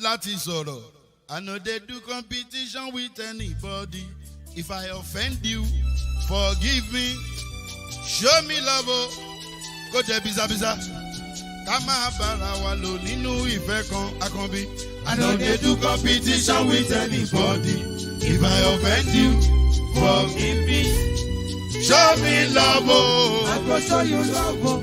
láti sọ̀rọ̀. I no dey do competition with anybody. If I offend you, forgive me. Show me love, oh. Kó jẹ́ bizabiza. Ká máa bára wa lò nínú ìfẹ́ kan akànbí. I no dey do competition with anybody. If I offend you, forgive me. Show me love, oh. I go show you love, oh.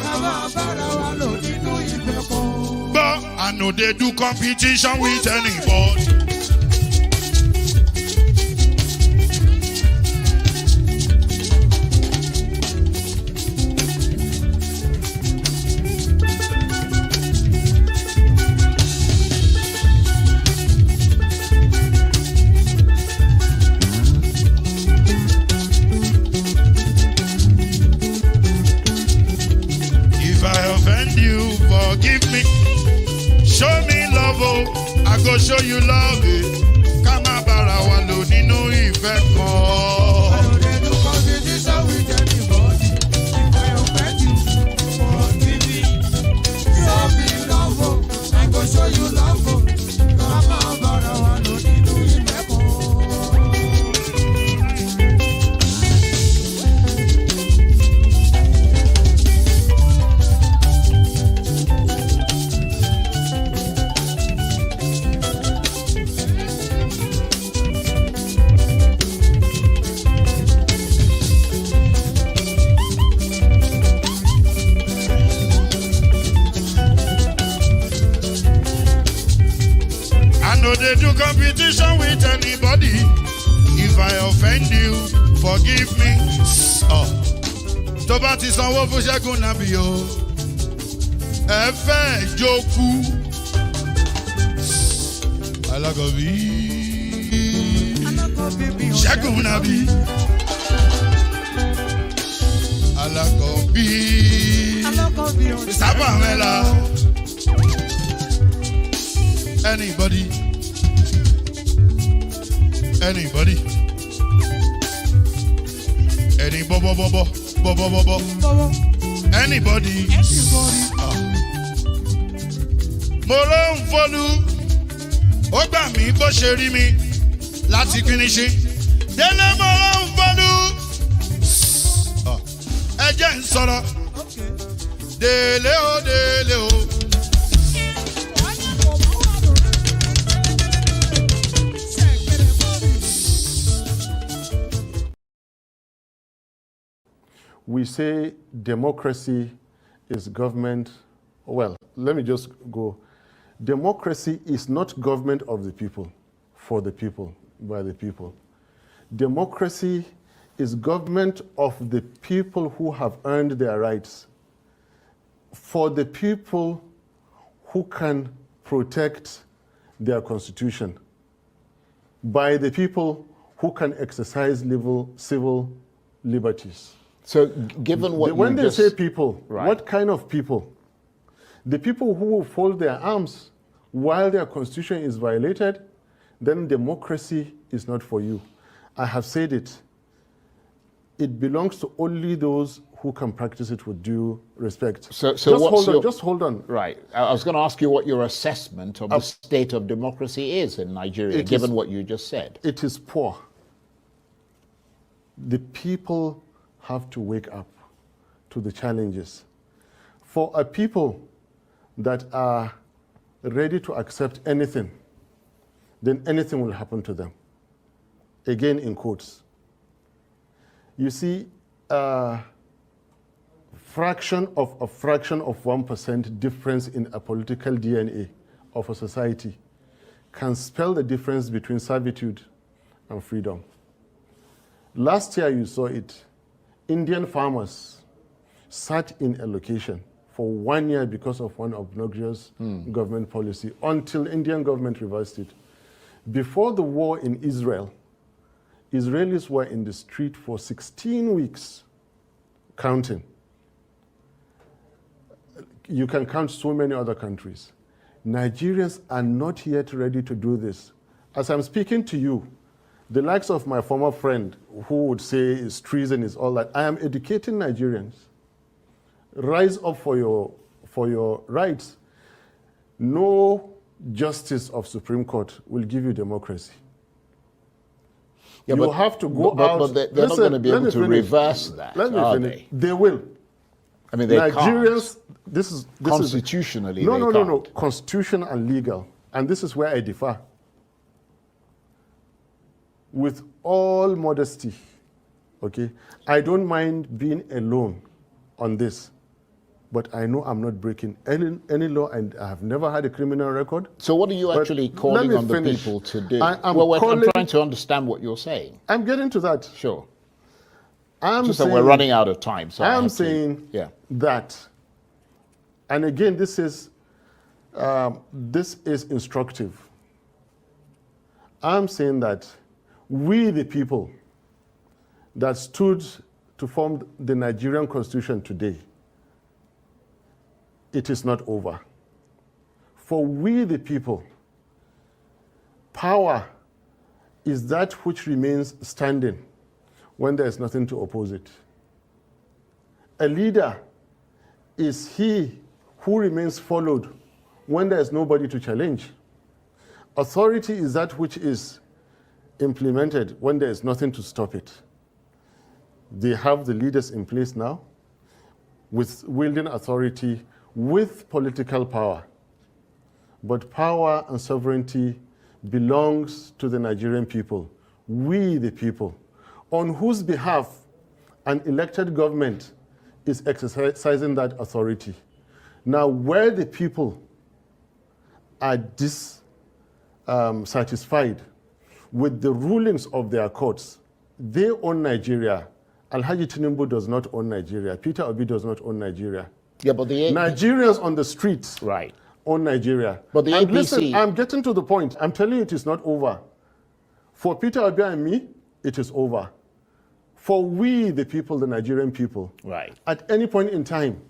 Ká máa bára wa lò nínú ìfẹ́ kan. But I no dey do competition with anybody. Forgive me, show me love, oh. I go show you love, eh. Ká má bára wa lò nínú ìfẹ́ kan. I don't dey do competition with anybody. If I offend you, forgive me. Show me love, oh. I go show you love, oh. Ká má bára wa lò nínú ìfẹ́ kan. No dey do competition with anybody. If I offend you, forgive me. Tó bá ti sanwó fún Ṣẹ́gun nàbí o, ẹ fẹ́ jókù. Alákọ̀bí Ṣẹ́gun nàbí. Alákọ̀bí sábà mẹ́la. Anybody? Anybody? Any bobo bobo bobo bobo? Anybody? Mo ló ń folú, ó gbà mí bó ṣe rí mi láti kíníṣí. Délé mo ló ń folú, ẹ jẹ́ ń sọ̀rọ̀. Délé o, délé o. We say democracy is government. Well, let me just go. Democracy is not government of the people, for the people, by the people. Democracy is government of the people who have earned their rights, for the people who can protect their constitution, by the people who can exercise civil liberties. So, given what when they just say people, right. What kind of people? The people who will fold their arms while their constitution is violated, then democracy is not for you. I have said it. It belongs to only those who can practice it with due respect. So just hold on. Right. I was going to ask you what your assessment of the state of democracy is in Nigeria, given what you just said. It is poor. The people have to wake up to the challenges. For a people that are ready to accept anything, then anything will happen to them. Again, in quotes. You see, a fraction of 1% difference in a political DNA of a society can spell the difference between servitude and freedom. Last year you saw it. Indian farmers sat in a location for 1 year because of one obnoxious government policy until Indian government reversed it. Before the war in Israel, Israelis were in the street for 16 weeks, counting. You can count so many other countries. Nigerians are not yet ready to do this. As I'm speaking to you, the likes of my former friend who would say it's treason, is all that, I am educating Nigerians. Rise up for your rights. No justice of Supreme Court will give you democracy. Yeah, You have to go out. But they're not going to be able to reverse that, Let me are finish. they? They will. I mean, they Nigerians, can't. this is Constitutionally, no, they no, can't. no, no. Constitution and legal, and this is where I differ. With all modesty, okay, I don't mind being alone on this, but I know I'm not breaking any law, and I have never had a criminal record. So what are you But actually let calling me on the finish. people to do? I'm I'm trying to understand what you're saying. I'm getting to that. Sure. I'm Just that saying, we're running out of time. So I'm saying yeah. that, and again, this is instructive. I'm saying that we, the people that stood to form the Nigerian Constitution today, it is not over. For we, the people, power is that which remains standing when there is nothing to oppose it. A leader is he who remains followed when there is nobody to challenge. Authority is that which is implemented when there is nothing to stop it. They have the leaders in place now with wielding authority with political power. But power and sovereignty belongs to the Nigerian people, we the people, on whose behalf an elected government is exercising that authority. Now, where the people are dissatisfied with the rulings of their courts, they own Nigeria. Alhaji Tinubu does not own Nigeria. Peter Obi does not own Nigeria. Yeah, but the Nigerians on the streets right. own Nigeria. But the and APC listen, I'm getting to the point. I'm telling you it is not over. For Peter Obi and me, it is over. For we, the people, the Nigerian people, right. at any point in time,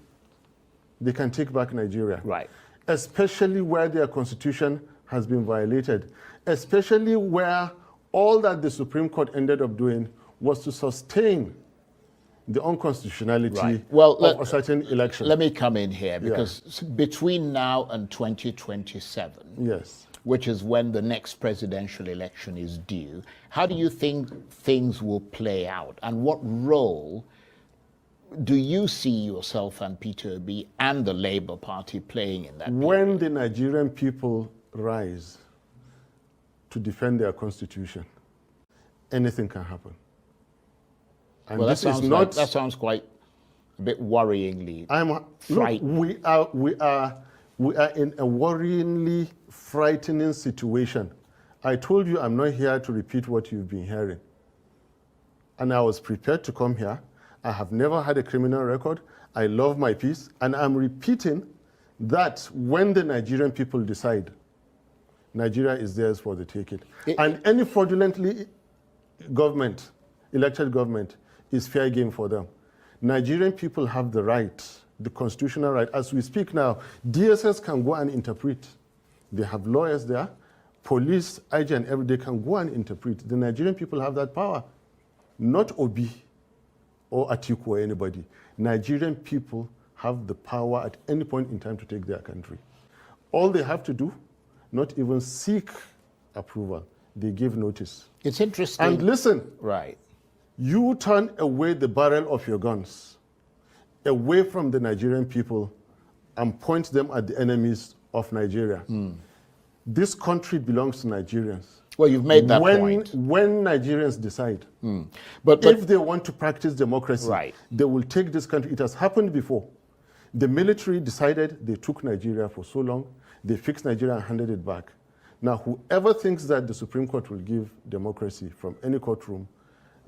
they can take back Nigeria. Right. Especially where their constitution has been violated. Especially where all that the Supreme Court ended up doing was to sustain the unconstitutionality of a certain election. Let me come in here, because between now and 2027, yes, which is when the next presidential election is due, how do you think things will play out? And what role do you see yourself and Peter Obi and the Labour Party playing in that? When the Nigerian people rise to defend their constitution, anything can happen. And well, this is not. That sounds quite a bit worryingly Look, frightening. we are in a worryingly frightening situation. I told you I'm not here to repeat what you've been hearing. And I was prepared to come here. I have never had a criminal record. I love my peace. And I'm repeating that when the Nigerian people decide, Nigeria is theirs for the taking. And any fraudulently elected government, is fair game for them. Nigerian people have the right, the constitutional right. As we speak now, DSS can go and interpret. They have lawyers there, police, IG, and they can go and interpret. The Nigerian people have that power. Not Obi or Atiku or anybody. Nigerian people have the power at any point in time to take their country. All they have to do, not even seek approval. They give notice. It's interesting. And listen. Right. You turn away the barrel of your guns, away from the Nigerian people, and point them at the enemies of Nigeria. This country belongs to Nigerians. Well, you've made that point. When Nigerians decide, but if they want to practice democracy, right. they will take this country. It has happened before. The military decided, they took Nigeria for so long, they fixed Nigeria and handed it back. Now, whoever thinks that the Supreme Court will give democracy from any courtroom,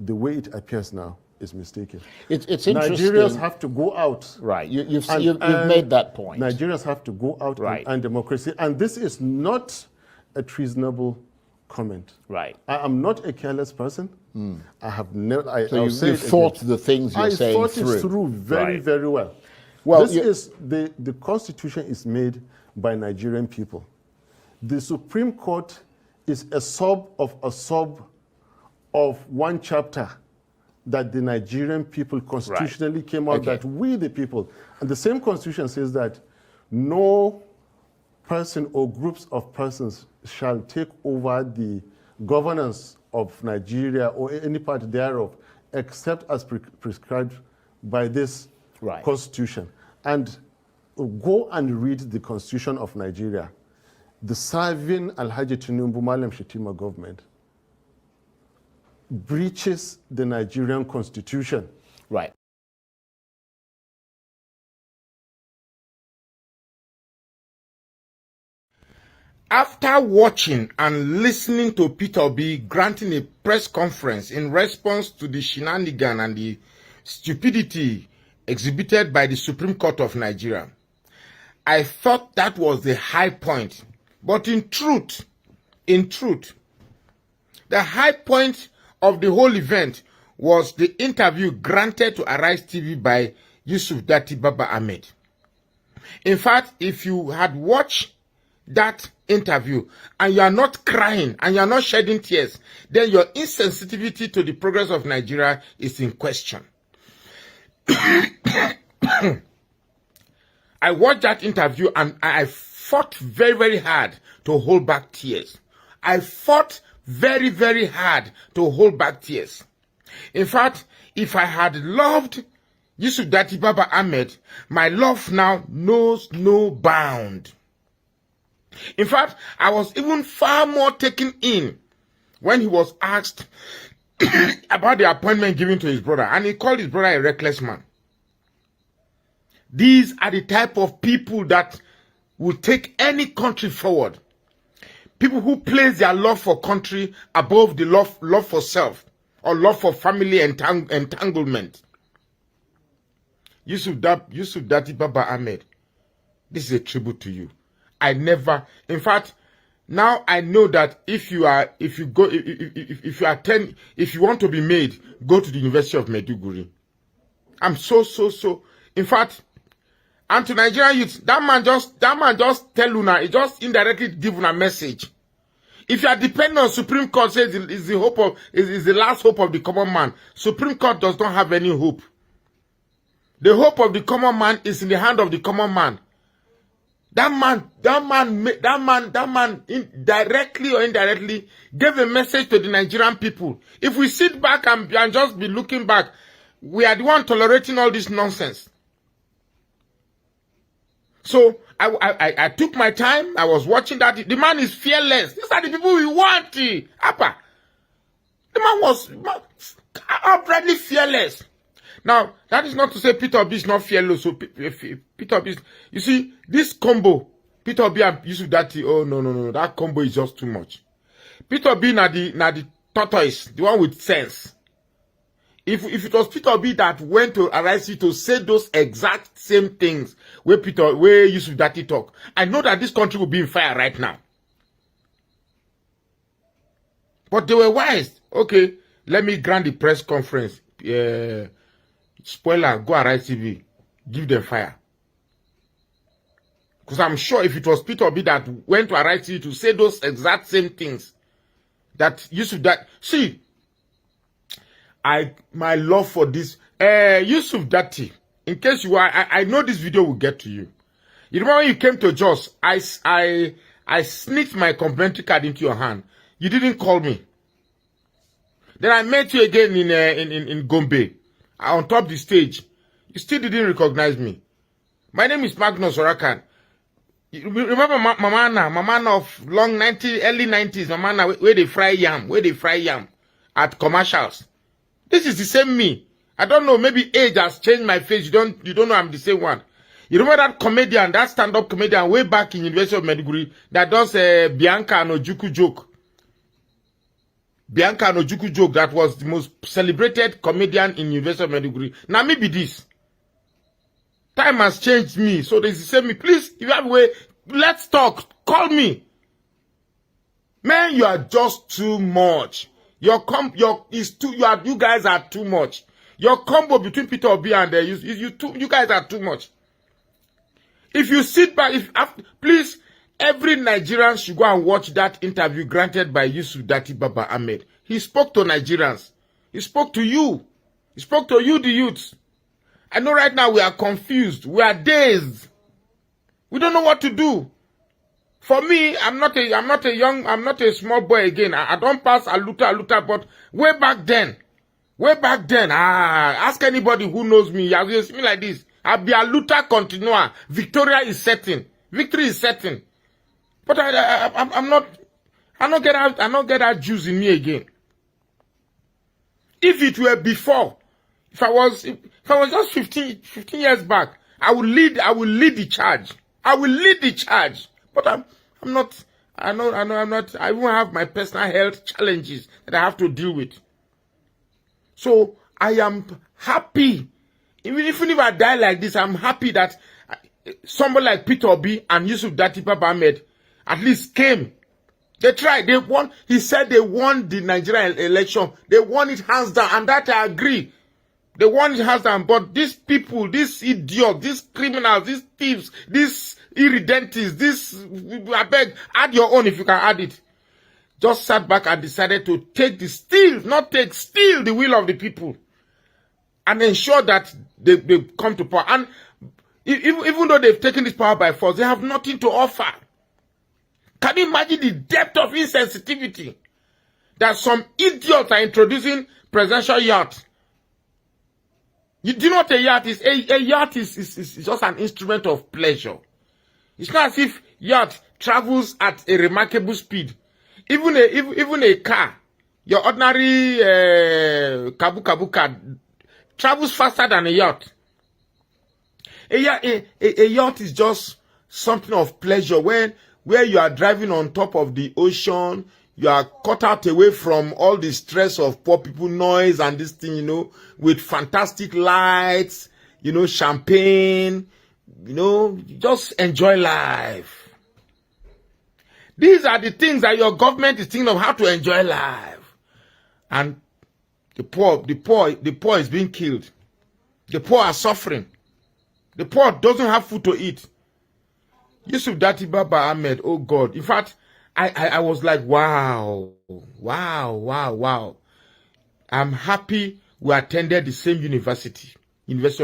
the way it appears now is mistaken. It's interesting. Nigerians have to go out. Right, you've made that point. Nigerians have to go out and democracy. And this is not a treasonable comment. Right. I am not a careless person. I have never. So you've thought the things you're saying through. I thought it through very, very well. Well, this is the Constitution is made by Nigerian people. The Supreme Court is a sub of one chapter that the Nigerian people constitutionally came out that we, the people, and the same constitution says that no person or groups of persons shall take over the governance of Nigeria or any part thereof, except as prescribed by this constitution. And go and read the constitution of Nigeria. The serving Alhaji Tinubu Malam Shetima government breaches the Nigerian constitution. Right. After watching and listening to Peter Obi granting a press conference in response to the shenanigan and the stupidity exhibited by the Supreme Court of Nigeria, I thought that was the high point. But in truth, the high point of the whole event was the interview granted to Arise TV by Datti Baba-Ahmed. In fact, if you had watched that interview and you are not crying and you are not shedding tears, then your insensitivity to the progress of Nigeria is in question. I watched that interview and I fought very, very hard to hold back tears. I fought very, very hard to hold back tears. In fact, if I had loved Datti Baba-Ahmed, my love now knows no bound. In fact, I was even far more taken in when he was asked about the appointment given to his brother, and he called his brother a reckless man. These are the type of people that will take any country forward. People who place their love for country above the love for self or love for family entanglement. Datti Baba-Ahmed, this is a tribute to you. In fact, now I know that if you want to be made, go to the University of Maiduguri. I'm so. In fact, and to Nigerian youth, that man just tell Luna, he just indirectly give Una a message. If you are depending on Supreme Court, says is the last hope of the common man. Supreme Court does not have any hope. The hope of the common man is in the hand of the common man. That man, directly or indirectly, gave a message to the Nigerian people. If we sit back and just be looking back, we are the one tolerating all this nonsense. So I took my time. I was watching that. The man is fearless. These are the people we want. Appa. The man was outrightly fearless. Now, that is not to say Peter Obi is not fearless. So Peter Obi, you see, this combo, Peter Obi and Datti, oh no, that combo is just too much. Peter Obi na the tortoise, the one with sense. If it was Peter Obi that went to Arise to say those exact same things where Datti talk, I know that this country will be in fire right now. But they were wise. Okay, let me grant the press conference. Spoiler, go Arise TV, give them fire. Because I'm sure if it was Peter Obi that went to Arise TV to say those exact same things, that see, my love for this, Datti, in case you are, I know this video will get to you. You remember when you came to Jos, I sneaked my complimentary card into your hand. You didn't call me. Then I met you again in Gombe, on top of the stage. You still didn't recognize me. My name is Magnus Orakan. You remember Mamana of early 90s, Mamana, where they fry yam at commercials. This is the same me. I don't know, maybe age has changed my face. You don't know I'm the same one. You remember that comedian, that stand-up comedian way back in University of Maiduguri that does Bianca and Ojukwu joke. Bianca and Ojukwu joke that was the most celebrated comedian in University of Maiduguri. Now maybe this. Time has changed me. So there's the same me. Please, if you have a way, let's talk. Call me. Man, you are just too much. You guys are too much. Your combo between Peter Obi and you guys are too much. If you sit back, please, every Nigerian should go and watch that interview granted by Datti Baba-Ahmed. He spoke to Nigerians. He spoke to you. He spoke to you, the youths. I know right now we are confused. We are dazed. We don't know what to do. For me, I'm not a small boy again. I don't pass aluta, but way back then, ask anybody who knows me, you see me like this. I'll be aluta continua. Victory is certain. But I don't get that juice in me again. If it were before, if I was just 15 years back, I will lead the charge. But I'm not. I know I'm not. I won't have my personal health challenges that I have to deal with. So I am happy. Even if I die like this, I'm happy that somebody like Peter Obi and Yusuf Datti, Baba-Ahmed at least came. They tried. They won. He said they won the Nigerian election. They won it hands down, and that I agree. They won it hands down. But these people, these idiots, these criminals, these thieves, these irredentists, I beg, add your own if you can add it. Just sat back and decided to steal the will of the people and ensure that they come to power. And even though they've taken this power by force, they have nothing to offer. Can you imagine the depth of insensitivity that some idiots are introducing presidential yacht? Do you know what a yacht is? A yacht is just an instrument of pleasure. It's not as if yacht travels at a remarkable speed. Even a car, your ordinary kabu car, travels faster than a yacht. A yacht is just something of pleasure where you are driving on top of the ocean. You are cut out away from all the stress of poor people noise and this thing, with fantastic lights, champagne, just enjoy life. These are the things that your government is thinking of how to enjoy life. And the poor is being killed. The poor are suffering. The poor doesn't have food to eat. Yusuf Datti, Baba-Ahmed, oh God. In fact, I was like, wow. I'm happy we attended the same University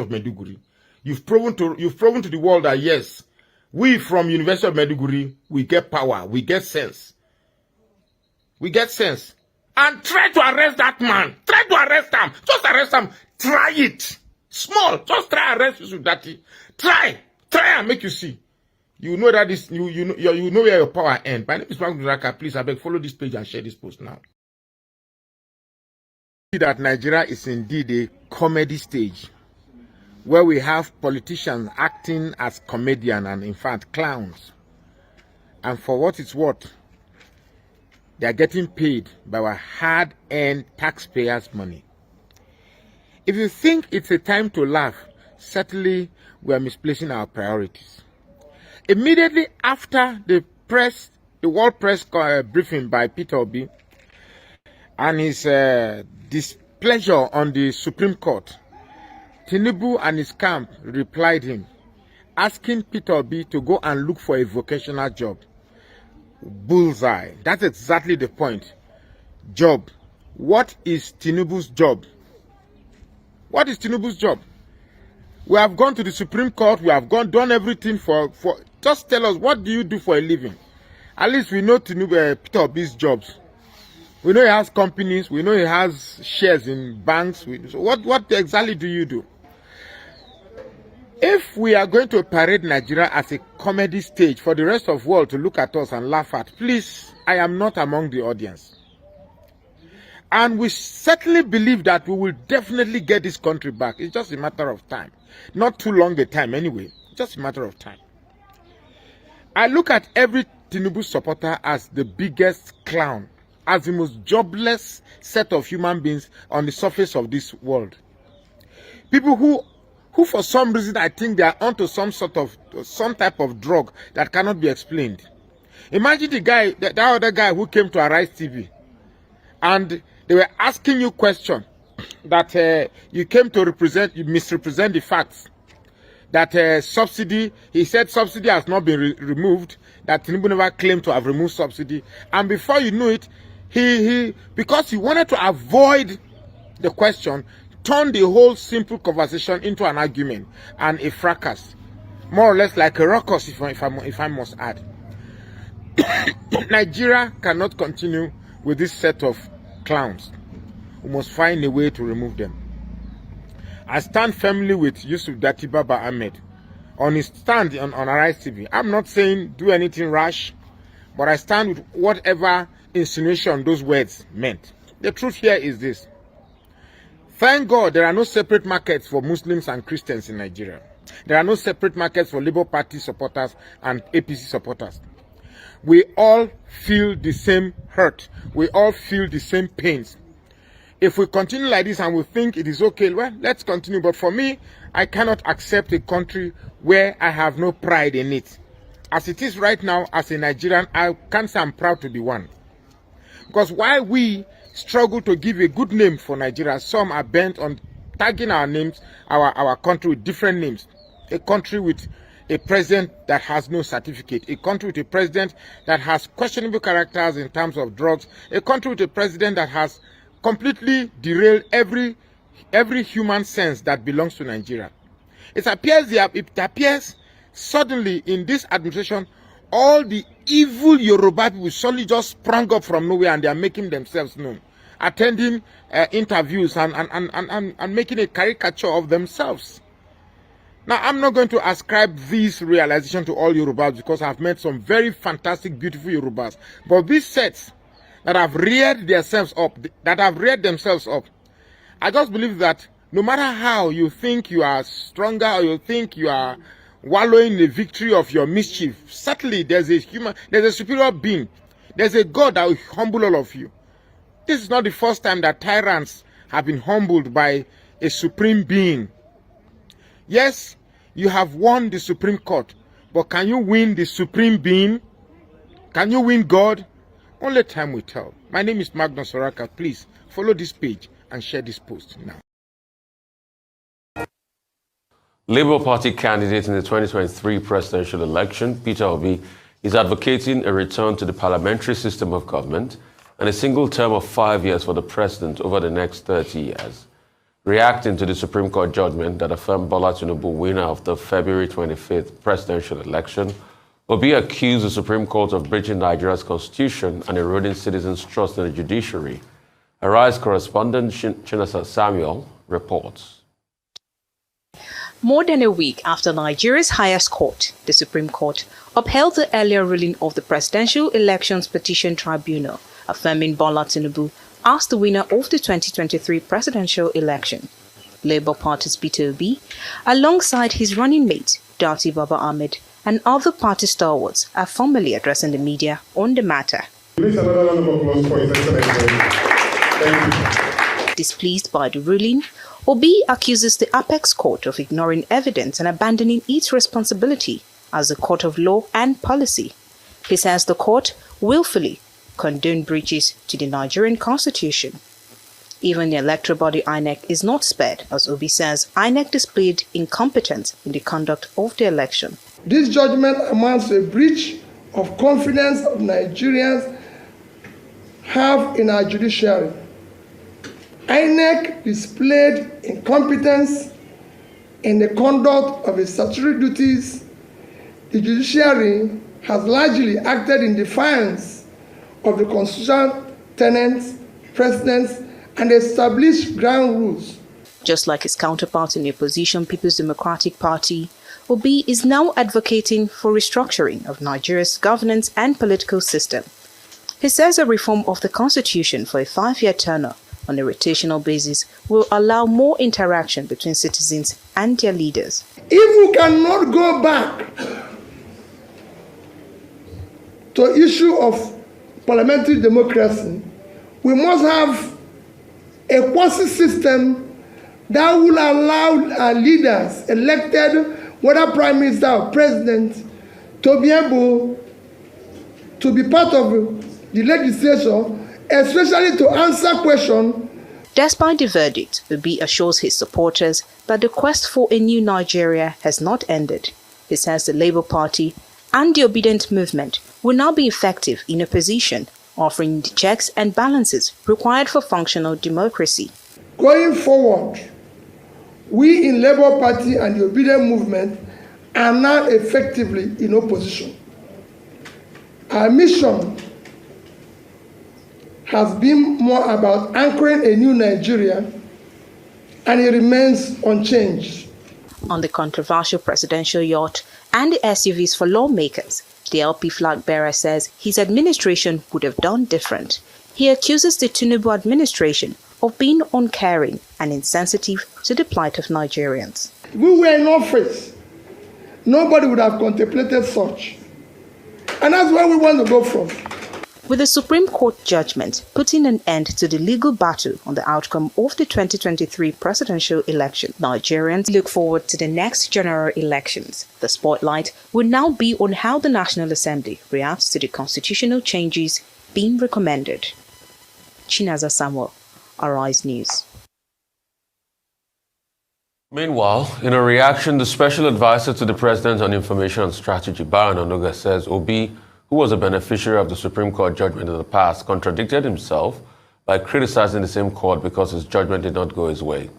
of Maiduguri. You've proven to the world that yes, we from University of Maiduguri, we get power, we get sense. And try to arrest that man. Try to arrest him. Just arrest him. Try it. Small. Just try arrest Yusuf Datti. Try and make you see. You know that this you know where your power ends. My name is Mark Duraka. Please, I beg, follow this page and share this post now. See that Nigeria is indeed a comedy stage where we have politicians acting as comedians and in fact clowns. And for what it's worth, they are getting paid by our hard-earned taxpayers' money. If you think it's a time to laugh, certainly we are misplacing our priorities. Immediately after the world press briefing by Peter Obi and his displeasure on the Supreme Court, Tinubu and his camp replied him, asking Peter Obi to go and look for a vocational job. Bullseye. That's exactly the point. Job. What is Tinubu's job? What is Tinubu's job? We have gone to the Supreme Court. We have done everything for. Just tell us, what do you do for a living? At least we know Tinubu, Peter Obi's jobs. We know he has companies. We know he has shares in banks. So what exactly do you do? If we are going to parade Nigeria as a comedy stage for the rest of the world to look at us and laugh at, please, I am not among the audience. And we certainly believe that we will definitely get this country back. It's just a matter of time. Not too long a time anyway. Just a matter of time. I look at every Tinubu supporter as the biggest clown, as the most jobless set of human beings on the surface of this world. People who for some reason I think they are onto some type of drug that cannot be explained. Imagine the guy, that other guy who came to Arise TV, and they were asking you questions that you came to you misrepresent the facts. That subsidy, he said subsidy has not been removed, that Tinubu never claimed to have removed subsidy. And before you knew it, he because he wanted to avoid the question, turned the whole simple conversation into an argument and a fracas. More or less like a ruckus, if I must add. Nigeria cannot continue with this set of clowns. We must find a way to remove them. I stand firmly with Yusuf Datti Baba-Ahmed on his stand on Arise TV. I'm not saying do anything rash, but I stand with whatever insinuation those words meant. The truth here is this. Thank God there are no separate markets for Muslims and Christians in Nigeria. There are no separate markets for Labour Party supporters and APC supporters. We all feel the same hurt. We all feel the same pains. If we continue like this and we think it is okay, well, let's continue. But for me, I cannot accept a country where I have no pride in it. As it is right now, as a Nigerian, I can't say I'm proud to be one. Because while we struggle to give a good name for Nigeria, some are bent on tagging our names, our country with different names. A country with a president that has no certificate, a country with a president that has questionable characters in terms of drugs, a country with a president that has completely derailed every human sense that belongs to Nigeria. It appears suddenly in this administration, all the evil Yoruba people suddenly just sprang up from nowhere and they are making themselves known, attending interviews and making a caricature of themselves. Now, I'm not going to ascribe this realization to all Yorubas because I've met some very fantastic, beautiful Yorubas. But these sets that have reared themselves up, I just believe that no matter how you think you are stronger or you think you are wallowing in the victory of your mischief, certainly there's a superior being. There's a God that will humble all of you. This is not the first time that tyrants have been humbled by a supreme being. Yes, you have won the Supreme Court, but can you win the supreme being? Can you win God? Only time will tell. My name is Magnus Oraka. Please follow this page and share this post now. Labour Party candidate in the 2023 presidential election, Peter Obi, is advocating a return to the parliamentary system of government and a single term of 5 years for the president over the next 30 years. Reacting to the Supreme Court judgment that affirmed Bola Tinubu winner of the February 25th presidential election, Obi accused the Supreme Court of breaching Nigeria's constitution and eroding citizens' trust in the judiciary. Arise correspondent Chinasa Samuel reports. More than a week after Nigeria's highest court, the Supreme Court, upheld the earlier ruling of the Presidential Elections Petition Tribunal, affirming Bola Tinubu as the winner of the 2023 presidential election. Labour Party's Peter Obi, alongside his running mate, Datti Baba-Ahmed, and other party stalwarts are formally addressing the media on the matter. Please, another round of applause for His Excellency. Thank you. Displeased by the ruling, Obi accuses the Apex Court of ignoring evidence and abandoning its responsibility as a court of law and policy. He says the court willfully condoned breaches to the Nigerian constitution. Even the electoral body INEC is not spared, as Obi says INEC displayed incompetence in the conduct of the election. This judgment amounts to a breach of confidence of Nigerians have in our judiciary. INEC displayed incompetence in the conduct of its statutory duties. The judiciary has largely acted in defiance of the constitutional tenets, precedents, and established ground rules. Just like his counterpart in the opposition People's Democratic Party, Obi is now advocating for restructuring of Nigeria's governance and political system. He says a reform of the constitution for a 5-year tenure on a rotational basis will allow more interaction between citizens and their leaders. If we cannot go back to issue of parliamentary democracy, we must have a quasi system that will allow our leaders elected, whether prime minister or president, to be able to be part of the legislation, especially to answer questions. Despite the verdict, Obi assures his supporters that the quest for a new Nigeria has not ended. He says the Labour Party and the Obedient Movement will now be effective in opposition, offering the checks and balances required for functional democracy. Going forward, we in Labour Party and the Obedient Movement are now effectively in opposition. Her mission has been more about anchoring a new Nigeria, and it remains unchanged. On the controversial presidential yacht and the SUVs for lawmakers, the LP flag bearer says his administration would have done different. He accuses the Tinubu administration of being uncaring and insensitive to the plight of Nigerians. If we were in office, nobody would have contemplated such. And that's where we want to go from. With the Supreme Court judgment putting an end to the legal battle on the outcome of the 2023 presidential election, Nigerians look forward to the next general elections. The spotlight will now be on how the National Assembly reacts to the constitutional changes being recommended. Chinaza Samuel, Arise News. Meanwhile, in a reaction, the special advisor to the president on information and strategy, Baba-Ahmed, says Obi, who was a beneficiary of the Supreme Court judgment in the past, contradicted himself by criticizing the same court because his judgment did not go his way.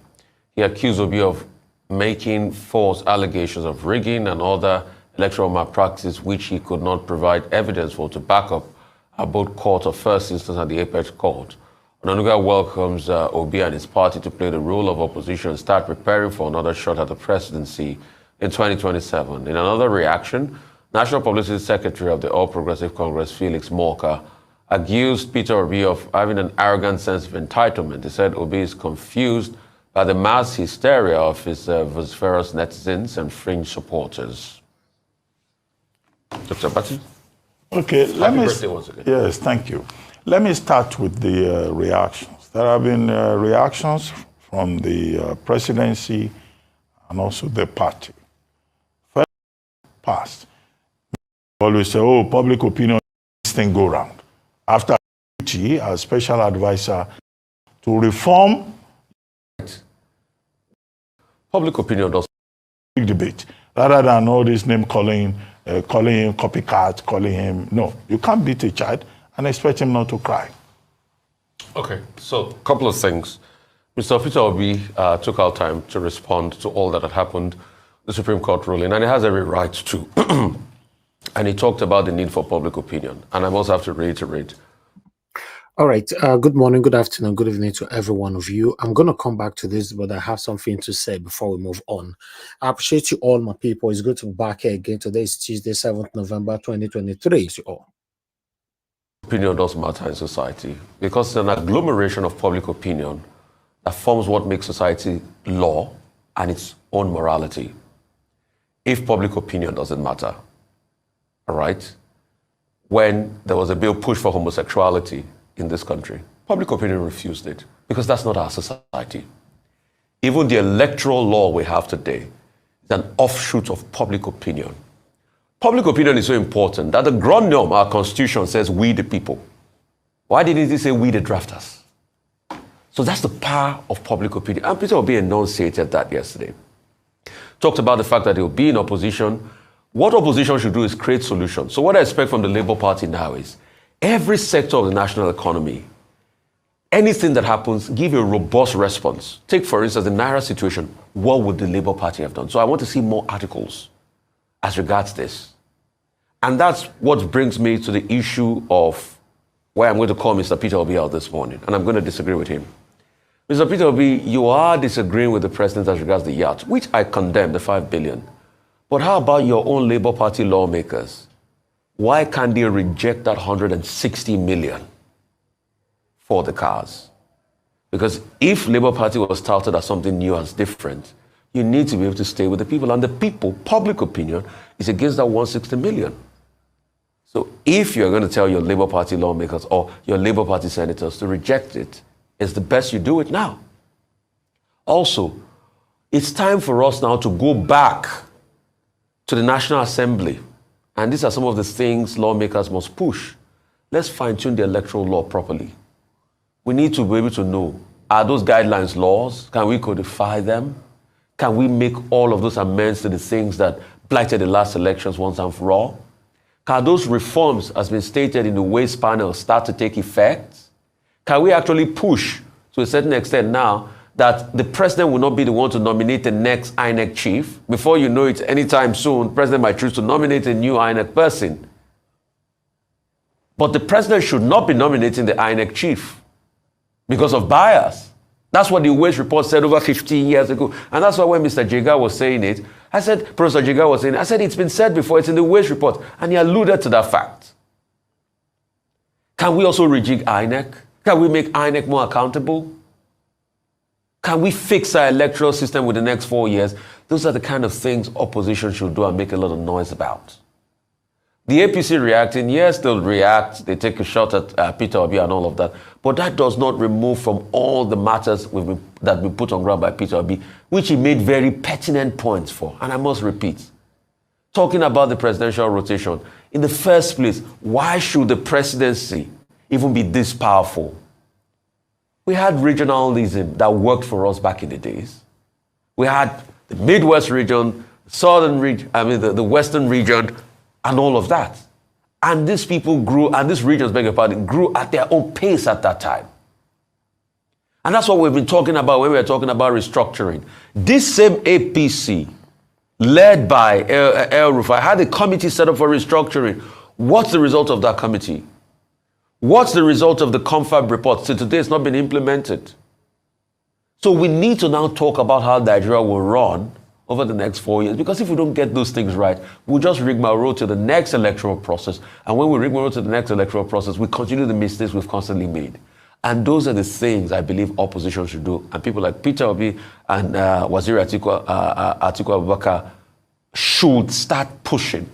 He accused Obi of making false allegations of rigging and other electoral malpractice which he could not provide evidence for to back up at both court of first instance and the apex court. Onanuga welcomes Obi and his party to play the role of opposition and start preparing for another shot at the presidency in 2027. In another reaction, National Publicity Secretary of the All Progressive Congress, Felix Morka, accused Peter Obi of having an arrogant sense of entitlement. He said Obi is confused by the mass hysteria of his vociferous netizens and fringe supporters. Dr. Datti? Okay, Happy birthday once again. Yes, thank you. Let me start with the reactions. There have been reactions from the presidency and also the party. First, past. Always say, oh, public opinion, this thing go round. After duty as special advisor to reform Public opinion does debate, rather than all this name calling him copycat, calling him, no, you can't beat a child and expect him not to cry. Okay, so a couple of things. Mr. Peter Obi took our time to respond to all that had happened, the Supreme Court ruling, and he has every right to. And he talked about the need for public opinion. And I also have to reiterate. All right. Good morning, good afternoon, good evening to every one of you. I'm going to come back to this, but I have something to say before we move on. I appreciate you all, my people. It's good to be back here again. Today is Tuesday, 7th November, 2023. To all. Opinion does matter in society because it's an agglomeration of public opinion that forms what makes society law and its own morality. If public opinion doesn't matter, all right, when there was a bill pushed for homosexuality in this country, public opinion refused it because that's not our society. Even the electoral law we have today is an offshoot of public opinion. Public opinion is so important that the ground norm, our constitution, says we the people. Why didn't it say we the drafters? So that's the power of public opinion. And Peter Obi enunciated that yesterday. Talked about the fact that he will be in opposition. What opposition should do is create solutions. So what I expect from the Labour Party now is every sector of the national economy, anything that happens, give a robust response. Take, for instance, the Naira situation. What would the Labour Party have done? So I want to see more articles as regards this. And that's what brings me to the issue of why I'm going to call Mr. Peter Obi out this morning. And I'm going to disagree with him. Mr. Peter Obi, you are disagreeing with the president as regards the yacht, which I condemn, the 5 billion. But how about your own Labour Party lawmakers? Why can't they reject that 160 million for the cars? Because if Labour Party was touted as something new, as different, you need to be able to stay with the people. And the people, public opinion, is against that 160 million. So if you're going to tell your Labour Party lawmakers or your Labour Party senators to reject it, it's the best you do it now. Also, it's time for us now to go back to the National Assembly. And these are some of the things lawmakers must push. Let's fine-tune the electoral law properly. We need to be able to know, are those guidelines laws? Can we codify them? Can we make all of those amendments to the things that blighted the last elections once and for all? Can those reforms, as been stated in the waste panel, start to take effect? Can we actually push to a certain extent now that the president will not be the one to nominate the next INEC chief? Before you know it, anytime soon, the president might choose to nominate a new INEC person. But the president should not be nominating the INEC chief because of bias. That's what the Wage report said over 15 years ago. And that's why when Mr. Jega was saying it, I said, Professor Jega was saying it, I said, it's been said before, it's in the Wage report. And he alluded to that fact. Can we also rejig INEC? Can we make INEC more accountable? Can we fix our electoral system within the next 4 years? Those are the kind of things opposition should do and make a lot of noise about. The APC reacting, yes, they'll react, they take a shot at Peter Obi and all of that, but that does not remove from all the matters that have been put on ground by Peter Obi, which he made very pertinent points for. And I must repeat, talking about the presidential rotation, in the first place, why should the presidency even be this powerful? We had regionalism that worked for us back in the days. We had the Midwest region, Southern region, the Western region, and all of that. And these people grew, and these regions, beg your pardon, grew at their own pace at that time. And that's what we've been talking about when we were talking about restructuring. This same APC, led by El Rufai, had a committee set up for restructuring. What's the result of that committee? What's the result of the confab report? So today it's not been implemented. So we need to now talk about how Nigeria will run over the next 4 years, because if we don't get those things right, we'll just rigmarole to the next electoral process. And when we rigmarole to the next electoral process, we continue the mistakes we've constantly made. And those are the things I believe opposition should do. And people like Peter Obi and Waziri Atiku Abubakar should start pushing.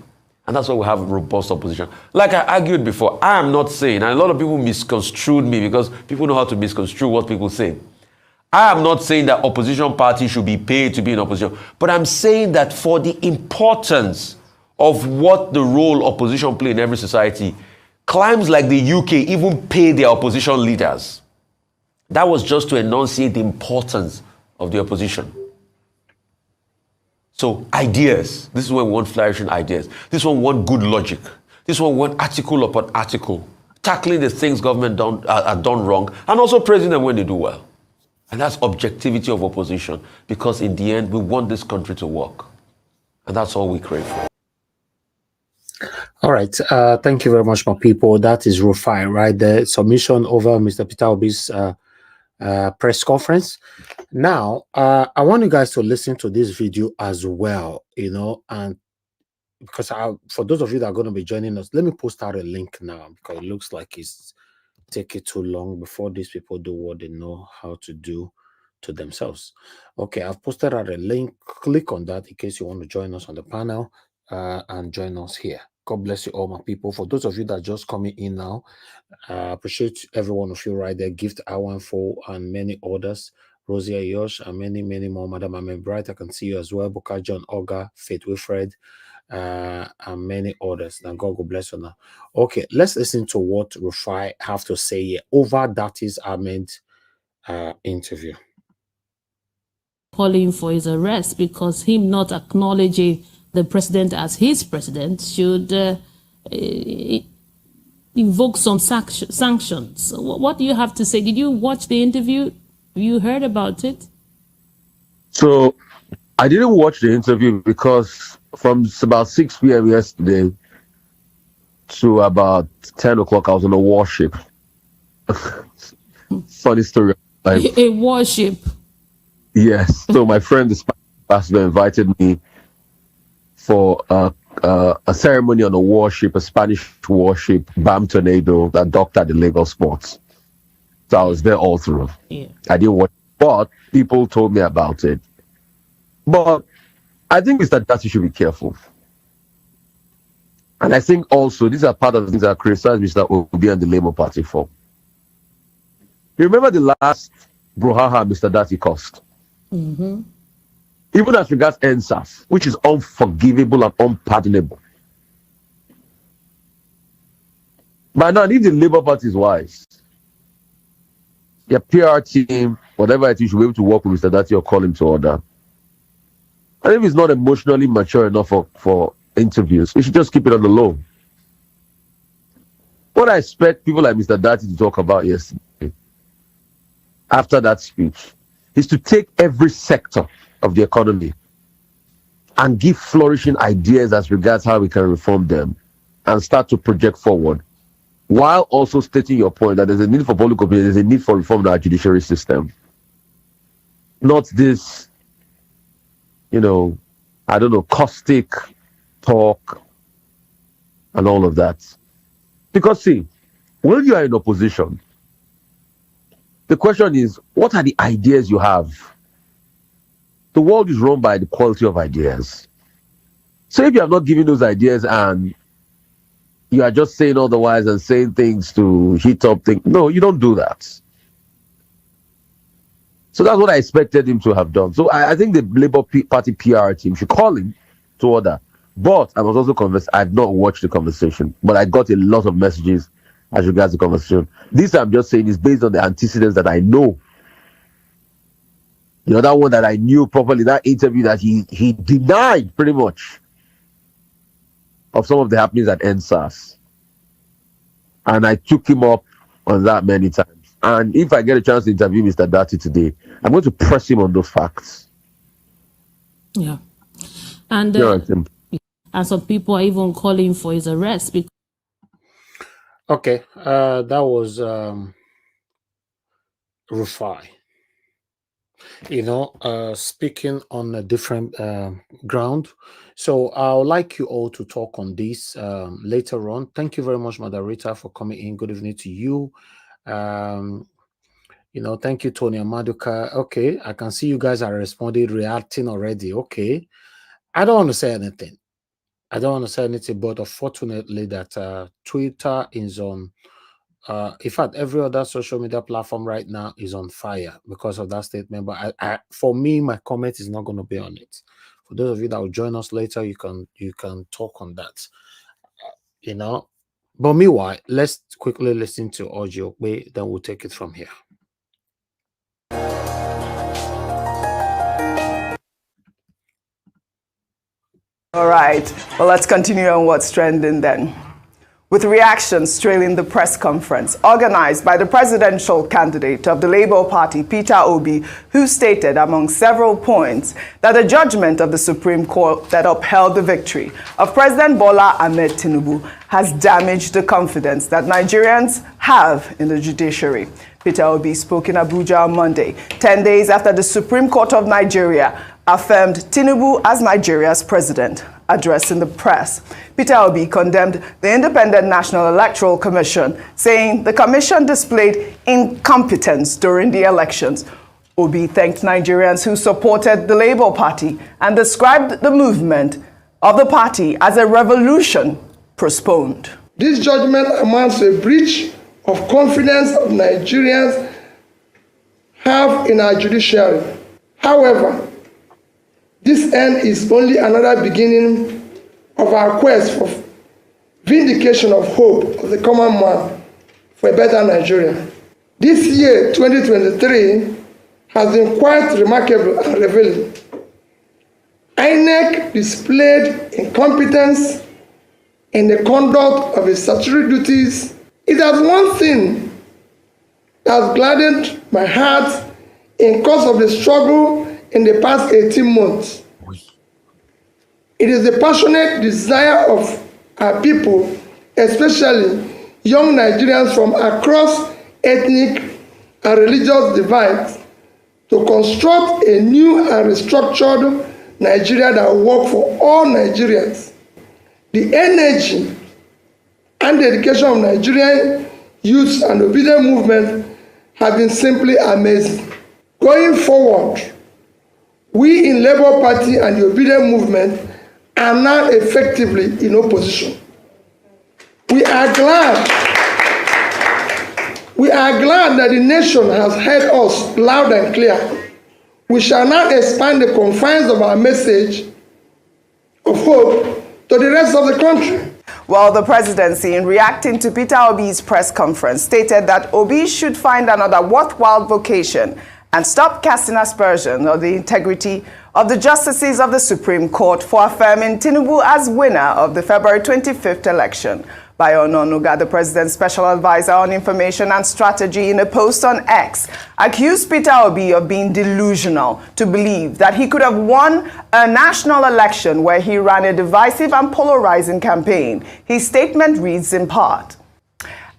And that's why we have a robust opposition. Like I argued before, I am not saying, and a lot of people misconstrued me because people know how to misconstrue what people say. I am not saying that opposition parties should be paid to be in opposition, but I'm saying that for the importance of what the role opposition play in every society, climes like the UK even pay their opposition leaders. That was just to enunciate the importance of the opposition. So ideas, this is when we want flourishing ideas. This one want good logic. This one want article upon article, tackling the things government are done wrong and also praising them when they do well. And that's objectivity of opposition, because in the end, we want this country to work. And that's all we crave for. All right. Thank you very much, my people. That is Rufai right there. Submission over Mr. Peter Obi's press conference. Now, I want you guys to listen to this video as well, and because for those of you that are going to be joining us, let me post out a link now, because it looks like it's taking too long before these people do what they know how to do to themselves. Okay, I've posted out a link. Click on that in case you want to join us on the panel and join us here. God bless you all, my people. For those of you that are just coming in now, appreciate every one of you right there. Gift Awanfo and many others. Rosie Ayosh and many, many more. Madam Amen Bright, I can see you as well. Buka John Oga, Faith Wilfred, and many others. Now God will bless you now. Okay, let's listen to what Rufai have to say here over Datti's Ahmed interview. Calling for his arrest because him not acknowledging the president as his president should invoke some sanctions. What do you have to say? Did you watch the interview? You heard about it? So I didn't watch the interview because from about 6 p.m. yesterday to about 10 o'clock, I was on a warship. Funny story. A warship? Yes. So my friend, the Spanish ambassador, invited me for a ceremony on a warship, a Spanish warship, BAM Tornado, that docked at the Lagos ports. So I was there all through. Yeah. I didn't watch, but people told me about it. But I think Mr. Datti should be careful. And I think also these are part of the things that I criticize Mr. Obi and the Labour Party for. You remember the last brouhaha Mr. Datti caused? Mm-hmm. Even as regards NSAS, which is unforgivable and unpardonable. But now, if the Labour Party is wise, your PR team, whatever it is, should be able to work with Mr. Datti or call him to order. And if he's not emotionally mature enough for interviews, we should just keep it on the low. What I expect people like Mr. Datti to talk about yesterday, after that speech, is to take every sector of the economy and give flourishing ideas as regards how we can reform them and start to project forward. while also stating your point that there's a need for public opinion, there's a need for reform in our judiciary system. Not this, I don't know, caustic talk and all of that. Because see, when you are in opposition, the question is, what are the ideas you have? The world is run by the quality of ideas. So if you have not given those ideas and you are just saying otherwise and saying things to hit up things, no, you don't do that. So that's what I expected him to have done. So I think the Labour Party PR team should call him to order. But I was also convinced, I've not watched the conversation, but I got a lot of messages as regards the conversation. This I'm just saying is based on the antecedents that I know. The other one that I knew properly, that interview that he denied pretty much of some of the happenings at NSAS. And I took him up on that many times. And if I get a chance to interview Mr. Datti today, I'm going to press him on those facts. Yeah. And some people are even calling for his arrest. Okay, that was Rufai. Speaking on a different ground. So I would like you all to talk on this later on. Thank you very much, moderator, for coming in. Good evening to you. Thank you, Tony Amaduka. Okay, I can see you guys are responding, reacting already. Okay, I don't want to say anything. But unfortunately that Twitter is on, in fact, every other social media platform right now is on fire because of that statement. But for me, my comment is not going to be on it. For those of you that will join us later, you can talk on that. But meanwhile, let's quickly listen to audio, then we'll take it from here. All right, well, let's continue on what's trending then. With reactions trailing the press conference organized by the presidential candidate of the Labour Party, Peter Obi, who stated, among several points, that the judgment of the Supreme Court that upheld the victory of President Baba-Ahmed Tinubu has damaged the confidence that Nigerians have in the judiciary. Peter Obi spoke in Abuja on Monday, 10 days after the Supreme Court of Nigeria affirmed Tinubu as Nigeria's president. Addressing the press, Peter Obi condemned the Independent National Electoral Commission, saying the commission displayed incompetence during the elections. Obi thanked Nigerians who supported the Labour Party and described the movement of the party as a revolution postponed. This judgment amounts to a breach of confidence of Nigerians have in our judiciary. However, this end is only another beginning of our quest for vindication of hope of the common man for a better Nigeria. This year, 2023, has been quite remarkable and revealing. INEC displayed incompetence in the conduct of its statutory duties. It has one thing that has gladdened my heart in course of the struggle in the past 18 months. It is the passionate desire of our people, especially young Nigerians from across ethnic and religious divides, to construct a new and restructured Nigeria that will work for all Nigerians. The energy and dedication of Nigerian youth and obedient movement have been simply amazing. Going forward, we in Labour Party and the obedient movement are now effectively in opposition. We are glad that the nation has heard us loud and clear. We shall now expand the confines of our message of hope to the rest of the country. Well, the presidency, in reacting to Peter Obi's press conference, stated that Obi should find another worthwhile vocation and stop casting aspersion on the integrity of the justices of the Supreme Court for affirming Tinubu as winner of the February 25th election. Bayo Ononuga, the president's special advisor on information and strategy, in a post on X, accused Peter Obi of being delusional to believe that he could have won a national election where he ran a divisive and polarizing campaign. His statement reads in part,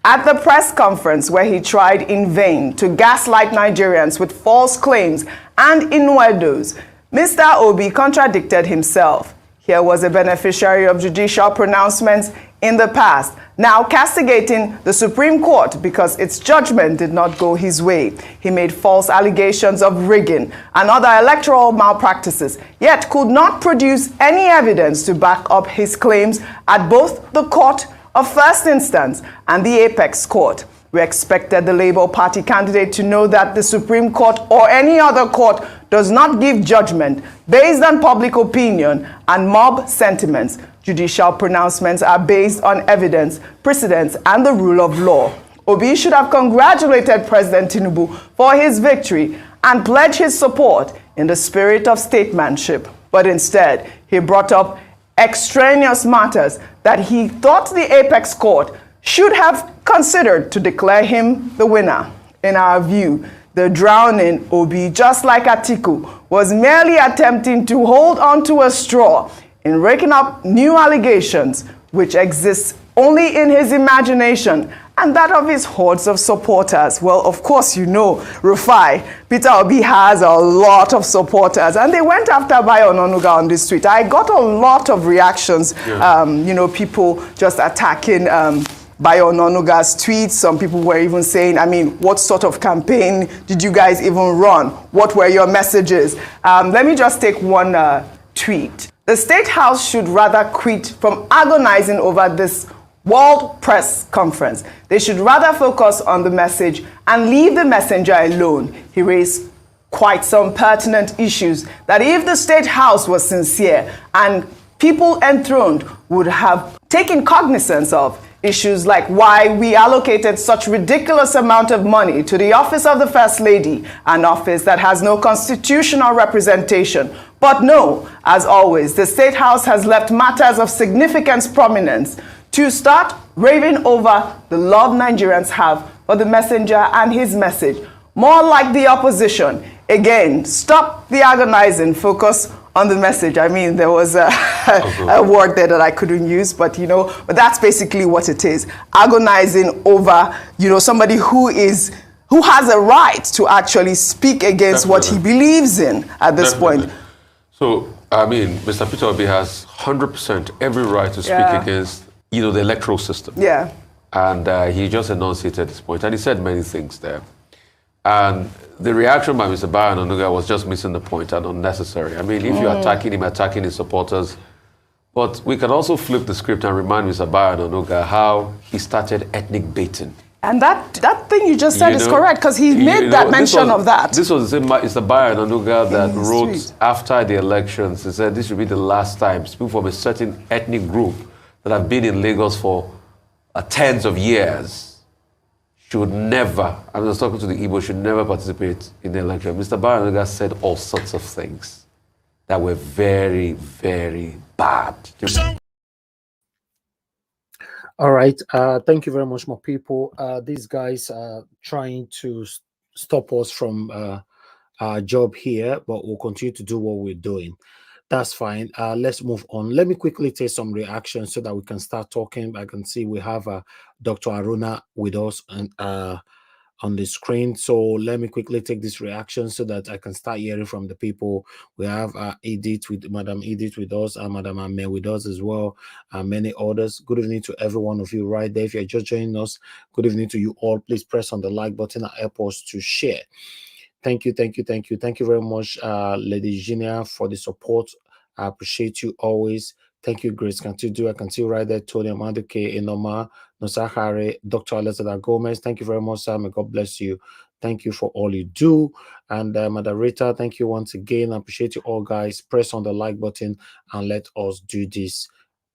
At the press conference where he tried in vain to gaslight Nigerians with false claims and innuendos, Mr. Obi contradicted himself. Here was a beneficiary of judicial pronouncements in the past, now castigating the Supreme Court because its judgment did not go his way. He made false allegations of rigging and other electoral malpractices, yet could not produce any evidence to back up his claims at both the Court of First Instance and the Apex Court. We expected the Labour Party candidate to know that the Supreme Court or any other court does not give judgment based on public opinion and mob sentiments. Judicial pronouncements are based on evidence, precedents, and the rule of law. Obi should have congratulated President Tinubu for his victory and pledged his support in the spirit of statesmanship. But instead, he brought up extraneous matters that he thought the Apex Court should have considered to declare him the winner. In our view, the drowning Obi, just like Atiku, was merely attempting to hold on to a straw in raking up new allegations which exist only in his imagination and that of his hordes of supporters. Well, of course, you know, Rufai, Peter Obi has a lot of supporters, and they went after Bayo Onanuga on this tweet. I got a lot of reactions, you know, people just attacking Bayo Onanuga's tweets. Some people were even saying, I mean, what sort of campaign did you guys even run? What were your messages? Let me just take one tweet. The State House should rather quit from agonizing over this World Press Conference. They should rather focus on the message and leave the messenger alone. He raised quite some pertinent issues that if the State House was sincere and people enthroned would have taken cognizance of. Issues like why we allocated such ridiculous amount of money to the office of the First Lady, an office that has no constitutional representation. But no, as always, the State House has left matters of significant prominence to start raving over the love Nigerians have for the messenger and his message. More like the opposition. Again, stop the agonizing, focus on the message. I mean, there was a word there that I couldn't use, but you know, but that's basically what it is. Agonizing over, you know, somebody who has a right to actually speak against what he believes in at this point. So, I mean, Mr. Peter Obi has 100% every right to speak against, you know, the electoral system. Yeah. And he just enunciated at this point, and he said many things there. And the reaction by Mr. Bayo Onanuga was just missing the point and unnecessary. I mean, if you're attacking him, attacking his supporters. But we can also flip the script and remind Mr. Bayo Onanuga how he started ethnic baiting. And that thing you just said is correct, because he made that mention of that. This was the same Mr. Bayo Onanuga that wrote after the elections. He said this should be the last time people from a certain ethnic group that have been in Lagos for tens of years should never, I was talking to the Igbo, should never participate in the election. Mr. Bayo Onanuga said all sorts of things that were very, very bad. All right. Thank you very much, my people. These guys are trying to stop us from our job here, but we'll continue to do what we're doing. That's fine. Let's move on. Let me quickly take some reactions so that we can start talking. I can see we have Dr. Aruna with us and on the screen. So let me quickly take this reaction so that I can start hearing from the people. We have Madam Edith with us, and Madam Ahmed with us as well, and many others. Good evening to every one of you right there. If you're just joining us, good evening to you all. Please press on the like button and help us to share. Thank you very much, Lady Genia, for the support. I appreciate you always. Thank you, Grace. I can see right there, Tony Amaduke, Inoma, Nosahare, Dr. Alessandra Gomez. Thank you very much, sir. May God bless you. Thank you for all you do. And Moderator, thank you once again. I appreciate you all, guys. Press on the like button and let us do this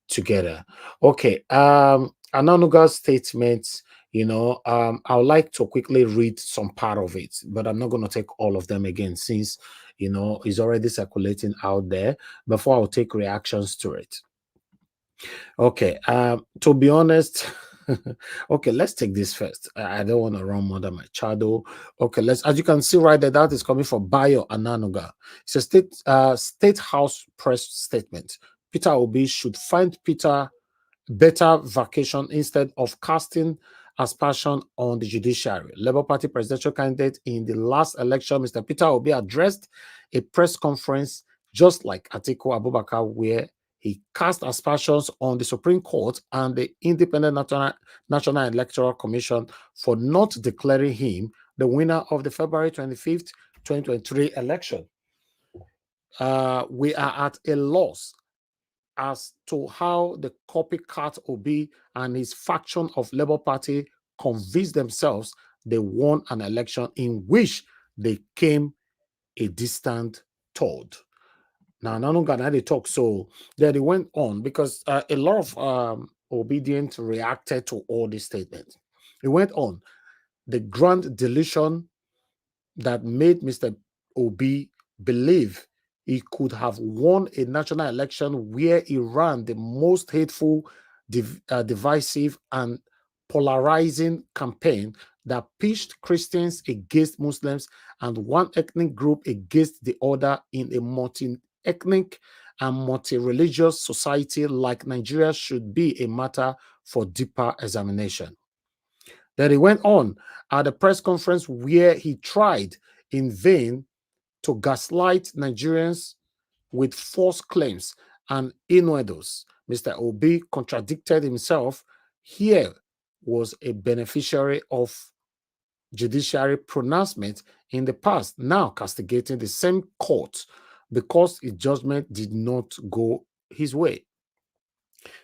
together. Okay. Onanuga's statements. You know, I would like to quickly read some part of it, but I'm not going to take all of them again since, you know, it's already circulating out there before I'll take reactions to it. Okay, to be honest, okay, let's take this first. I don't want to run more than my shadow. Okay, as you can see right there, that is coming from Bayo Onanuga. It's a state house press statement. Peter Obi should find Peter better vacation instead of casting aspersion on the judiciary. Labour Party presidential candidate in the last election, Mr. Peter Obi, addressed a press conference just like Atiku Abubakar, where he cast aspersions on the Supreme Court and the Independent National Electoral Commission for not declaring him the winner of the February 25th, 2023 election. We are at a loss as to how the copycat Obi and his faction of Labour Party convinced themselves they won an election in which they came a distant third. Now, they talk, so then they went on because a lot of obedient reacted to all these statements. It went on. The grand delusion that made Mr. Obi believe he could have won a national election where he ran the most hateful, divisive, and polarizing campaign that pitched Christians against Muslims and one ethnic group against the other in a multi-ethnic and multi-religious society like Nigeria should be a matter for deeper examination. Then he went on at a press conference where he tried in vain to gaslight Nigerians with false claims and innuendos. Mr. Obi contradicted himself. Here was a beneficiary of judiciary pronouncement in the past, now castigating the same court because his judgment did not go his way.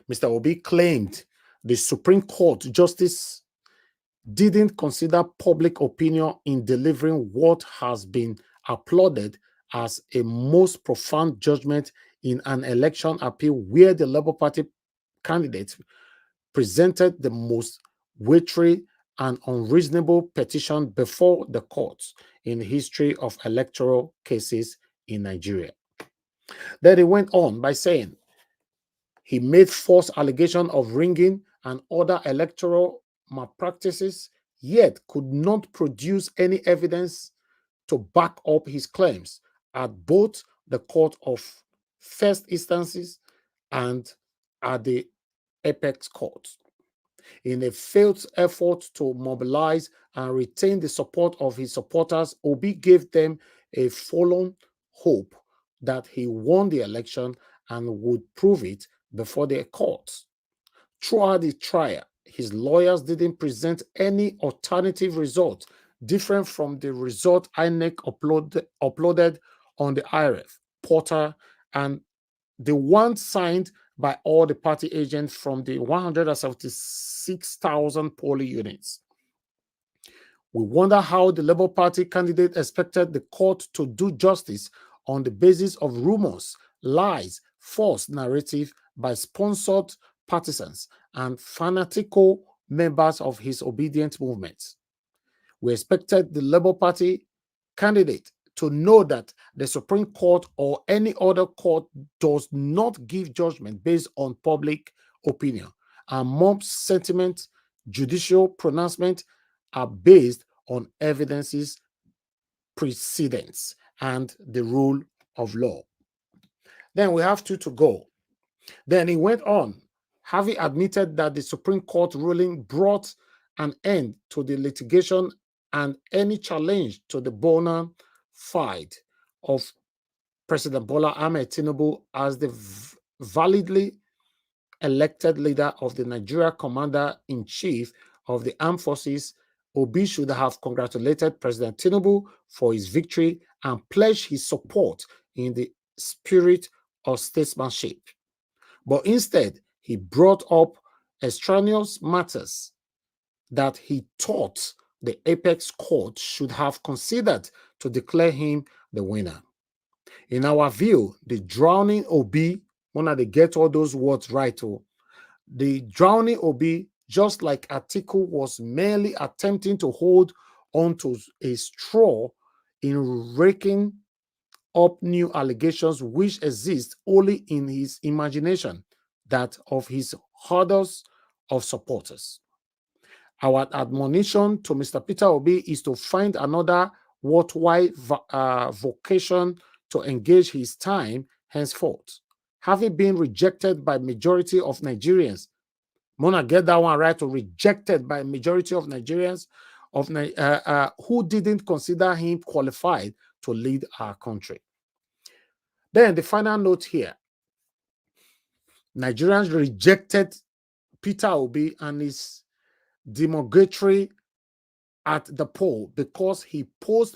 Mr. Obi claimed the Supreme Court justice didn't consider public opinion in delivering what has been applauded as a most profound judgment in an election appeal where the Labour Party candidate presented the most weighty and unreasonable petition before the courts in the history of electoral cases in Nigeria. Then he went on by saying he made false allegation of ringing and other electoral malpractices, yet could not produce any evidence to back up his claims at both the Court of First Instances and at the Apex Court. In a failed effort to mobilize and retain the support of his supporters, Obi gave them a forlorn hope that he won the election and would prove it before the courts. Throughout the trial, his lawyers didn't present any alternative result different from the result INEC uploaded on the IRF portal and the one signed by all the party agents from the 176,000 polling units. We wonder how the Labour Party candidate expected the court to do justice on the basis of rumors, lies, false narrative by sponsored partisans and fanatical members of his obedient movement. We expected the Labour Party candidate to know that the Supreme Court or any other court does not give judgment based on public opinion, and mob sentiment, judicial pronouncement are based on evidences, precedents, and the rule of law. Then we have two to go. Then he went on, having admitted that the Supreme Court ruling brought an end to the litigation and any challenge to the bona fide of President Baba-Ahmed Tinubu as the validly elected leader of the Nigeria Commander-in-Chief of the Armed Forces. Obi should have congratulated President Tinubu for his victory and pledged his support in the spirit of statesmanship. But instead, he brought up extraneous matters that he thought the Apex Court should have considered to declare him the winner. In our view, the drowning Obi, when they get all those words right, the drowning Obi, just like Atiku, was merely attempting to hold onto a straw in raking up new allegations which exist only in his imagination, that of his hurdles of supporters. Our admonition to Mr. Peter Obi is to find another worthwhile vocation to engage his time henceforth. Having been rejected by majority of Nigerians, Mona get that one right, or rejected by a majority of Nigerians who didn't consider him qualified to lead our country. Then the final note here, Nigerians rejected Peter Obi and his demogatory at the poll because he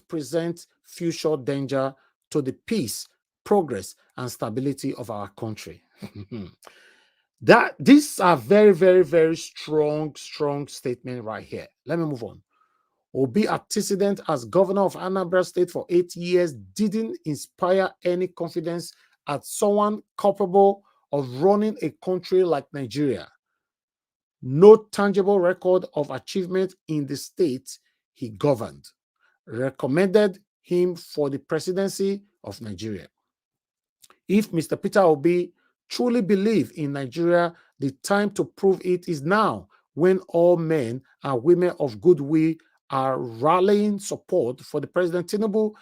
presents future danger to the peace, progress, and stability of our country. These are very, very, very strong statement right here. Let me move on. Obi antecedent as governor of Anambra State for 8 years didn't inspire any confidence as someone capable of running a country like Nigeria. No tangible record of achievement in the state he governed. Recommended him for the presidency of Nigeria. If Mr. Peter Obi truly believes in Nigeria, the time to prove it is now, when all men and women of goodwill are rallying support for the President Tinubu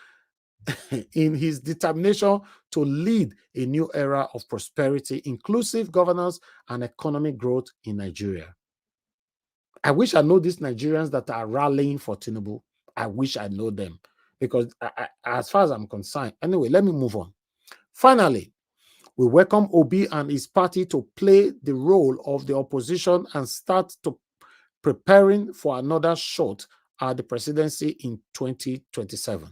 in his determination to lead a new era of prosperity, inclusive governance, and economic growth in Nigeria. I wish I know these Nigerians that are rallying for Tinubu. I wish I know them, because as far as I'm concerned, anyway, let me move on. Finally, we welcome Obi and his party to play the role of the opposition and start to preparing for another shot at the presidency in 2027.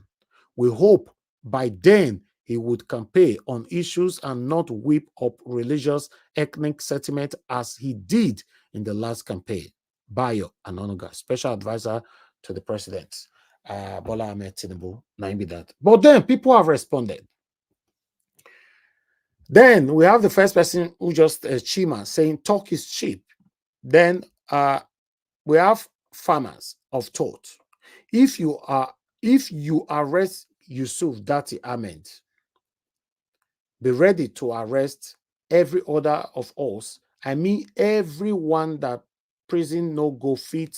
We hope by then he would campaign on issues and not whip up religious ethnic sentiment as he did in the last campaign. Bayo Anonuga, special advisor to the president, Baba-Ahmed Tinubu, be that. But then people have responded. Then we have the first person who just Chima saying talk is cheap. Then we have farmers of thought. If you arrest Yusuf Datti Ahmed, be ready to arrest every other of us. I mean everyone that prison no go fit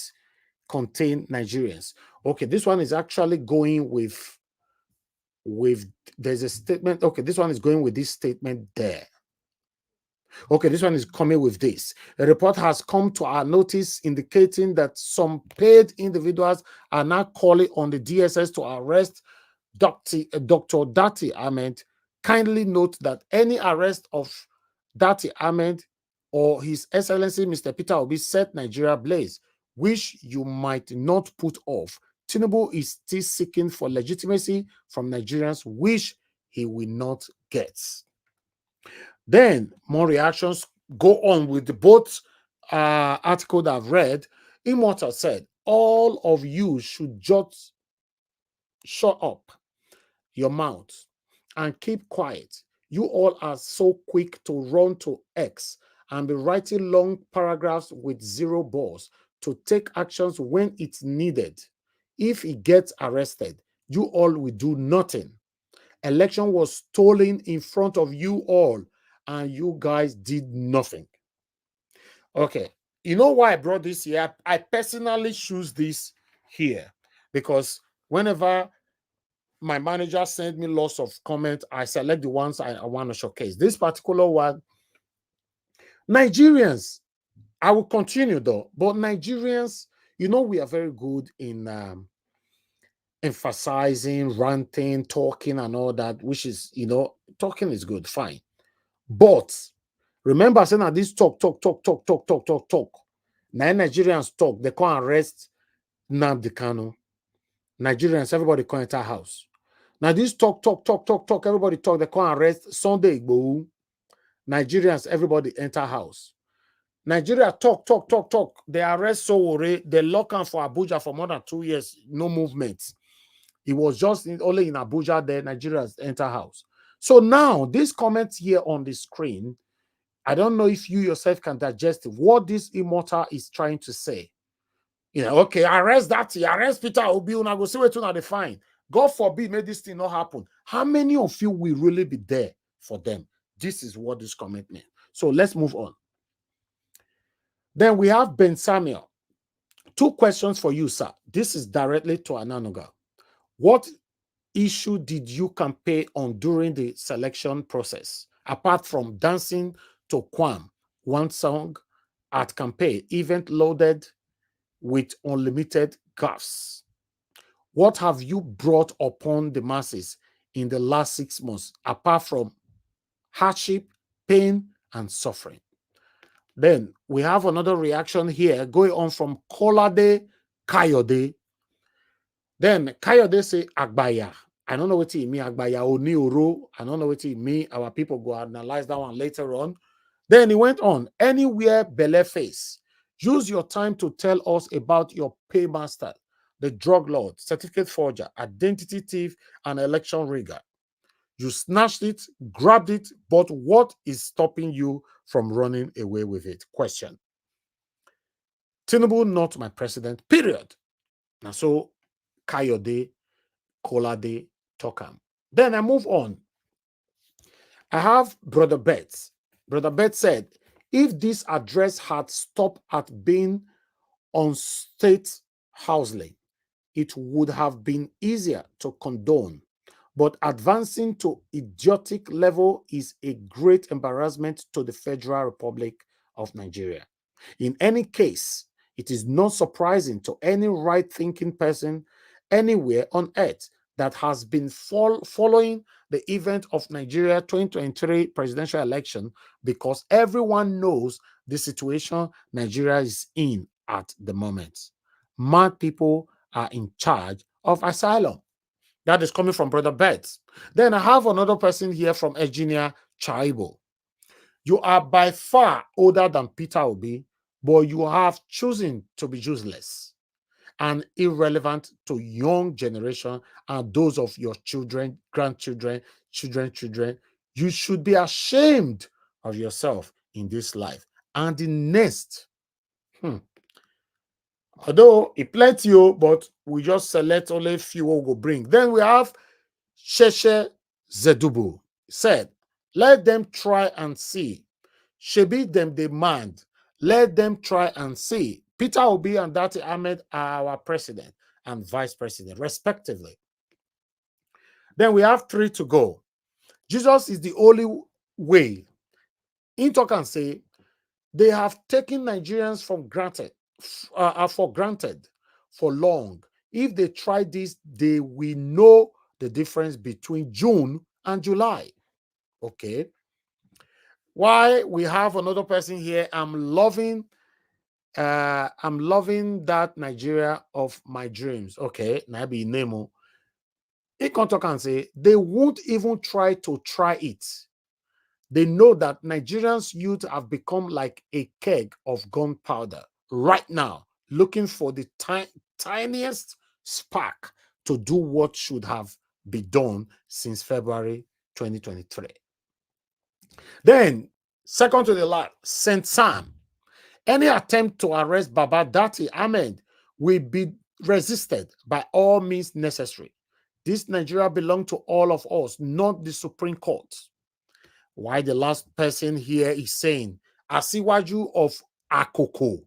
contain Nigerians. Okay, this one is actually going with there's a statement. Okay, this one is going with this statement there. Okay, this one is coming with this. A report has come to our notice indicating that some paid individuals are now calling on the DSS to arrest Dr. Datti Ahmed. Kindly note that any arrest of Datti Ahmed or His Excellency Mr. Peter Obi set Nigeria ablaze, which you might not put off. Tinubu is still seeking for legitimacy from Nigerians, which he will not get. Then more reactions go on with the both article that I've read. Immortal said, all of you should just shut up your mouth and keep quiet. You all are so quick to run to X and be writing long paragraphs with zero balls to take actions when it's needed. If he gets arrested, you all will do nothing. Election was stolen in front of you all, and you guys did nothing. Okay, you know why I brought this here? I personally choose this here because whenever my manager sent me lots of comments, I select the ones I want to showcase. This particular one, Nigerians, I will continue though, but Nigerians, you know, we are very good in emphasizing, ranting, talking and all that, which is, you know, talking is good, fine. But remember saying that this talk. Now Nigerians talk, they can't arrest Nnamdi Kanu. Nigerians, everybody can't enter house. Now this talk, everybody talk, they can't arrest Sunday Igbohu. Nigerians, everybody enter house. Nigeria talk. They arrest Sowore, they lock him for Abuja for more than 2 years, no movement. He was just only in Abuja there, Nigerians enter house. So now, this comment here on the screen, I don't know if you yourself can digest what this immortal is trying to say. You know, okay, arrest Datti, arrest Peter Obi, and I go see what they fine. God forbid, may this thing not happen. How many of you will really be there for them? This is what this comment meant. So let's move on. Then we have Ben Samuel. 2 questions for you, sir. This is directly to Anonuga. What issue did you campaign on during the selection process, apart from dancing to Kwam, one song at campaign, event loaded with unlimited gaffes. What have you brought upon the masses in the last 6 months, apart from hardship, pain, and suffering? Then we have another reaction here going on from Kolade Kayode. Then Kayode say, Agbaya. I don't know what he mean, Agbaya Oni Oro. I don't know what he mean. Our people go analyze that one later on. Then he went on, anywhere belle face. Use your time to tell us about your paymaster, the drug lord, certificate forger, identity thief, and election rigger. You snatched it, grabbed it, but what is stopping you from running away with it? Question. Tinubu not my president, period. Now so Kayode, Kolade, Tokam. Then I move on. I have Brother Betts. Brother Betts said, if this address had stopped at being on state housing, it would have been easier to condone. But advancing to idiotic level is a great embarrassment to the Federal Republic of Nigeria. In any case, it is not surprising to any right-thinking person anywhere on earth that has been following the event of Nigeria 2023 presidential election, because everyone knows the situation Nigeria is in at the moment. Mad people are in charge of asylum. That is coming from Brother Betts. Then I have another person here from Virginia, Chaibo. You are by far older than Peter Obi, but you have chosen to be useless and irrelevant to young generation and those of your children, grandchildren, children. You should be ashamed of yourself in this life. And the next, although it plenty, but we just select only a few we will bring. Then we have Sheshe Zedubu said, let them try and see. Shebi them demand. Let them try and see. Peter Obi and Datti Ahmed are our president and vice president, respectively. Then we have 3 to go. Jesus is the only way. In talk and say, they have taken Nigerians for granted for long. If they try this, they will know the difference between June and July. Okay. Why we have another person here? I'm loving that Nigeria of my dreams. Okay, Nabi Nemo. He can talk and say they won't even try it. They know that Nigerians youth have become like a keg of gunpowder right now, looking for the tiniest spark to do what should have been done since February 2023. Then, second to the last, St. Sam. Any attempt to arrest Baba-Ahmed will be resisted by all means necessary. This Nigeria belongs to all of us, not the Supreme Court. Why the last person here is saying, Asiwaju of Akoko.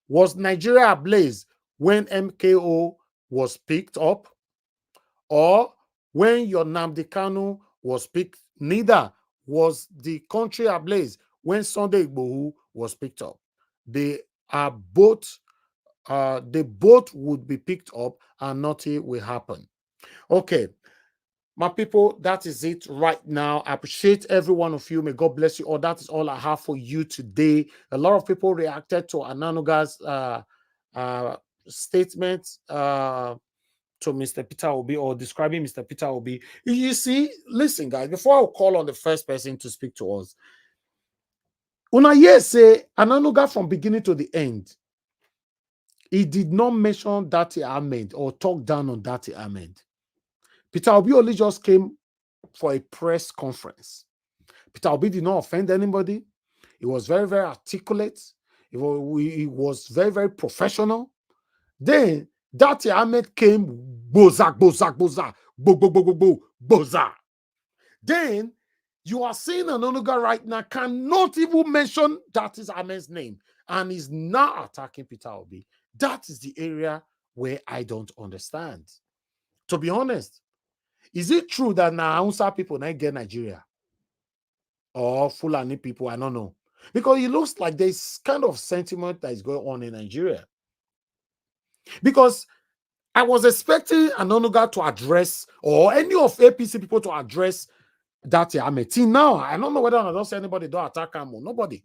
Was Nigeria ablaze when MKO was picked up? Or when your Nnamdi Kanu was picked? Neither was the country ablaze when Sunday Igboho was picked up. They both would be picked up and nothing will happen. Okay, my people, that is it right now. I appreciate every one of you. May God bless you all. That is all I have for you today. A lot of people reacted to Ananuga's statement to Mr. Peter Obi, or describing Mr. Peter Obi. You see, listen, guys, before I call on the first person to speak to us, Unaye say Ananuga from beginning to the end, he did not mention Datti Ahmed or talk down on Datti Ahmed. Peter Obi only just came for a press conference. Peter Obi did not offend anybody. He was very, very articulate. He was very, very professional. Then Datti Ahmed came, bozak, boza. Then you are seeing Ananuga right now cannot even mention Datti Ahmed's name and is now attacking Peter Obi. That is the area where I don't understand. To be honest, is it true that now Hausa people not get Nigeria? Or Fulani people? I don't know. Because it looks like there's kind of sentiment that is going on in Nigeria. Because I was expecting Anonuga to address, or any of APC people to address Datti Ahmed. Till now, I don't know whether I don't see anybody don't attack him or nobody.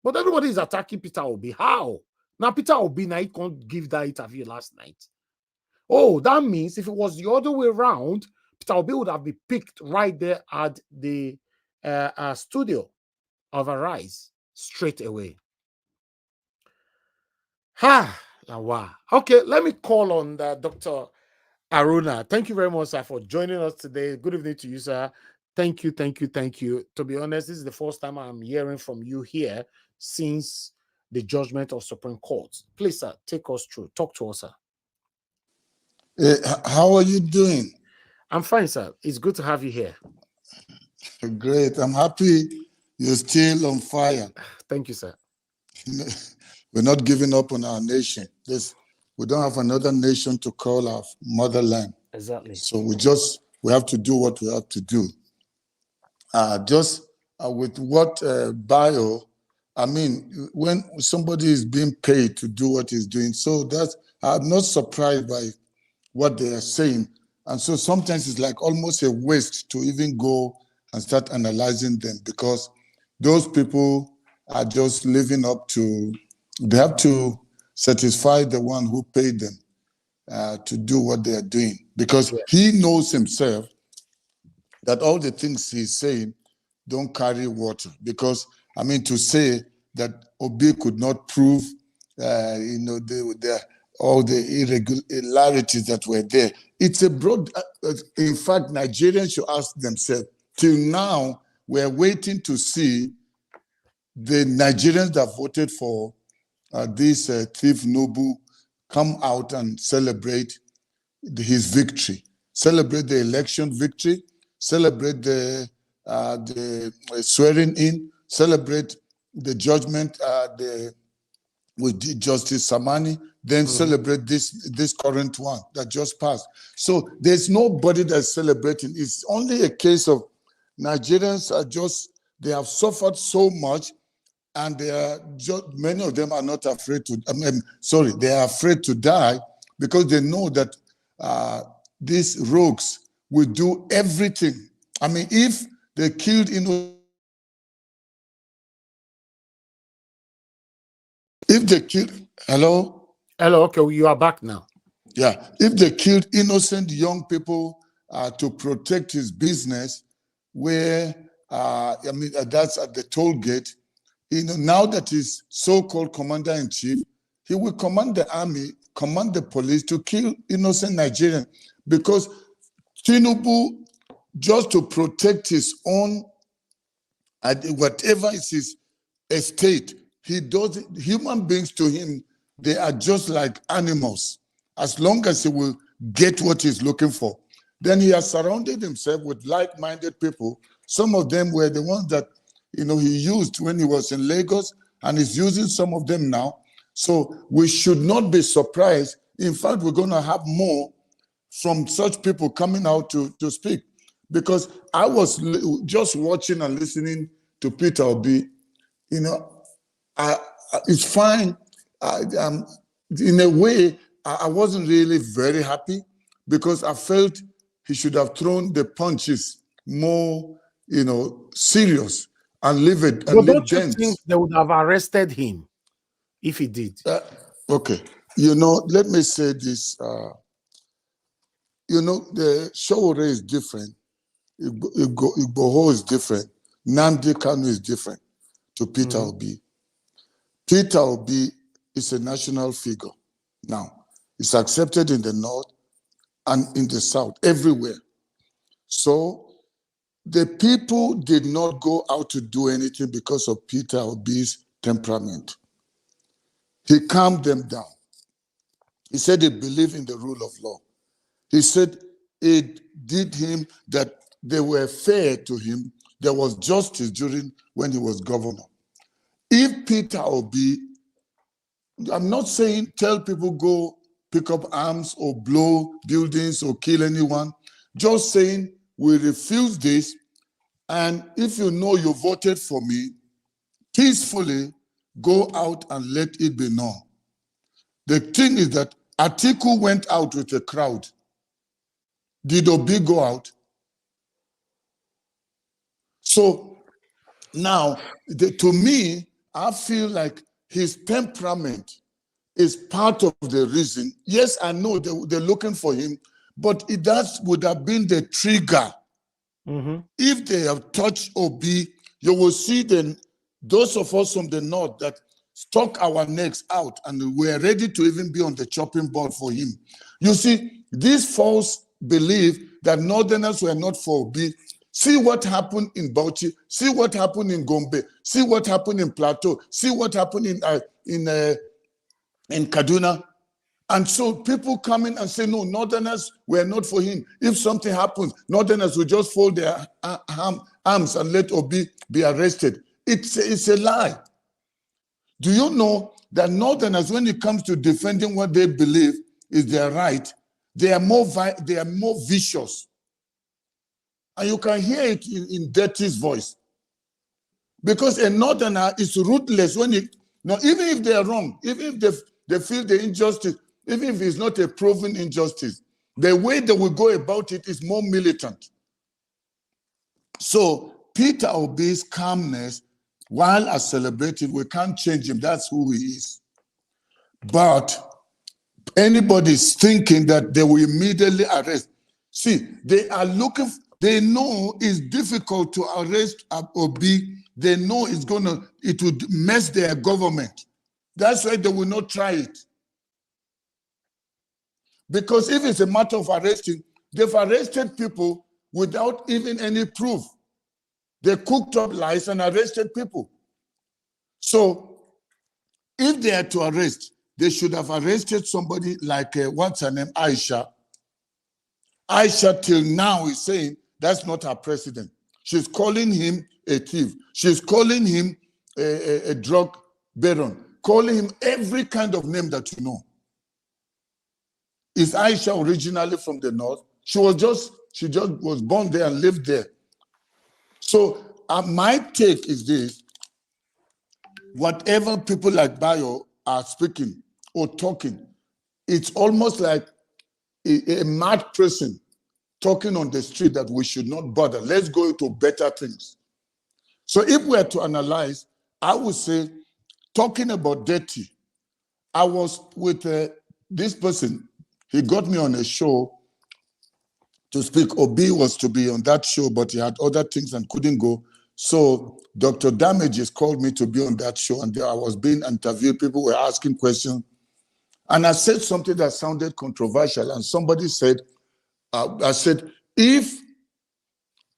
But everybody is attacking Peter Obi. How? Now, Peter Obi, now he can't give that interview last night. Oh, that means if it was the other way around, Peter Obi would have been picked right there at the studio of Arise straight away. Wow. Okay, let me call on Dr. Aruna. Thank you very much, sir, for joining us today. Good evening to you, sir. Thank you. To be honest, this is the first time I'm hearing from you here since the judgment of Supreme Court. Please, sir, take us through. Talk to us, sir. How are you doing? I'm fine, sir. It's good to have you here. Great. I'm happy you're still on fire. Thank you, sir. We're not giving up on our nation. We don't have another nation to call our motherland. Exactly. So we have to do what we have to do. With what bio, I mean, when somebody is being paid to do what he's doing, so I'm not surprised by what they are saying. And so sometimes it's like almost a waste to even go and start analyzing them, because those people are just living up to, they have to satisfy the one who paid them to do what they are doing, because he knows himself that all the things he's saying don't carry water. Because, I mean, to say that Obi could not prove, all the irregularities that were there, it's a broad, in fact, Nigerians should ask themselves, till now, we're waiting to see the Nigerians that voted for this thief Nobu come out and celebrate his victory, celebrate the election victory, celebrate the swearing in, celebrate the judgment with Justice Samani, then celebrate this current one that just passed. So there's nobody that's celebrating. It's only a case of Nigerians they have suffered so much, and many of them are not afraid to, they are afraid to die, because they know that these rogues will do everything. I mean, if they killed hello, okay, you are back now. Yeah, if they killed innocent young people to protect his business, where that's at the toll gate, now that he's so-called commander-in-chief, he will command the army, command the police to kill innocent Nigerians, because Tinubu, just to protect his own, whatever is his estate, he does. Human beings to him, they are just like animals. As long as he will get what he's looking for, then he has surrounded himself with like-minded people. Some of them were the ones that he used when he was in Lagos, and he's using some of them now. So we should not be surprised. In fact, we're going to have more from such people coming out to speak, because I was just watching and listening to Peter Obi. It's fine. In a way, I wasn't really very happy, because I felt he should have thrown the punches more, serious, and leave it. But don't you think they would have arrested him if he did? Okay. Let me say this. The Showore is different. Igboho is different. Nnamdi Kanu is different to Peter Obi. Peter Obi is a national figure now. It's accepted in the north and in the south, everywhere. So the people did not go out to do anything because of Peter Obi's temperament. He calmed them down. He said he believed in the rule of law. He said it did him that they were fair to him. There was justice during when he was governor. If Peter Obi, I'm not saying tell people go pick up arms or blow buildings or kill anyone, just saying we refuse this, and if you know you voted for me peacefully go out and let it be known. The thing is that Atiku went out with a crowd. Did Obi go out? So now, to me, I feel like his temperament is part of the reason. Yes, I know they're looking for him, but that would have been the trigger. If they have touched Obi, you will see those of us from the north that stuck our necks out and were ready to even be on the chopping board for him. You see, this false belief that northerners were not for Obi. See what happened in Bauchi. See what happened in Gombe. See what happened in Plateau. See what happened in Kaduna. And so people come in and say, no, northerners were not for him. If something happens, northerners will just fold their arms and let Obi be arrested. It's a lie. Do you know that northerners, when it comes to defending what they believe is their right, they are more vicious. And you can hear it in Datti's voice. Because a northerner is ruthless when even if they are wrong, even if they feel the injustice, even if it's not a proven injustice, the way they will go about it is more militant. So Peter Obi's calmness, while I celebrate it, we can't change him. That's who he is. But anybody's thinking that they will immediately arrest. See, they are looking, they know it's difficult to arrest Obi. They know it would mess their government. That's why they will not try it. Because if it's a matter of arresting, they've arrested people without even any proof. They cooked up lies and arrested people. So if they are to arrest, they should have arrested somebody like, what's her name, Aisha. Aisha till now is saying that's not her president. She's calling him a thief. She's calling him a drug baron, calling him every kind of name that you know. Is Aisha originally from the north? She just was born there and lived there. So my take is this: whatever people like Bayo are speaking or talking, it's almost like a mad person talking on the street that we should not bother. Let's go to better things. So if we are to analyze, I would say, talking about Datti, I was with this person. He got me on a show to speak. Obi was to be on that show, but he had other things and couldn't go. So Dr. Damages called me to be on that show, and there I was being interviewed. People were asking questions. And I said something that sounded controversial, and somebody said, I said, if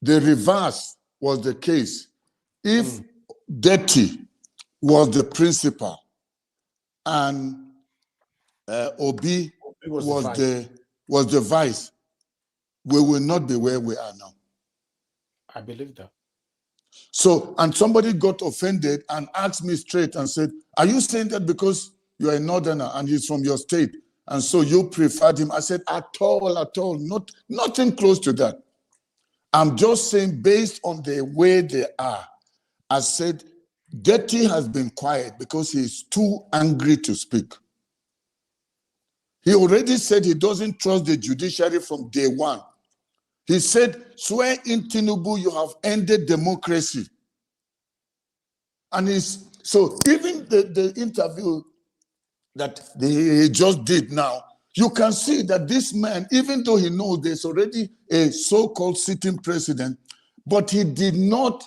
the reverse was the case, if Datti was the principal and Obi was the vice, we will not be where we are now. I believe that. So, and somebody got offended and asked me straight and said, are you saying that because you're a northerner and he's from your state, and so you preferred him? I said, at all, nothing close to that. I'm just saying, based on the way they are, I said, Datti has been quiet because he's too angry to speak. He already said he doesn't trust the judiciary from day one. He said, swear in Tinubu, you have ended democracy. And so even the interview that he just did now, you can see that this man, even though he knows there's already a so-called sitting president, but he did not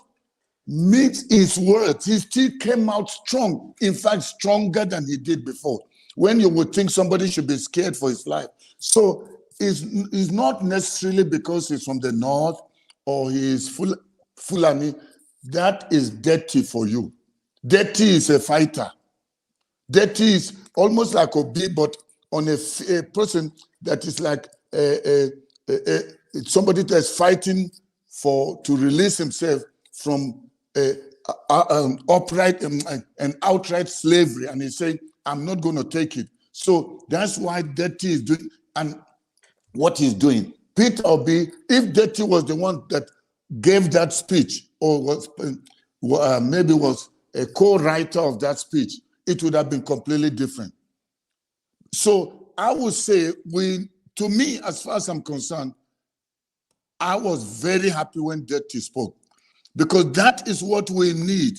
mix his words. He still came out strong, in fact, stronger than he did before, when you would think somebody should be scared for his life. So it's not necessarily because he's from the north or he is Fulani. That is Datti for you. Datti is a fighter. Datti is almost like Obi, but on a person that is like somebody that's fighting to release himself from outright slavery, and he's saying, I'm not going to take it. So that's why Datti is doing, and what he's doing. Peter Obi, if Datti was the one that gave that speech, or maybe was a co-writer of that speech, it would have been completely different. So I would say, to me, as far as I'm concerned, I was very happy when Datti spoke, because that is what we need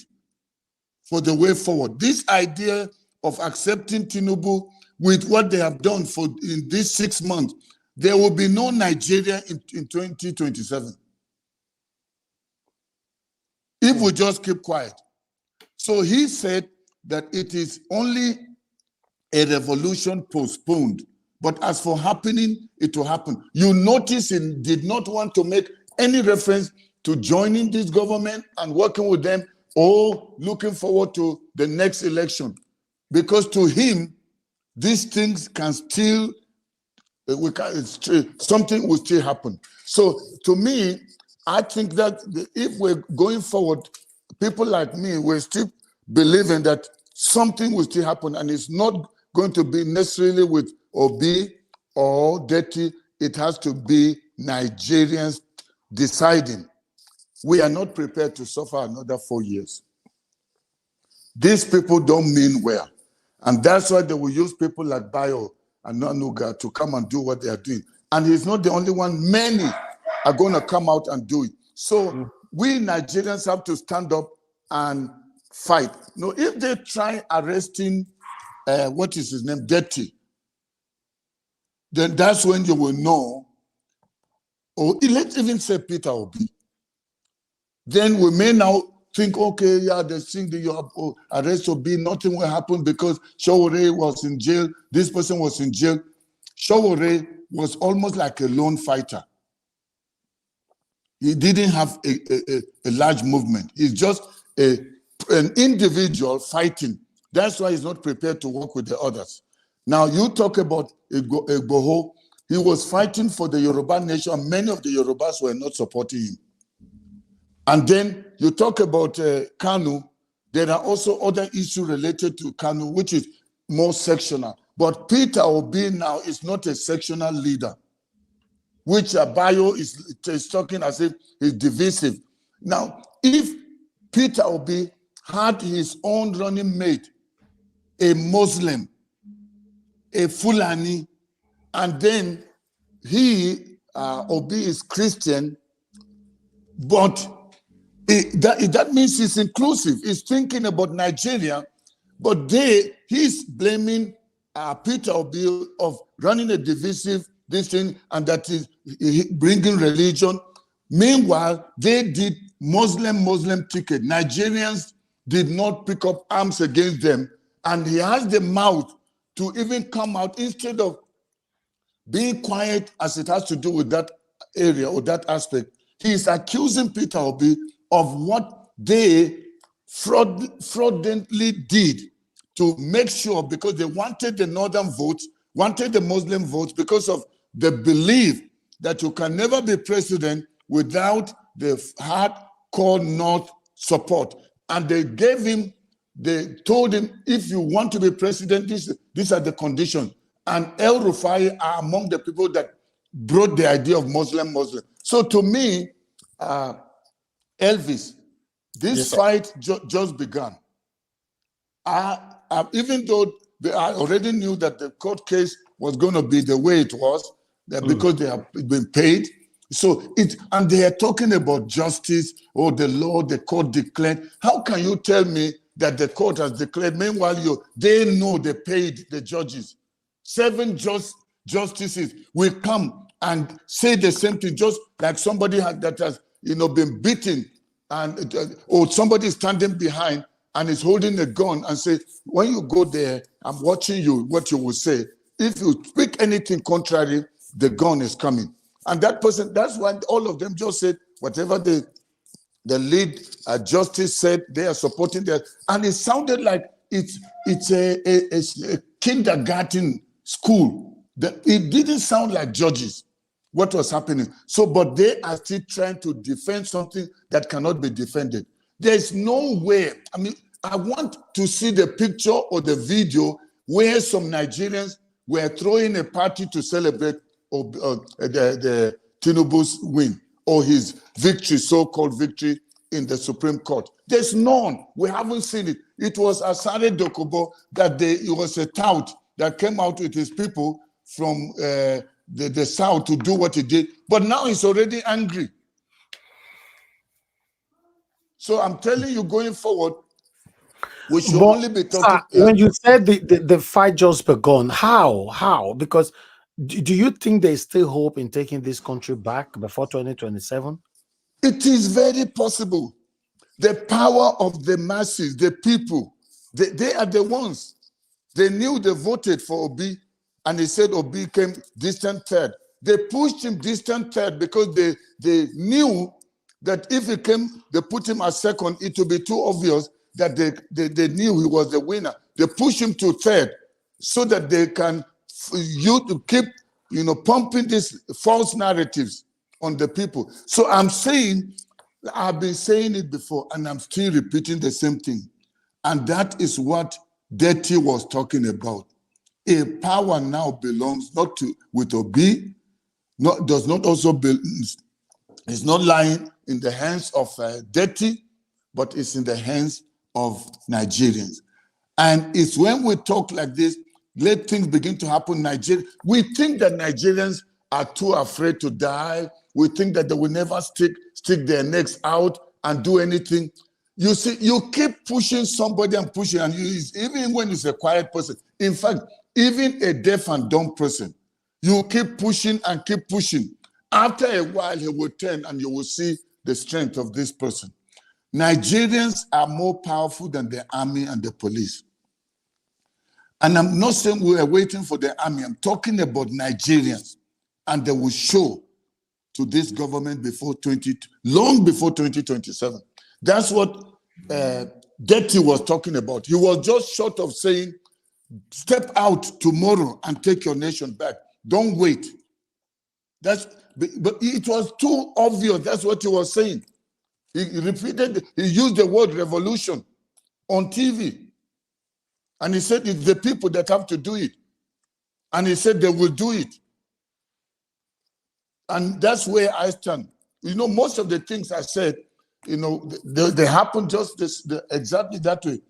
for the way forward. This idea of accepting Tinubu with what they have done in these 6 months, there will be no Nigeria in 2027 if we just keep quiet. So he said that it is only a revolution postponed, but as for happening, it will happen. You notice he did not want to make any reference to joining this government and working with them or looking forward to the next election, because to him, these things can still, something will still happen. So to me, I think that if we're going forward, people like me, we're still believing that something will still happen, and it's not going to be necessarily with Obi or Datti. It has to be Nigerians deciding. We are not prepared to suffer another 4 years. These people don't mean well. And that's why they will use people like Bayo and Nanuga to come and do what they are doing. And he's not the only one. Many are going to come out and do it. So we Nigerians have to stand up and fight. No, if they try arresting, what is his name, Datti, then that's when you will know, or let's even say Peter Obi. Then we may now think, okay, yeah, they think that you arrest Obi, nothing will happen because Sowore was in jail, this person was in jail. Sowore was almost like a lone fighter. He didn't have a large movement. He's just an individual fighting. That's why he's not prepared to work with the others. Now, you talk about Igboho. He was fighting for the Yoruba nation, and many of the Yorubas were not supporting him. And then you talk about Kanu. There are also other issues related to Kanu, which is more sectional. But Peter Obi now is not a sectional leader, which Abayo is talking as if he's divisive. Now, if Peter Obi had his own running mate, a Muslim, a Fulani, and then Obi is Christian, but that means he's inclusive. He's thinking about Nigeria, but he's blaming Peter Obi of running a divisive this thing, and that is bringing religion. Meanwhile, they did Muslim ticket. Nigerians did not pick up arms against them, and he has the mouth to even come out instead of being quiet as it has to do with that area or that aspect. He is accusing Peter Obi of what they fraudulently did to make sure, because they wanted the northern votes, wanted the Muslim votes, because of the belief that you can never be president without the hardcore North support. And they told him, if you want to be president, these are the conditions. And El Rufai are among the people that brought the idea of Muslim. So to me, Elvis, this fight just began. Even though I already knew that the court case was going to be the way it was, because they have been paid. And they are talking about justice or the law the court declared. How can you tell me that the court has declared? Meanwhile, they know they paid the judges. 7 justices will come and say the same thing, just like somebody that has been beaten, and or somebody standing behind and is holding a gun and say, when you go there, I'm watching you, what you will say. If you speak anything contrary, the gun is coming. And that person, that's why all of them just said whatever the lead justice said, they are supporting that. And it sounded like it's a kindergarten school. It didn't sound like judges, what was happening. But they are still trying to defend something that cannot be defended. There's no way. I mean, I want to see the picture or the video where some Nigerians were throwing a party to celebrate the Tinubu's win or his victory, so-called victory in the Supreme Court. There's none. We haven't seen it. It was Asare Dokubo that it was a tout that came out with his people from the south to do what he did. But now he's already angry. So I'm telling you, going forward, we should only be talking. Sir, when you said the fight just begun, how? Because do you think there's still hope in taking this country back before 2027? It is very possible. The power of the masses, the people, they are the ones. They knew they voted for Obi, and they said Obi came distant third. They pushed him distant third because they knew that if he came, they put him as second, it would be too obvious that they knew he was the winner. They pushed him to third so that they can keep pumping these false narratives on the people. So I'm saying, I've been saying it before, and I'm still repeating the same thing. And that is what Datti was talking about. A power now belongs not to with Obi, does not also be, it's not lying in the hands of Datti, but it's in the hands of Nigerians. And it's when we talk like this, let things begin to happen. We think that Nigerians are too afraid to die. We think that they will never stick their necks out and do anything. You see, you keep pushing somebody and pushing, and even when it's a quiet person, in fact, even a deaf and dumb person, you keep pushing and keep pushing. After a while, he will turn and you will see the strength of this person. Nigerians are more powerful than the army and the police. And I'm not saying we are waiting for the army. I'm talking about Nigerians. And they will show to this government long before 2027. That's what Datti was talking about. He was just short of saying, step out tomorrow and take your nation back. Don't wait. But it was too obvious. That's what he was saying. He used the word revolution on TV. And he said it's the people that have to do it. And he said they will do it. And that's where I stand. Most of the things I said, they happen just exactly that way.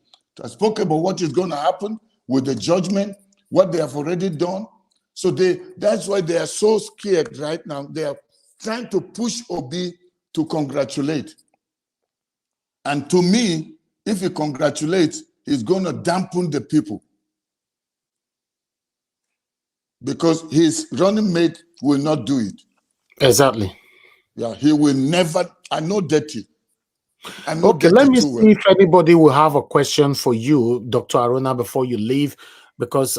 I spoke about what is going to happen with the judgment, what they have already done. So that's why they are so scared right now. They are trying to push Obi to congratulate. And to me, if he congratulates, he's going to dampen the people. Because his running mate will not do it. Exactly. Yeah, he will never. I know Datti. Okay, let me see if anybody will have a question for you, Dr. Aruna, before you leave. Because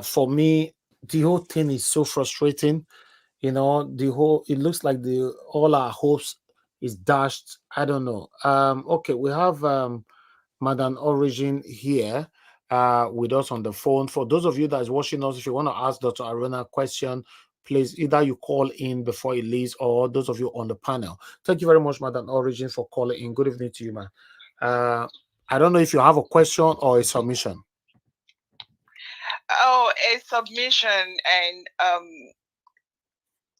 for me, the whole thing is so frustrating. It looks like all our hopes is dashed. I don't know. Okay, we have Madam Origin here with us on the phone. For those of you that is watching us, if you want to ask Dr. Aruna a question, please either you call in before he leaves, or those of you on the panel. Thank you very much, Madam Origin, for calling in. Good evening to you, man. I don't know if you have a question or a submission. Oh, a submission, and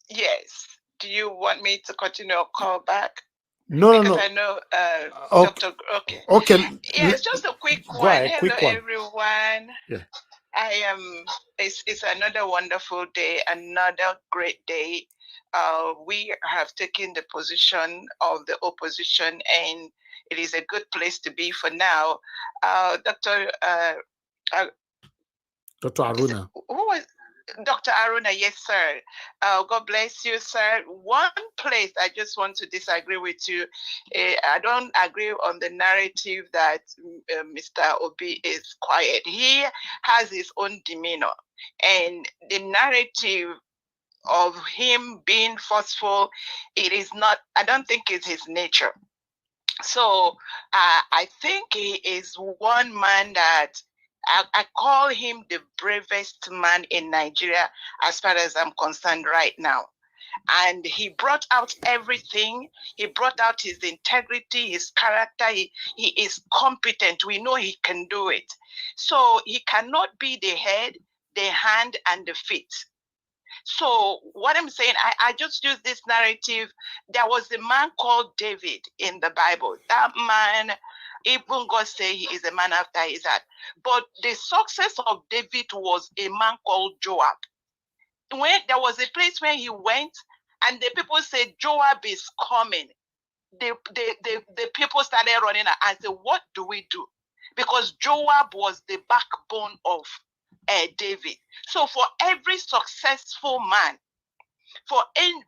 yes. Do you want me to continue or call back? No. Because I know okay. Dr. Okay. Yes, just a quick one. Ahead, Hello, quick one. everyone. Yeah. It's another wonderful day, another great day. We have taken the position of the opposition, and it is a good place to be for now. Dr. Aruna. Who was Dr. Aruna? Yes, sir. God bless you, sir. One place I just want to disagree with you. I don't agree on the narrative that Mr. Obi is quiet. He has his own demeanor, and the narrative of him being forceful, it is not. I don't think it's his nature. So I think he is one man that I call him the bravest man in Nigeria as far as I'm concerned right now. And he brought out everything. He brought out his integrity, his character. He is competent. We know he can do it. So he cannot be the head, the hand, and the feet. So what I'm saying, I just use this narrative. There was a man called David in the Bible. That man Even God say he is a man after his heart. But the success of David was a man called Joab. When there was a place where he went, and the people said Joab is coming, the people started running and said, what do we do? Because Joab was the backbone of David. So for every successful man,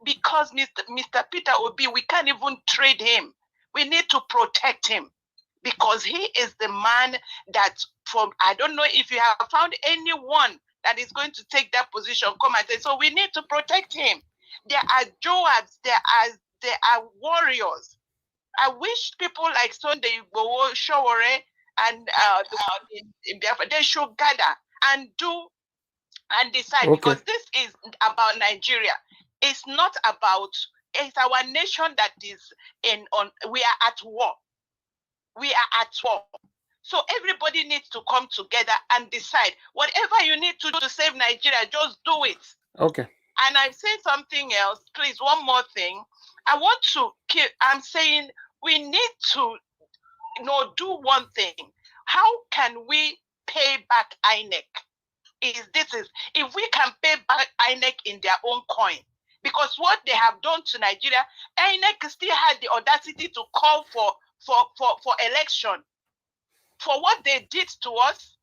because Mr. Peter Obi, we can't even trade him. We need to protect him because he is the man that I don't know if you have found anyone that is going to take that position, come and say, so we need to protect him. There are Joabs, there are warriors. I wish people like Sunday Igboho, Showore, and in Biafra, they should gather and do and decide, because this is about Nigeria. It's not about, it's our nation that is we are at war. We are at war. So everybody needs to come together and decide whatever you need to do to save Nigeria, just do it. Okay. And I'm saying something else, please, one more thing. I'm saying we need to do one thing. How can we pay back INEC? If we can pay back INEC in their own coin, because what they have done to Nigeria, INEC still had the audacity to call for election. For what they did to us,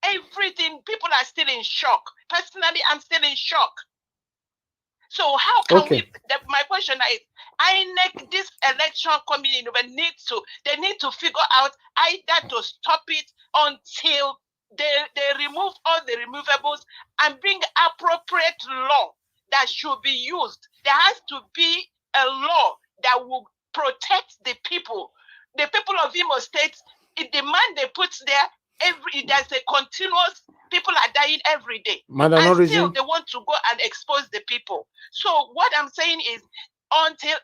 everything, people are still in shock. Personally, I'm still in shock. So how can my question is, INEC, this election coming in, they need to figure out either to stop it until they remove all the removables and bring appropriate law that should be used. There has to be a law that will protect the people. The people of Imo State, the man they put there, there's a continuous, people are dying every day. And still they want to go and expose the people. So what I'm saying is, until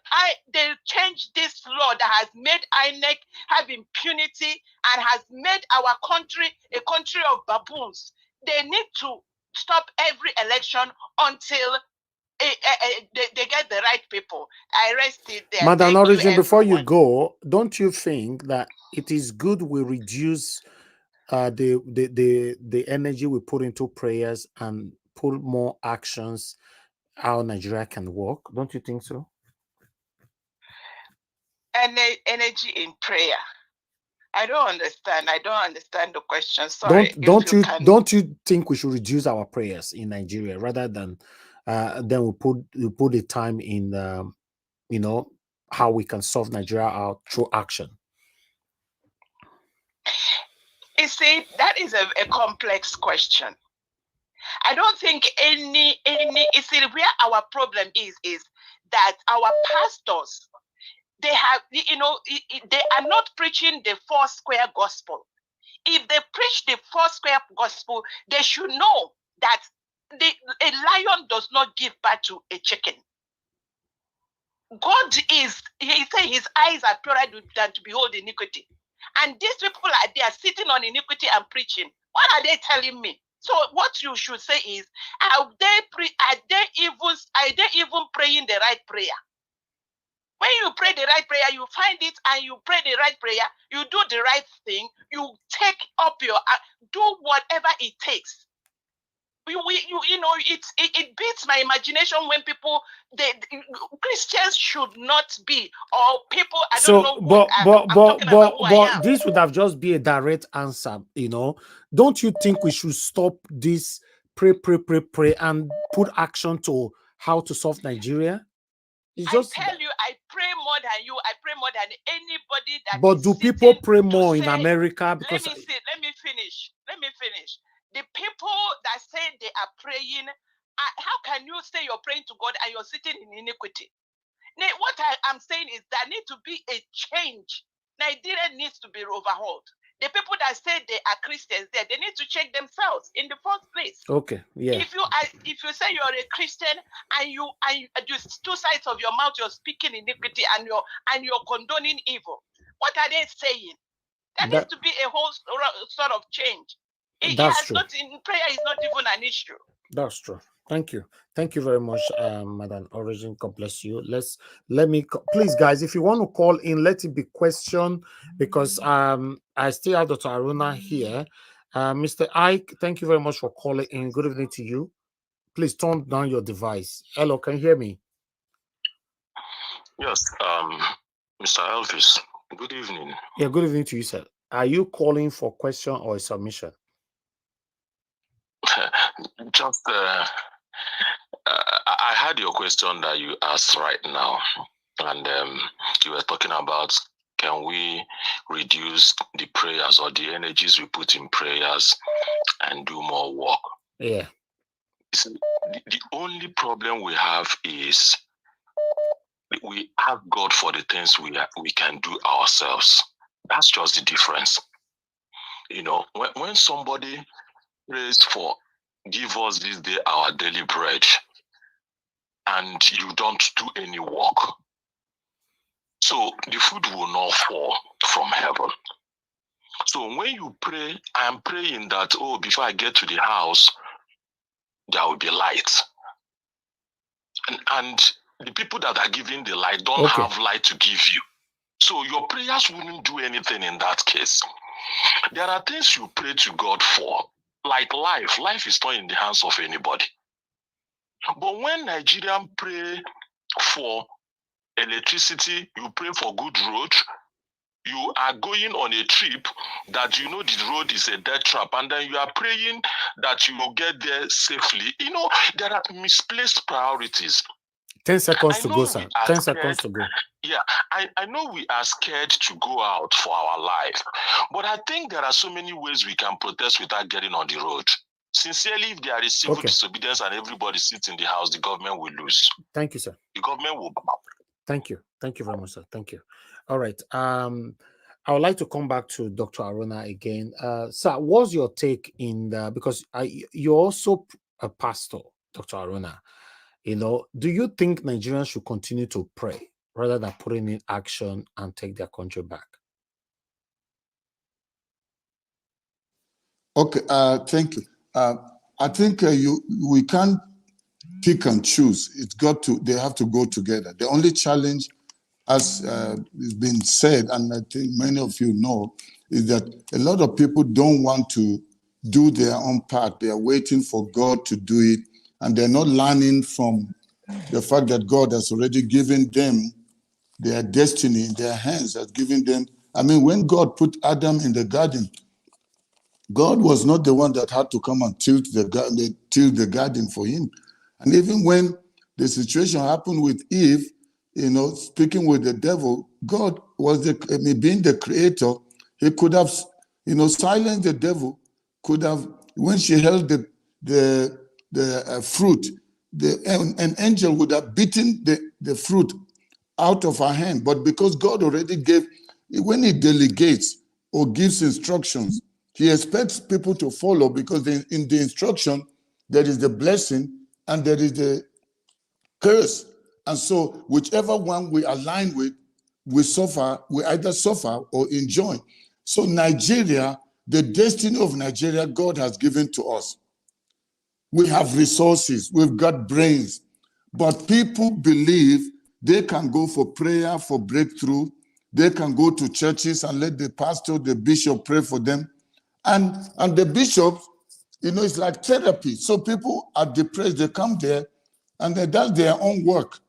they change this law that has made INEC have impunity and has made our country a country of baboons, they need to stop every election until they get the right people. I rest it there. Madam Origin, before you go, don't you think that it is good we reduce the energy we put into prayers and put more actions how Nigeria can work? Don't you think so? Energy in prayer. I don't understand. I don't understand the question. Sorry. Don't you think we should reduce our prayers in Nigeria rather than then we put the time in how we can solve Nigeria out through action? You see, that is a complex question. I don't think you see, where our problem is that our pastors, they have, they are not preaching the four square gospel. If they preach the four square gospel, they should know that a lion does not give birth to a chicken. God he said his eyes are purer than to behold iniquity. And these people are there sitting on iniquity and preaching. What are they telling me? So what you should say is, are they even praying the right prayer? When you pray the right prayer, you find it and you pray the right prayer, you do the right thing, you take up do whatever it takes. It beats my imagination when people, Christians should not be, or people, I don't know. But this would have just be a direct answer, Don't you think we should stop this pray and put action to how to solve Nigeria? I tell you, I pray more than you. I pray more than anybody that. But do people pray more in America? Because let me finish. The people that say they are praying, how can you say you're praying to God and you're sitting in iniquity? Now, what I'm saying is there needs to be a change. Nigeria needs to be overhauled. The people that say they are Christians there, they need to check themselves in the first place. Okay, yeah. If you say you're a Christian and you two sides of your mouth, you're speaking iniquity and you're condoning evil, what are they saying? There needs to be a whole sort of change. That's true. Prayer is not even an issue. That's true. Thank you. Thank you very much, Madam Origin. God bless you. Let me please, guys, if you want to call in, let it be question, because I still have Dr. Aruna here. Mr. Ike, thank you very much for calling in. Good evening to you. Please turn down your device. Hello, can you hear me? Yes, Mr. Elvis, good evening. Yeah, good evening to you, sir. Are you calling for question or a submission? Just, I heard your question that you asked right now, and you were talking about, can we reduce the prayers or the energies we put in prayers and do more work? Yeah. See, the only problem we have is we ask God for the things we can do ourselves. That's just the difference. You know, when somebody prays for, give us this day our daily bread, and you don't do any work, so the food will not fall from heaven. So when you pray, I'm praying that, oh, before I get to the house, there will be light. And the people that are giving the light don't have light to give you. So your prayers wouldn't do anything in that case. There are things you pray to God for, like life. Life is not in the hands of anybody. But when Nigerians pray for electricity, you pray for good road, you are going on a trip that you know the road is a death trap, and then you are praying that you will get there safely. You know, there are misplaced priorities. 10 seconds to go, sir. 10 seconds to go. Yeah, I know we are scared to go out for our life, but I think there are so many ways we can protest without getting on the road. Sincerely, if there is civil disobedience and everybody sits in the house, the government will lose. Thank you, sir. The government will come up. Thank you. Thank you very much, sir. Thank you. All right. I would like to come back to Dr. Aruna again. Sir, what's your take in the, because you're also a pastor, Dr. Aruna. You know, do you think Nigerians should continue to pray rather than putting in action and take their country back? Okay, thank you. I think we can't pick and choose. They have to go together. The only challenge, as has been said, and I think many of you know, is that a lot of people don't want to do their own part. They are waiting for God to do it, and they're not learning from the fact that God has already given them their destiny in their hands, has given them. I mean, when God put Adam in the garden, God was not the one that had to come and till the garden for him. And even when the situation happened with Eve, you know, speaking with the devil, God was being the creator. He could have, you know, silenced the devil. Could have, when she held the fruit, an angel would have beaten the fruit out of her hand. But because God already gave, when he delegates or gives instructions, he expects people to follow, because in the instruction, there is the blessing and there is the curse. And so whichever one we align with, we either suffer or enjoy. So Nigeria, the destiny of Nigeria, God has given to us. We have resources, we've got brains, but people believe they can go for prayer, for breakthrough. They can go to churches and let the pastor, the bishop pray for them. And the bishop, you know, it's like therapy. So people are depressed, they come there and they do their own work.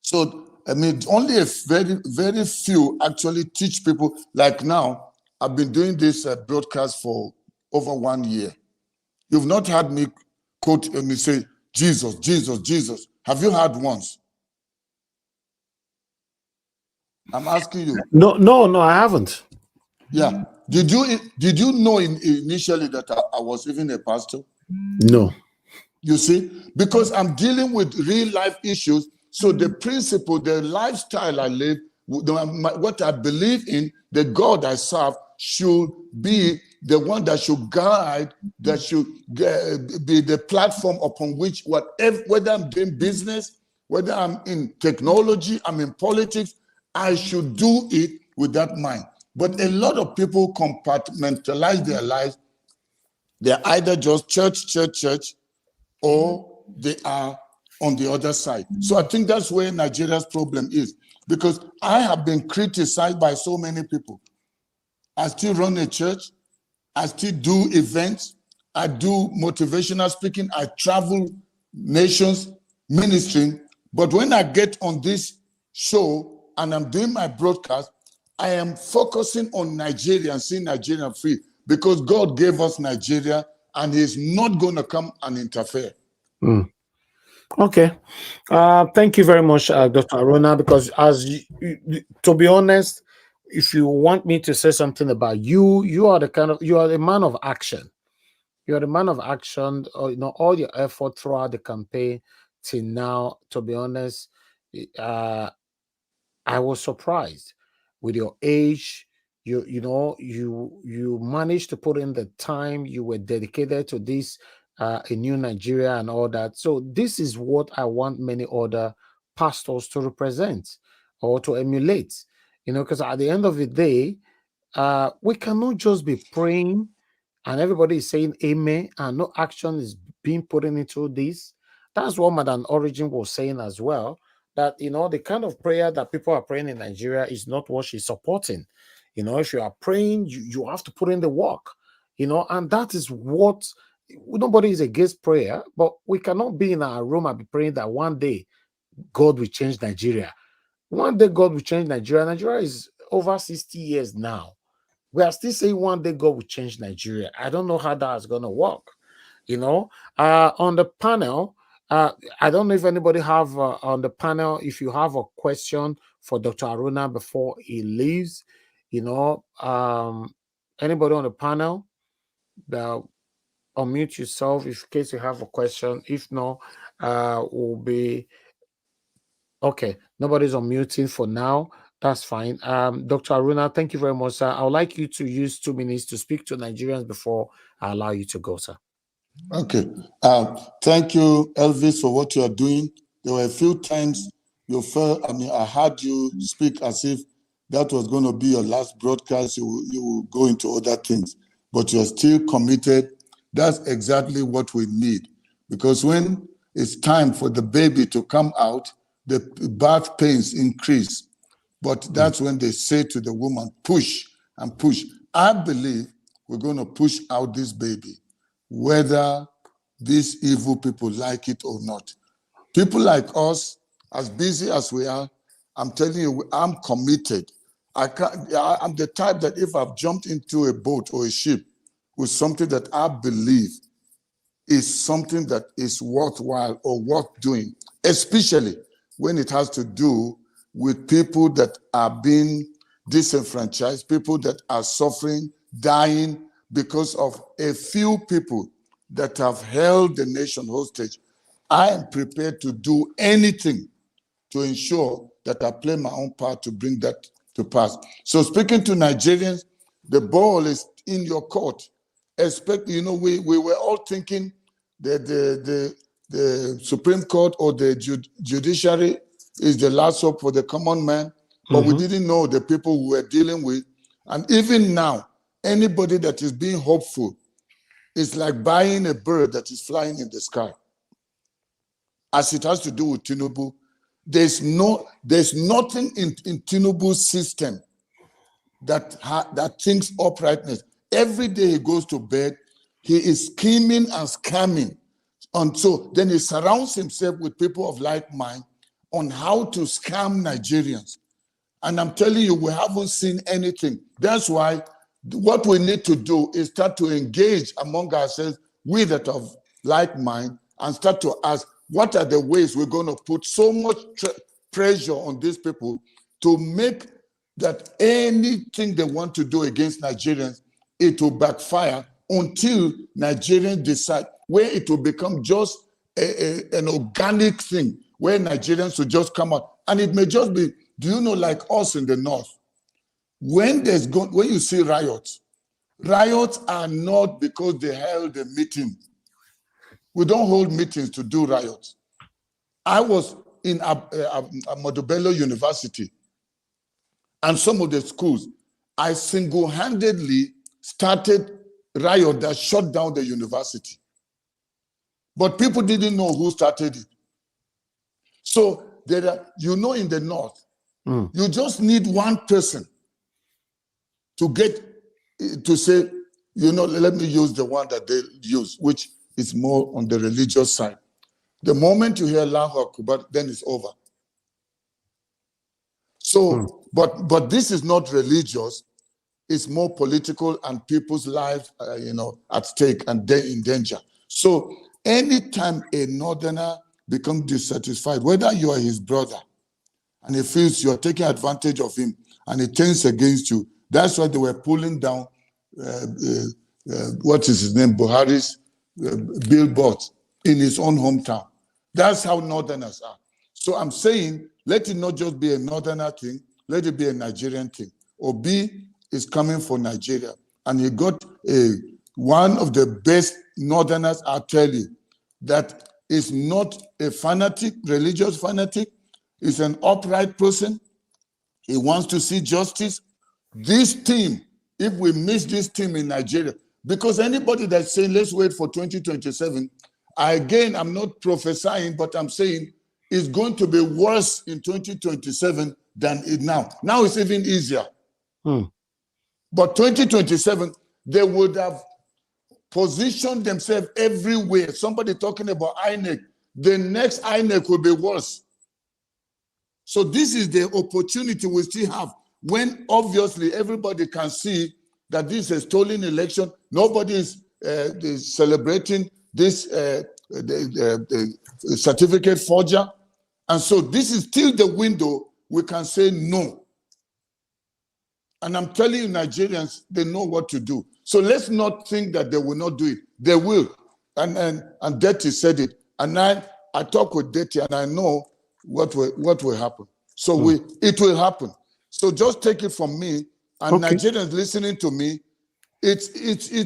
So, I mean, only a very, very few actually teach people. Like now, I've been doing this broadcast for over 1 year. You've not had me quote me say, Jesus, Jesus, Jesus. Have you heard once? I'm asking you. No, I haven't. Yeah. Did you know initially that I was even a pastor? No. You see, because I'm dealing with real life issues. So the principle, the lifestyle I live, what I believe in, the God I serve should be the one that should guide, that should be the platform upon which whether I'm doing business, whether I'm in technology, I'm in politics, I should do it with that mind. But a lot of people compartmentalize their lives. They're either just church, church, church, or they are on the other side. So I think that's where Nigeria's problem is, because I have been criticized by so many people. I still run a church. I still do events. I do motivational speaking. I travel nations ministering. But when I get on this show and I'm doing my broadcast, I am focusing on Nigeria and seeing Nigeria free, because God gave us Nigeria and He's not going to come and interfere. Okay. Thank you very much, Dr. Aruna, because to be honest, if you want me to say something about you, you are a man of action. You are the man of action. All your effort throughout the campaign till now, to be honest, I was surprised with your age. You managed to put in the time. You were dedicated to this, a new Nigeria and all that. So this is what I want many other pastors to represent or to emulate. Because at the end of the day, we cannot just be praying and everybody is saying amen and no action is being put into this. That's what Madam Origin was saying as well, that the kind of prayer that people are praying in Nigeria is not what she's supporting. If you are praying, you have to put in the work, and that is what nobody is against prayer, but we cannot be in our room and be praying that one day God will change Nigeria. One day God will change Nigeria. Nigeria is over 60 years now. We are still saying one day God will change Nigeria. I don't know how that is going to work. On the panel, I don't know if anybody have on the panel, if you have a question for Dr. Aruna before he leaves, anybody on the panel, unmute yourself in case you have a question. If not, we'll be okay. Nobody's unmuting for now. That's fine. Dr. Aruna, thank you very much, sir. I would like you to use 2 minutes to speak to Nigerians before I allow you to go, sir. Okay. Thank you, Elvis, for what you are doing. There were a few times you felt, I heard you speak as if that was going to be your last broadcast. You will go into other things, but you're still committed. That's exactly what we need, because when it's time for the baby to come out, the birth pains increase. But that's when they say to the woman, push and push. I believe we're going to push out this baby, whether these evil people like it or not. People like us, as busy as we are, I'm telling you, I'm committed. I'm the type that if I've jumped into a boat or a ship with something that I believe is something that is worthwhile or worth doing, especially when it has to do with people that are being disenfranchised, people that are suffering, dying because of a few people that have held the nation hostage. I am prepared to do anything to ensure that I play my own part to bring that to pass. So speaking to Nigerians, the ball is in your court. We were all thinking that the Supreme Court or the judiciary is the last hope for the common man, but we didn't know the people we were dealing with. And even now, anybody that is being hopeful is like buying a bird that is flying in the sky. As it has to do with Tinubu, there's nothing in Tinubu's system that thinks uprightness. Every day he goes to bed, he is scheming and scamming. And so then he surrounds himself with people of like mind on how to scam Nigerians. And I'm telling you, we haven't seen anything. That's why what we need to do is start to engage among ourselves, we that of like mind, and start to ask, what are the ways we're going to put so much pressure on these people to make that anything they want to do against Nigerians, it will backfire until Nigerians decide, where it will become just an organic thing, where Nigerians will just come out. And it may just be, do you know, like us in the north, when you see riots are not because they held a meeting. We don't hold meetings to do riots. I was in Modubelo University and some of the schools, I single-handedly started riot that shut down the university. But people didn't know who started it. So there are, in the North, you just need one person to get to say, let me use the one that they use, which is more on the religious side. The moment you hear Allahu Akbar, then it's over. So, but this is not religious. It's more political and people's lives, at stake and in danger. So anytime a Northerner becomes dissatisfied, whether you are his brother and he feels you're taking advantage of him and he turns against you, that's why they were pulling down, what is his name, Buhari's billboard in his own hometown. That's how Northerners are. So I'm saying, let it not just be a Northerner thing, let it be a Nigerian thing. Obi is coming for Nigeria, and he got one of the best Northerners, I'll tell you, that is not a fanatic, religious fanatic, is an upright person. He wants to see justice. This team, if we miss this team in Nigeria, because anybody that's saying, let's wait for 2027, again, I'm not prophesying, but I'm saying it's going to be worse in 2027 than it now. Now it's even easier. But 2027, they would have positioned themselves everywhere. Somebody talking about INEC. The next INEC will be worse. So this is the opportunity we still have, when obviously everybody can see that this is a stolen election. Nobody is celebrating this the certificate forger. And so this is still the window we can say no. And I'm telling you, Nigerians, they know what to do. So let's not think that they will not do it. They will. And Datti said it. And I talk with Datti, and I know what will happen. So it will happen. So just take it from me, and Nigerians listening to me, it's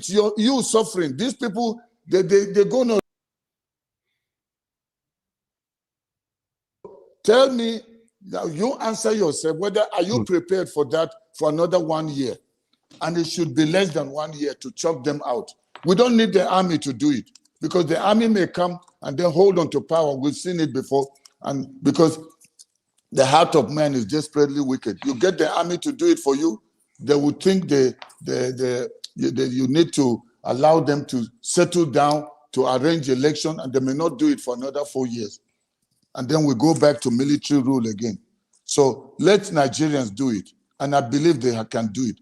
you suffering. These people, they're gonna tell me. Now you answer yourself, whether are you prepared for that for another 1 year? And it should be less than 1 year to chop them out. We don't need the army to do it, because the army may come and then hold on to power. We've seen it before. And because the heart of man is desperately wicked. You get the army to do it for you, they would think you need to allow them to settle down, to arrange election, and they may not do it for another 4 years. And then we go back to military rule again. So let Nigerians do it. And I believe they can do it.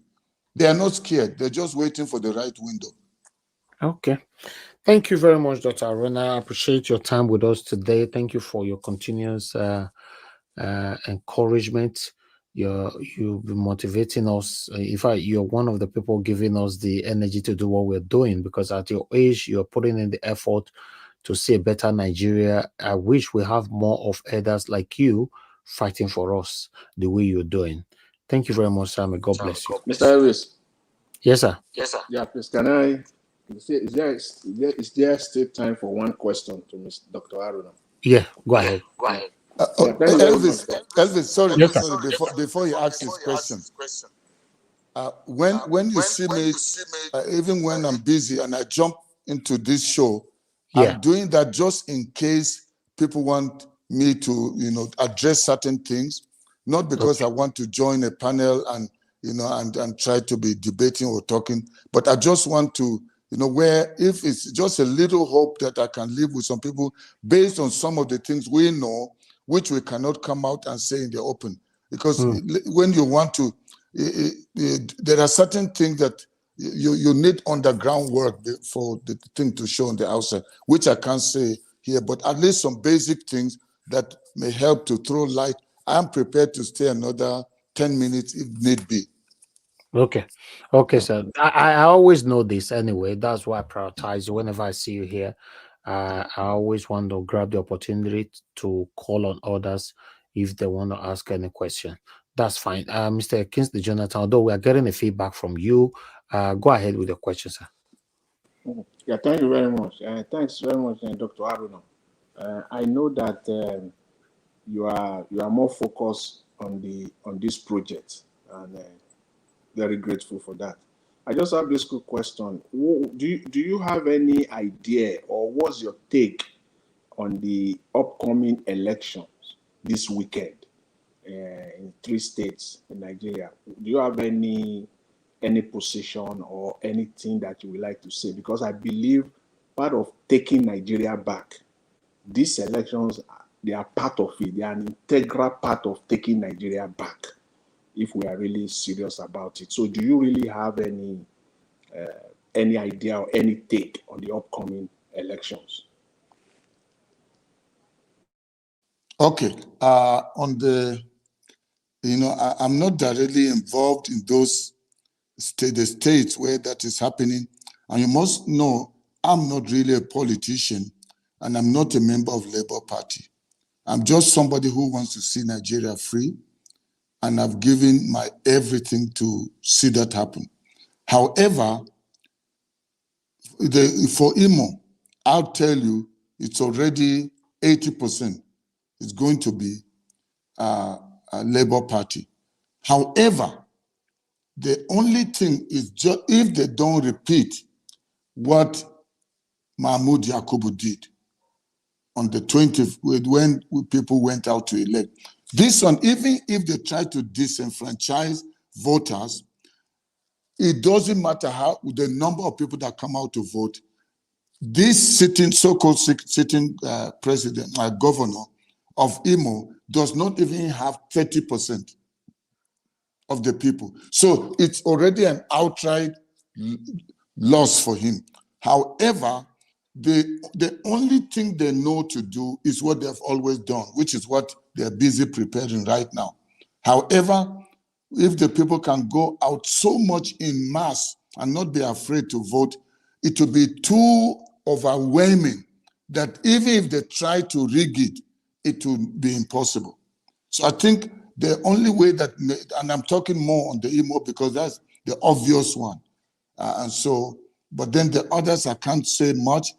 They are not scared. They're just waiting for the right window. Okay. Thank you very much, Dr. Aruna. I appreciate your time with us today. Thank you for your continuous encouragement. You've been motivating us. In fact, you're one of the people giving us the energy to do what we're doing, because at your age, you're putting in the effort to see a better Nigeria. I wish we have more of elders like you fighting for us the way you're doing. Thank you very much, Sam. God bless you. Mr. Elvis. Yes, sir. Yes, sir. Yeah, please, can I? Is there still time for one question to Dr. Aruna? Yeah, go ahead. Go ahead. Elvis, sorry, Yes, sorry. Before you ask this question, when you see me, even when I'm busy and I jump into this show, I'm doing that just in case people want me to, address certain things, not because I want to join a panel and try to be debating or talking, but I just want to, where if it's just a little hope that I can live with some people based on some of the things we know, which we cannot come out and say in the open. Because when you want to, there are certain things that you need underground work for the thing to show on the outside, which I can't say here, but at least some basic things that may help to throw light. I'm prepared to stay another 10 minutes if need be. Okay, sir. I always know this anyway. That's why I prioritize you whenever I see you here. I always want to grab the opportunity to call on others if they want to ask any question. That's fine. Mr. Kingsley Jonathan, although we are getting a feedback from you, go ahead with your question, sir. Yeah, thank you very much. Thanks very much, Dr. Aruna. I know that you are more focused on this project, and very grateful for that. I just have this quick question. Do you have any idea, or what's your take on the upcoming elections this weekend in 3 states in Nigeria? Do you have any position or anything that you would like to say? Because I believe part of taking Nigeria back, these elections, they are part of it. They are an integral part of taking Nigeria back, if we are really serious about it. So do you really have any idea or any take on the upcoming elections? Okay. On the, I'm not directly involved in those the states where that is happening. And you must know, I'm not really a politician, and I'm not a member of Labour Party. I'm just somebody who wants to see Nigeria free, and I've given my everything to see that happen. However, for Imo, I'll tell you, it's already 80%. It's going to be a Labour Party. However, the only thing is just if they don't repeat what Mahmoud Yakubu did on the 20th, when people went out to elect. This one, even if they try to disenfranchise voters, it doesn't matter how the number of people that come out to vote. This so-called sitting president, governor of Imo, does not even have 30% of the people. So it's already an outright loss for him. However, the only thing they know to do is what they've always done, which is what they're busy preparing right now. However, if the people can go out so much in mass and not be afraid to vote, it will be too overwhelming that even if they try to rig it, it will be impossible. So I think the only way that, and I'm talking more on the Imo because that's the obvious one. And so, but then the others, I can't say much.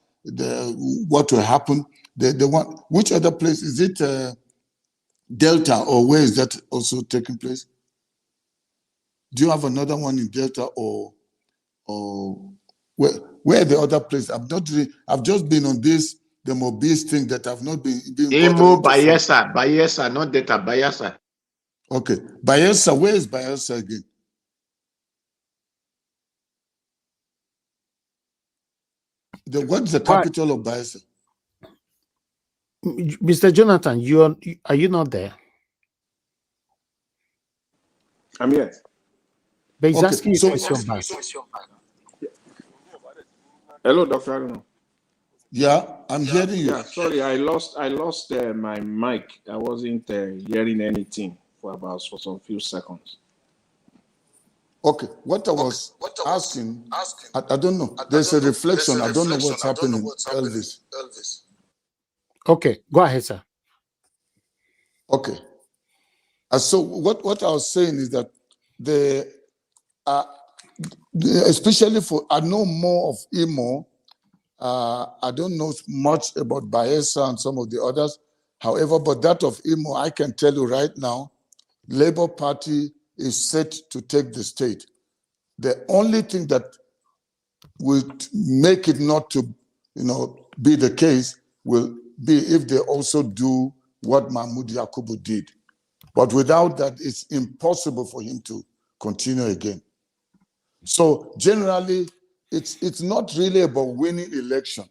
What will happen? The one, which other place is it? Delta, or where is that also taking place? Do you have another one in Delta, or where the other place? I've just been on this the Mobis thing that I've not been Imo, Bayelsa, not Delta, Bayelsa. Okay, Bayelsa. Where is Bayelsa again? What's the capital of Bayelsa? Mr. Jonathan, are you not there? I'm here. But he's asking you a question back. Hello, Dr. Aruna. Yeah, I'm hearing you. Yeah, sorry, I lost my mic. I wasn't hearing anything for some few seconds. Okay, what I was asking, I don't know. There's a reflection. I don't know what's happening, Elvis. Okay, go ahead, sir. Okay. So what I was saying is that especially I know more of Imo. I don't know much about Bayelsa and some of the others. However, but that of Imo, I can tell you right now, Labour Party is set to take the state. The only thing that would make it not to, be the case will be if they also do what Mahmoud Yakubu did. But without that, it's impossible for him to continue again. So generally, it's not really about winning election,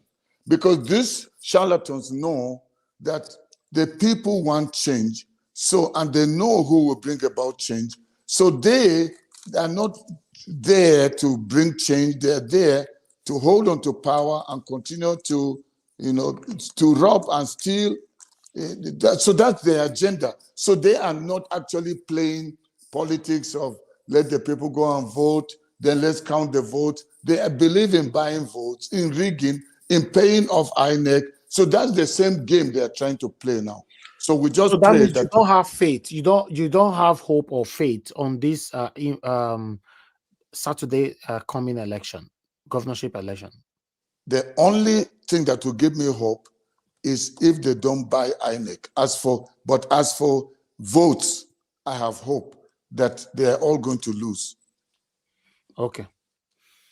because these charlatans know that the people want change, and they know who will bring about change. So they are not there to bring change. They're there to hold on to power and continue to, to rob and steal. So that's their agenda. So they are not actually playing politics of let the people go and vote, then let's count the votes. They believe in buying votes, in rigging, in paying off INEC. So that's the same game they are trying to play now. So we just so that means you don't have faith. You don't have hope or faith on this Saturday coming election, governorship election. The only thing that will give me hope is if they don't buy INEC. As for votes, I have hope that they are all going to lose. Okay.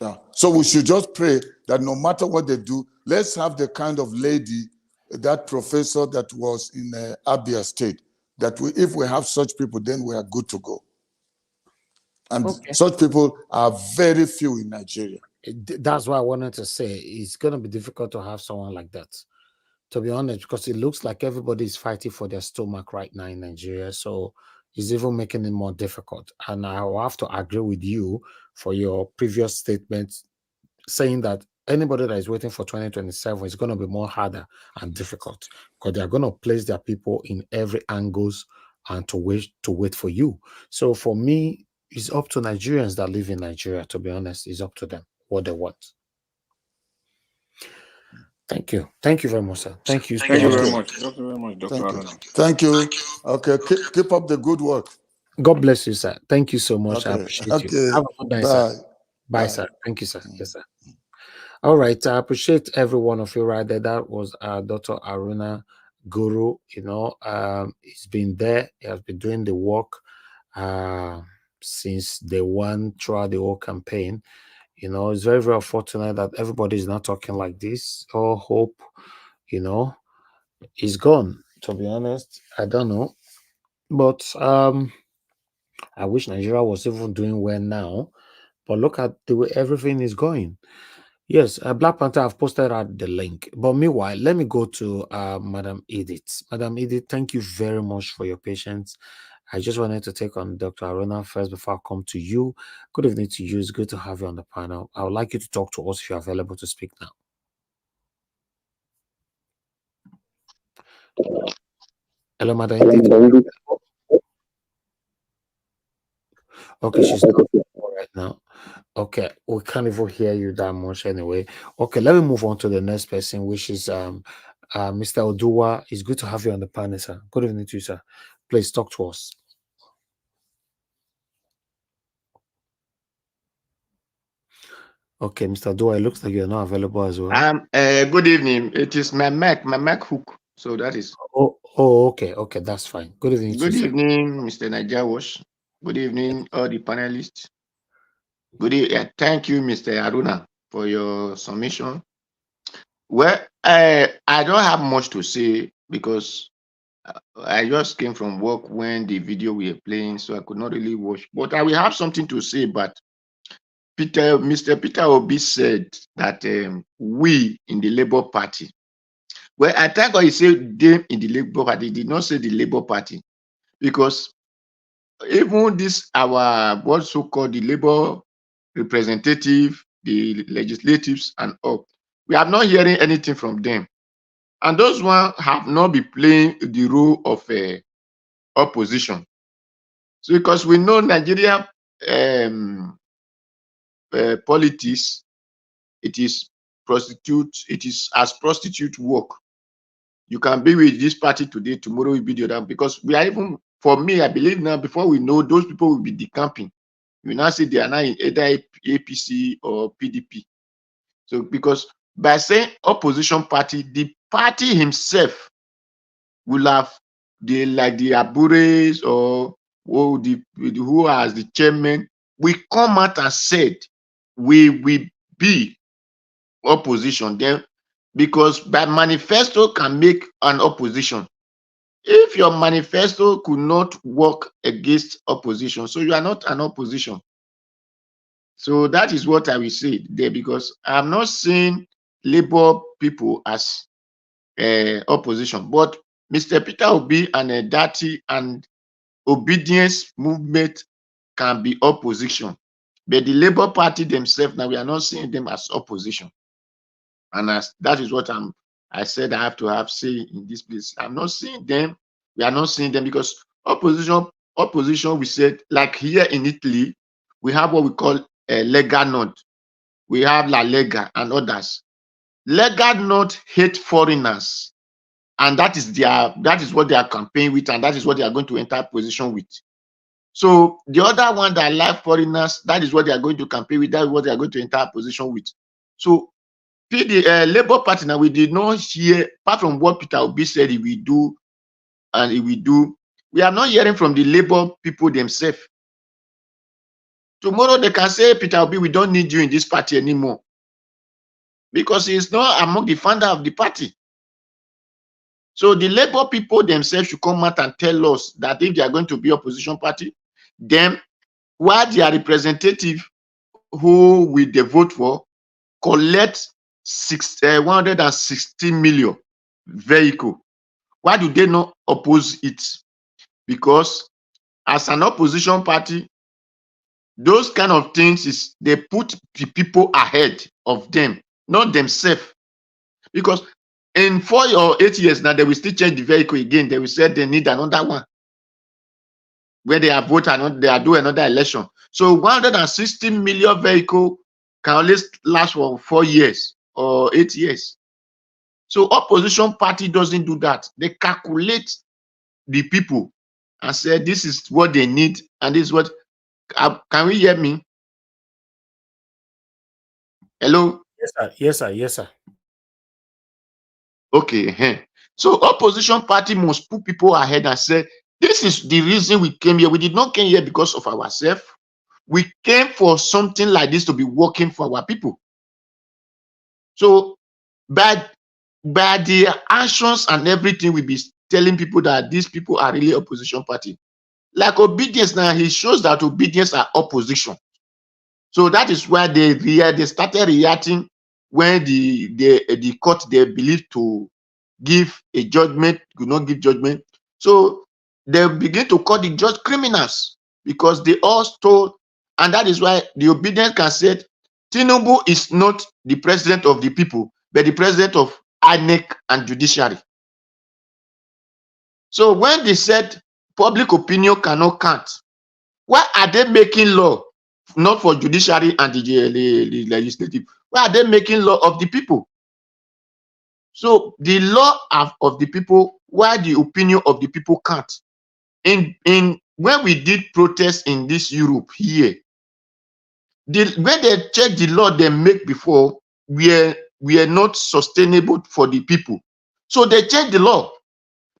Yeah. So we should just pray that no matter what they do, let's have the kind of lady, that professor that was in Abia State, that if we have such people, then we are good to go. And such people are very few in Nigeria. That's why I wanted to say it's going to be difficult to have someone like that, to be honest, because it looks like everybody is fighting for their stomach right now in Nigeria. So it's even making it more difficult. And I will have to agree with you for your previous statement saying that anybody that is waiting for 2027 is going to be more harder and difficult because they are going to place their people in every angles and to wait for you. So for me, it's up to Nigerians that live in Nigeria, to be honest. It's up to them what they want. Thank you. Thank you very much, sir. Thank you. Thank you very much. Thank you very much, Dr. Aruna. Thank you. Okay, keep up the good work. God bless you, sir. Thank you so much. I Okay. appreciate you. Have a good night, sir. Bye, sir. Thank you, sir. Yes, sir. All right. I appreciate every one of you right there. That was Dr. Aruna Guru. You know, he's been there. He has been doing the work since day one throughout the whole campaign. You know, it's very, very unfortunate that everybody is not talking like this. All hope, you know, is gone. To be honest, I don't know. But I wish Nigeria was even doing well now. But look at the way everything is going. Yes, Black Panther, I've posted out the link. But meanwhile, let me go to Madam Edith. Madam Edith, thank you very much for your patience. I just wanted to take on Dr. Aruna first before I come to you. Good evening to you. It's good to have you on the panel. I would like you to talk to us if you're available to speak now. Hello, Madam Edith. Okay, she's not right now. Okay, we can't even hear you that much anyway. Okay, let me move on to the next person, which is Mr. Odua. It's good to have you on the panel, sir. Good evening to you, sir. Please talk to us. Okay, Mr. Odua, it looks like you're not available as well. Good evening. It is my Mac hook. So that is. Okay, that's fine. Good evening. Good evening, Mr. Niger Wash. Good evening, all the panelists. Good evening. Thank you, Mr. Aruna, for your submission. Well, I don't have much to say because I just came from work when the video we were playing, so I could not really watch. But I will have something to say. But Mr. Peter Obi said that we in the Labour Party. Well, I think he said them in the Labour Party. He did not say the Labour Party, because even this our what so-called the Labour representative, the legislatives, and all, we are not hearing anything from them, and those ones have not been playing the role of opposition. So because we know Nigeria politics, it is as prostitute work. You can be with this party today, tomorrow will be the other, because we are even, for me, I believe now, before we know, those people will be decamping. You now see they are now in either APC or PDP. So because by saying opposition party, the party himself will have like the Abures or who as the chairman, we come out and said we will be opposition then, because by manifesto can make an opposition. If your manifesto could not work against opposition, so you are not an opposition. So that is what I will say there, because I'm not seeing Labour people as opposition. But Mr. Peter Obi and Datti and obedience movement can be opposition. But the Labour Party themselves, now we are not seeing them as opposition. And that is what I said I have to say in this place. I'm not seeing them. We are not seeing them because opposition, we said, like here in Italy, we have what we call a Lega Nord. We have La Lega and others. Lega Nord hate foreigners, and that is what they are campaigning with, and that is what they are going to enter position with. So the other one that like foreigners, that is what they are going to campaign with, that is what they are going to enter position with. So the Labour Party, now we did not hear, apart from what Peter Obi said he will do, and he will do, we are not hearing from the Labour people themselves Tomorrow they can say, Peter Obi, we don't need you in this party anymore. Because he is not among the founder of the party. So the Labour people themselves should come out and tell us that if they are going to be opposition party, then why their representative who will they vote for collect 160 million vehicle. Why do they not oppose it? Because as an opposition party, those kind of things is they put the people ahead of them, not themselves. Because in 4 or 8 years now, they will still change the vehicle again. They will say they need another one. Where they are voting, they are doing another election. So 160 million vehicle can only last for 4 years or 8 years. So opposition party doesn't do that. They calculate the people and say this is what they need and this is what. Can we hear me? Hello? Yes, sir. Yes, sir. Yes, sir. Okay. So opposition party must put people ahead and say, this is the reason we came here. We did not come here because of ourselves. We came for something like this to be working for our people. So by their actions and everything, we be telling people that these people are really opposition party. Like obedience now, he shows that obedience are opposition. So that is why they started reacting when the court they believe to give a judgment, could not give judgment. So they begin to call the judge criminals because they all stole, and that is why the obedience can say Tinubu is not the president of the people, but the president of INEC and Judiciary. So when they said public opinion cannot count, why are they making law not for judiciary and the legislative? Why are they making law of the people? So the law of the people, why the opinion of the people can't? In when we did protest in this Europe here, when they check the law they make before, we are not sustainable for the people. So they change the law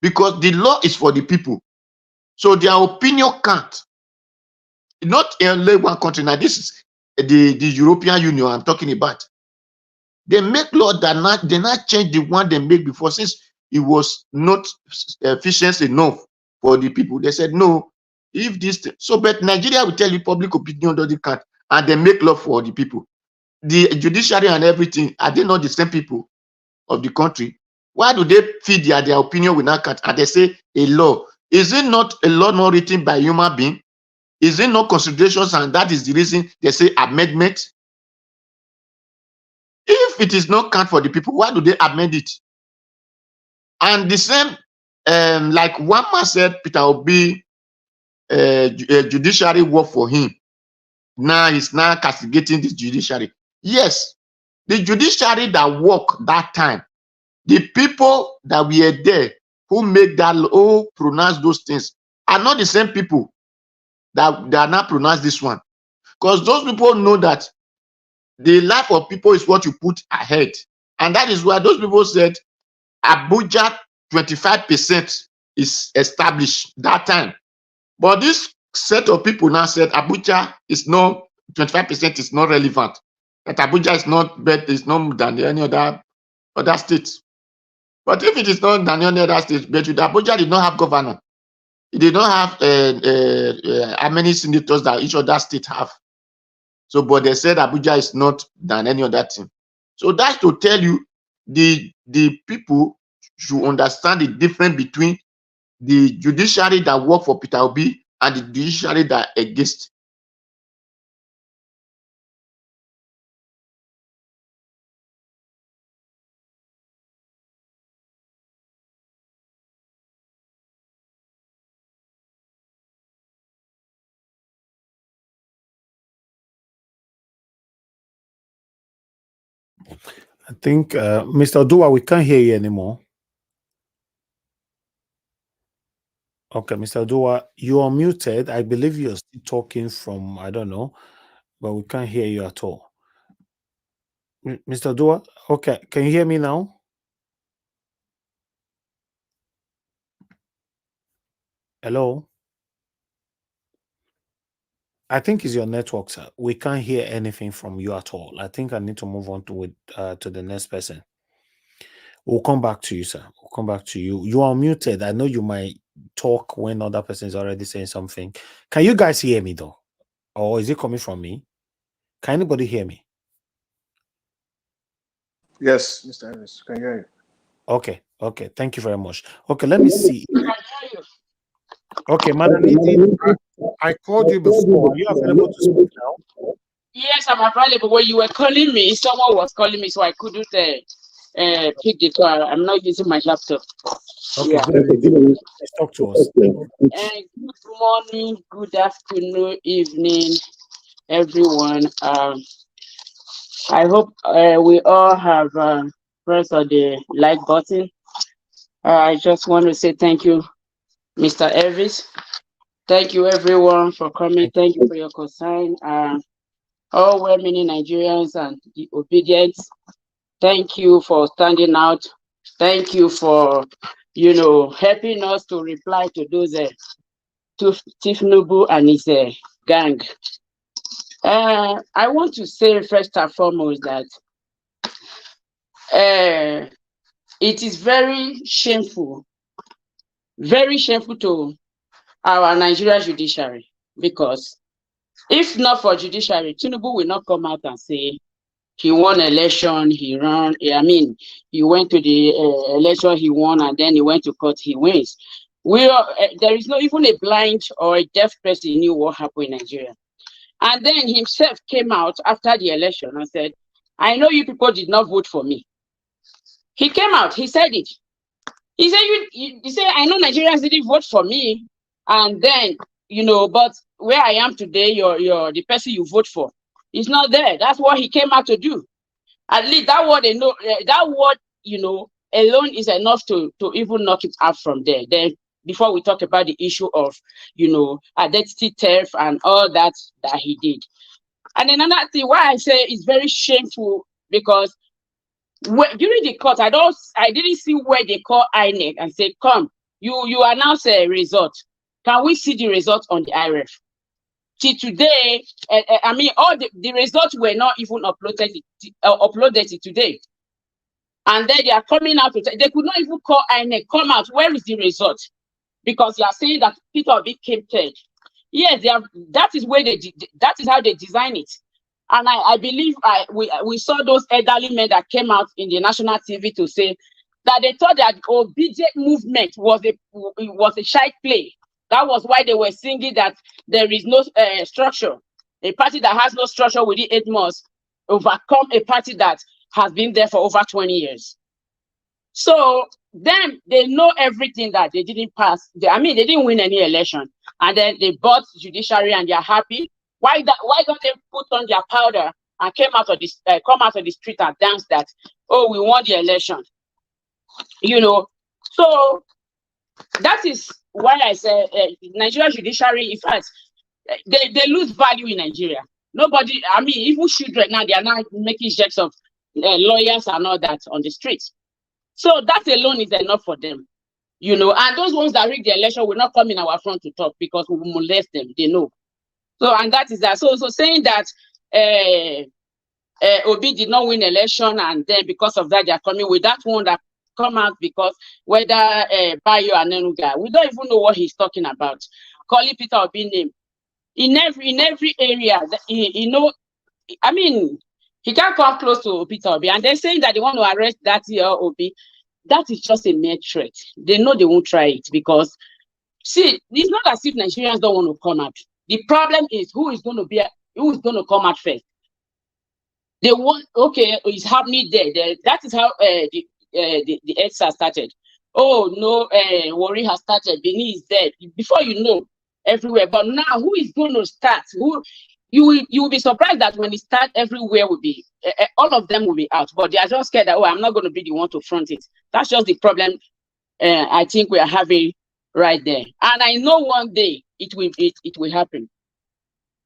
because the law is for the people. So their opinion can't. Not only one country. Now this is the European Union I'm talking about. They make law that they not change the one they made before, since it was not efficient enough for the people. They said no. If this so, but Nigeria will tell you public opinion doesn't count, and they make law for the people. The judiciary and everything, are they not the same people of the country? Why do they feed their opinion will not count? And they say a law. Is it not a law not written by a human being? Is it no considerations, and that is the reason they say amendment? If it is not count for the people, why do they amend it? And the same, like one man said, Peter Obi, judiciary work for him. Now he's now castigating the judiciary. Yes, the judiciary that work that time, the people that were there who make that, who pronounce those things, are not the same people that are not pronounce this one. Because those people know that the life of people is what you put ahead. And that is why those people said Abuja 25% is established that time. But this set of people now said Abuja is not 25% is not relevant. That Abuja is not better, is not than any other state. But if it is not than any other state, but Abuja did not have governor. It did not have how many senators that each other state have. So, but they said Abuja is not than any other thing. So that's to tell you the people should understand the difference between the judiciary that work for Peter Obi and the judiciary that against. I think, Mr. Dua, we can't hear you anymore. Okay, Mr. Dua, you are muted. I believe you're still talking from, I don't know, but we can't hear you at all. Mr. Dua, okay, can you hear me now? Hello? I think it's your network, sir. We can't hear anything from you at all. I think I need to move on to the next person. We'll come back to you, sir. We'll come back to you. You are muted. I know you might talk when other person is already saying something. Can you guys hear me though? Or is it coming from me? Can anybody hear me? Yes, Mr. Ellis, can you hear you? Okay. Okay. Thank you very much. Okay, let me see. Okay, Madam, I called you before. Are you available to speak now? Yes, I'm available. When you were calling me, someone was calling me, so I couldn't pick the call. I'm not using my laptop. Okay, Yeah. good. Let's talk to us. Good morning, good afternoon, evening, everyone. I hope we all have pressed on the like button. I just want to say thank you, Mr. Elvis. Thank you, everyone, for coming. Thank you for your concern. All well-meaning Nigerians and the obedient. Thank you for standing out. Thank you for, helping us to reply to those to Tifnubu and his gang. I want to say first and foremost that it is very shameful to our Nigerian judiciary, because if not for judiciary, Tinubu will not come out and say he won election, he went to the election, he won, and then he went to court, he wins. There is not even a blind or a deaf person who knew what happened in Nigeria. And then himself came out after the election and said, I know you people did not vote for me. He came out, he said it. He said, he said, I know Nigerians didn't vote for me. And then, but where I am today, the person you vote for is not there. That's what he came out to do. At least that word, alone is enough to even knock it out from there. Then before we talk about the issue of, identity theft and all that he did. And then another thing, why I say it's very shameful, because during the court, I didn't see where they call INEC and say, come, you announce a result. Can we see the result on the IRF? Till today, all the results were not even uploaded today. And then they are coming out, they could not even call INEC, come out, where is the result? Because you are saying that Peter Obi came third. Yes, that is how they design it. And I believe we saw those elderly men that came out in the national TV to say that they thought that obedient movement was a child play. That was why they were singing that there is no structure. A party that has no structure within 8 months overcome a party that has been there for over 20 years. So then they know everything that they didn't pass. They didn't win any election. And then they bought judiciary and they're happy. Why don't they put on their powder and come out of the street and dance that, oh, we won the election? So that is why I say Nigerian judiciary, in fact, they lose value in Nigeria. Nobody, even children now, they are now making checks of lawyers and all that on the streets. So that alone is enough for them, and those ones that rig the election will not come in our front to talk because we will molest them, they know. So, and that is that. So saying that Obi did not win election and then because of that they are coming with that one that come out because whether Bayo and Nenuga, we don't even know what he's talking about. Calling Peter Obi name in every area, he can't come close to Peter Obi, and they're saying that they want to arrest Datti or Obi. That is just a mere threat. They know they won't try it because, see, it's not as if Nigerians don't want to come out. The problem is who is going to come out first. They want, okay, it's happening there. That is how the EXA started. Oh no, Worry has started. Benin is dead. Before you know, everywhere. But now, who is going to start? You will be surprised that when it starts, everywhere will be, all of them will be out. But they are just scared that, oh, I'm not going to be the one to front it. That's just the problem I think we are having right there. And I know one day it will happen.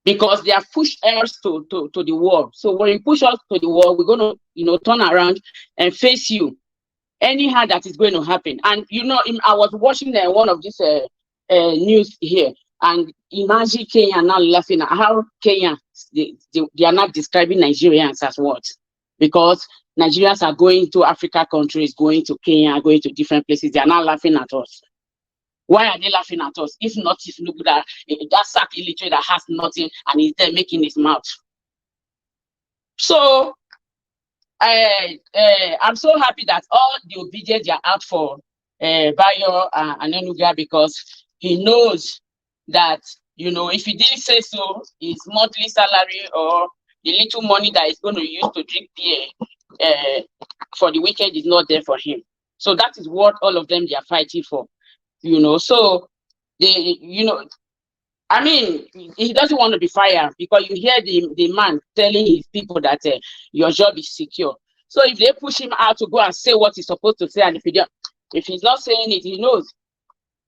Because they have pushed us to the wall. So when you push us to the wall, we're going to, turn around and face you. Anyhow, that is going to happen. And, I was watching one of these news here. And imagine Kenya now laughing at how Kenya, they are not describing Nigerians as what? Because Nigerians are going to Africa countries, going to Kenya, going to different places. They are not laughing at us. Why are they laughing at us? If not, if look at that sack illiterate that has nothing and is there making his mouth. So I'm so happy that all the obedience are out for Bayo and Enuga, because he knows that, you know, if he didn't say so, his monthly salary or the little money that he's going to use to drink beer for the weekend is not there for him. So that is what all of them, they are fighting for, you know. So they, you know, I mean, he doesn't want to be fired, because you hear the man telling his people that your job is secure. So if they push him out to go and say what he's supposed to say, and if he's not saying it, he knows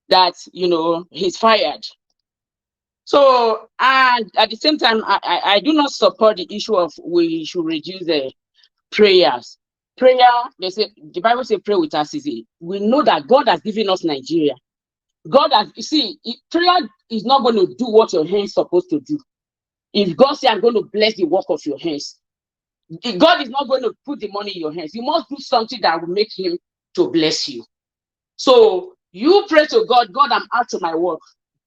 that, you know, he's fired. So, and at the same time, I do not support the issue of we should reduce the prayers. Prayer, they say, the Bible says pray with us. We know that God has given us Nigeria. God has, you see, prayer is not going to do what your hands supposed to do. If God says, I'm going to bless the work of your hands, God is not going to put the money in your hands. You must do something that will make him to bless you. So you pray to God, God, I'm out to my work.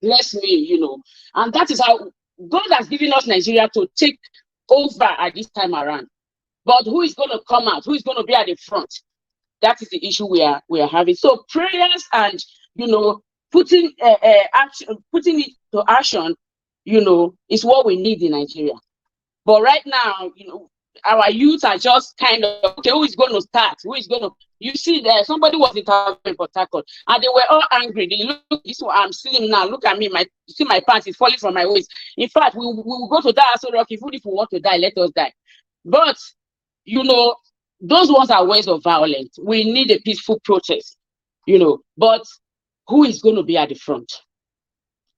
Bless me, you know. And that is how God has given us Nigeria to take over at this time around. But who is going to come out? Who is going to be at the front? That is the issue we are having. So prayers and, you know, putting it to action, you know, is what we need in Nigeria. But right now, you know, our youth are just kind of, okay, who is going to start? Who is going to, you see there, somebody was in Port Harcourt, and they were all angry. They look, this one, I'm slim now, look at me, you see my pants is falling from my waist. In fact, we will go to die, so if we want to die, let us die. But, you know, those ones are ways of violence. We need a peaceful protest, you know, but who is going to be at the front?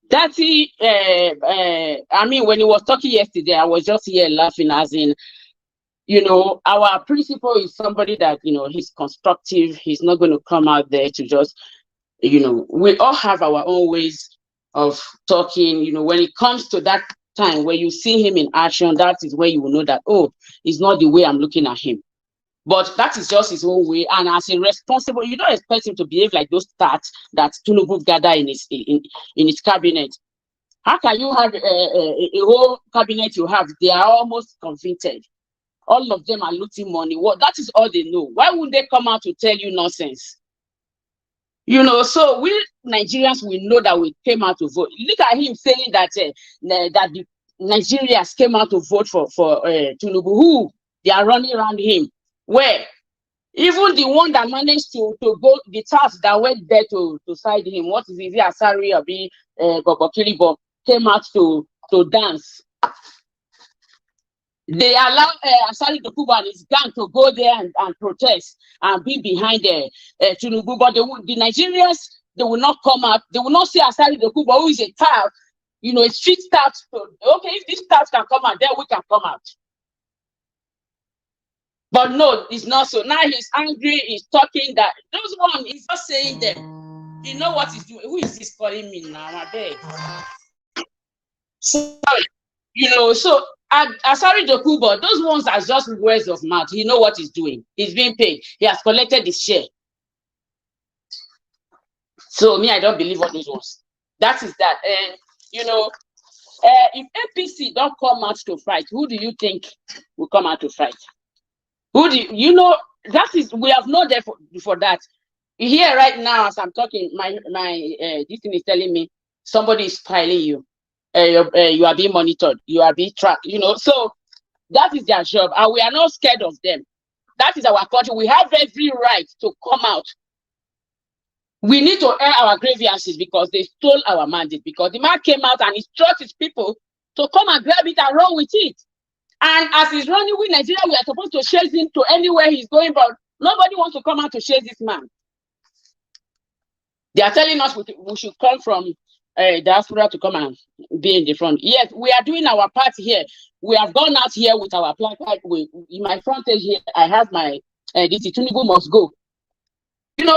Datti, I mean, when he was talking yesterday, I was just here laughing, as in, you know, our principal is somebody that, you know, he's constructive. He's not going to come out there to just, you know, we all have our own ways of talking. You know, when it comes to that time where you see him in action, that is where you will know that, oh, it's not the way I'm looking at him. But that is just his own way. And as a responsible, you don't expect him to behave like those stats that Tinubu gather in his cabinet. How can you have a whole cabinet you have? They are almost convicted. All of them are looting money. Well, that is all they know. Why would they come out to tell you nonsense? You know, so we Nigerians, we know that we came out to vote. Look at him saying that that the Nigerians came out to vote for Tinubu. Who? They are running around him. Where? Even the one that managed to go, the task that went there to side him, what is it? Asari or Bobokilibo came out to dance. They allow Asari Dokuba and his gang to go there and protest and be behind Tinubu. But the Nigerians, they will not come out. They will not see Asari Dokuba, who is a staff, you know, a street staff. Okay, if this staff can come out, then we can come out. But no, it's not so. Now he's angry, he's talking that. Those one, he's not saying them. You know what he's doing. Who is this calling me now? I beg. So, you know, so Asari Dokubo, those ones are just words of mouth. You know what he's doing. He's being paid. He has collected his share. So me, I don't believe all those ones. That is that. And you know, if APC don't come out to fight, who do you think will come out to fight? Who do you know? That is, we have no there for that. Here right now, as I'm talking, my this thing is telling me somebody is filing you. You are being monitored. You are being tracked. You know, so that is their job, and we are not scared of them. That is our country. We have every right to come out. We need to air our grievances because they stole our mandate. Because the man came out and he trusted his people to come and grab it and run with it. And as he's running with Nigeria, we are supposed to chase him to anywhere he's going, but nobody wants to come out to chase this man. They are telling us we should come from diaspora to come and be in the front. Yes, we are doing our part here. We have gone out here with our placard. In my frontage here, I have my Tinubu must go. So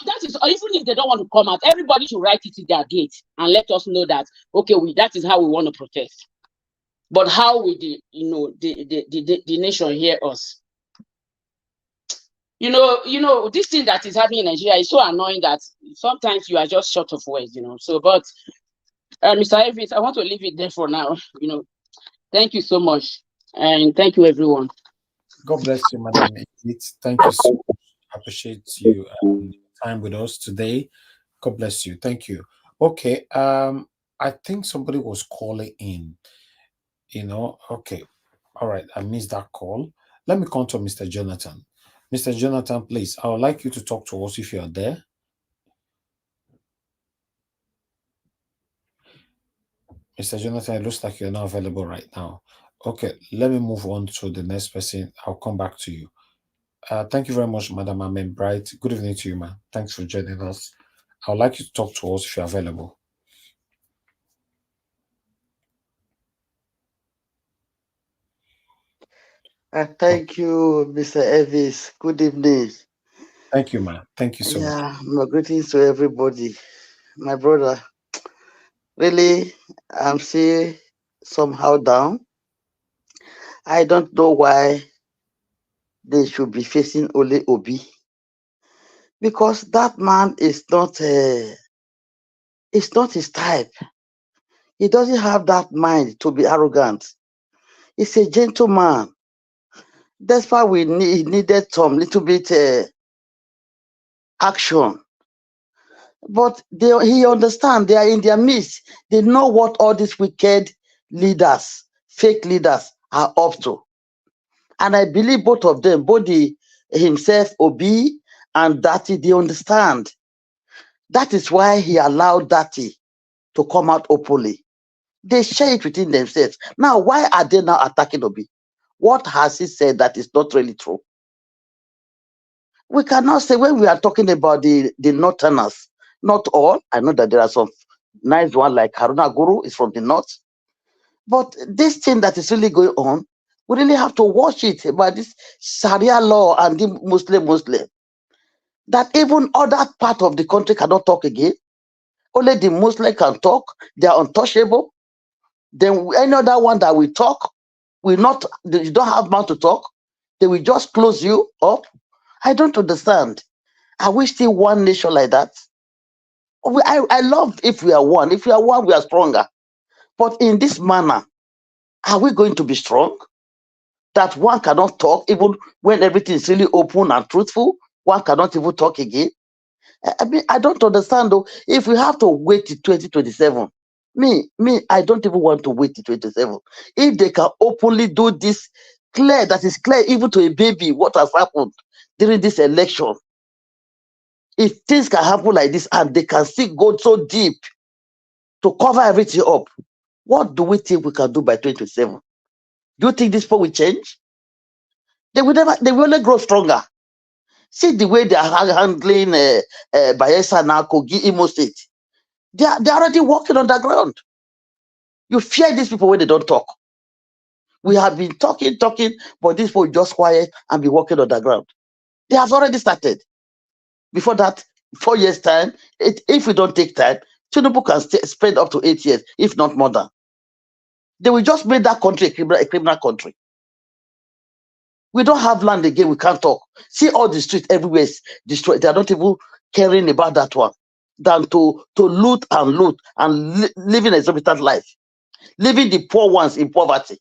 that is, or even if they don't want to come out, everybody should write it to their gate and let us know that, okay, that is how we want to protest. But how will the nation hear us? This thing that is happening in Nigeria is so annoying that sometimes you are just short of words, So, but Mr. Evans, I want to leave it there for now. Thank you so much, and thank you, everyone. God bless you, Madam Edith. Thank you so much. I appreciate you time with us today. God bless you. Thank you. Okay. I think somebody was calling in. Okay. All right. I missed that call. Let me come to Mr. Jonathan. Mr. Jonathan, please, I would like you to talk to us if you are there. Mr. Jonathan, it looks like you're not available right now. Okay, let me move on to the next person. I'll come back to you. Thank you very much, Madam Amen Bright. Good evening to you, ma'am. Thanks for joining us. I would like you to talk to us if you're available. Thank you, Mr. Evis. Good evening. Thank you, ma'am. Thank you so much. Yeah, my greetings to everybody. My brother, really, I'm still somehow down. I don't know why they should be facing only Obi. Because that man is not it's not his type. He doesn't have that mind to be arrogant. He's a gentleman. That's why we needed some little bit action. But he understands they are in their midst. They know what all these wicked leaders, fake leaders, are up to. And I believe both of them, both himself, Obi, and Datti, they understand. That is why he allowed Datti to come out openly. They share it within themselves. Now, why are they now attacking Obi? What has he said that is not really true? We cannot say when we are talking about the Northerners, not all. I know that there are some nice one like Aruna Guru is from the north. But this thing that is really going on, we really have to watch it about this Sharia law and the Muslim. That even other part of the country cannot talk again. Only the Muslim can talk. They are untouchable. Then any other one that will talk, you don't have mouth to talk. They will just close you up. I don't understand. Are we still one nation like that? I love if we are one. If we are one, we are stronger. But in this manner, are we going to be strong? That one cannot talk even when everything is really open and truthful. One cannot even talk again. I mean, I don't understand though. If we have to wait till 2027, I don't even want to wait till 2027. If they can openly do this clear, that is clear even to a baby, what has happened during this election. If things can happen like this and they can still go so deep to cover everything up, what do we think we can do by 2027? Do you think this people will change? They will only grow stronger. See the way they are handling Bayelsa now, Kogi, Imo State. They are already walking on the ground. You fear these people when they don't talk. We have been talking, but these people just quiet and be walking on the ground. They have already started. Before that, 4 years' time, if we don't take time, Tinubu can spend up to 8 years, if not more than. They will just make that country a criminal country. We don't have land again, we can't talk. See all the streets everywhere is destroyed. They are not even caring about that one than to loot and living an exorbitant life. Leaving the poor ones in poverty.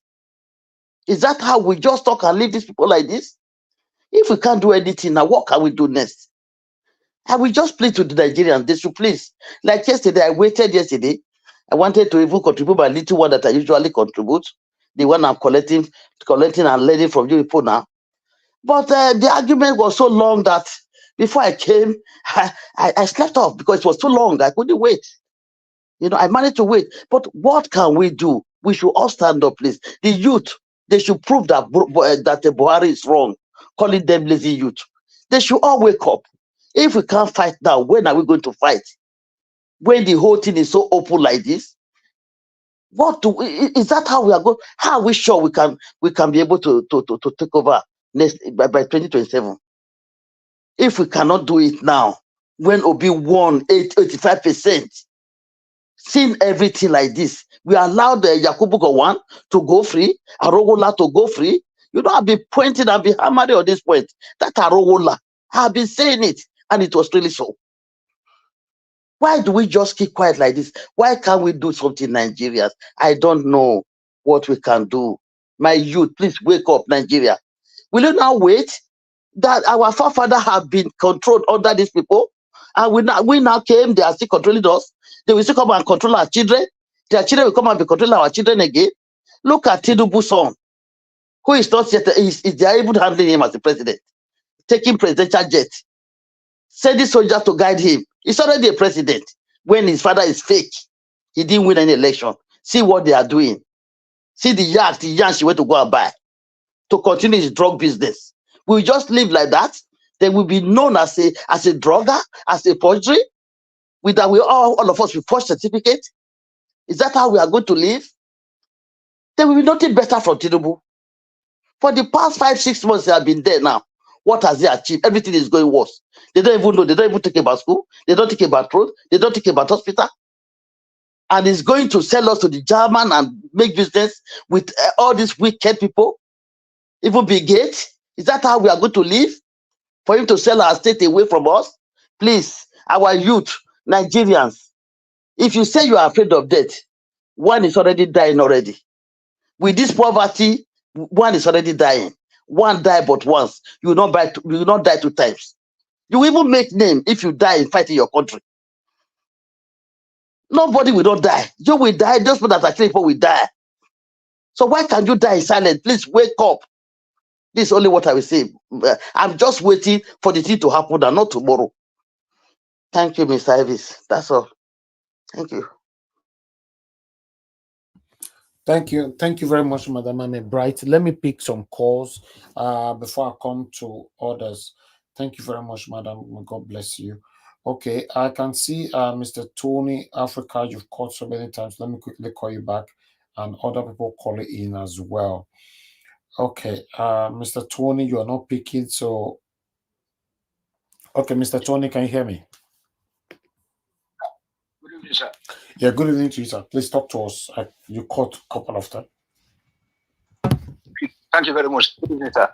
Is that how we just talk and leave these people like this? If we can't do anything now, what can we do next? I will just plead to the Nigerians, they should please. Like yesterday, I waited yesterday. I wanted to even contribute my little one that I usually contribute, the one I'm collecting and learning from you people now. But the argument was so long that before I came, I slept off because it was too long. I couldn't wait. I managed to wait. But what can we do? We should all stand up, please. The youth, they should prove that the Buhari is wrong, calling them lazy youth. They should all wake up. If we can't fight now, when are we going to fight? When the whole thing is so open like this? Is that how we are going? How are we sure we can be able to take over next by 2027? If we cannot do it now, when Obi won 85%, seeing everything like this, we allowed the Yakubu Gowon to go free, Arogola to go free. You know, I've been pointing, I've been hammering on this point. That Arogola, I've been saying it, and it was really so. Why do we just keep quiet like this? Why can't we do something, Nigerians? I don't know what we can do. My youth, please wake up, Nigeria. Will you now wait that our forefathers have been controlled under these people? And we now came, they are still controlling us. They will still come and control our children. Their children will come and be controlling our children again. Look at Tinubu's son, who is not yet, they are able to handle him as the president, taking presidential jet, sending soldiers to guide him. He's already a president when his father is fake. He didn't win any election. See what they are doing. See the yarn she went to go and buy to continue his drug business. We will just live like that. They will be known as a drugger, as a forgery. With that, all of us will forge certificate. Is that how we are going to live? There will be nothing better from Tinubu. For the past 5-6 months, they have been there now. What has he achieved? Everything is going worse. They don't even know. They don't even think about school. They don't think about road. They don't think about hospital. And he's going to sell us to the German and make business with all these wicked people. Even Bill Gates. Is that how we are going to live? For him to sell our state away from us? Please, our youth, Nigerians, if you say you are afraid of death, one is already dying already. With this poverty, one is already dying. One die but once. You will not die 2 times. You will even make name if you die in fighting your country. Nobody will not die. You will die, just people that are killing people will die. So why can't you die in silence? Please wake up. This is only what I will say. I'm just waiting for the thing to happen and not tomorrow. Thank you, Mr. Ivis. That's all. Thank you. Thank you. Thank you very much, Madam Ahmed Bright. Let me pick some calls before I come to others. Thank you very much, Madam. God bless you. Okay, I can see Mr. Tony Africa. You've called so many times. Let me quickly call you back, and other people call it in as well. Okay, Mr. Tony, you are not picking. So, okay, Mr. Tony, can you hear me? Good evening, sir. Yeah, good evening to you, sir. Please talk to us. You called a couple of times. Thank you very much. Good evening, sir.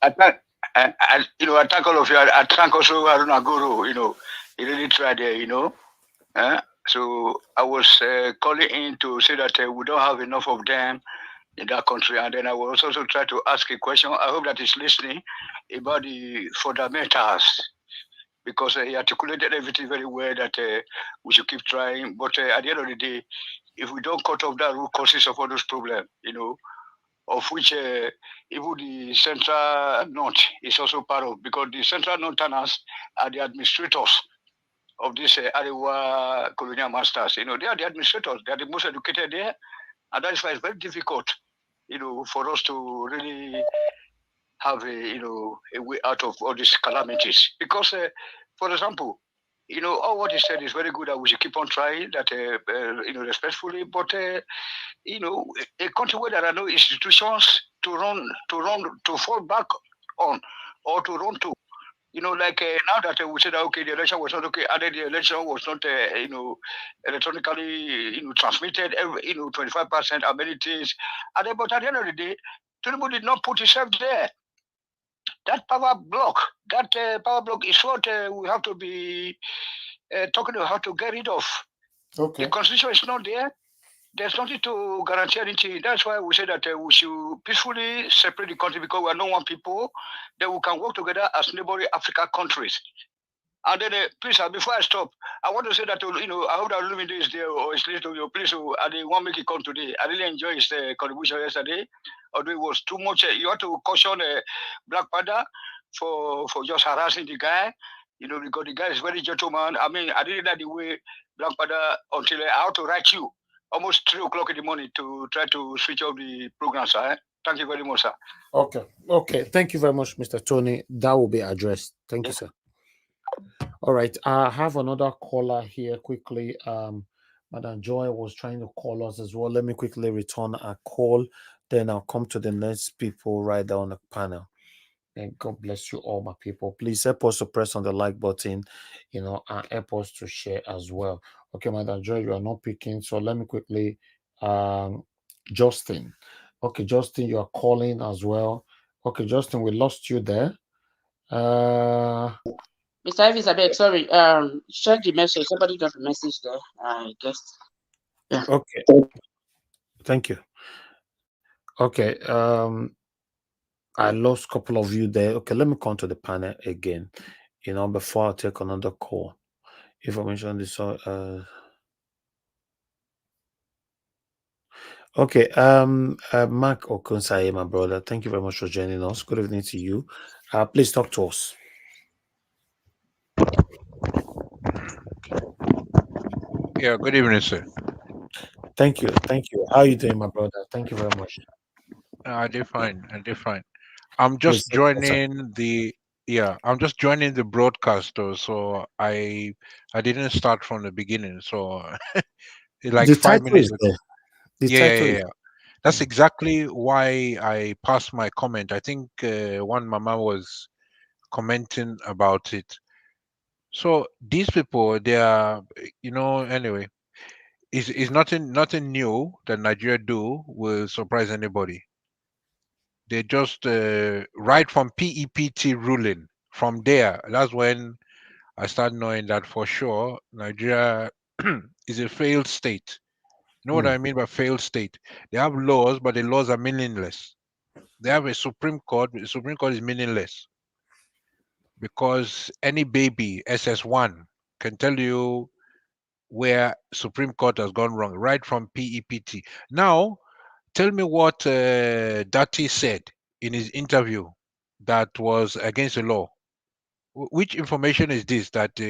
I thank all of you. I thank also Aruna Guru. He really tried there. So I was calling in to say that we don't have enough of them in that country, and then I will also try to ask a question. I hope that he's listening about the fundamentals, because he articulated everything very well, that we should keep trying. But at the end of the day, if we don't cut off that root causes of all those problems, of which even the Central North is also part of, because the Central Northerners are the administrators of this Arewa colonial masters. They are the administrators. They are the most educated there, and that is why it's very difficult, for us to really have a way out of all these calamities. Because, for example, all what he said is very good, that we should keep on trying, that respectfully. But a country where there are no institutions to fall back on, or to run to. Like now that we said that, okay, the election was not okay, and then the election was not, electronically, transmitted, 25% amenities. And then, but at the end of the day, Tinubu did not put himself there. That power block is what we have to be talking about how to get rid of. Okay. The constitution is not there. There's nothing to guarantee anything. That's why we say that we should peacefully separate the country, because we are not one people. Then we can work together as neighboring African countries. And then, please, before I stop, I want to say that, I hope that Lumide is there or is listening to you. Please, I didn't want to make it come today. I really enjoyed his contribution yesterday, although it was too much. You have to caution Black Panther for just harassing the guy, because the guy is very gentleman. I mean, I didn't like the way Black Panther, until I had to write you almost 3 o'clock in the morning to try to switch off the program, sir. Thank you very much, sir. Okay. Thank you very much, Mr. Tony. That will be addressed. Thank you, sir. All right. I have another caller here quickly. Madam Joy was trying to call us as well. Let me quickly return a call. Then I'll come to the next people right there on the panel. And God bless you all, my people. Please help us to press on the like button, and help us to share as well. Okay, Madam Joy, you are not picking, so let me quickly, Justin. Okay, Justin, you are calling as well. Okay, Justin, we lost you there. Mr. Elvis, I beg, sorry. Check the message. Somebody got a message there. I guess. Yeah. Okay. Thank you. Okay. I lost a couple of you there. Okay, let me come to the panel again. Before I take another call. Information this. Okay. Mark Okunsaye, my brother. Thank you very much for joining us. Good evening to you. Please talk to us. Yeah, good evening, sir. Thank you. Thank you. How are you doing, my brother? Thank you very much. I did fine. I did fine. I'm Please, just joining the I'm just joining the broadcast though, so I didn't start from the beginning. So like The 5 title minutes is ago. there. The Yeah, yeah, title yeah, is yeah. That's exactly why I passed my comment. I think one mama was commenting about it. So these people, they are, anyway, is nothing new that Nigeria do will surprise anybody. They just right from PEPT ruling. From there, that's when I started knowing that for sure Nigeria is a failed state. You know what I mean by failed state? They have laws, but the laws are meaningless. They have a Supreme Court. The Supreme Court is meaningless because any baby SS1 can tell you where Supreme Court has gone wrong, right from PEPT. Now, tell me what Datti said in his interview that was against the law. Which information is this that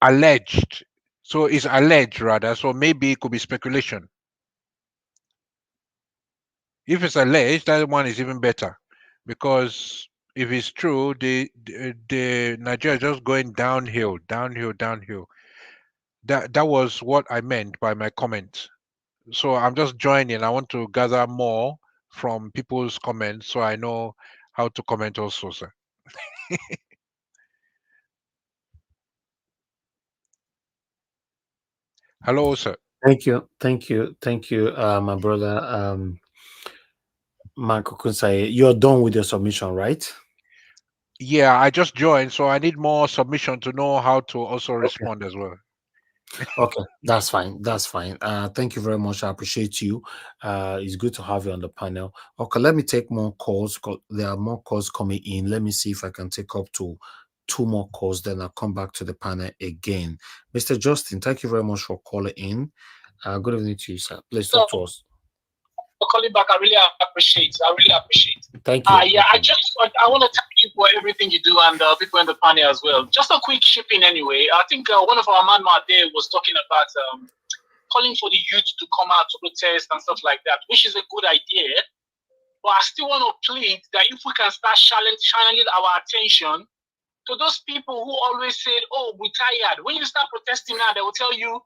alleged? So it's alleged rather. So maybe it could be speculation. If it's alleged, that one is even better, because if it's true, the Nigeria is just going downhill, downhill, downhill. That was what I meant by my comment. So I'm just joining. I want to gather more from people's comments so I know how to comment also, sir. Hello, sir. Thank you. My brother. Mark Okunsaye, you're done with your submission, right? Yeah, I just joined, so I need more submission to know how to also respond as well. Okay, that's fine. That's fine. Thank you very much. I appreciate you. It's good to have you on the panel. Okay, let me take more calls. There are more calls coming in. Let me see if I can take up to 2 more calls. Then I'll come back to the panel again. Mr. Justin, thank you very much for calling in. Good evening to you, sir. Please talk to us. For calling back, I really appreciate. Thank you. Yeah, I want to thank you for everything you do, and people in the panel as well. Just a quick shipping anyway. I think one of our man there was talking about calling for the youth to come out to protest and stuff like that, which is a good idea. But I still want to plead that if we can start channeling our attention to those people who always said, "Oh, we're tired." When you start protesting now, they will tell you,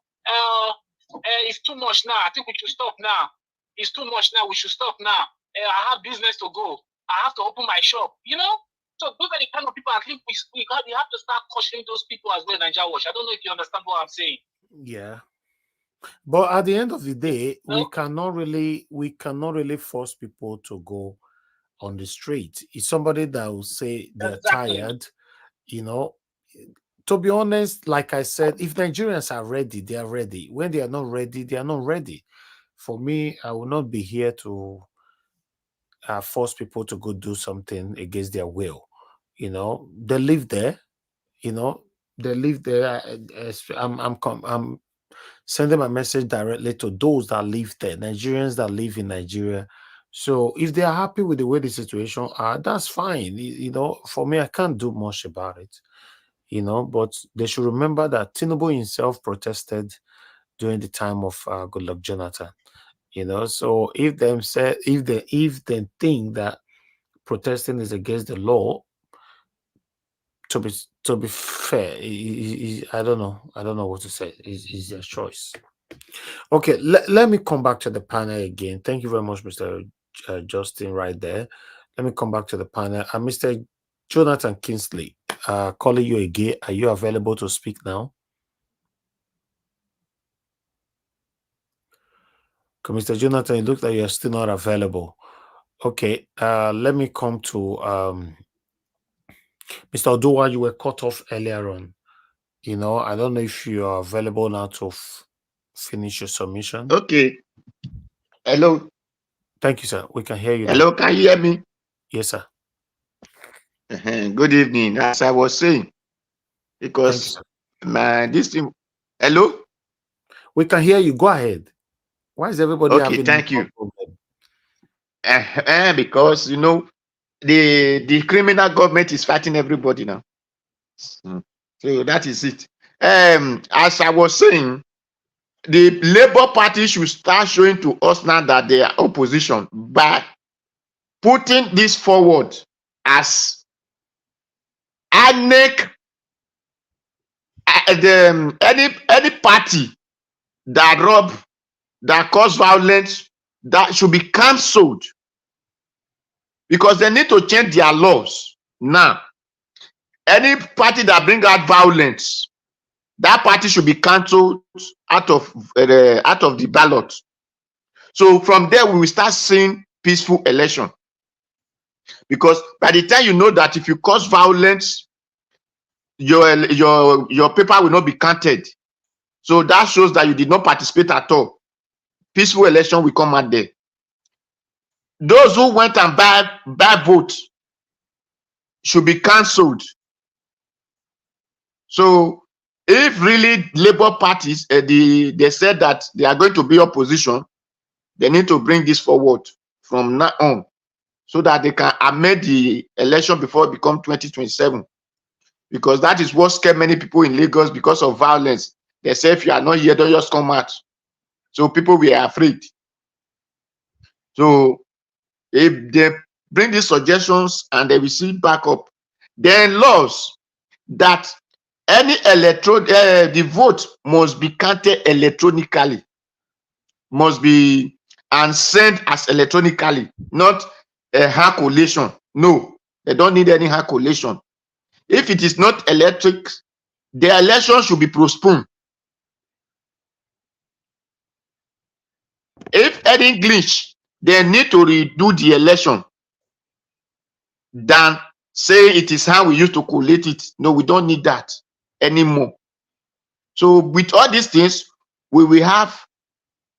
"It's too much now. I think we should stop now. It's too much now. We should stop now. I have business to go. I have to open my shop." So those are the kind of people I think we have to start cautioning those people as well. Nigeria Watch. I don't know if you understand what I'm saying. Yeah. But at the end of the day, we cannot really force people to go on the street. It's somebody that will say they're tired, To be honest, like I said, if Nigerians are ready, they are ready. When they are not ready, they are not ready. For me, I will not be here to force people to go do something against their will. They live there. They live there. I'm sending my message directly to those that live there, Nigerians that live in Nigeria. So if they are happy with the way the situation are, that's fine. For me, I can't do much about it. But they should remember that Tinubu himself protested during the time of Goodluck Jonathan. So if they think that protesting is against the law, to be fair, I don't know what to say. It's their choice. Okay, let me come back to the panel again. Thank you very much, Mr. Justin, right there. Let me come back to the panel. Mr. Jonathan Kingsley, calling you again. Are you available to speak now? Okay, Mr. Jonathan, it looks like you're still not available. Okay, let me come to Mr. Oduwa. You were cut off earlier on. You know, I don't know if you are available now to finish your submission. Okay. Hello. Thank you, sir. We can hear you Hello, now. can you hear me? Yes, sir. Good evening. As I was saying, because this thing. Hello. We can hear you. Go ahead. Why is everybody Okay, having thank you. problem? Because you know the criminal government is fighting everybody now. So that is it. As I was saying, the Labour Party should start showing to us now that they are opposition by putting this forward as INEC, any party that rob, that cause violence, that should be cancelled, because they need to change their laws now. Any party that bring out violence, that party should be cancelled out of the ballot. So from there we will start seeing peaceful election, because by the time you know that if you cause violence, your paper will not be counted. So that shows that you did not participate at all. Peaceful election will come out there. Those who went and buy vote should be cancelled. So if really Labour parties, they said that they are going to be opposition, they need to bring this forward from now on, so that they can amend the election before it becomes 2027. Because that is what scared many people in Lagos because of violence. They say if you are not here, don't just come out. So people were afraid. So if they bring these suggestions and they receive backup, then laws that any the vote must be counted electronically, must be and sent as electronically, not a hand collation. No, they don't need any hand collation. If it is not electric, the election should be postponed. If any glitch, they need to redo the election than say it is how we used to collate it. No, we don't need that anymore. So with all these things, we will have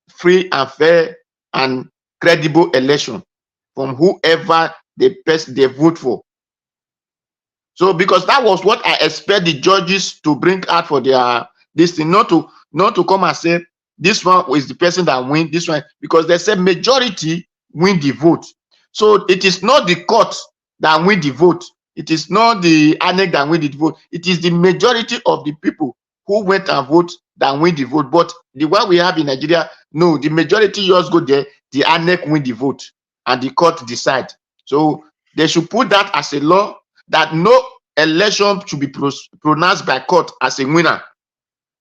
free and fair and credible election from whoever they vote for. So because that was what I expect the judges to bring out for their this thing, not to come and say this one is the person that win, this one, because they say majority win the vote. So it is not the court that win the vote. It is not the INEC that win the vote. It is the majority of the people who went and vote that win the vote. But the one we have in Nigeria, no, the majority just go there, the INEC win the vote and the court decide. So they should put that as a law, that no election should be pronounced by court as a winner.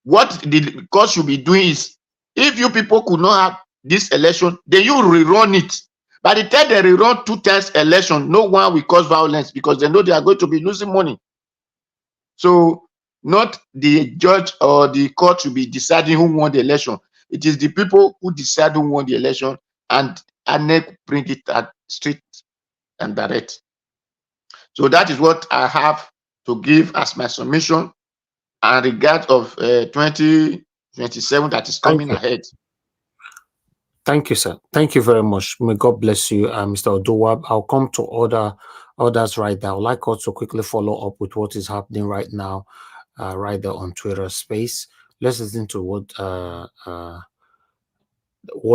What the court should be doing is, if you people could not have this election, then you rerun it. By the time they rerun 2 times election, no one will cause violence, because they know they are going to be losing money. So not the judge or the court should be deciding who won the election. It is the people who decide who won the election, and INEC bring it at straight and direct. So that is what I have to give as my submission and regard of 2027 that is coming ahead. Thank you, sir. Thank you very much. May God bless you, Mr. Oduwa. I'll come to others right now. I'd like us to quickly follow up with what is happening right now, right there on Twitter space. Let's listen to what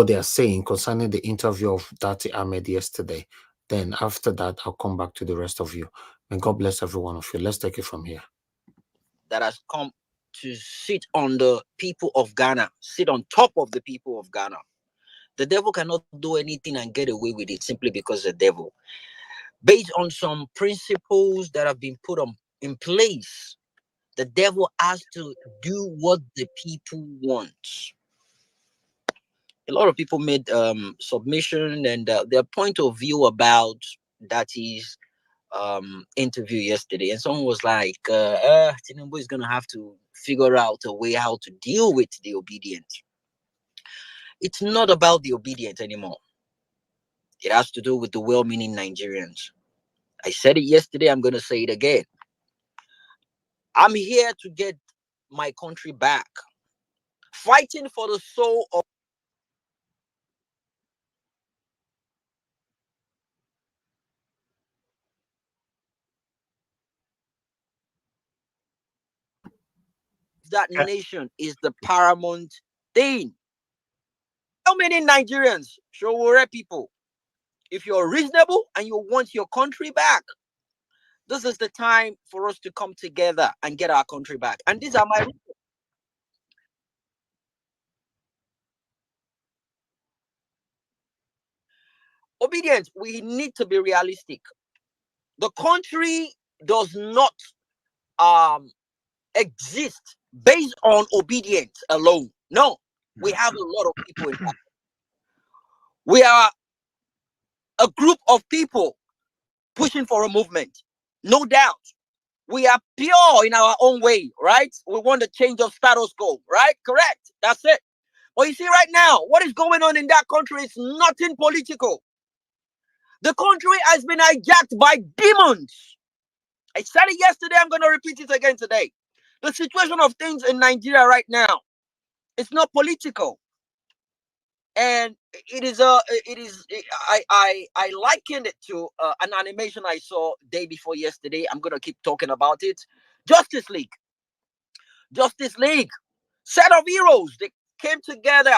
they are saying concerning the interview of Baba-Ahmed yesterday. Then after that, I'll come back to the rest of you. And God bless every one of you. Let's take it from here. That has come to sit on the people of Ghana, sit on top of the people of Ghana. The devil cannot do anything and get away with it simply because the devil. Based on some principles that have been put in place, the devil has to do what the people want. A lot of people made submission and their point of view about that is interview yesterday, and someone was like, Tinubu is gonna have to figure out a way how to deal with the obedient. It's not about the obedient anymore. It has to do with the well-meaning Nigerians. I said it yesterday, I'm gonna say it again. I'm here to get my country back, fighting for the soul of that nation is the paramount thing. How many Nigerians, Showore people, if you're reasonable and you want your country back, this is the time for us to come together and get our country back. And these are my reasons. Obedience, we need to be realistic. The country does not exist based on obedience alone. No, we have a lot of people in that. We are a group of people pushing for a movement. No doubt. We are pure in our own way, right? We want the change of status quo, right? Correct. That's it. But you see, right now, what is going on in that country is nothing political. The country has been hijacked by demons. I said it yesterday, I'm going to repeat it again today. The situation of things in Nigeria right now, it's not political. And I likened it to an animation I saw day before yesterday. I'm going to keep talking about it. Justice League, set of heroes. They came together,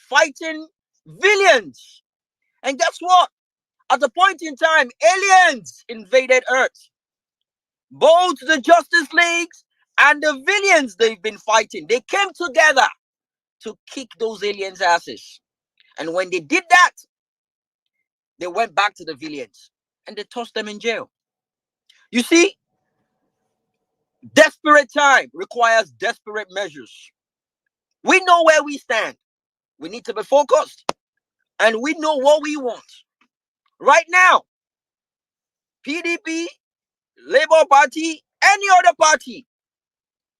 fighting villains. And guess what? At the point in time, aliens invaded Earth. Both the Justice Leagues and the villains they've been fighting, they came together to kick those aliens' asses. And when they did that, they went back to the villains and they tossed them in jail. You see, desperate time requires desperate measures. We know where we stand. We need to be focused. And we know what we want. Right now, PDP, Labour Party, any other party,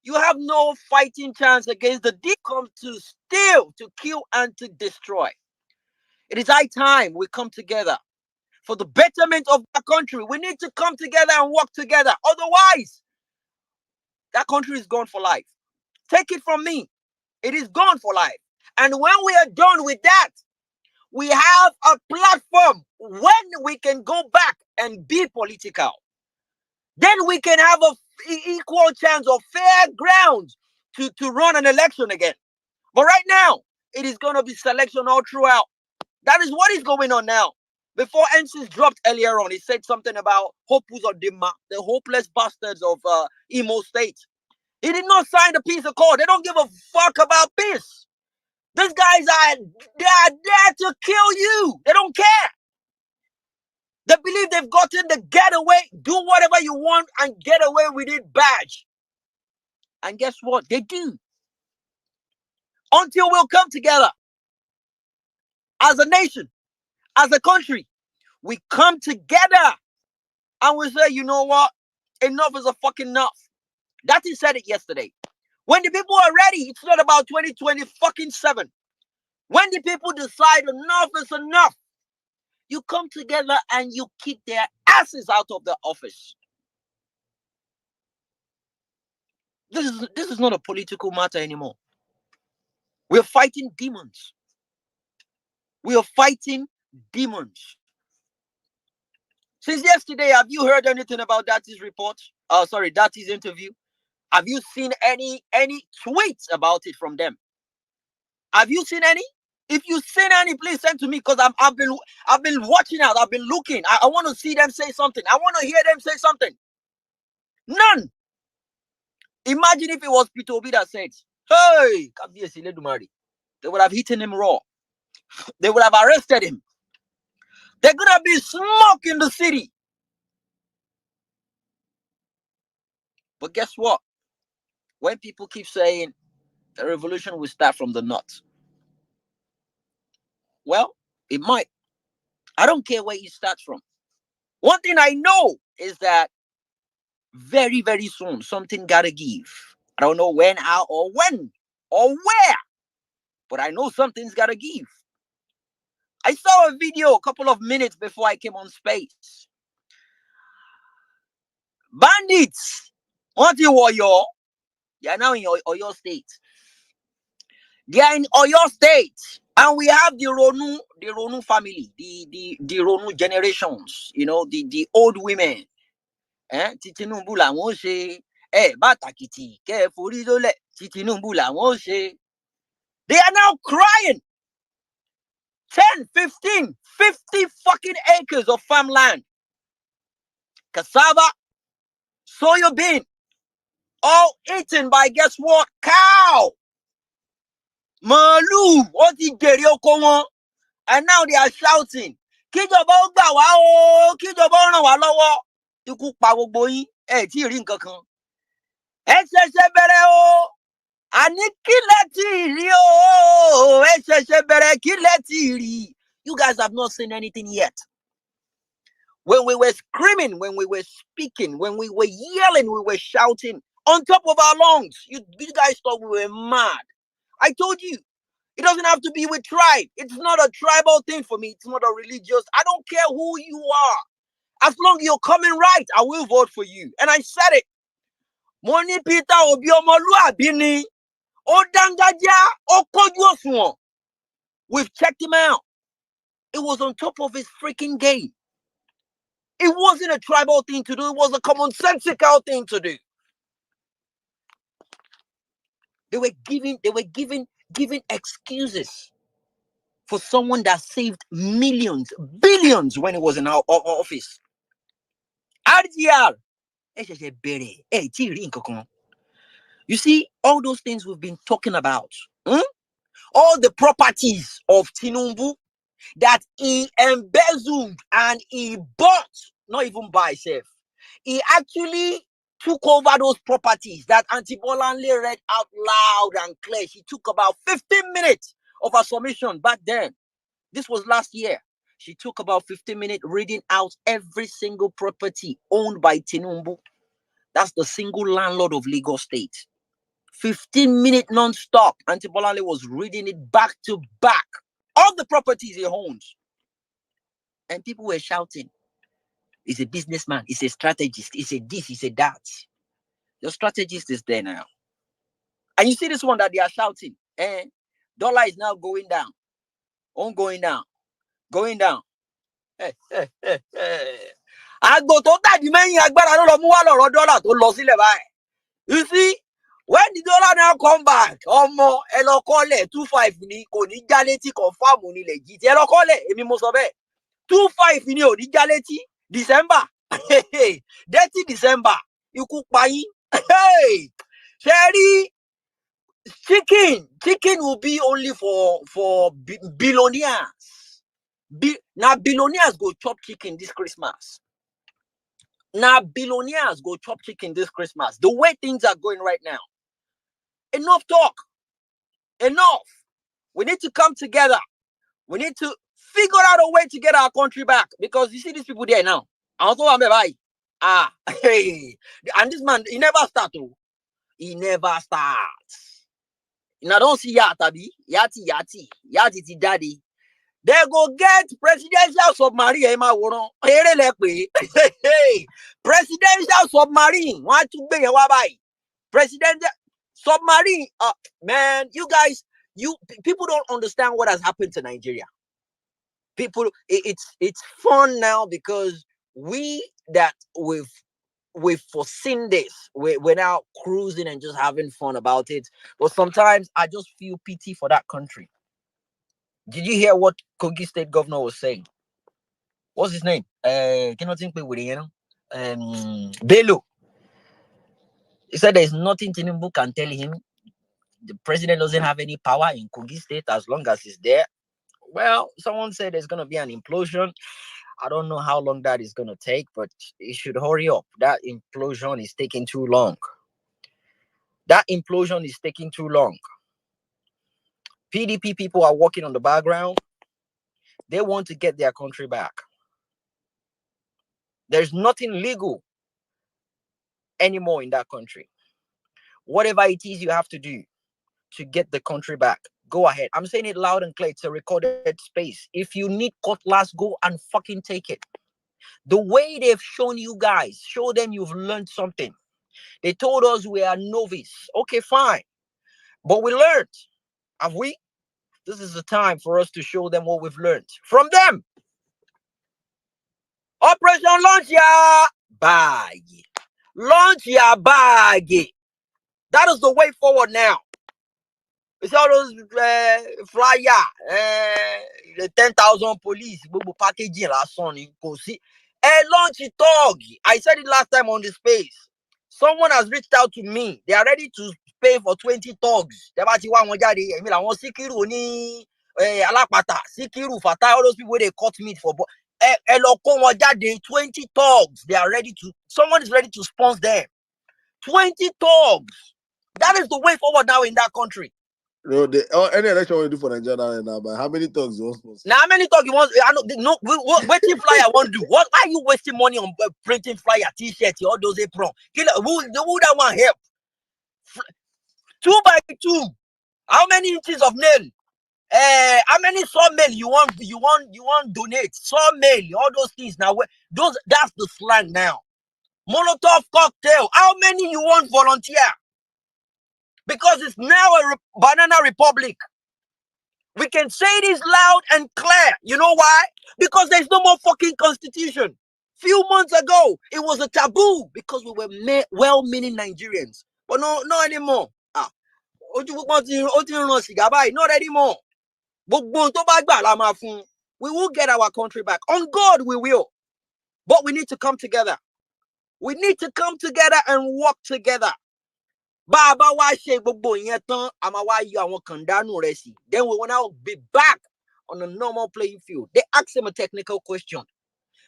you have no fighting chance against the deep come to steal, to kill, and to destroy. It is high time we come together for the betterment of our country. We need to come together and work together. Otherwise, that country is gone for life. Take it from me. It is gone for life. And when we are done with that, we have a platform when we can go back and be political. Then we can have an equal chance of fair ground to run an election again. But right now, it is going to be selection all throughout. That is what is going on now. Before NCs dropped earlier on, he said something about Hopus or Dimma, the hopeless bastards of Imo State. He did not sign the peace accord. They don't give a fuck about peace. These guys are there to kill you. They don't care. They believe they've gotten the getaway, do whatever you want and get away with it badge. And guess what? They do. Until we'll come together as a nation, as a country, we come together and we say, you know what? Enough is a fucking enough. Datti said it yesterday. When the people are ready, it's not about 2027. When the people decide enough is enough, you come together and you kick their asses out of the office. This is not a political matter anymore. We're fighting demons. We are fighting demons. Since yesterday, have you heard anything about Datti's report? Datti's interview. Have you seen any tweets about it from them? Have you seen any? If you've seen any, please send to me because I've been watching out. I've been looking. I want to see them say something. I want to hear them say something. None. Imagine if it was Peter Obi that said, "Hey, they would have eaten him raw. They would have arrested him. They're gonna be smoke in the city." But guess what? When people keep saying the revolution will start from the north, well, it might. I don't care where it starts from. One thing I know is that very, very soon something gotta give. I don't know when, how, or when, or where, but I know something's gotta give. I saw a video a couple of minutes before I came on space. Bandits, what you were your? They are now in your state. They are in Oyo State, and we have the Ronu family, the Ronu generations. You know, the old women. Tinubu làwọn ṣe bàtàkìtì kẹforí lólẹ̀ Tinubu làwọn ṣe. They are now crying. 10, 15, 50 fucking acres of farmland, cassava, soya bean, all eaten by guess what? Cow. Màálù, wọ́n ti jèrè oko wọn. And now they are shouting, kíjọba ó gbà wá o, kíjọba ó ràn wá lọ́wọ́. Ikú pa gbogbo yín, tí rí nǹkan kan. Ẹ ṣẹ̀ṣẹ̀ bẹ̀rẹ̀ o. Àní kílẹ̀ tí rí o. Ẹ ṣẹ̀ṣẹ̀ bẹ̀rẹ̀ kílẹ̀ tí rí. You guys have not seen anything yet. When we were screaming, when we were speaking, when we were yelling, we were shouting on top of our lungs. You guys thought we were mad. I told you, it doesn't have to be with tribe. It's not a tribal thing for me. It's not a religious. I don't care who you are. As long as you're coming right, I will vote for you. And I said it. Moni Peter Obiomoluabi ni Odangaja Okojuosuwon. We've checked him out. It was on top of his freaking game. It wasn't a tribal thing to do. It was a commonsensical thing to do. They were giving excuses for someone that saved millions, billions when he was in our office. RGR. You see, all those things we've been talking about, all the properties of Tinubu that he embezzled and he bought, not even by himself. He actually took over those properties that Auntie Bolanle read out loud and clear. She took about 15 minutes of her submission back then. This was last year. She took about 15 minutes reading out every single property owned by Tinubu. That's the single landlord of Lagos State. 15 minutes non-stop. Auntie Bolanle was reading it back to back. All the properties he owns. And people were shouting, he's a businessman, he's a strategist, he's a this, he's a that. The strategist is there now. And you see this one that they are shouting, dollar is now going down. Going down. Going down. You see, when the dollar now come back, elo kole 25 ni kò ní jaleti confirm ni legit. Elo kole èmi mo sọ bẹ́ẹ̀. 25 ni ò ní jaleti December. Dirty December. Ikú pa yín. Hey, Sherry, chicken will be only for billionaires. Now billionaires go chop chicken this Christmas. Now billionaires go chop chicken this Christmas. The way things are going right now. Enough talk. Enough. We need to come together. We need to figure out a way to get our country back. Because you see these people there now. Hey. And this man, he never starts. He never starts. And I don't see Yatabi. Yati daddy. They go get presidential submarine. Presidential submarine. Want to be a presidential submarine. Man, you guys, people don't understand what has happened to Nigeria. People, it's fun now because we've foreseen this. We're now cruising and just having fun about it. But sometimes I just feel pity for that country. Did you hear what Kogi State Governor was saying? What's his name? Cannot think with it, Bello. He said there's nothing Tinubu can tell him. The president doesn't have any power in Kogi State as long as he's there. Well, someone said there's going to be an implosion. I don't know how long that is going to take, but it should hurry up. That implosion is taking too long. PDP people are working on the background. They want to get their country back. There's nothing legal anymore in that country. Whatever it is you have to do to get the country back, go ahead. I'm saying it loud and clear. It's a recorded space. If you need cutlass, go and fucking take it. The way they've shown you guys, show them you've learned something. They told us we are novice. Okay, fine. But we learned. Have we? This is the time for us to show them what we've learned from them. Operation Launch Your Bag. Launch your bag. That is the way forward now. It's all those flyer, the 10,000 police, packaging last one. You go see. Launch it, dog. I said it last time on the space. Someone has reached out to me. They are ready to pay for 20 thugs. They want I mean, I want Sikiru ni Alapata, Sikiru Fata, all those people they cut meat for. 20 thugs. They are ready to. Someone is ready to sponsor them. 20 thugs. That is the way forward now in that country. No, any election we do for Nigeria now, but how many thugs you want sponsor? Now, how many thugs you want? I know. No, waiting flyer want to do. What? Why are you wasting money on printing flyer, T-shirts, all those apron? Who that one help? 2 by 2. How many inches of nail? How many sawmill you want donate? Sawmill, all those things now. That's the slang now. Molotov cocktail. How many you want volunteer? Because it's now a banana republic. We can say this loud and clear. You know why? Because there's no more fucking constitution. Few months ago, it was a taboo because we were well-meaning Nigerians. But no anymore. Not anymore. We will get our country back. On God, we will. But we need to come together. We need to come together and work together. Baba wa she gbogbo yen tan ama wa yo awon kandanu re si. Then we will now be back on a normal playing field. They asked him a technical question.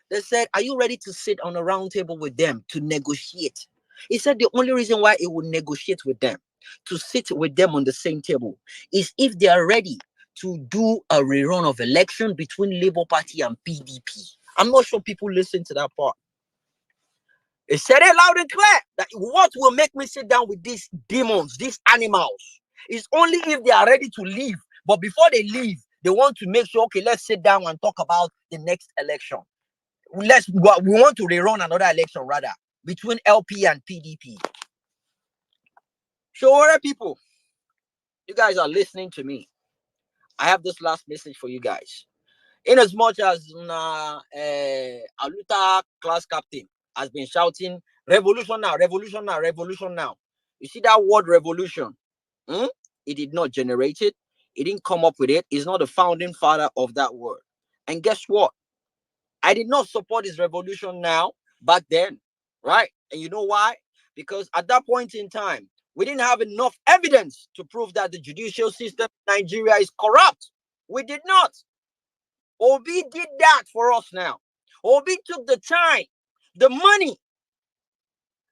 They said, "Are you ready to sit on a round table with them to negotiate?" He said the only reason why he would negotiate with them, to sit with them on the same table, is if they are ready to do a rerun of election between Labour Party and PDP. I'm not sure people listen to that part. He said it loud and clear that what will make me sit down with these demons, these animals, is only if they are ready to leave. But before they leave, they want to make sure, okay, let's sit down and talk about the next election. We want to rerun another election rather between LP and PDP. So, people, you guys are listening to me. I have this last message for you guys. In as much as Aluta class captain has been shouting, revolution now, revolution now, revolution now. You see that word revolution? He did not generate it. He didn't come up with it. He's not the founding father of that word. And guess what? I did not support his revolution now, back then, right? And you know why? Because at that point in time, we didn't have enough evidence to prove that the judicial system in Nigeria is corrupt. We did not. Obi did that for us now. Obi took the time, the money,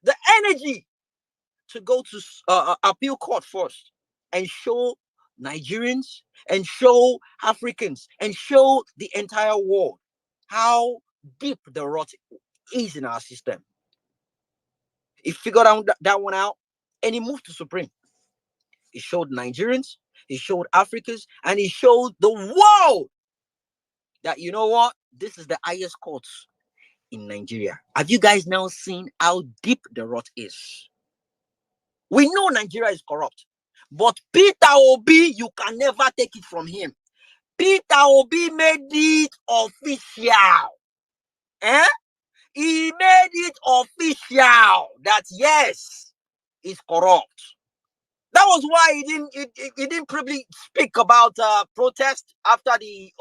the energy to go to appeal court first and show Nigerians and show Africans and show the entire world how deep the rot is in our system. He figured out that one out and he moved to Supreme. He showed Nigerians, he showed Africans, and he showed the world that, you know what, this is the highest courts in Nigeria. Have you guys now seen how deep the rot is? We know Nigeria is corrupt, but Peter Obi, you can never take it from him. Peter Obi made it official. He made it official that yes, it's corrupt. That was why he didn't probably speak about protest after the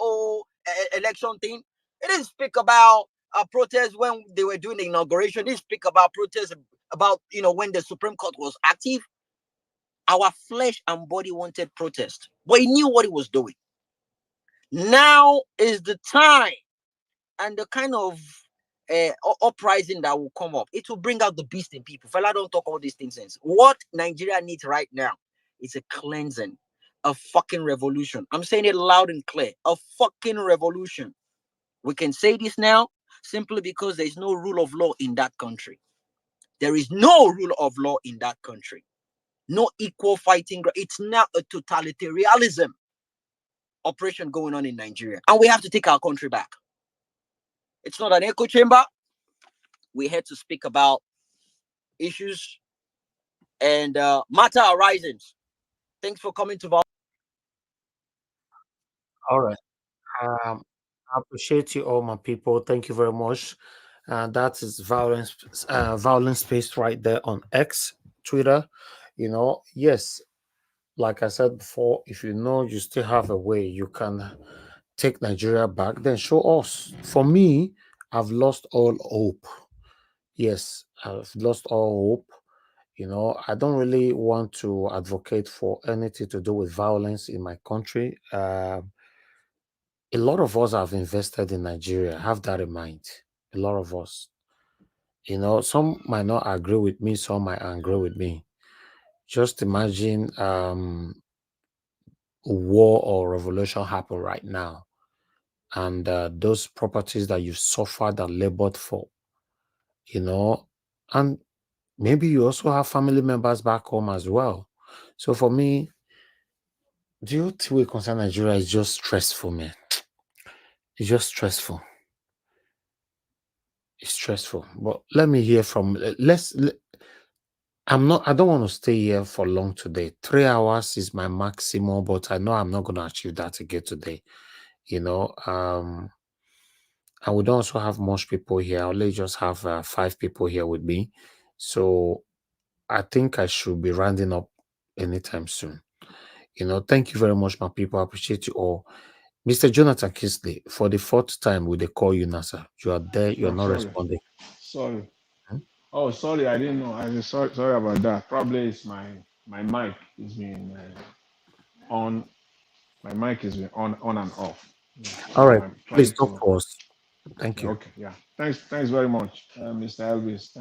election thing. He didn't speak about protest when they were doing the inauguration. He didn't speak about protest about when the Supreme Court was active. Our flesh and body wanted protest, but he knew what he was doing. Now is the time and the kind of uprising that will come up. It will bring out the beast in people. Fella, don't talk all these things. What Nigeria needs right now is a cleansing, a fucking revolution. I'm saying it loud and clear. A fucking revolution. We can say this now. simply because there is no rule of law in that country. There is no rule of law in that country. No equal fighting. It's now a totalitarianism operation going on in Nigeria. And we have to take our country back. It's not an echo chamber. We're here to speak about issues and matter arisings. Thanks for coming to Val. All right. I appreciate you all, my people. Thank you very much. That is violence space right there on X, Twitter. You know, yes, like I said before, if you know you still have a way you can take Nigeria back, then show us. For me, I've lost all hope. Yes, I've lost all hope. You know, I don't really want to advocate for anything to do with violence in my country. A lot of us have invested in Nigeria. Have that in mind. A lot of us. You know, some might not agree with me, some might agree with me. Just imagine war or revolution happen right now, and those properties that you suffered and labored for, you know, and maybe you also have family members back home as well. So for me, the whole thing with concern Nigeria is just stressful, man. It's just stressful. It's stressful. But let me hear from I don't want to stay here for long today. 3 hours is my maximum, but I know I'm not going to achieve that again today. You know, and we don't also have much people here. I only just have 5 people here with me. So I think I should be rounding up anytime soon. You know, thank you very much, my people. I appreciate you all. Mr. Jonathan Kisley, for the 4th time, we they call you, NASA. You are there, you're not responding. Sorry. Oh, sorry, I didn't know. I'm sorry about that. Probably it's my mic is being on. My mic is being on and off. All right, I'm please trying talk to us. Thank you. Okay, yeah. Thanks very much, Mr. Elvis.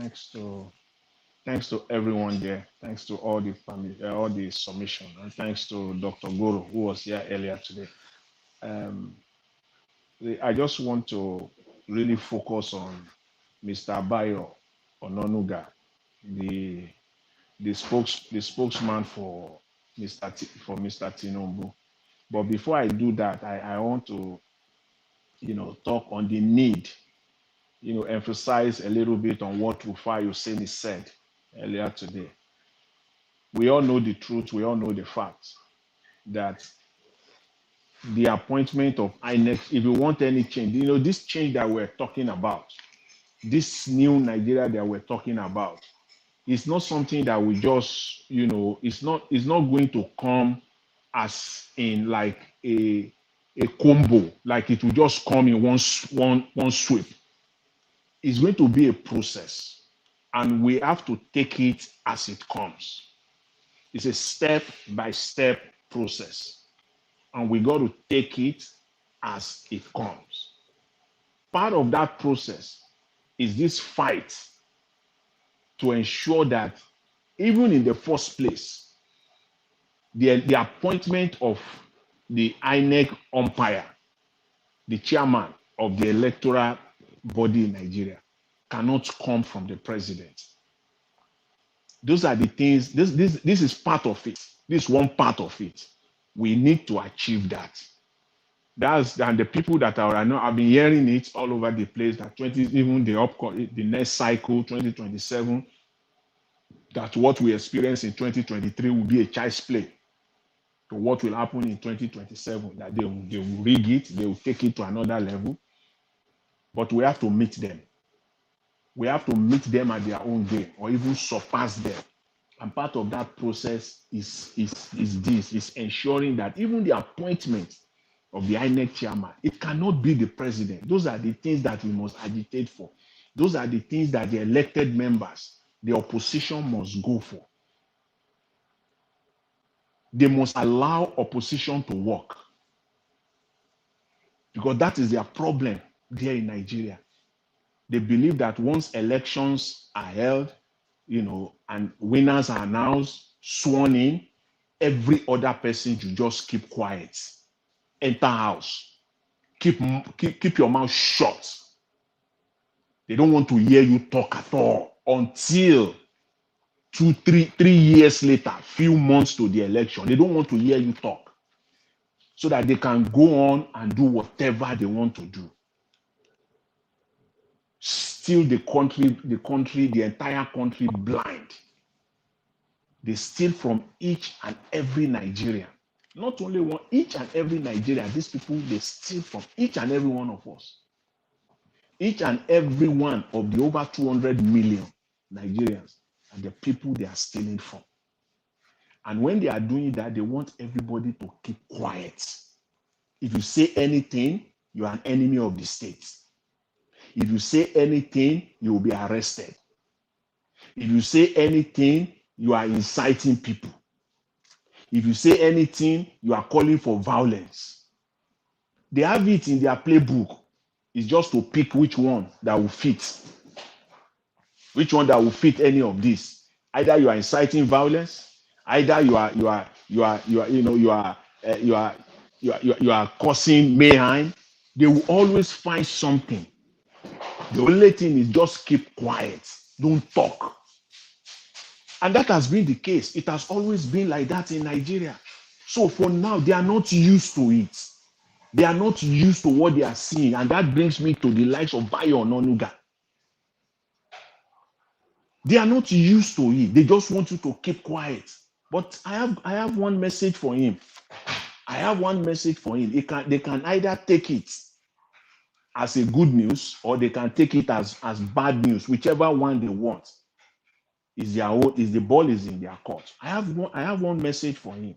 Thanks to everyone there. Thanks to all the family, all the submission, and thanks to Dr. Guru who was here earlier today. I just want to really focus on Mr. Bayo Ononuga, the spokesman for Mr. Tinubu. But before I do that, I want to, talk on the need, emphasize a little bit on what Rufai Hussaini said earlier today. We all know the truth. We all know the facts that the appointment of INEC, if you want any change, this change that we're talking about, this new Nigeria that we're talking about, it's not something that we just, it's not going to come as in like a combo, like it will just come in one sweep. It's going to be a process, and we have to take it as it comes. It's a step-by-step process, and we got to take it as it comes. Part of that process is this fight to ensure that even in the first place, the appointment of the INEC umpire, the chairman of the electoral body in Nigeria, cannot come from the president. Those are the things, this is part of it. This is one part of it. We need to achieve that. And the people that are, I know, I've been hearing it all over the place, that even the next cycle, 2027, that what we experience in 2023 will be a child's play to what will happen in 2027, that they will rig it, they will take it to another level. But we have to meet them. We have to meet them at their own game, or even surpass them. And part of that process is ensuring that even the appointment of the INEC chairman, it cannot be the president. Those are the things that we must agitate for. Those are the things that the elected members, the opposition, must go for. They must allow opposition to work, because that is their problem there in Nigeria. They believe that once elections are held, and winners are announced, sworn in, every other person should just keep quiet, enter house, keep your mouth shut, They don't want to hear you talk at all until 3 years later, few months to the election. They don't want to hear you talk so that they can go on and do whatever they want to do. Steal the entire country blind. They steal from each and every Nigerian. Not only one, each and every Nigerian. These people, they steal from each and every one of us. Each and every one of the over 200 million Nigerians are the people they are stealing from. And when they are doing that, they want everybody to keep quiet. If you say anything, you are an enemy of the state. If you say anything, you will be arrested. If you say anything, you are inciting people. If you say anything, you are calling for violence. They have it in their playbook. It's just to pick which one that will fit. Which one that will fit any of this. Either you are inciting violence, either you are causing mayhem. They will always find something. The only thing is just keep quiet. Don't talk. And that has been the case. It has always been like that in Nigeria. So for now, they are not used to it. They are not used to what they are seeing. And that brings me to the likes of Bayo Ononuga. They are not used to it. They just want you to keep quiet. But I have one message for him. I have one message for him. They can either take it as a good news or they can take it as bad news, whichever one they want. Is their own, is the ball is in their court. I have one message for him.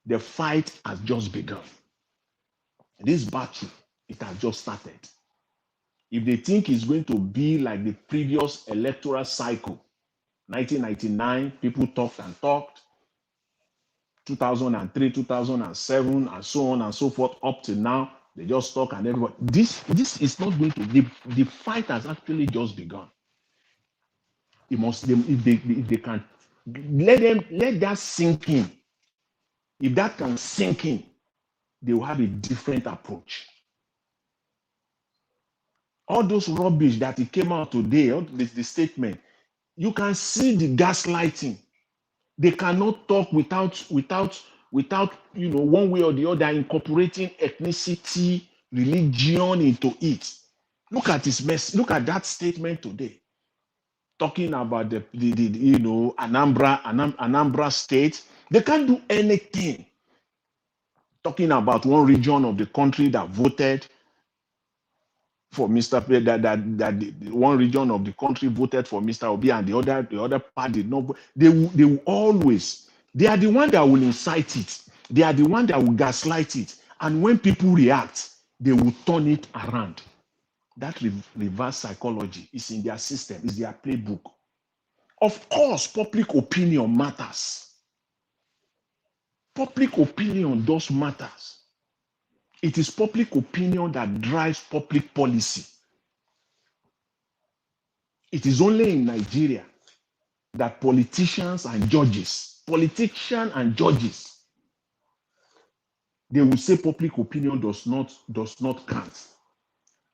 The fight has just begun. This battle, it has just started. If they think it's going to be like the previous electoral cycle, 1999, people talked and talked, 2003, 2007, and so on and so forth, up to now, they just talk and everybody. This is not going to, the fight has actually just begun. It must, if they can, let that sink in. If that can sink in, they will have a different approach. All those rubbish that it came out today, the statement, you can see the gaslighting. They cannot talk without one way or the other incorporating ethnicity, religion into it. Look at this mess. Look at that statement today, talking about the Anambra state. They can't do anything. Talking about one region of the country that voted for Mr. that one region of the country voted for Mr. Obi and the other part did not. They will always. They are the one that will incite it. They are the one that will gaslight it. And when people react, they will turn it around. That reverse psychology is in their system, is their playbook. Of course, public opinion matters. Public opinion does matters. It is public opinion that drives public policy. It is only in Nigeria that politicians and judges, they will say public opinion does not count.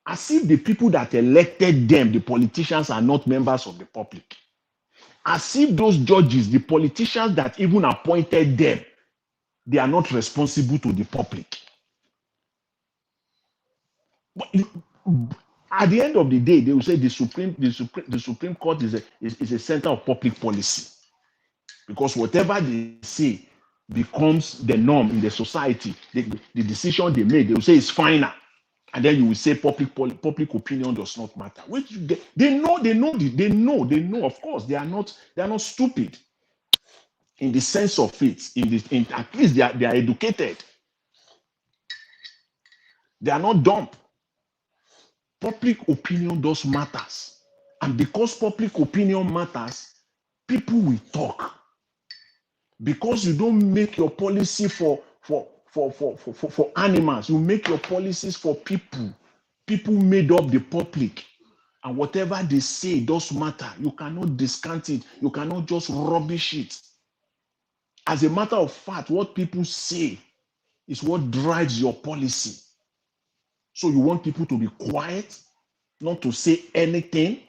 As if the people that elected them, the politicians, are not members of the public. As if those judges, the politicians that even appointed them, they are not responsible to the public. But at the end of the day, they will say the Supreme Court is a center of public policy. Because whatever they say becomes the norm in the society. The decision they make, they will say it's final. And then you will say public opinion does not matter. Which they know. Of course, they are not stupid in the sense of it. At least they are educated. They are not dumb. Public opinion does matters. And because public opinion matters, people will talk. Because you don't make your policy for animals, you make your policies for people. People made up the public. And whatever they say does matter. You cannot discount it. You cannot just rubbish it. As a matter of fact, what people say is what drives your policy. So you want people to be quiet? not to say anything,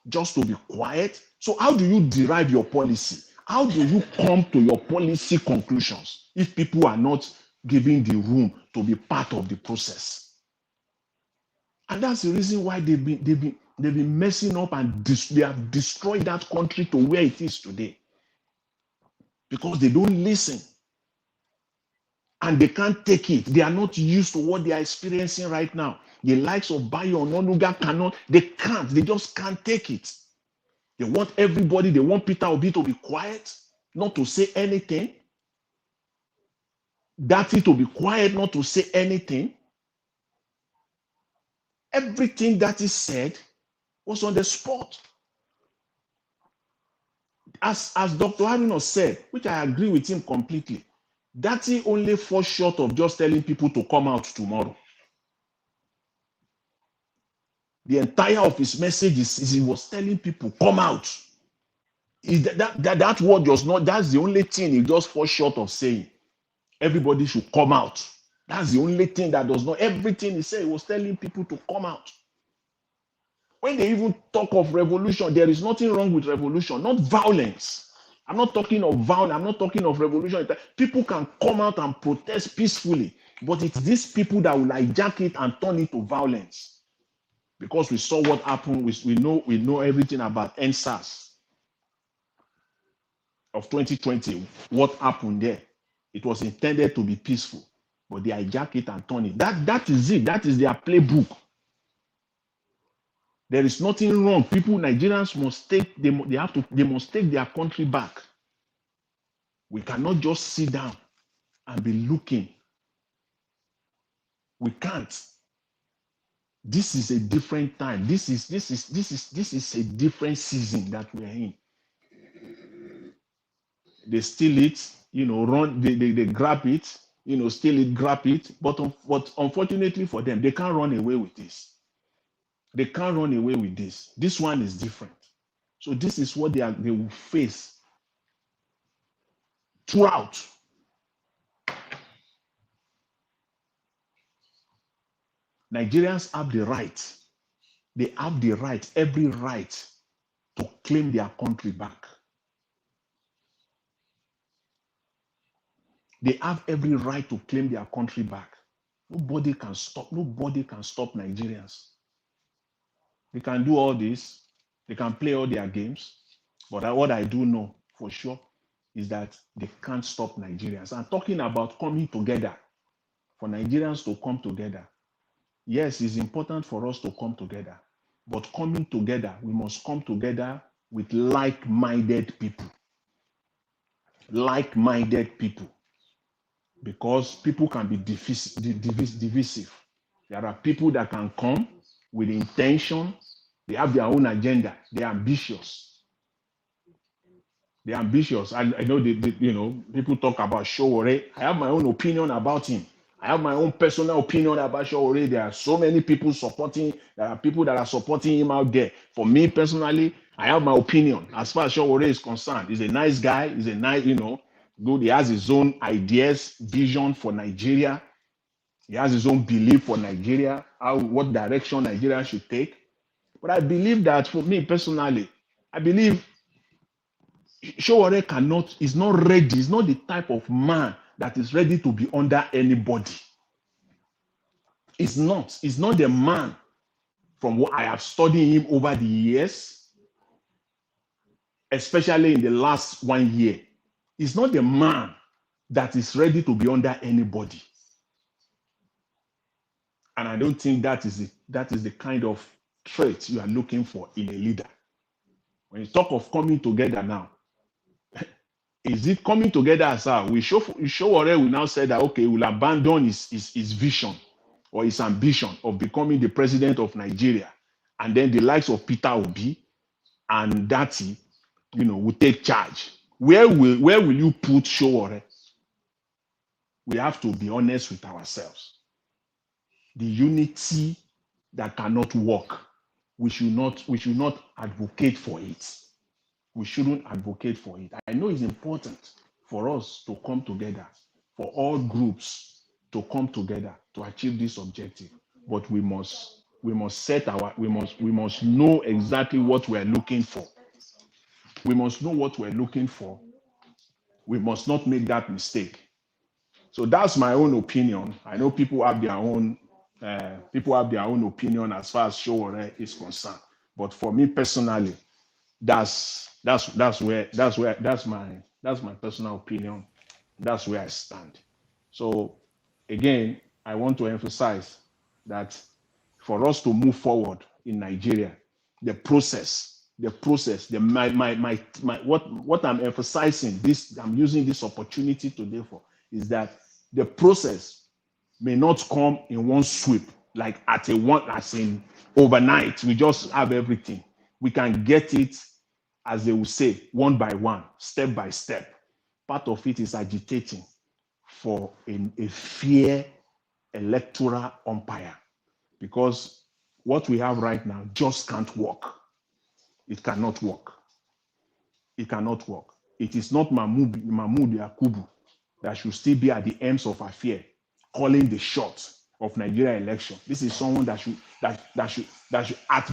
just to be quiet. So how do you derive your policy? How do you come to your policy conclusions if people are not giving the room to be part of the process? And that's the reason why they've been messing up, and they have destroyed that country to where it is today. Because they don't listen. And they can't take it. They are not used to what they are experiencing right now. The likes of Bayo and Onuga cannot, they can't, they just can't take it. They want everybody, they want Peter Obi to be quiet, not to say anything. Datti to be quiet, not to say anything. Everything that is said was on the spot. As Dr. Aruna said, which I agree with him completely, Datti only falls short of just telling people to come out tomorrow. The entire of his message is he was telling people, come out. That word was not, that's the only thing he just falls short of saying. Everybody should come out. That's the only thing that does not, everything he said, he was telling people to come out. When they even talk of revolution, there is nothing wrong with revolution, not violence. I'm not talking of violence, I'm not talking of revolution. People can come out and protest peacefully, but it's these people that will hijack it and turn it to violence. Because we saw what happened, we know everything about NSAS of 2020, what happened there. It was intended to be peaceful, but they hijack it and turn it. That is it. That is their playbook. There is nothing wrong. People, Nigerians must take, they must take their country back. We cannot just sit down and be looking. We can't. This is a different time. This is a different season that we are in. They steal it, run, they grab it, steal it, grab it. But unfortunately for them, they can't run away with this. They can't run away with this. This one is different. So this is what they will face throughout. Nigerians have the right. They have the right, every right, to claim their country back. They have every right to claim their country back. Nobody can stop Nigerians. They can do all this. They can play all their games. But what I do know for sure is that they can't stop Nigerians. I'm talking about coming together, for Nigerians to come together. Yes, it's important for us to come together. But coming together, we must come together with like-minded people. Like-minded people. Because people can be divisive. There are people that can come with intention. They have their own agenda. They're ambitious. They're ambitious. I know people talk about Sowore. I have my own opinion about him. I have my own personal opinion about Sowore. There are so many people supporting. There are people that are supporting him out there. For me personally, I have my opinion. As far as Sowore is concerned, he's a nice guy. He's a nice, good. He has his own ideas, vision for Nigeria. He has his own belief for Nigeria, what direction Nigeria should take. But I believe that, for me personally, I believe Sowore is not ready. He's not the type of man that is ready to be under anybody. He's not. He's not the man, from what I have studied him over the years, especially in the last 1 year. He's not the man that is ready to be under anybody. And I don't think that is the kind of trait you are looking for in a leader. When you talk of coming together now, is it coming together as how Sowore will now say that, okay, he will abandon his vision or his ambition of becoming the president of Nigeria, and then the likes of Peter Obi and Datti, will take charge. Where will you put Sowore? We have to be honest with ourselves. The unity that cannot work, we should not advocate for it. We shouldn't advocate for it. I know it's important for us to come together, for all groups to come together to achieve this objective. But we must we must set our, we must know exactly what we're looking for. We must know what we're looking for. We must not make that mistake. So that's my own opinion. I know people have their own opinion as far as Sowore is concerned. But for me personally, that's my personal opinion. That's where I stand. So again, I want to emphasize that for us to move forward in Nigeria, what I'm emphasizing, I'm using this opportunity today for, is that the process may not come in one sweep, like as in overnight. We just have everything. We can get it, as they will say, one by one, step by step. Part of it is agitating for a fair electoral umpire, because what we have right now just can't work. It cannot work. It cannot work. It is not Mahmoud Yakubu that should still be at the ends of affair, calling the shots of Nigeria election. This is someone that should at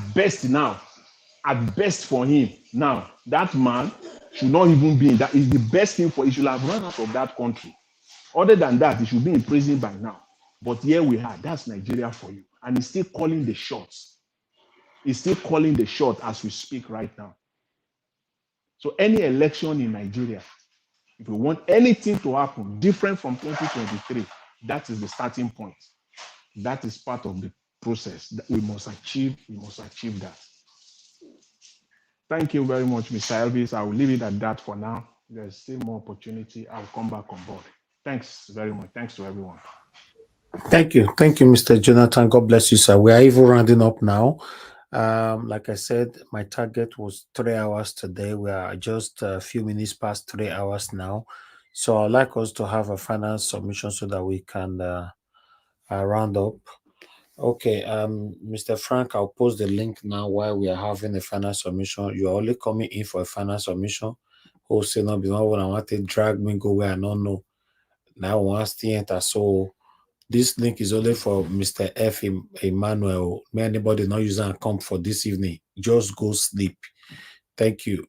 best for him now, that man should not even be in that. Is the best thing for, he should have run out of that country. Other than that, he should be in prison by now. But here we are. That's Nigeria for you. And he's still calling the shots. He's still calling the shot as we speak right now. So any election in Nigeria, if we want anything to happen different from 2023, that is the starting point. That is part of the process that we must achieve. We must achieve that. Thank you very much, Mr. Elvis. I will leave it at that for now. There's still more opportunity. I'll come back on board. Thanks very much. Thanks to everyone. Thank you, Mr. Jonathan. God bless you, sir. We are even rounding up now. Like I said, my target was 3 hours today. We are just a few minutes past 3 hours now. So I'd like us to have a final submission so that we can round up. Okay, Mr. Frank, I'll post the link now while we are having a final submission. You're only coming in for a final submission. Who say no, when I want to drag me go where I don't know. Now I want to enter. So this link is only for Mr. F. Emmanuel. May anybody not use and come for this evening? Just go sleep. Thank you.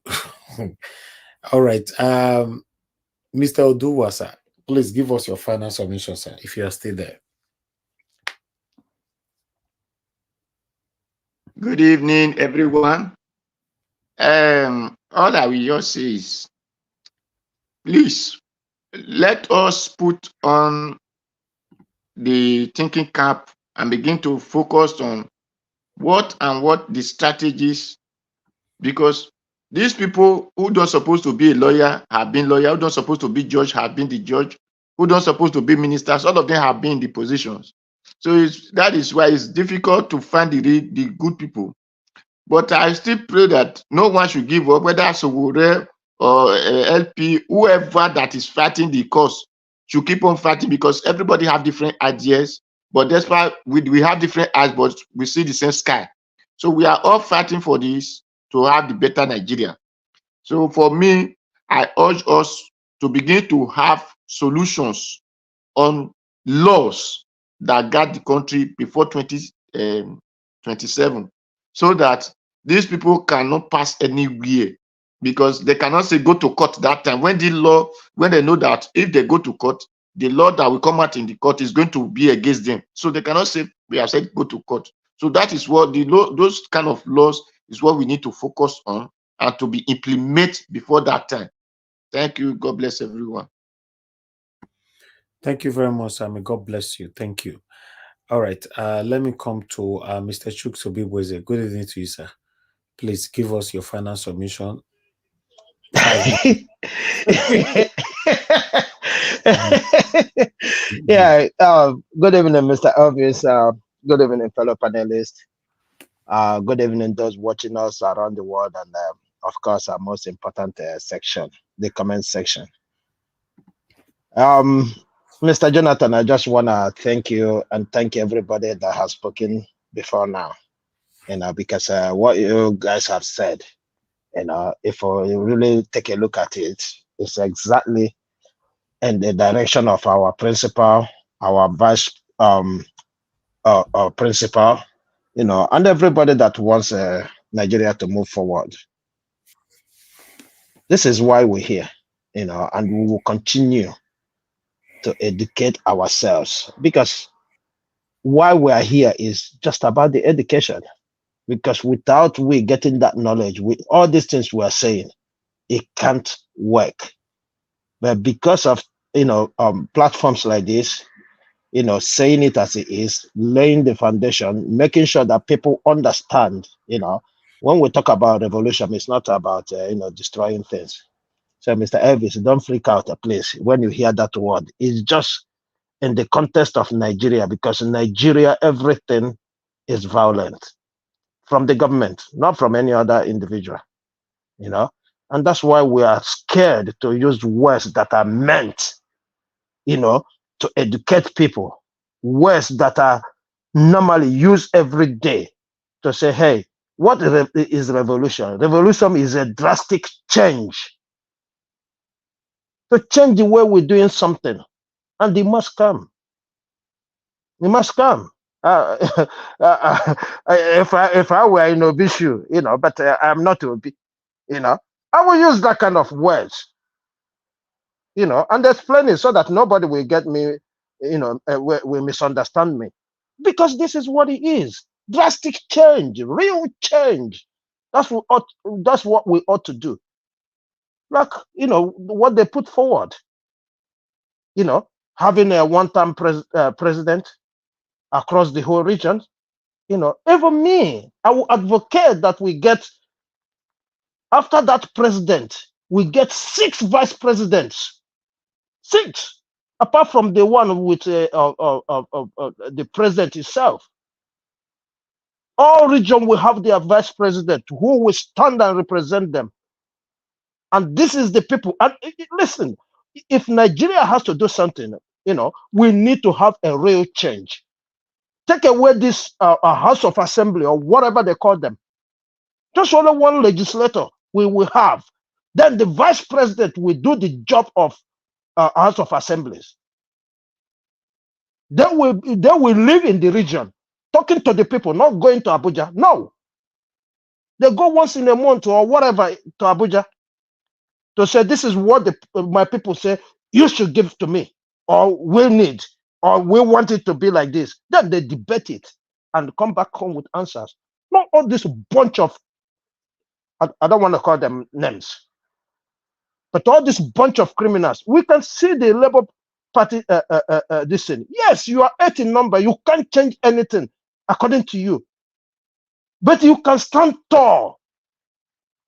All right. Mr. Oduwa, sir, please give us your final submission, sir, if you are still there. Good evening, everyone. All I will just say is, please, let us put on the thinking cap and begin to focus on what the strategies, because these people who don't supposed to be a lawyer have been lawyer, who don't supposed to be judge have been the judge, who don't supposed to be ministers, all of them have been in the positions. So that is why it's difficult to find the good people. But I still pray that no one should give up, whether Sowore or LP, whoever that is fighting the cause should keep on fighting, because everybody have different ideas. But that's why we have different eyes, but we see the same sky. So we are all fighting for this to have the better Nigeria. So for me, I urge us to begin to have solutions on laws that guide the country before 2027, so that these people cannot pass anywhere, because they cannot say go to court that time when they know that if they go to court, the law that will come out in the court is going to be against them. So they cannot say we have said go to court. So that is what those kind of laws is what we need to focus on and to be implemented before that time. Thank you. God bless everyone. Thank you very much, sir. May God bless you. Thank you. All right. Let me come to Mr. Chuksobibweze. Good evening to you, sir. Please give us your final submission. Yeah. Good evening, Mr. Elvis. Good evening, fellow panelists. Good evening, those watching us around the world, and of course, our most important section, the comment section. Mr. Jonathan, I just want to thank you and thank everybody that has spoken before now. Because what you guys have said, if we really take a look at it, it's exactly in the direction of our principal, our vice principal, and everybody that wants Nigeria to move forward. This is why we're here, and we will continue to educate ourselves, because why we are here is just about the education. Because without we getting that knowledge, with all these things we are saying, it can't work. But because of platforms like this, saying it as it is, laying the foundation, making sure that people understand, when we talk about revolution, it's not about destroying things. So, Mr. Elvis, don't freak out, please, when you hear that word. It's just in the context of Nigeria, because in Nigeria, everything is violent from the government, not from any other individual, and that's why we are scared to use words that are meant, to educate people, words that are normally used every day to say, hey, what is revolution? Revolution is a drastic change, to change the way we're doing something, and it must come. It must come. If I were in Obi's shoe, but I'm not Obi, I will use that kind of words, and explain it so that nobody will get me, will misunderstand me, because this is what it is: drastic change, real change. That's what we ought to do. Like what they put forward, having a one-term president across the whole region. Even me, I will advocate that we get, after that president, we get 6 vice presidents. 6, apart from the one with the president himself. All region will have their vice president who will stand and represent them. And this is the people. And listen, if Nigeria has to do something, we need to have a real change. Take away this House of Assembly or whatever they call them. Just only one legislator we will have. Then the vice president will do the job of House of Assemblies. They will live in the region, talking to the people, not going to Abuja. No. They go once in a month or whatever to Abuja to say, this is what my people say you should give to me, or we need, or we want it to be like this. Then they debate it and come back home with answers. Not all this bunch of, I don't want to call them names, but all this bunch of criminals. We can see the Labour Party this thing. Yes, you are 8 in number. You can't change anything according to you. But you can stand tall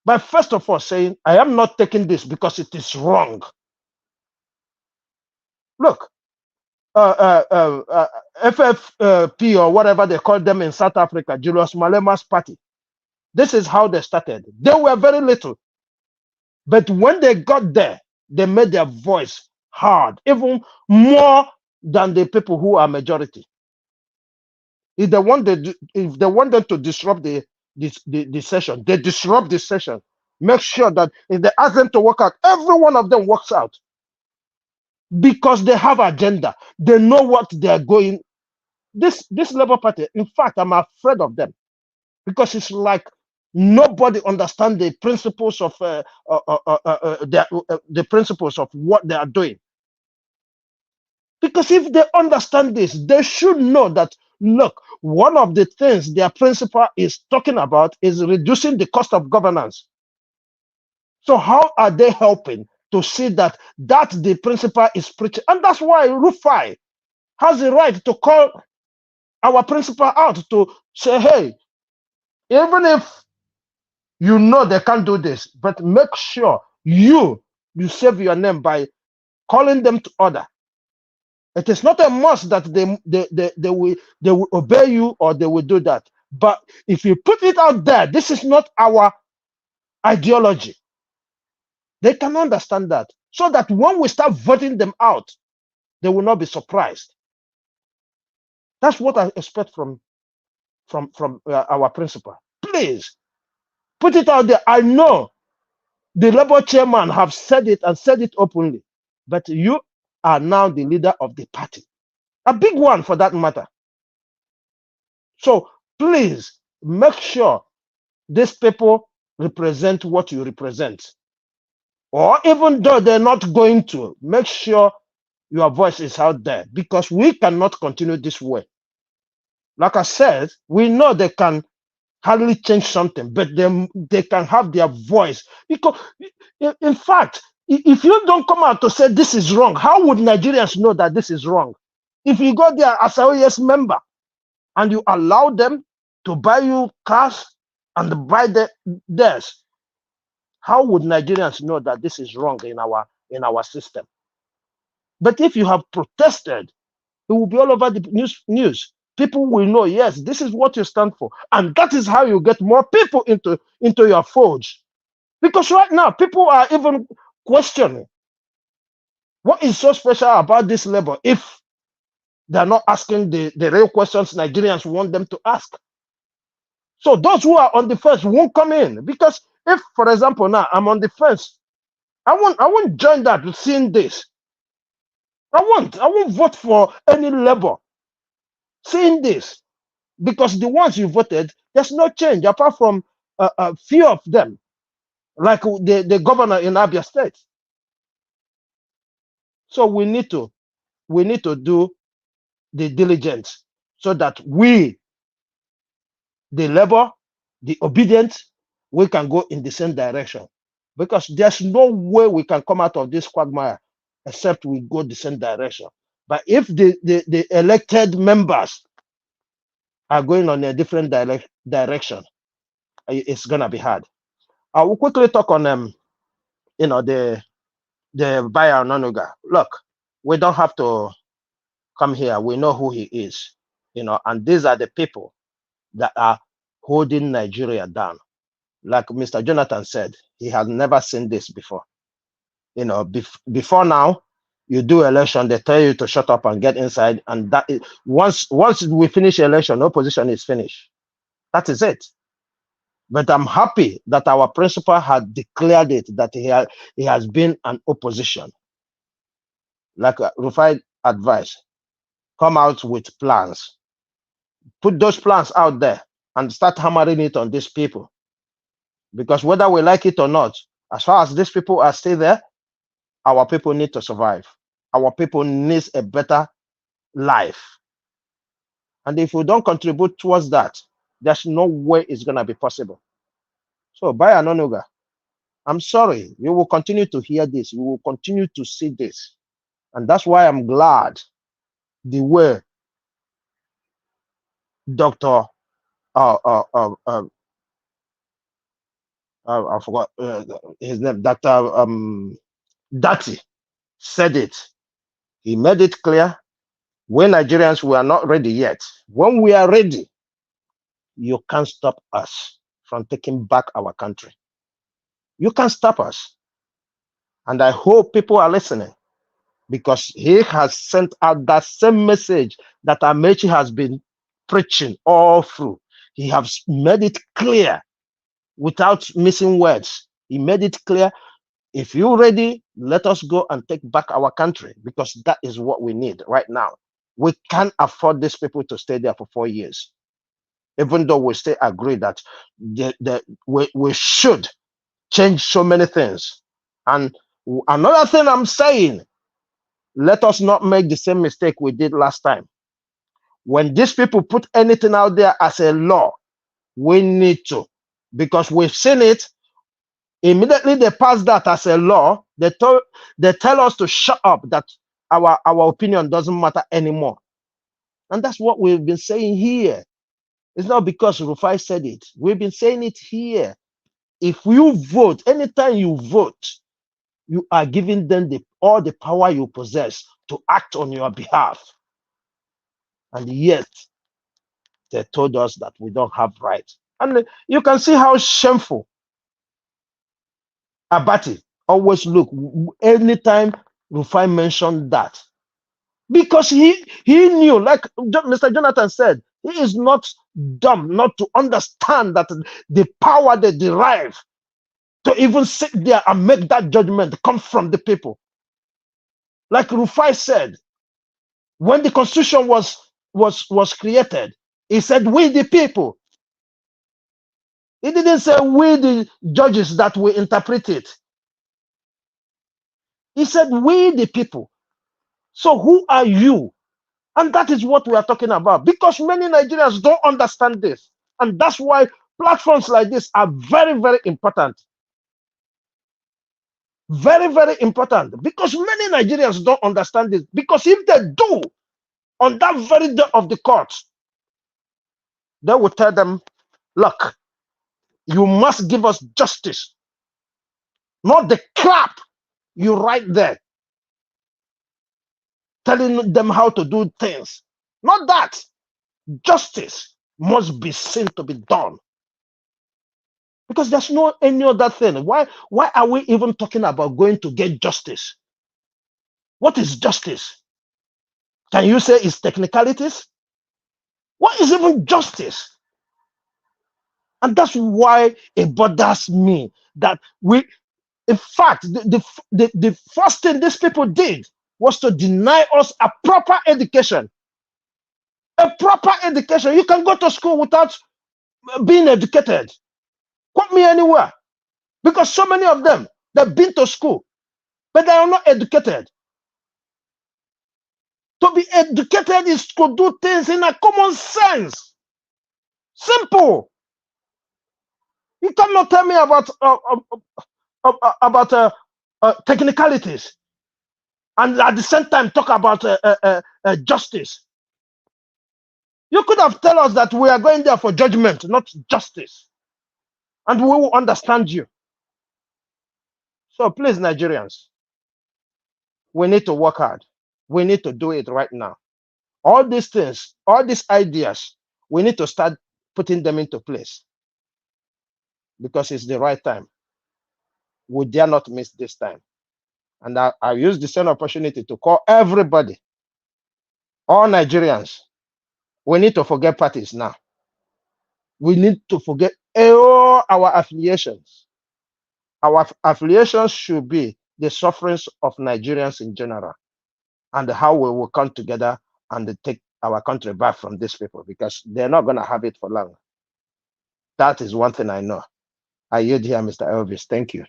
by first of all saying, I am not taking this because it is wrong. Look, FFP or whatever they call them in South Africa, Julius Malema's party. This is how they started. They were very little. But when they got there, they made their voice heard, even more than the people who are majority. If they want them to disrupt the session, they disrupt the session. Make sure that if they ask them to work out, every one of them works out. Because they have agenda. They know what they're going. This Labour Party, in fact, I'm afraid of them. Because it's like nobody understands the principles of the principles of what they are doing. Because if they understand this, they should know that, look, one of the things their principle is talking about is reducing the cost of governance. So how are they helping to see that the principle is preaching? And that's why Rufai has the right to call our principal out to say, hey, even if you know they can't do this, but make sure you save your name by calling them to order. It is not a must that they will obey you or they will do that. But if you put it out there, this is not our ideology. They can understand that, so that when we start voting them out, they will not be surprised. That's what I expect from our principal. Please put it out there. I know the Labour chairman have said it and said it openly, but you are now the leader of the party, a big one for that matter. So Please make sure these people represent what you represent. Or even though they're not going to, make sure your voice is out there, because we cannot continue this way. Like I said, we know they can hardly change something, but they can have their voice. Because, in fact, if you don't come out to say this is wrong, how would Nigerians know that this is wrong? If you go there as a OES member and you allow them to buy you cars and buy theirs, how would Nigerians know that this is wrong in our system? But if you have protested, it will be all over the news. People will know, yes, this is what you stand for. And that is how you get more people into your fold. Because right now, people are even questioning what is so special about this labor if they're not asking the real questions Nigerians want them to ask. So those who are on the fence won't come in. Because if, for example, now I'm on the fence, I won't join that seeing this. I won't vote for any labor seeing this, because the ones you voted, there's no change apart from a few of them, like the governor in Abia State. So we need to do the diligence so that we, the labor, the obedient, we can go in the same direction, because there's no way we can come out of this quagmire except we go the same direction. But if the elected members are going on a different direction, it's gonna be hard. I will quickly talk on the buyer Nonuga. Look, we don't have to come here. We know who he is, and these are the people that are holding Nigeria down. Like Mr. Jonathan said, he has never seen this before. Before now, you do election, they tell you to shut up and get inside, and that is, once we finish election, opposition is finished. That is it. But I'm happy that our principal had declared it, that he has been an opposition. Like Rufai advised, come out with plans. Put those plans out there and start hammering it on these people. Because whether we like it or not, as far as these people are still there, our people need to survive. Our people need a better life. And if we don't contribute towards that, there's no way it's going to be possible. So, Baya Nonuga, I'm sorry, you will continue to hear this. You will continue to see this. And that's why I'm glad the way Dr. I forgot his name, Dr. Datti said it. He made it clear, we Nigerians, we are not ready yet. When we are ready, you can't stop us from taking back our country. You can't stop us. And I hope people are listening, because he has sent out that same message that Amechi has been preaching all through. He has made it clear without missing words. He made it clear, if you're ready, let us go and take back our country, because that is what we need right now. We can't afford these people to stay there for 4 years, even though we still agree that we should change so many things. And another thing I'm saying, let us not make the same mistake we did last time. When these people put anything out there as a law, we need to, because we've seen it. Immediately they pass that as a law, they tell us to shut up, that our opinion doesn't matter anymore. And that's what we've been saying here. It's not because Rufai said it. We've been saying it here. If you vote, anytime you vote, you are giving them all the power you possess to act on your behalf. And yet, they told us that we don't have rights. And you can see how shameful Abati always look anytime Rufai mentioned that. Because he knew, like Mr. Jonathan said, he is not dumb not to understand that the power they derive to even sit there and make that judgment comes from the people. Like Rufai said, when the Constitution was created, He said, we the people. He didn't say we the judges that will interpret it. He said, we the people. So who are you? And that is what we are talking about. Because many Nigerians don't understand this. And that's why platforms like this are very, very important. Very, very important. Because many Nigerians don't understand this. Because if they do, on that very day of the court, they will tell them, look, you must give us justice. Not the crap you write there, telling them how to do things. Not that. Justice must be seen to be done. Because there's no any other thing. Why are we even talking about going to get justice? What is justice? Can you say it's technicalities? What is even justice? And that's why it bothers me that we, in fact, the first thing these people did was to deny us a proper education. A proper education. You can go to school without being educated. Quote me anywhere. Because so many of them, they've been to school, but they are not educated. To be educated is to do things in a common sense. Simple. You cannot tell me about technicalities and at the same time talk about justice. You could have told us that we are going there for judgment, not justice. And we will understand you. So please, Nigerians, we need to work hard. We need to do it right now. All these things, all these ideas, we need to start putting them into place because it's the right time. We dare not miss this time. And I use the same opportunity to call everybody, all Nigerians, we need to forget parties now. We need to forget all our affiliations. Our affiliations should be the sufferings of Nigerians in general and how we will come together and take our country back from these people because they're not going to have it for long. That is one thing I know. I yield here, Mr. Elvis. Thank you.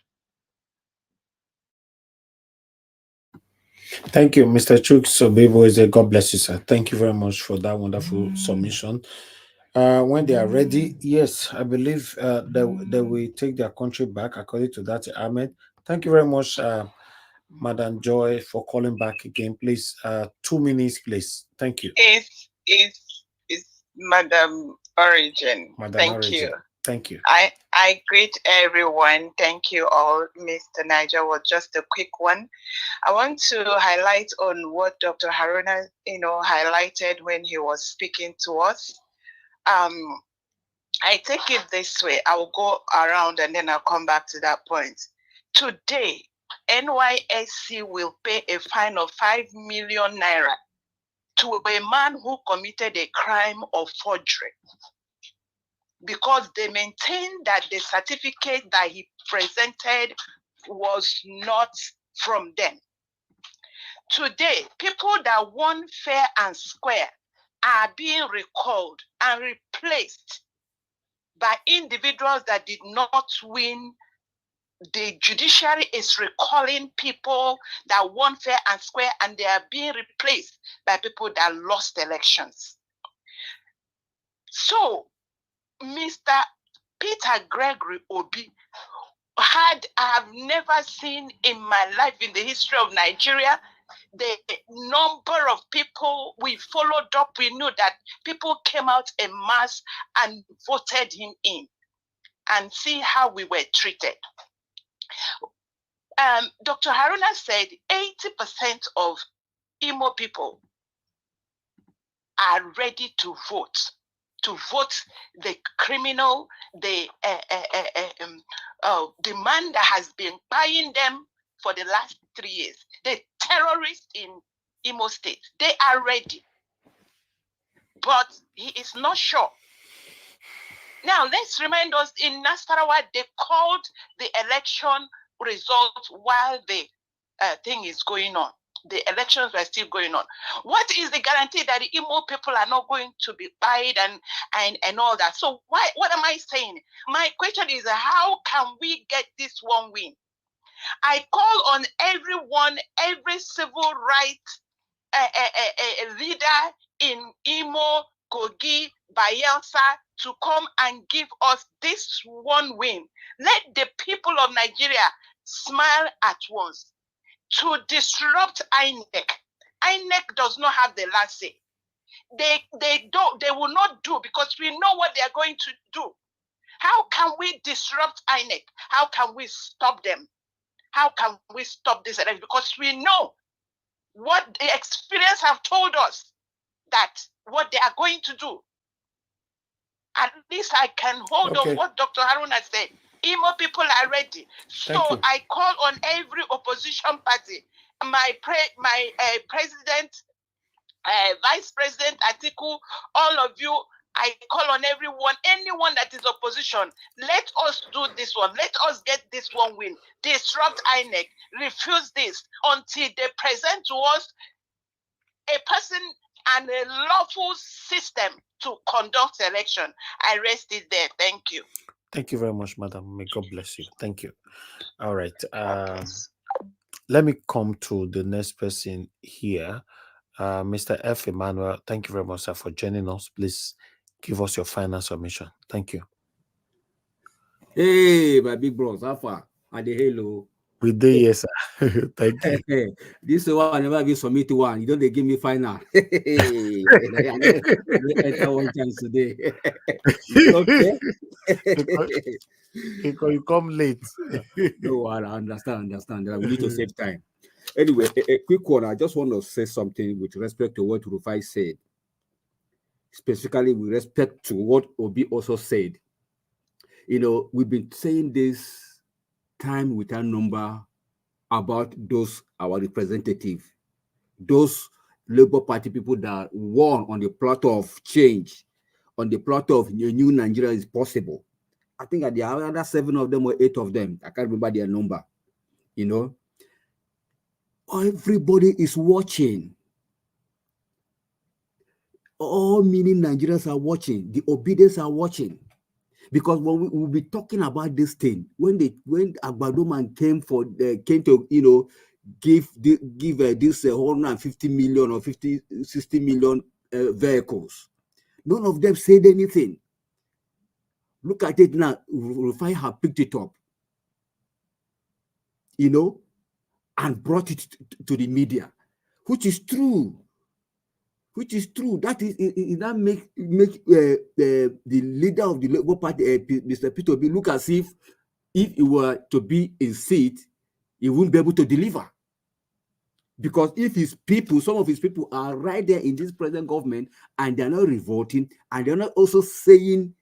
Thank you, Mr. Chuk. God bless you, sir. Thank you very much for that wonderful submission. When they are ready, yes, I believe they will take their country back according to Datti Ahmed. Thank you very much, Madam Joy, for calling back again. Please, 2 minutes, please. Thank you. It's Madam Origin. Madam Thank Origin. you. Thank you. I greet everyone. Thank you all. Mr. Niger was just a quick one. I want to highlight on what Dr. Haruna, highlighted when he was speaking to us. I take it this way. I will go around and then I'll come back to that point. Today, NYSC will pay a fine of 5 million naira to a man who committed a crime of forgery because they maintain that the certificate that he presented was not from them. Today, people that won fair and square are being recalled and replaced by individuals that did not win. The judiciary is recalling people that won fair and square and they are being replaced by people that lost elections. So, Mr. Peter Gregory Obi I have never seen in my life in the history of Nigeria the number of people we followed up. We knew that people came out en masse and voted him in, and see how we were treated. Dr. Haruna said 80% of Imo people are ready to vote the criminal, the man that has been buying them for the last 3 years, the terrorists in Imo State. They are ready, but he is not sure. Now, let's remind us, in Nasarawa, they called the election results while the thing is going on. the elections were still going on. What is the guarantee that the Imo people are not going to be buyed and all that? So what am I saying? My question is, how can we get this one win? I call on everyone, every civil rights leader in Imo, Kogi, Bayelsa to come and give us this one win. Let the people of Nigeria smile at once. To disrupt INEC. INEC does not have the last say. They will not do, because we know what they are going to do. How can we disrupt INEC? How can we stop them? How can we stop this election? Because we know what the experience have told us, that what they are going to do. At least I can hold on what Dr. Aruna said. Imo people are ready. So I call on every opposition party, my president, vice president Atiku, all of you, I call on everyone, anyone that is opposition, let us do this one. Let us get this one win. Disrupt INEC. Refuse this until they present to us a person and a lawful system to conduct election. I rest it there. Thank you. Thank you very much, madam. May God bless you. Thank you. All right. Let me come to the next person here. Mr. F. Emmanuel, thank you very much, sir, for joining us. Please give us your final submission. Thank you. Hey, my big bros, how far? And the hello. We do, yes, sir. Thank you. This one, I never be submit one. You don't they give me final. Enter one chance today. Okay. Because you come late. No, I understand. We need to save time. Anyway, a quick one. I just want to say something with respect to what Rufai said, specifically with respect to what Obi also said. You know, we've been saying this time without number about those our representative, those Labour Party people that won on the plot of change, on the plot of new Nigeria is possible. I think there are other 7 of them or 8 of them. I can't remember their number. You know, everybody is watching. All meaning Nigerians are watching. The obedience are watching. Because when we will be talking about this thing, when Agbadoman came to give this 150 million or 60 million vehicles, none of them said anything. Look at it now. Rufai have picked it up, and brought it to the media, which is true. That is that make the leader of the Labour Party, Mr. Peter Obi, look as if he were to be in seat, he wouldn't be able to deliver. Because if his people, some of his people are right there in this present government, and they're not revolting, and they're not also saying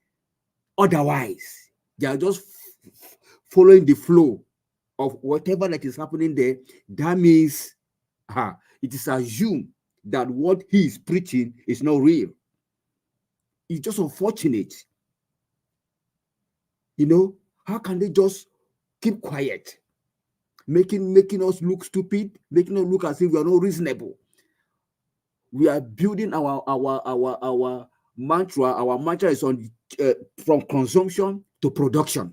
otherwise, they are just following the flow of whatever that is happening there. That means it is assumed that what he is preaching is not real. It's just unfortunate. How can they just keep quiet, making us look stupid, making us look as if we are not reasonable? We are building our mantra. Our mantra is on from consumption to production,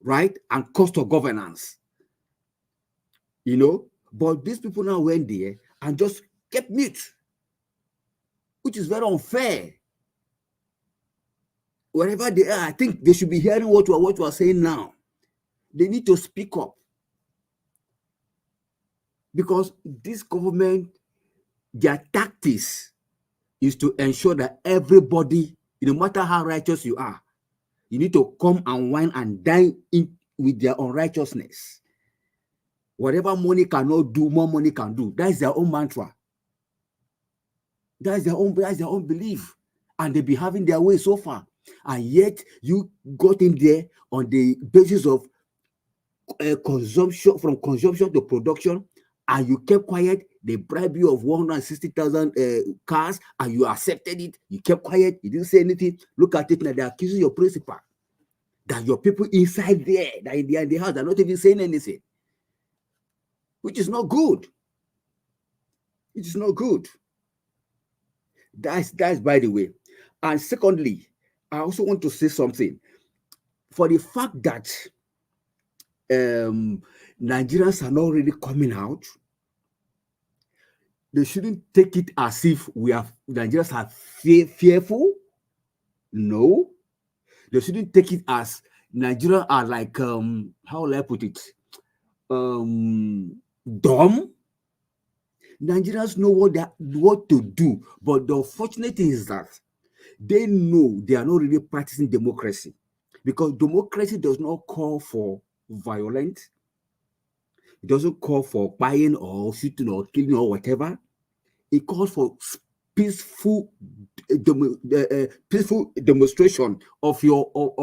right? And cost of governance. But these people now went there and just kept mute, which is very unfair. Wherever they are, I think they should be hearing what we are saying now. They need to speak up. Because this government, their tactics is to ensure that everybody, no matter how righteous you are, you need to come and whine and dine in with their unrighteousness. Whatever money cannot do, more money can do. That is their own mantra. That's their own belief. And they be having their way so far. And yet you got in there on the basis of consumption, from consumption to production, and you kept quiet. They bribe you of 160,000 cars, and you accepted it. You kept quiet. You didn't say anything. Look at it now. They're accusing your principal. That your people inside there, that in the house, they're not even saying anything. which is not good. It is not good. That's by the way. And secondly, I also want to say something. For the fact that Nigerians are not really coming out, they shouldn't take it as if Nigerians are fearful. No. They shouldn't take it as Nigerians are like, how will I put it? Dumb. Nigerians know what to do, but the unfortunate thing is that they know they are not really practicing democracy, because democracy does not call for violence. It doesn't call for buying or shooting or killing or whatever. It calls for peaceful demonstration of your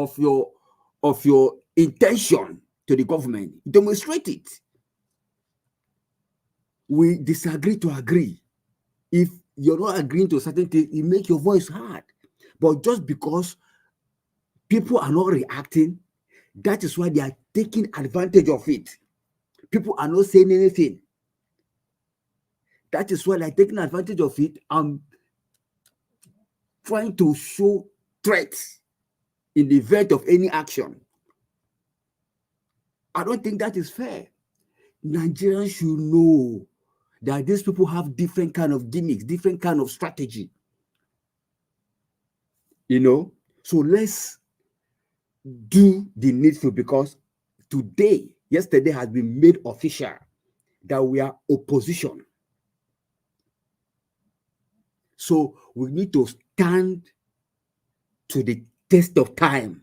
intention to the government. Demonstrate it. We disagree to agree. If you're not agreeing to a certain thing, it makes your voice heard. But just because people are not reacting, that is why they are taking advantage of it. People are not saying anything. That is why they're taking advantage of it and trying to show threats in the event of any action. I don't think that is fair. Nigerians should know that these people have different kind of gimmicks, different kind of strategy. So let's do the needful, because yesterday has been made official that we are opposition. So we need to stand to the test of time,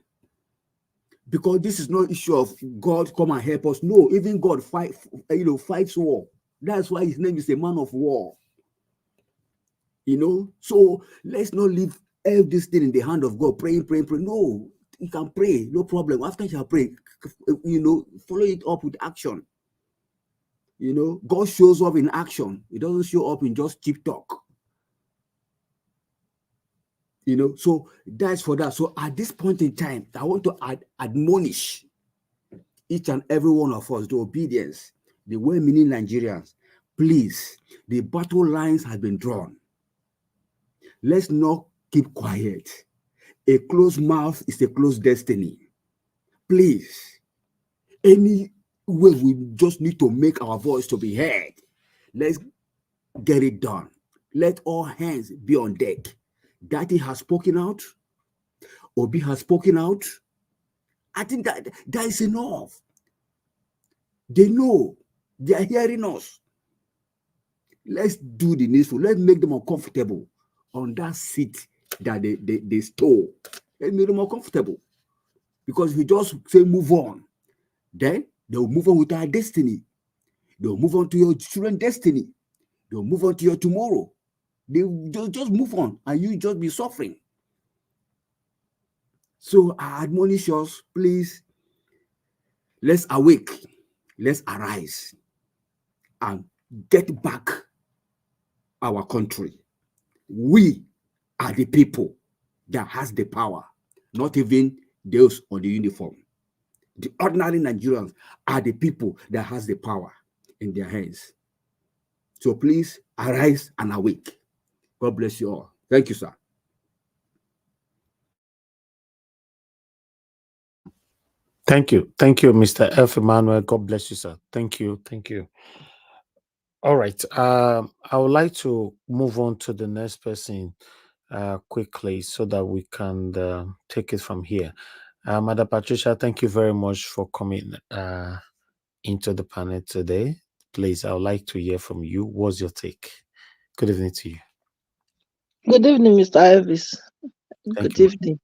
because this is no issue of God come and help us. No, even God fights war. That's why his name is a man of war. So let's not leave everything in the hand of God, praying. No, you can pray, no problem. After you pray, follow it up with action. God shows up in action. He doesn't show up in just cheap talk. So that's for that. So at this point in time, I want to admonish each and every one of us to obedience, the well-meaning Nigerians. Please, the battle lines have been drawn. Let's not keep quiet. A closed mouth is a closed destiny. Please, any way we just need to make our voice to be heard, let's get it done. Let all hands be on deck. Datti has spoken out. Obi has spoken out. I think that is enough. They know. They are hearing us. Let's do the needful. Let's make them uncomfortable on that seat that they stole. Let's make them uncomfortable. Because if we just say move on, then they'll move on with our destiny. They'll move on to your children's destiny. They'll move on to your tomorrow. They'll just move on and you just be suffering. So I admonish us, please, let's awake, let's arise and get back our country. We are the people that has the power, not even those on the uniform. The ordinary Nigerians are the people that has the power in their hands. So please arise and awake. God bless you all. Thank you, sir. Thank you, Mr. F. Emmanuel. God bless you, sir. Thank you. All right. I would like to move on to the next person quickly so that we can take it from here. Madam Patricia, thank you very much for coming into the panel today. Please, I would like to hear from you. What's your take? Good evening to you. Good evening, Mr. Elvis. Good evening.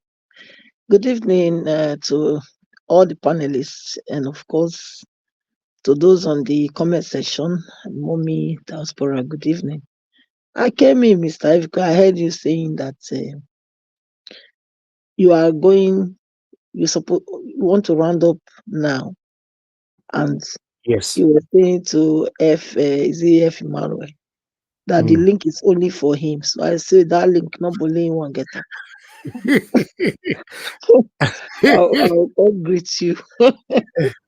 Good evening to all the panelists, and of course, to those on the comment section. Mommy Diaspora, good evening. I came in, Mr. Elvis, because I heard you saying that you want to round up now. And yes, you were saying to F Emmanuel that the link is only for him. So I say that link, not only one get up. I'll greet you.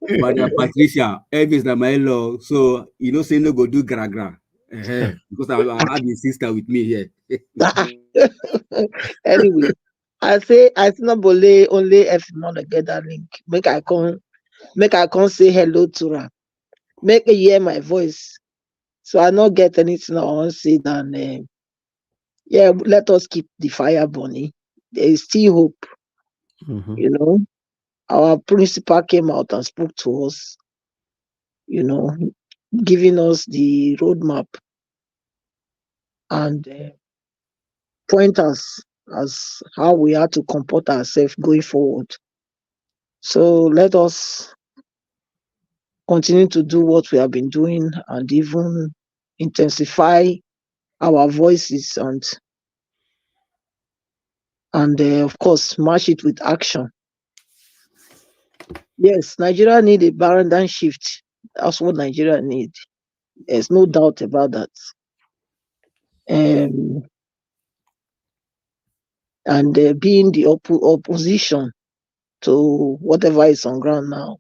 Madam Patricia, Elvis na my law, so you know say no go do gra gra. Because I have a sister with me here. Anyway, I say not bole only if you want to get that link. Make I come say hello to her. Make her hear my voice. So I not get anything I want to say than yeah, let us keep the fire burning. There is still hope. You know, our principal came out and spoke to us, you know, giving us the roadmap and point us as how we have to comport ourselves going forward. So let us continue to do what we have been doing and even intensify our voices and of course match it with action. Yes, Nigeria need a paradigm shift. That's what Nigeria need. There's no doubt about that. And being the opposition to whatever is on ground now,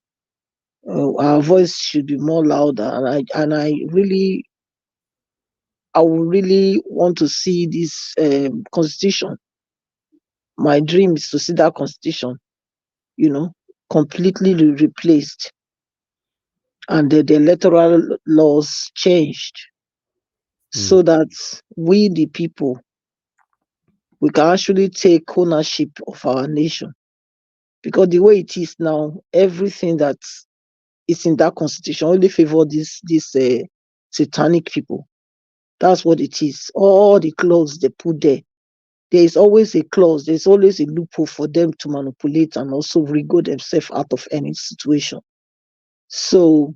our voice should be more louder. And I would really want to see this constitution. My dream is to see that constitution, you know, completely replaced and the electoral laws changed so that we, the people, we can actually take ownership of our nation. Because the way it is now, everything that is in that constitution only favor these satanic people. That's what it is. All the clauses they put there. There is always a clause, there's always a loophole for them to manipulate and also wriggle themselves out of any situation. So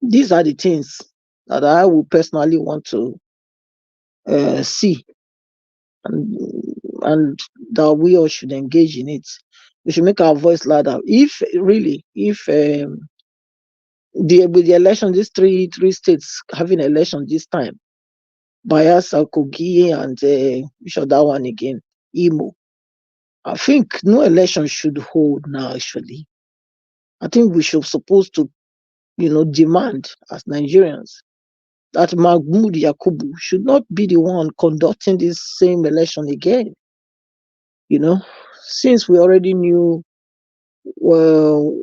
these are the things that I would personally want to see and that we all should engage in it. We should make our voice louder. If with the election, these three states having election this time, Bayelsa, Kogi, and which other one again, Imo. I think no election should hold now. Actually, I think we should supposed to, demand as Nigerians that Mahmoud Yakubu should not be the one conducting this same election again. Since we already knew, well,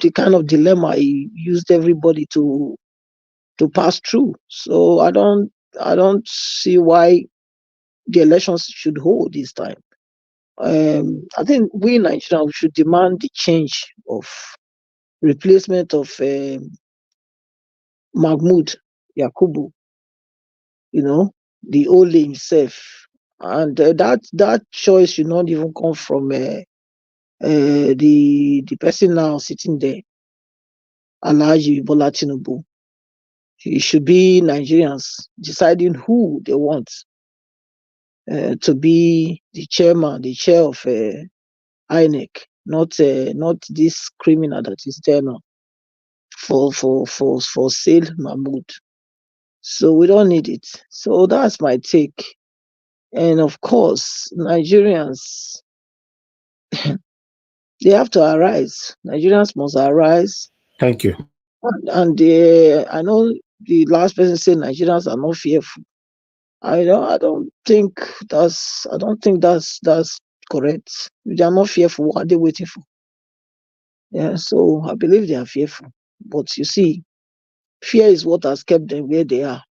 the kind of dilemma he used everybody to pass through. So I don't see why the elections should hold this time. I think we in Nigeria we should demand the change of replacement of Mahmoud Yakubu, the Ole himself. And that choice should not even come from the person now sitting there, Alhaji Bola Tinubu. It should be Nigerians deciding who they want to be the chair of INEC, not this criminal that is there now for sale Mahmoud. So we don't need it. So that's my take. And of course, Nigerians, they have to arise. Nigerians must arise. Thank you. And I know the last person said Nigerians are not fearful. I don't think that's correct. They are not fearful. What are they waiting for? Yeah, so I believe they are fearful. But you see, fear is what has kept them where they are.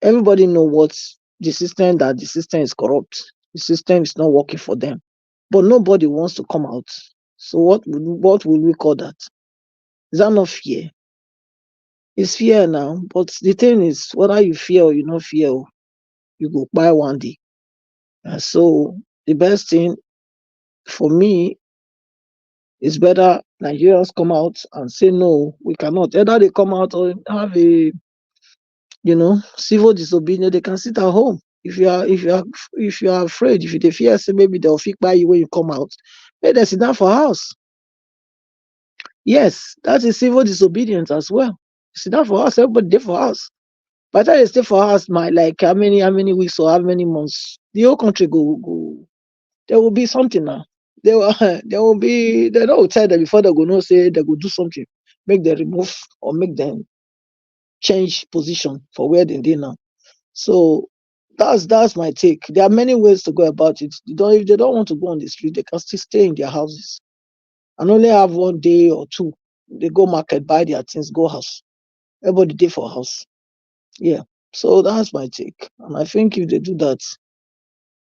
Everybody knows that the system is corrupt. The system is not working for them. But nobody wants to come out. So what will we call that? Is that not fear? It's fear now. But the thing is, whether you fear or you not fear, you go buy one day. And so the best thing for me is better Nigerians come out and say no, we cannot. Either they come out or have a civil disobedience, they can sit at home. If you are afraid, if you fear, say maybe they'll fix by you when you come out, maybe they sit down for house. Yes, that is civil disobedience as well. Sit down for house, everybody there for house. By the time they stay for house, like how many weeks or how many months, the whole country go. There will be something now. There will be. They don't tell them before they go no say they go do something, make them remove or make them change position for where they now. So that's my take. There are many ways to go about it. If they don't want to go on the street, they can still stay in their houses and only have 1 day or 2. They go market, buy their things, go house. Everybody day for house. Yeah. So that's my take. And I think if they do that,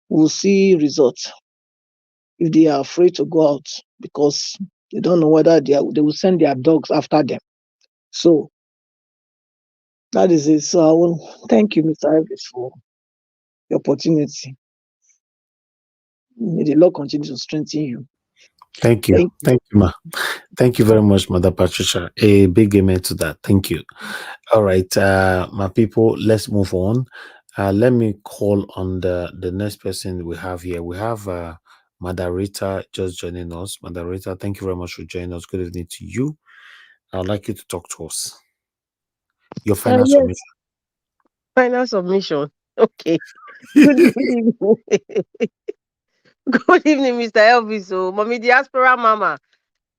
we'll see results. If they are afraid to go out because they don't know whether they will send their dogs after them. So that is it. So I will thank you, Mr. Ives, for the opportunity. May the Lord continue to strengthen you. Thank you. Thank you, ma. Thank you very much, Mother Patricia. A big amen to that. Thank you. All right, my people, let's move on. Let me call on the next person we have here. We have Mother Rita just joining us. Mother Rita, thank you very much for joining us. Good evening to you. I'd like you to talk to us. Your final Yes, submission. final submission. Okay. Good evening. Good evening, Mr. Elvis. So, Mommy Diaspora Mama.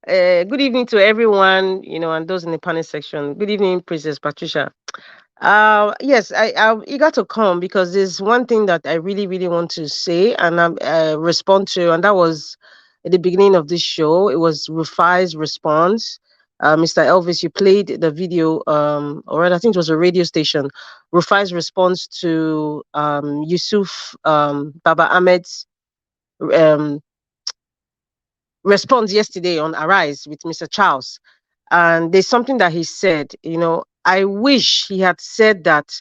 Good evening to everyone, and those in the panel section. Good evening, Princess Patricia. Yes, I'm eager to come because there's one thing that I really, really want to say and respond to, and that was at the beginning of this show. It was Rufai's response. Mr. Elvis, you played the video, or rather, I think it was a radio station. Rufai's response to Yusuf Baba-Ahmed's response yesterday on Arise with Mr. Charles. And there's something that he said, I wish he had said that,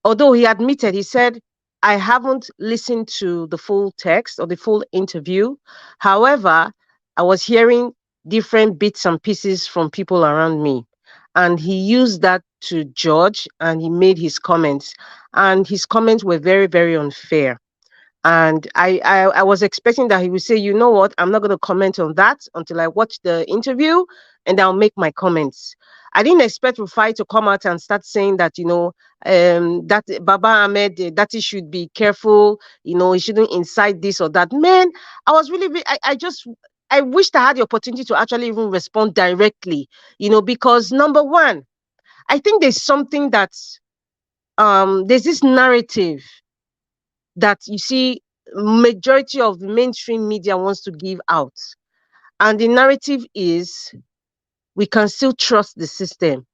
although he admitted, he said, I haven't listened to the full text or the full interview. However, I was hearing different bits and pieces from people around me. And he used that to judge and he made his comments. And his comments were very, very unfair. And I was expecting that he would say, you know what, I'm not going to comment on that until I watch the interview and I'll make my comments. I didn't expect Rufai to come out and start saying that, that Baba-Ahmed, that he should be careful, he shouldn't incite this or that. Man, I was really, I wished I had the opportunity to actually even respond directly, because number one, I think there's something that's, there's this narrative that you see majority of the mainstream media wants to give out. And the narrative is we can still trust the system.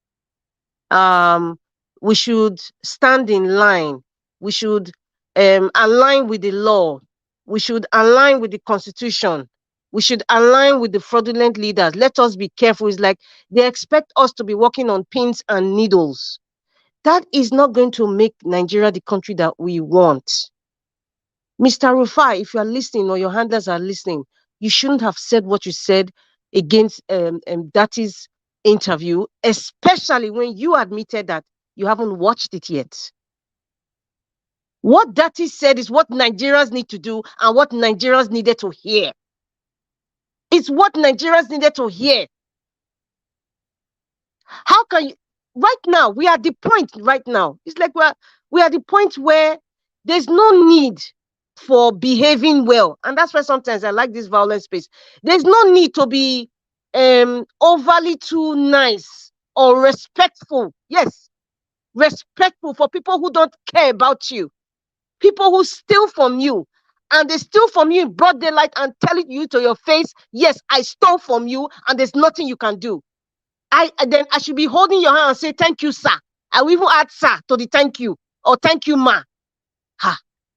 We should stand in line. We should align with the law. We should align with the constitution. We should align with the fraudulent leaders. Let us be careful. It's like they expect us to be working on pins and needles. That is not going to make Nigeria the country that we want. Mr. Rufai, if you are listening or your handlers are listening, you shouldn't have said what you said against Datti's interview, especially when you admitted that you haven't watched it yet. What Datti said is what Nigerians need to do and what Nigerians needed to hear. It's what Nigerians needed to hear. How can you, right now, we are at the point right now. It's like we are at the point where there's no need for behaving well. And that's why sometimes I like this violent space. There's no need to be overly too nice or respectful. Yes, respectful for people who don't care about you. People who steal from you. And they steal from you in broad daylight and tell you to your face, yes, I stole from you and there's nothing you can do. Then I should be holding your hand and say, thank you, sir. I will even add sir to the thank you or thank you, ma.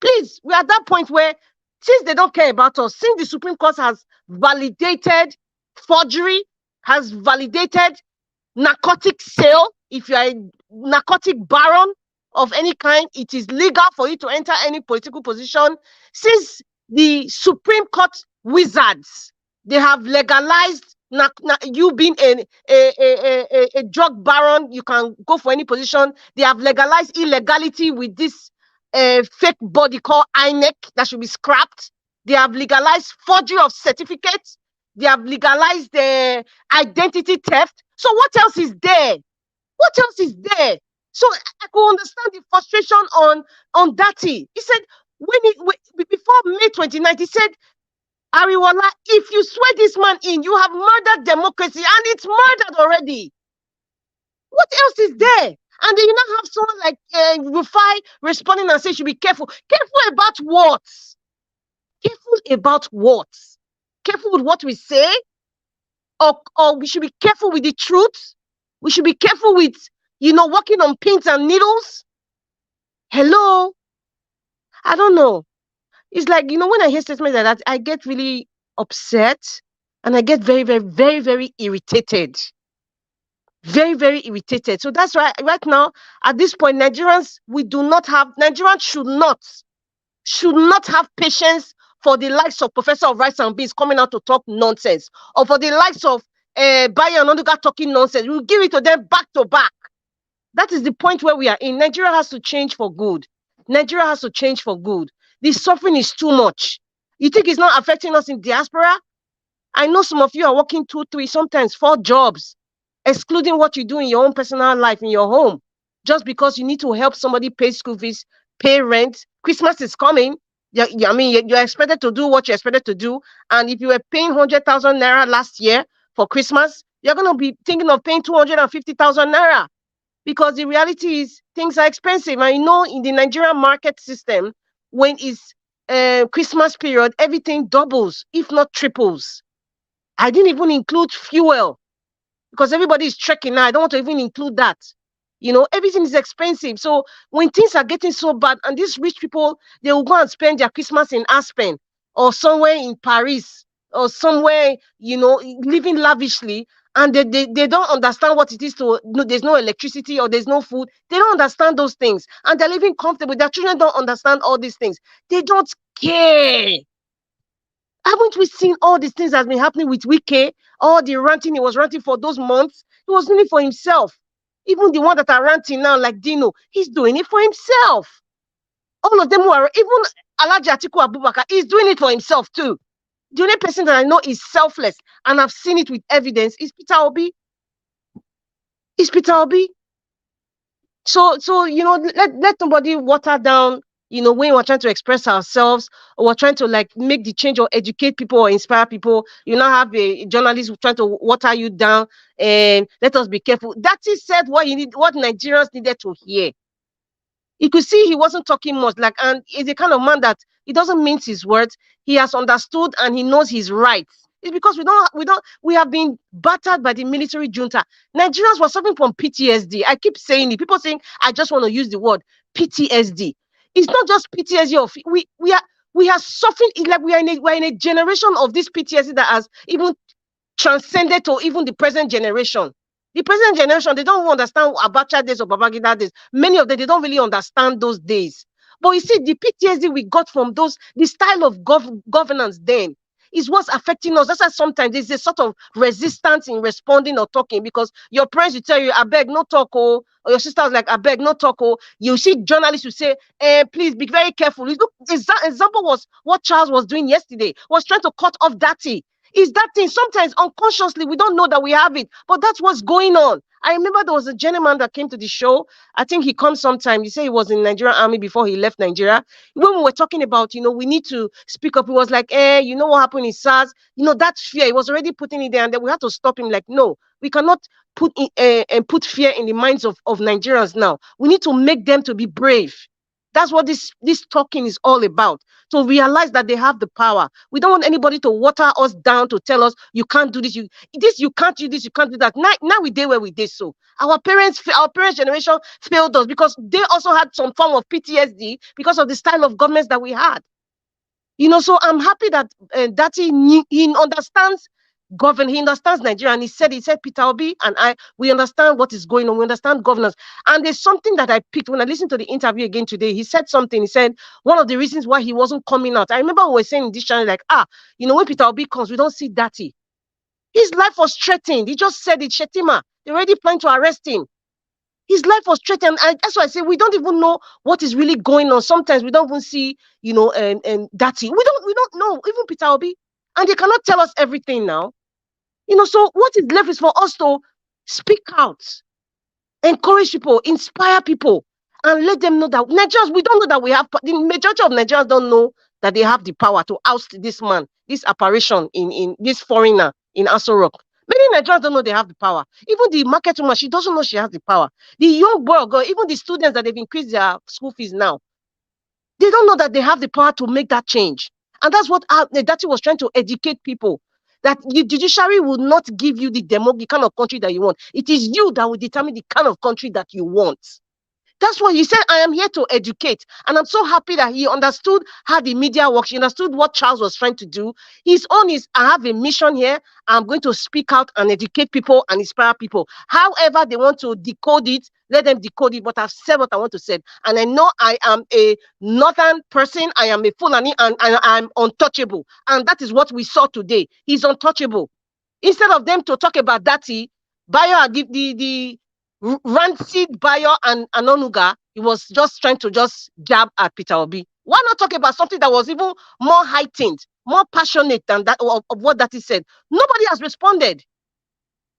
Please, we're at that point where since they don't care about us, since the Supreme Court has validated forgery, has validated narcotic sale, if you are a narcotic baron of any kind, it is legal for you to enter any political position. Since the Supreme Court wizards, they have legalized you being a drug baron, you can go for any position. They have legalized illegality with this fake body called INEC that should be scrapped. They have legalized forgery of certificates. They have legalized identity theft. So what else is there? What else is there? So I could understand the frustration on Datti. He said, before May 29th, he said, Ariwala, if you swear this man in, you have murdered democracy, and it's murdered already. What else is there? And then you now have someone like Rufai responding and saying, should be careful. Careful about what? Careful about what? Careful with what we say? Or we should be careful with the truth? We should be careful with, working on pins and needles? Hello? I don't know. It's like, when I hear statements like that, I get really upset and I get very, very, very, very irritated. Very, very irritated. So that's why right now, at this point, Nigerians should not have patience for the likes of Professor of Rights and Beans coming out to talk nonsense, or for the likes of Bayo and Onuga talking nonsense. We'll give it to them back to back. That is the point where we are in. Nigeria has to change for good. Nigeria has to change for good. The suffering is too much. You think it's not affecting us in diaspora? I know some of you are working 2, 3, sometimes 4 jobs, excluding what you do in your own personal life, in your home, just because you need to help somebody pay school fees, pay rent. Christmas is coming. You're expected to do what you're expected to do. And if you were paying 100,000 naira last year for Christmas, you're going to be thinking of paying 250,000 naira. Because the reality is things are expensive. And in the Nigerian market system, when it's Christmas period, everything doubles, if not triples. I didn't even include fuel because everybody is trekking now. I don't want to even include that. Everything is expensive. So when things are getting so bad, and these rich people, they will go and spend their Christmas in Aspen or somewhere in Paris or somewhere, living lavishly, and they don't understand what it is there's no electricity or there's no food. They don't understand those things, and they're living comfortable. Their children don't understand all these things. They don't care. Haven't we seen all these things that's been happening with Wike? All the ranting he was ranting for those months, he was doing it for himself. Even the one that are ranting now, like Dino, he's doing it for himself. All of them who are, even Alhaji Atiku Abubakar, he's doing it for himself too. The only person that I know is selfless, and I've seen it with evidence, is Peter Obi. So let nobody water down, when we're trying to express ourselves, or we're trying to make the change or educate people or inspire people. You now have a journalist who trying to water you down, and let us be careful. Datti said what Nigerians needed to hear. You could see he wasn't talking much, and he's the kind of man that he doesn't mince his words. He has understood and he knows his rights. It's because we have been battered by the military junta. Nigerians were suffering from PTSD. I keep saying it. People saying I just want to use the word PTSD. It's not just PTSD of we are suffering. Like we're in a generation of this PTSD that has even transcended to even the present generation. The present generation, they don't understand Abacha days or Babangida days. Many of them, they don't really understand those days. But you see, the PTSD we got from the style of governance then is what's affecting us. That's why sometimes there's a sort of resistance in responding or talking, because your parents will tell you, I beg, no talk, or your sister's like, I beg, no talk. You see journalists who say, please be very careful. Look, example was what Charles was doing yesterday, was trying to cut off Datti. Is that thing sometimes unconsciously we don't know that we have it, but that's what's going on. I remember there was a gentleman that came to the show. I think he comes sometime. He said he was in the Nigerian army before he left Nigeria. When we were talking about, we need to speak up, he was like, what happened in SARS? That fear, he was already putting it there, and then we had to stop him. Like, no, we cannot put fear in the minds of Nigerians now. We need to make them to be brave. That's what this talking is all about. To realize that they have the power. We don't want anybody to water us down to tell us you can't do this, you can't do this, you can't do that. Now we did where we did so. Our parents' generation failed us because they also had some form of PTSD because of the style of governments that we had. So I'm happy that Datti, he understands he understands Nigeria, and he said Peter Obi and we understand what is going on, we understand governance. And there's something that I picked when I listened to the interview again today. He said something. He said one of the reasons why he wasn't coming out, I remember we were saying in this channel, like, when Peter Obi comes, we don't see Datti. His life was threatened. He just said it. Shetima, they already plan to arrest him. His life was threatened, and that's why I say we don't even know what is really going on. Sometimes we don't even see, and Datti. We don't know, even Peter Obi, and they cannot tell us everything now. So what is left is for us to speak out, encourage people, inspire people, and let them know that Nigerians, we don't know that we have, the majority of Nigerians don't know that they have the power to oust this man, this apparition in this foreigner in Aso Rock. Many Nigerians don't know they have the power. Even the market woman, she doesn't know she has the power. The young boy or girl, even the students that they've increased their school fees now, they don't know that they have the power to make that change. And that's what Datti was trying to educate people, that the judiciary will not give you the kind of country that you want. It is you that will determine the kind of country that you want. That's why he said, I am here to educate. And I'm so happy that he understood how the media works. He understood what Charles was trying to do. His own is, I have a mission here. I'm going to speak out and educate people and inspire people. However they want to decode it, let them decode it. But I've said what I want to say. And I know I am a northern person. I am a Fulani, and I'm untouchable. And that is what we saw today. He's untouchable. Instead of them to talk about Datti, Bayo, the rancid Bayo and Anonuga, he was just trying to just jab at Peter Obi. Why not talk about something that was even more heightened, more passionate than that of what Datti said? Nobody has responded.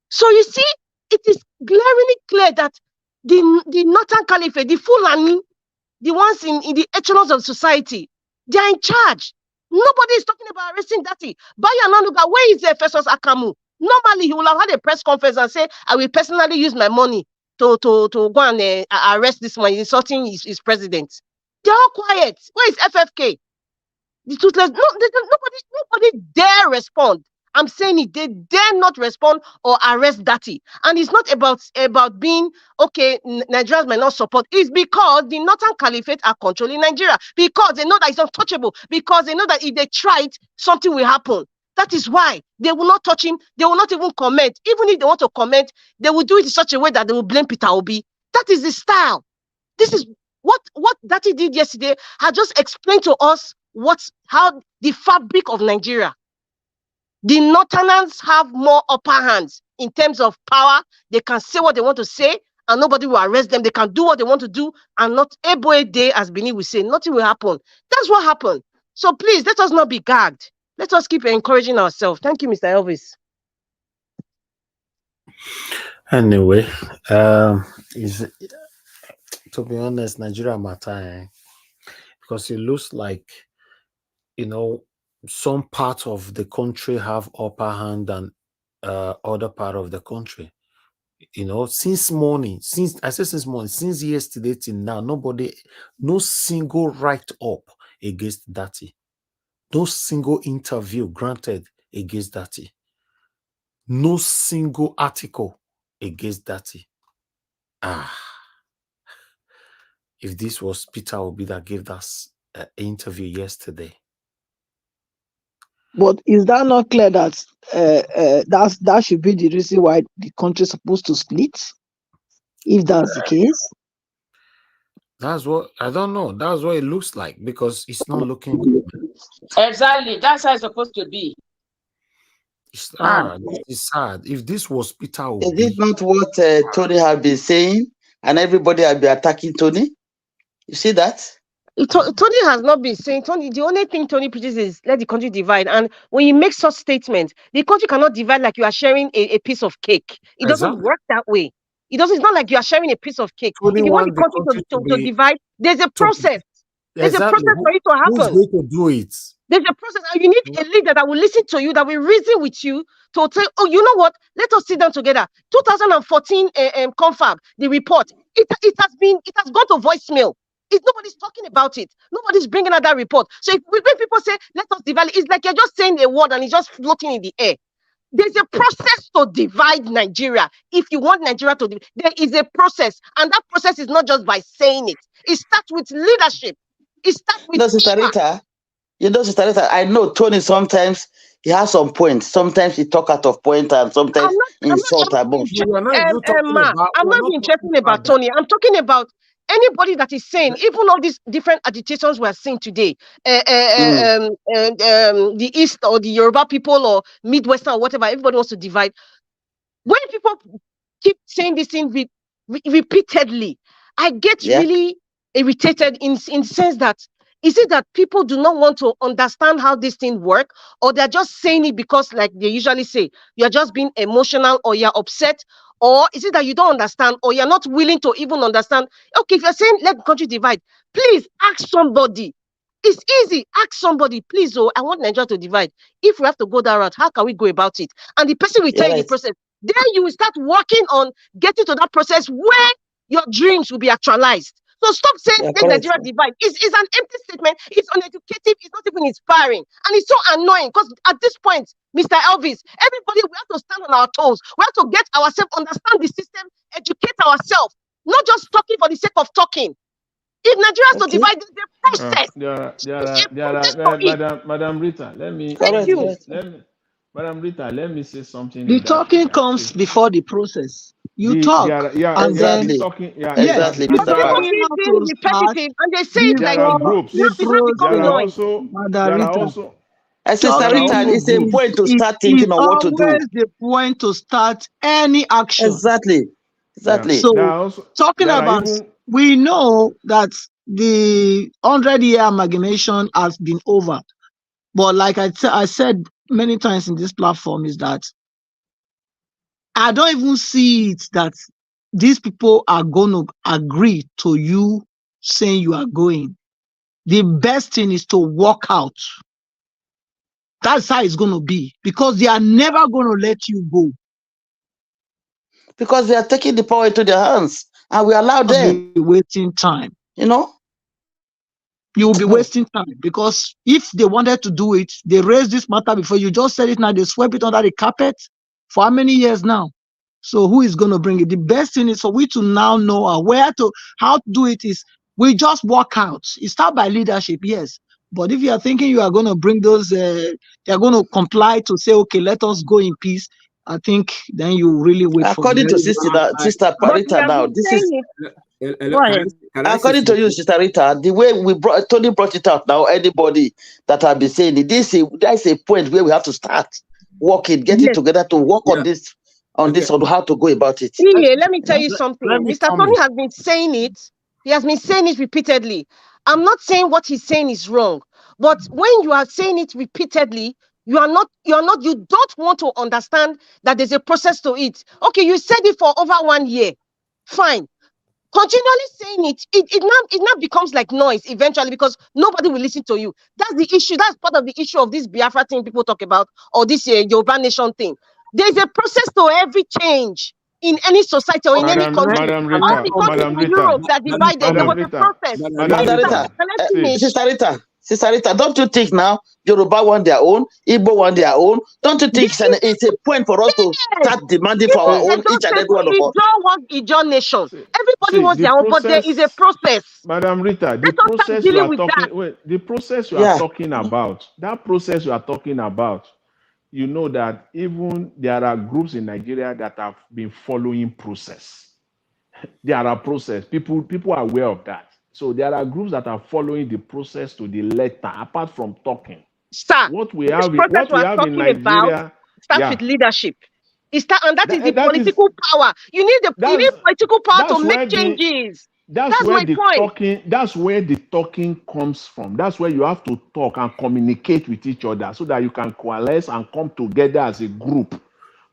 So you see, it is glaringly clear that the Northern Caliphate, the Fulani, the ones in the echelons of society, they are in charge. Nobody is talking about arresting Datti. Bayo and Anonuga, where is Festus Akamu? Normally, he will have had a press conference and say, I will personally use my money to go and arrest this man, insulting his president. They're all quiet. Where is FFK? The toothless. No, nobody dare respond. I'm saying it. They dare not respond or arrest Datti. And it's not about being, okay, Nigerians might not support. It's because the Northern Caliphate are controlling Nigeria. Because they know that it's untouchable. Because they know that if they try it, something will happen. That is why they will not touch him. They will not even comment. Even if they want to comment, they will do it in such a way that they will blame Peter Obi. That is the style. This is what Datti did yesterday. I just explained to us how the fabric of Nigeria. The Northerners have more upper hands in terms of power. They can say what they want to say, and nobody will arrest them. They can do what they want to do, and not a boy day, as Bini will say, nothing will happen. That's what happened. So please, let us not be gagged. Let us keep encouraging ourselves. Thank you, Mr. Elvis. Anyway, to be honest, Nigeria matter, because it looks like, some part of the country have upper hand than other part of the country. Since yesterday till now, no single write-up against Datti. No single interview granted against Datti. No single article against Datti. If this was Peter Obi that gave us an interview yesterday. But is that not clear that that should be the reason why the country is supposed to split? If that's the case? That's what, I don't know. That's what it looks like, because it's not looking good. Exactly. That's how it's supposed to be. It's sad. It's sad. If this was Peter Obi. Is this not what Tony has been saying? And everybody has been attacking Tony? You see that? Tony has not been saying, the only thing Tony preaches is let the country divide. And when you make such statements, the country cannot divide like you are sharing a piece of cake. It doesn't work that way. It's not like you are sharing a piece of cake. If you want the country to divide, there's a process. There's a process for it to happen. Who's going to do it? There's a process, and you need a leader that will listen to you, that will reason with you, to say, oh, you know what? Let us sit down together. 2014 confab, the report, it has gone to voicemail. Nobody's talking about it. Nobody's bringing out that report. So when people say, let us divide, it's like you're just saying a word and it's just floating in the air. There's a process to divide Nigeria. If you want Nigeria to divide, there is a process. And that process is not just by saying it. It starts with leadership. It starts with... Sister Rita, I know Tony sometimes he has some points. Sometimes he talk out of point and sometimes insult about. I'm not interested about Tony. I'm talking about anybody that is saying, even all these different agitations we are seeing today, the East or the Yoruba people or Midwestern or whatever, everybody wants to divide. When people keep saying this thing repeatedly, I get really irritated in the sense that Is it that people do not want to understand how this thing work, or they're just saying it because, like they usually say, you're just being emotional or you're upset? Or is it that you don't understand, or you're not willing to even understand? Okay, if you're saying let the country divide, please ask somebody. It's easy. Ask somebody, please. Oh, I want Nigeria to divide. If we have to go that route, how can we go about it? And the person will tell you the process. Then you will start working on getting to that process where your dreams will be actualized. So stop saying let Nigeria divide. It's an empty statement. It's uneducative. It's not even inspiring. And it's so annoying because at this point, Mr. Elvis, everybody, we have to stand on our toes. We have to get ourselves, understand the system, educate ourselves, not just talking for the sake of talking. If Nigeria has to divide, there's a process. Madam Rita, Madam Rita, let me say something. The talking comes before the process. You talk, and then Exactly. But people keep being repetitive, and they say it like it's not becoming noise. Sister Rita, it's a point to start thinking on what to do. It's always the point to start any action. Exactly. So, talking about, we know that the 100-year amalgamation has been over. But like I said many times in this platform, is that I don't even see it that these people are going to agree to you saying you are going. The best thing is to walk out. That's how it's going to be, because they are never going to let you go. Because they are taking the power into their hands, and we allow them. Wasting time. You know? You will be wasting time, because if they wanted to do it, they raised this matter before. You just said it now, they swept it under the carpet for how many years now? So who is going to bring it? The best thing is for we to now know how to do it is we just walk out. It starts by leadership, yes. But if you are thinking you are going to bring those, they are going to comply to say, okay, let us go in peace, I think then you really wait for according to Sister Rita now, this is according to you, Sister Rita, the way Tony brought it out now, anybody that have been saying it, there's a point where we have to start working, getting together to work on this, on how to go about it. Yeah, let me tell you something. Mr. Tony has been saying it. He has been saying it repeatedly. I'm not saying what he's saying is wrong, but when you are saying it repeatedly, you don't want to understand that there's a process to it. Okay, you said it for over 1 year. Fine. Continually saying it now becomes like noise eventually, because nobody will listen to you. That's the issue. That's part of the issue of this Biafra thing people talk about, or this Yoruba nation thing. There's a process to every change in any society or in any country. Madam All the countries in Europe that divided, there was a process. Sister Rita, don't you think now Yoruba want their own, Igbo want their own? Don't you think it's a point for us to start demanding for our own, each and every one of us? We don't want Ijaw nation. Everybody wants their own, but there is a process. Madam Rita, the process you are talking, the process you are talking about, that process you are talking about, you know that even there are groups in Nigeria that have been following process. There are process. People are aware of that. So there are groups that are following the process to the letter, apart from talking. Sir, what we have in Nigeria starts with leadership. And that is the political power. You need political power to make changes. That's where my point. That's where the talking comes from. That's where you have to talk and communicate with each other so that you can coalesce and come together as a group.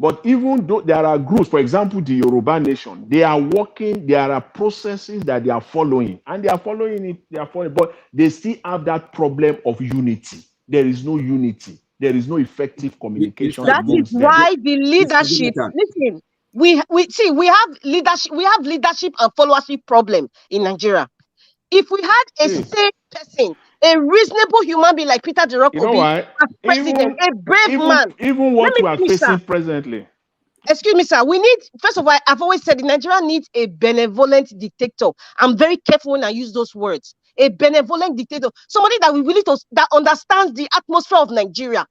But even though there are groups, for example, the Yoruba nation, they are working, there are processes that they are following, and they are following it, but they still have that problem of unity. There is no unity. There is no effective communication. That is why the leadership, listen, we have leadership and followership problem in Nigeria. If we had a safe person, a reasonable human being like Peter Derokobi as president, a brave man. Even what we are facing presently. Excuse me, sir. We need, first of all, I've always said Nigeria needs a benevolent dictator. I'm very careful when I use those words. A benevolent dictator. Somebody that that understands the atmosphere of Nigeria,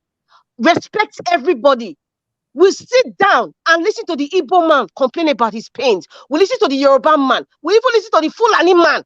respects everybody. We sit down and listen to the Igbo man complain about his pains. We listen to the Yoruba man. We even listen to the Fulani man.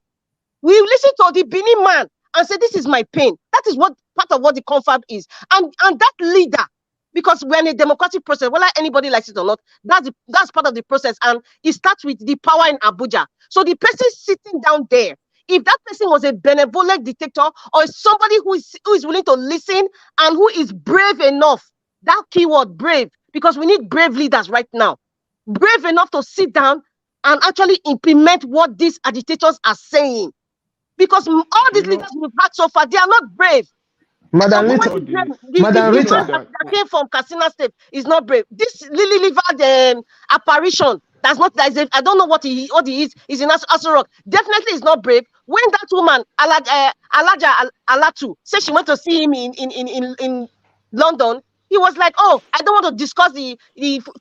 We listen to the Bini man and say, this is my pain. That is what part of what the confab is. And that leader, because we're in a democratic process, whether anybody likes it or not, that's part of the process. And it starts with the power in Abuja. So the person sitting down there if that person was a benevolent dictator or somebody who is willing to listen and who is brave enough, that keyword brave, because we need brave leaders right now, brave enough to sit down and actually implement what these agitators are saying. Because all these leaders we've had so far, they are not brave. Madam The Madam man Rita, that came from Katsina State is not brave. This lily livered apparition, I don't know what he is. He's in Aso Rock. Definitely is not brave. When that woman Alaja Alatu said she went to see him in London, he was like, "Oh, I don't want to discuss the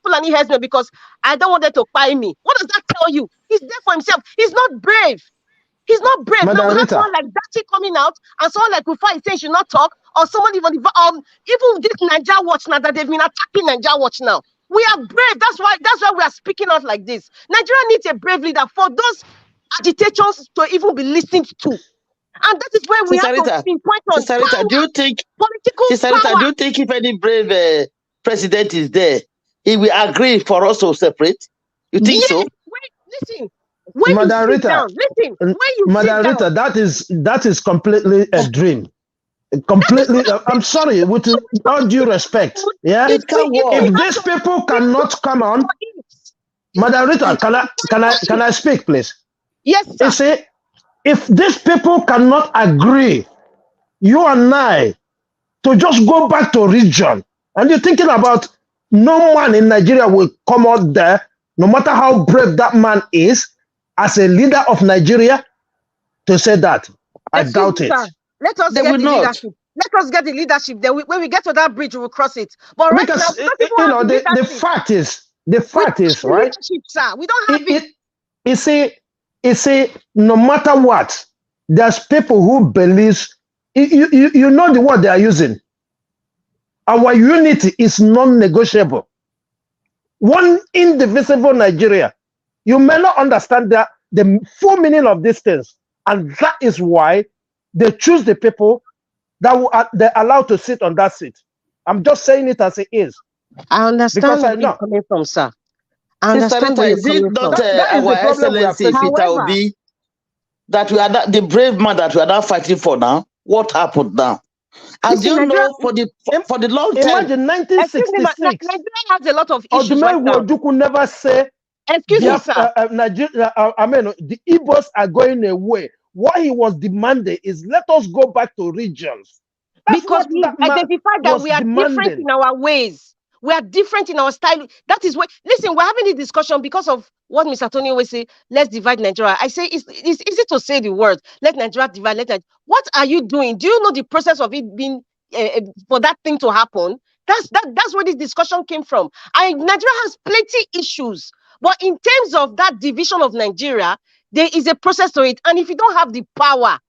Fulani herdsmen because I don't want them to buy me." What does that tell you? He's there for himself. He's not brave. He's not brave. Now we have someone like Datti coming out and someone like Rufai saying should not talk, or someone even this Niger Watch now that they've been attacking Niger Watch now. We are brave. That's why we are speaking out like this. Nigeria needs a brave leader for those agitators to even be listened to. And that is where we have to pinpoint on power, do you think political power. Do you think if any brave president is there, he will agree for us to separate? You think so? Listen. When Madam you sit Rita, down, listen. When you Madam sit down, Rita, that is completely a dream. Completely. I'm sorry, with all due respect. Yeah, if these people cannot come on, Madam Rita, can I speak, please? Yes, sir. You see, if these people cannot agree, you and I, to just go back to region, and you're thinking about no man in Nigeria will come out there, no matter how brave that man is, as a leader of Nigeria, to say that. I doubt it. Let us get the leadership. Let us get the leadership. Then when we get to that bridge, we will cross it. But right now, the fact is, right? Leadership, sir. We don't have it. You see, no matter what, there's people who believe. You know the word they are using. Our unity is non-negotiable. One indivisible Nigeria. You may not understand the full meaning of these things, and that is why they choose the people that they're allowed to sit on that seat. I'm just saying it as it is. I understand where you're coming from, sir. I understand where you're coming from. That is our Excellency Peter Obi, that we are the brave man that we are now fighting for now. What happened now? And you know, for the long time, imagine 1966. Nigeria has a lot of issues right now. Odumewu never say. Excuse me, sir. Nigeria, the Igbos are going away. What he was demanding is let us go back to regions. Because we identified that we are different in our ways. We are different in our style. That is what. Listen, we're having a discussion because of what Mr. Tony always say. Let's divide Nigeria. I say it's easy to say the word. Let Nigeria divide. What are you doing? Do you know the process of it being for that thing to happen? That's where this discussion came from. Nigeria has plenty issues. But in terms of that division of Nigeria, there is a process to it. And if you don't have the power,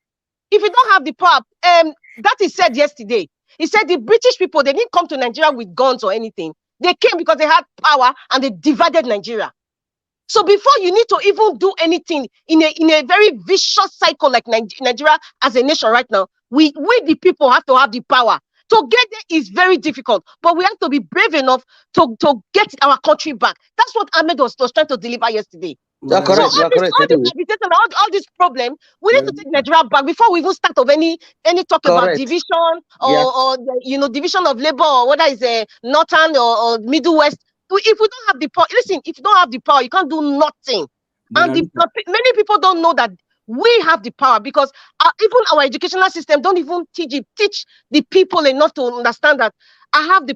that is said yesterday. He said the British people, they didn't come to Nigeria with guns or anything. They came because they had power and they divided Nigeria. So before you need to even do anything in a very vicious cycle like Nigeria as a nation right now, we the people have to have the power. To get there is very difficult, but we have to be brave enough to get our country back. That's what Ahmed was trying to deliver yesterday. You're correct. All this problem, we need to take Nigeria back before we even start of any talk about division or division of labor, or whether it's a northern or middle west. If we don't have the power, listen. If you don't have the power, you can't do nothing. And many people don't know that we have the power, because even our educational system don't even teach the people enough to understand that I have the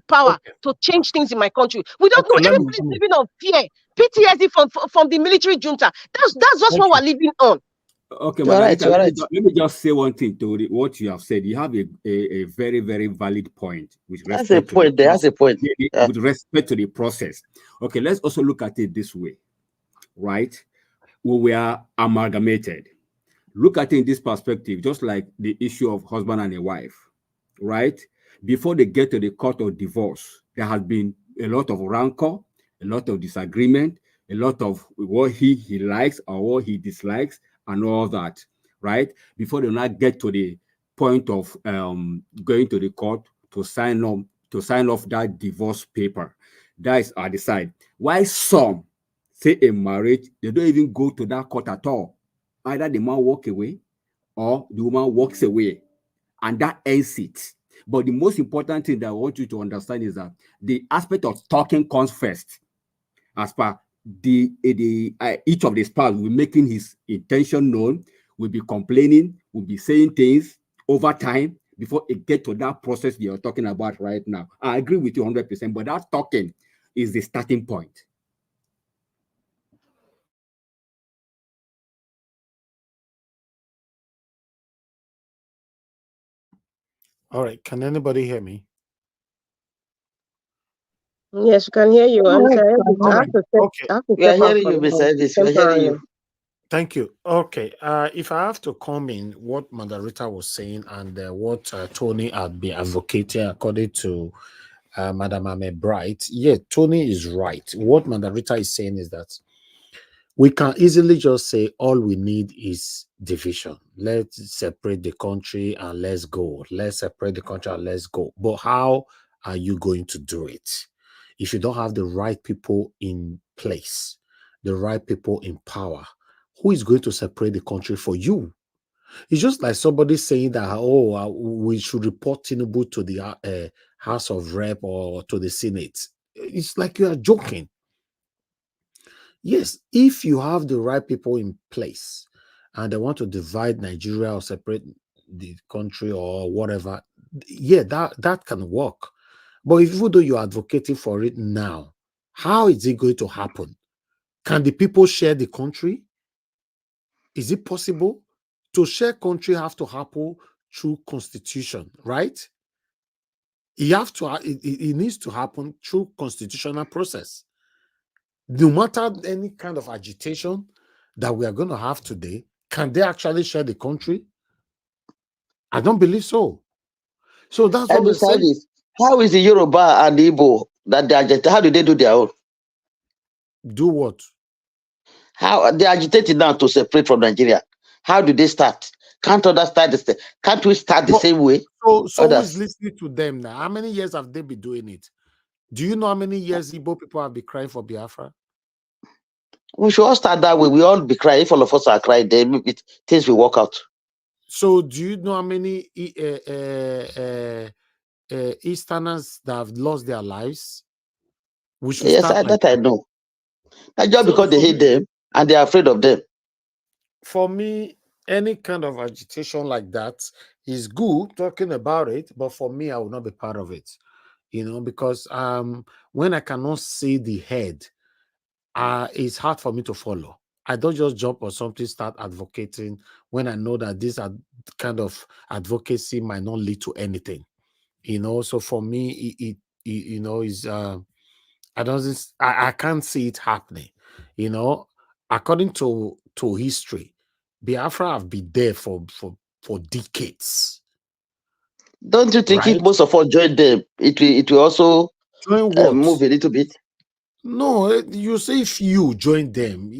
power to change things in my country. We don't know. Everybody's living on fear, PTSD from the military junta. That's just what we're living on. Okay, let me just say one thing to what you have said. You have a very, very valid point. That's a point. That's a point. With respect to the process. Okay, let's also look at it this way, right? We are amalgamated. Look at it in this perspective, just like the issue of husband and a wife, right? Before they get to the court of divorce, there has been a lot of rancor, a lot of disagreement, a lot of what he likes or what he dislikes, and all that, right? Before they not get to the point of going to the court to sign off that divorce paper. That is at the side. Why some say in marriage, they don't even go to that court at all. Either the man walk away or the woman walks away, and that ends it. But the most important thing that I want you to understand is that the aspect of talking comes first. As per each of the spouse will be making his intention known, will be complaining, will be saying things over time before it get to that process you're talking about right now. I agree with you 100%, but that talking is the starting point. All right. Can anybody hear me? Yes, we can hear you. All I'm right, sorry. All right. Okay. I have to we are step out hearing for you, the Mr. house Elvis. We are hearing temporarily. you. Thank you. Okay. If I have to come in, what Margarita was saying and what Tony had been advocating according to Madam Ahmed Bright, yeah, Tony is right. What Margarita is saying is that we can easily just say all we need is division. Let's separate the country and let's go. Let's separate the country and let's go. But how are you going to do it if you don't have the right people in place, the right people in power? Who is going to separate the country for you? It's just like somebody saying that, oh, we should report Tinubu to the House of Rep or to the Senate. It's like you are joking. Yes, if you have the right people in place and they want to divide Nigeria or separate the country or whatever, yeah, that can work. But even though you're advocating for it now, how is it going to happen? Can the people share the country? Is it possible? To share country have to happen through constitution, right? It needs to happen through constitutional process. No matter any kind of agitation that we are going to have today, can they actually share the country? I don't believe so. So that's And what we're besides saying. this, how is the Yoruba and the Igbo that they agitate? How do they do their own? Do what? How they agitated now to separate from Nigeria? How do they start? Can't others start Can't we start the same way? So who is Others. listening to them now? How many years have they been doing it? Do you know how many years Igbo people have been crying for Biafra? We should all start that way. We all be crying. If all of us are crying, then things will work out. So do you know how many Easterners that have lost their lives? We should Yes, start like that I know. Not just because they hate them and they are afraid of them. For me, any kind of agitation like that is good, talking about it, but for me, I will not be part of it, because when I cannot see the head, it's hard for me to follow. I don't just jump on something, start advocating when I know that this kind of advocacy might not lead to anything, So for me, it is I can't see it happening, According to history, Biafra have been there for decades. Don't you think if most of us join them, it will also move a little bit? No, you say if you join them,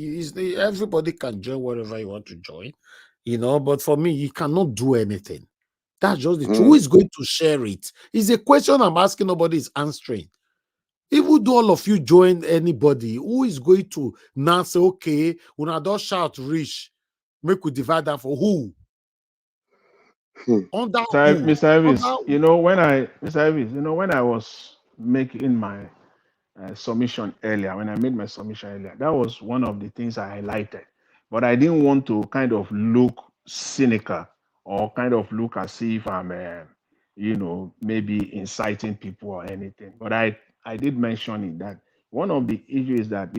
everybody can join whatever you want to join, But for me, you cannot do anything. That's just the truth. Who is going to share it? It's a question I'm asking. Nobody is answering. Even though all of you join anybody, who is going to now say, okay, when I don't shout rich, make we divide that for who? Under who? Mr. Elvis, when I was making my submission earlier, when I made my submission earlier, that was one of the things I highlighted. But I didn't want to kind of look cynical or kind of look as if I'm, maybe inciting people or anything. But I did mention it that one of the issues is that,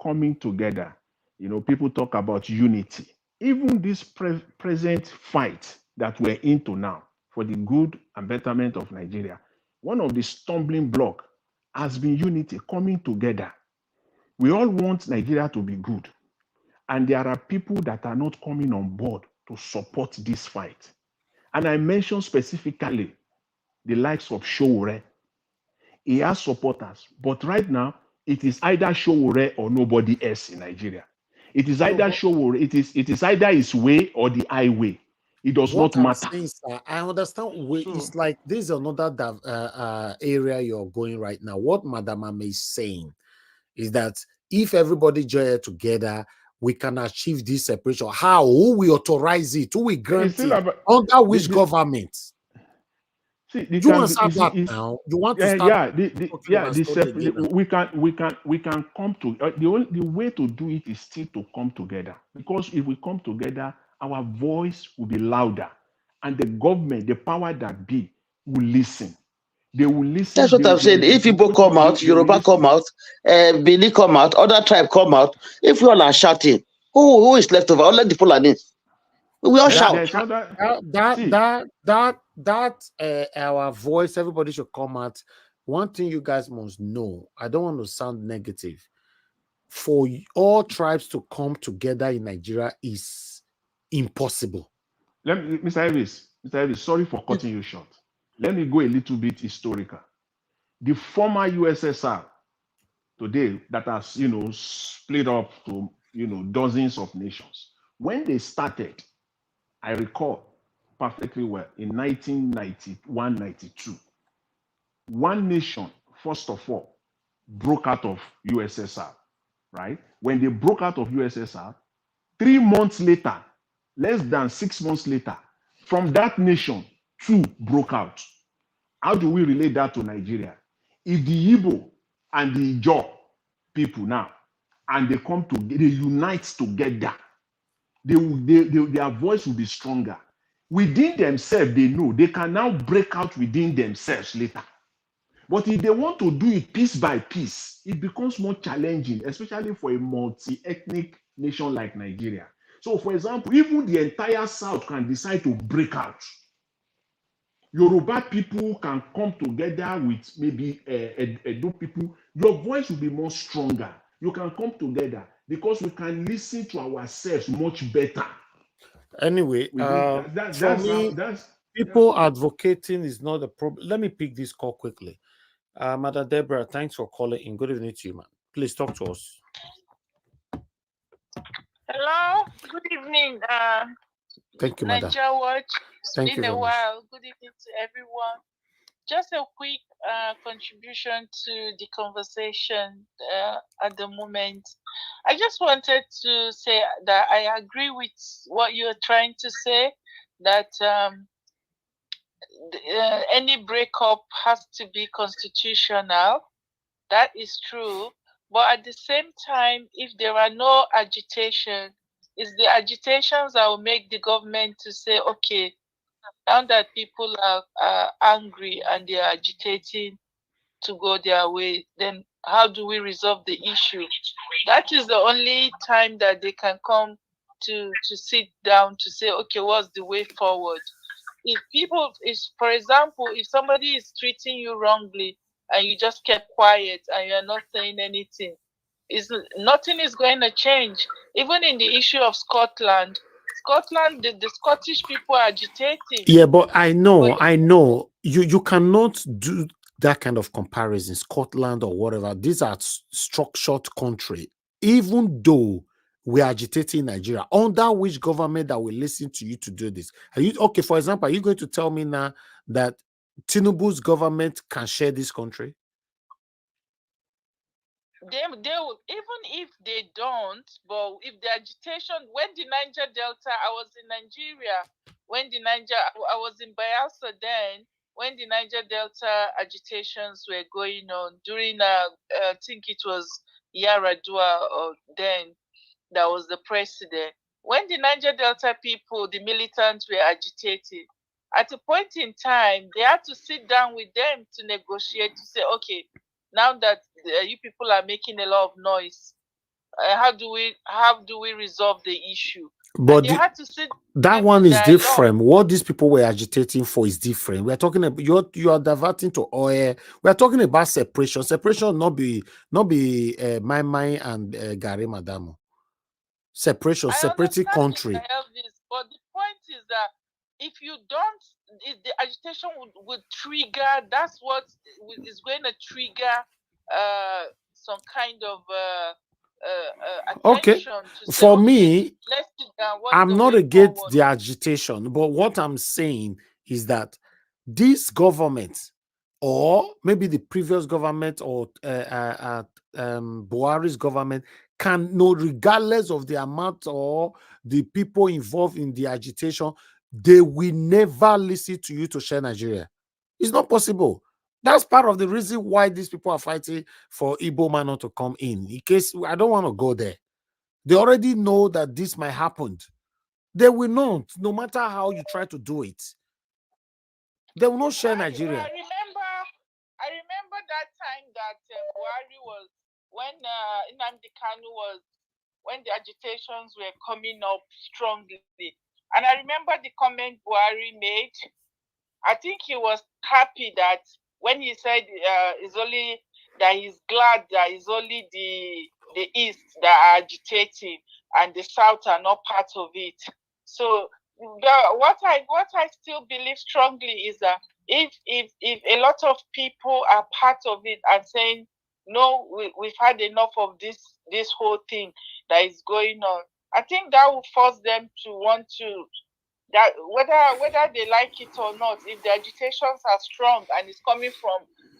coming together, people talk about unity. Even this present fight that we're into now for the good and betterment of Nigeria, one of the stumbling blocks has been unity, coming together. We all want Nigeria to be good. And there are people that are not coming on board to support this fight. And I mentioned specifically the likes of Showore. He has supporters. But right now, it is either Showore or nobody else in Nigeria. It is either Showore, it is either his way or the highway. It does not matter. Saying, sir, I understand. It's like this is another area you're going right now. What Madam Ahmed is saying is that if everybody join together, we can achieve this separation? How? Who will authorize it? Who will grant still it? about Under which government? See, You answer that now. You want to start talking about story again now. we can come to the way to do it is still to come together, because if we come together, our voice will be louder, and the government, the power that be, will listen. They will listen. That's what I'm saying. If people come out, Yoruba come out, Bini come out, other tribe come out, if we all are shouting, who is left over? All let the Fulani. We all shout. Our voice, everybody should come out. One thing you guys must know, I don't want to sound negative. For all tribes to come together in Nigeria is impossible. Mr. Elvis, sorry for cutting you short. Let me go a little bit historical. The former USSR today that has, split up to, dozens of nations. When they started, I recall perfectly well, in 1991-92, one nation, first of all, broke out of USSR, right? When they broke out of USSR, 3 months later, less than 6 months later, from that nation, 2 broke out. How do we relate that to Nigeria? If the Igbo and the Ijaw people now, and they come to, they unite together, their voice will be stronger. Within themselves, they know they can now break out within themselves later. But if they want to do it piece by piece, it becomes more challenging, especially for a multi-ethnic nation like Nigeria. So, for example, even the entire South can decide to break out. Yoruba people can come together with maybe Edo people. Your voice will be more stronger. You can come together because we can listen to ourselves much better. Anyway, for me, people advocating is not a problem. Let me pick this call quickly. Madam Deborah, thanks for calling in. Good evening to you, man. Please talk to us. Hello, good evening. Thank you, madam. Nigeria Watch. It's Thank you been very a much. while. Good evening to everyone. Just a quick contribution to the conversation at the moment. I just wanted to say that I agree with what you're trying to say, that any breakup has to be constitutional. That is true. But at the same time, if there are no agitation, it's the agitations that will make the government to say, okay, now that people are angry and they are agitating to go their way, then how do we resolve the issue? That is the only time that they can come to sit down to say, okay, what's the way forward? If people, for example, if somebody is treating you wrongly and you just kept quiet and you're not saying anything, nothing is going to change. Even in the issue of Scotland, the Scottish people are agitating. Yeah, but I know. You cannot do that kind of comparison, Scotland or whatever. These are structured country. Even though we are agitating Nigeria, under which government that will listen to you to do this? Are you okay? For example, are you going to tell me now that Tinubu's government can share this country? They will, even if they don't, but if the agitation, when the Niger Delta, I was in Nigeria, I was in Bayelsa then, when the Niger Delta agitations were going on during, I think it was Yaradua then, that was the president. When the Niger Delta people, the militants were agitating, at a point in time, they had to sit down with them to negotiate, to say, okay, now that you people are making a lot of noise, how do we resolve the issue? But they had to sit. That one is different. What these people were agitating for is different. We are talking about you are diverting to oil. We are talking about separation. Separation not be my and Gary Madamo. Separation, separating country. Elvis, but the point is that if you don't, if the agitation would trigger, that's what is going to trigger some kind of Okay. attention to say, For okay, me, let's sit down. I'm not against the agitation, but what I'm saying is that this government, or maybe the previous government, or Buhari's government, can know, regardless of the amount or the people involved in the agitation, they will never listen to you to share Nigeria. It's not possible. That's part of the reason why these people are fighting for Igbo man not to come in case I don't want to go there. They already know that this might happen. They will not, no matter how you try to do it. They will not share Nigeria. I remember that time that Buhari was, when Nnamdi Kanu was, when the agitations were coming up strongly. And I remember the comment Buhari made. I think he was happy that when he said it's only that he's glad that it's only the East that are agitating and the South are not part of it. So what I still believe strongly is that if a lot of people are part of it and saying no, we've had enough of this whole thing that is going on, I think that will force them to want to, that whether they like it or not, if the agitations are strong and it's coming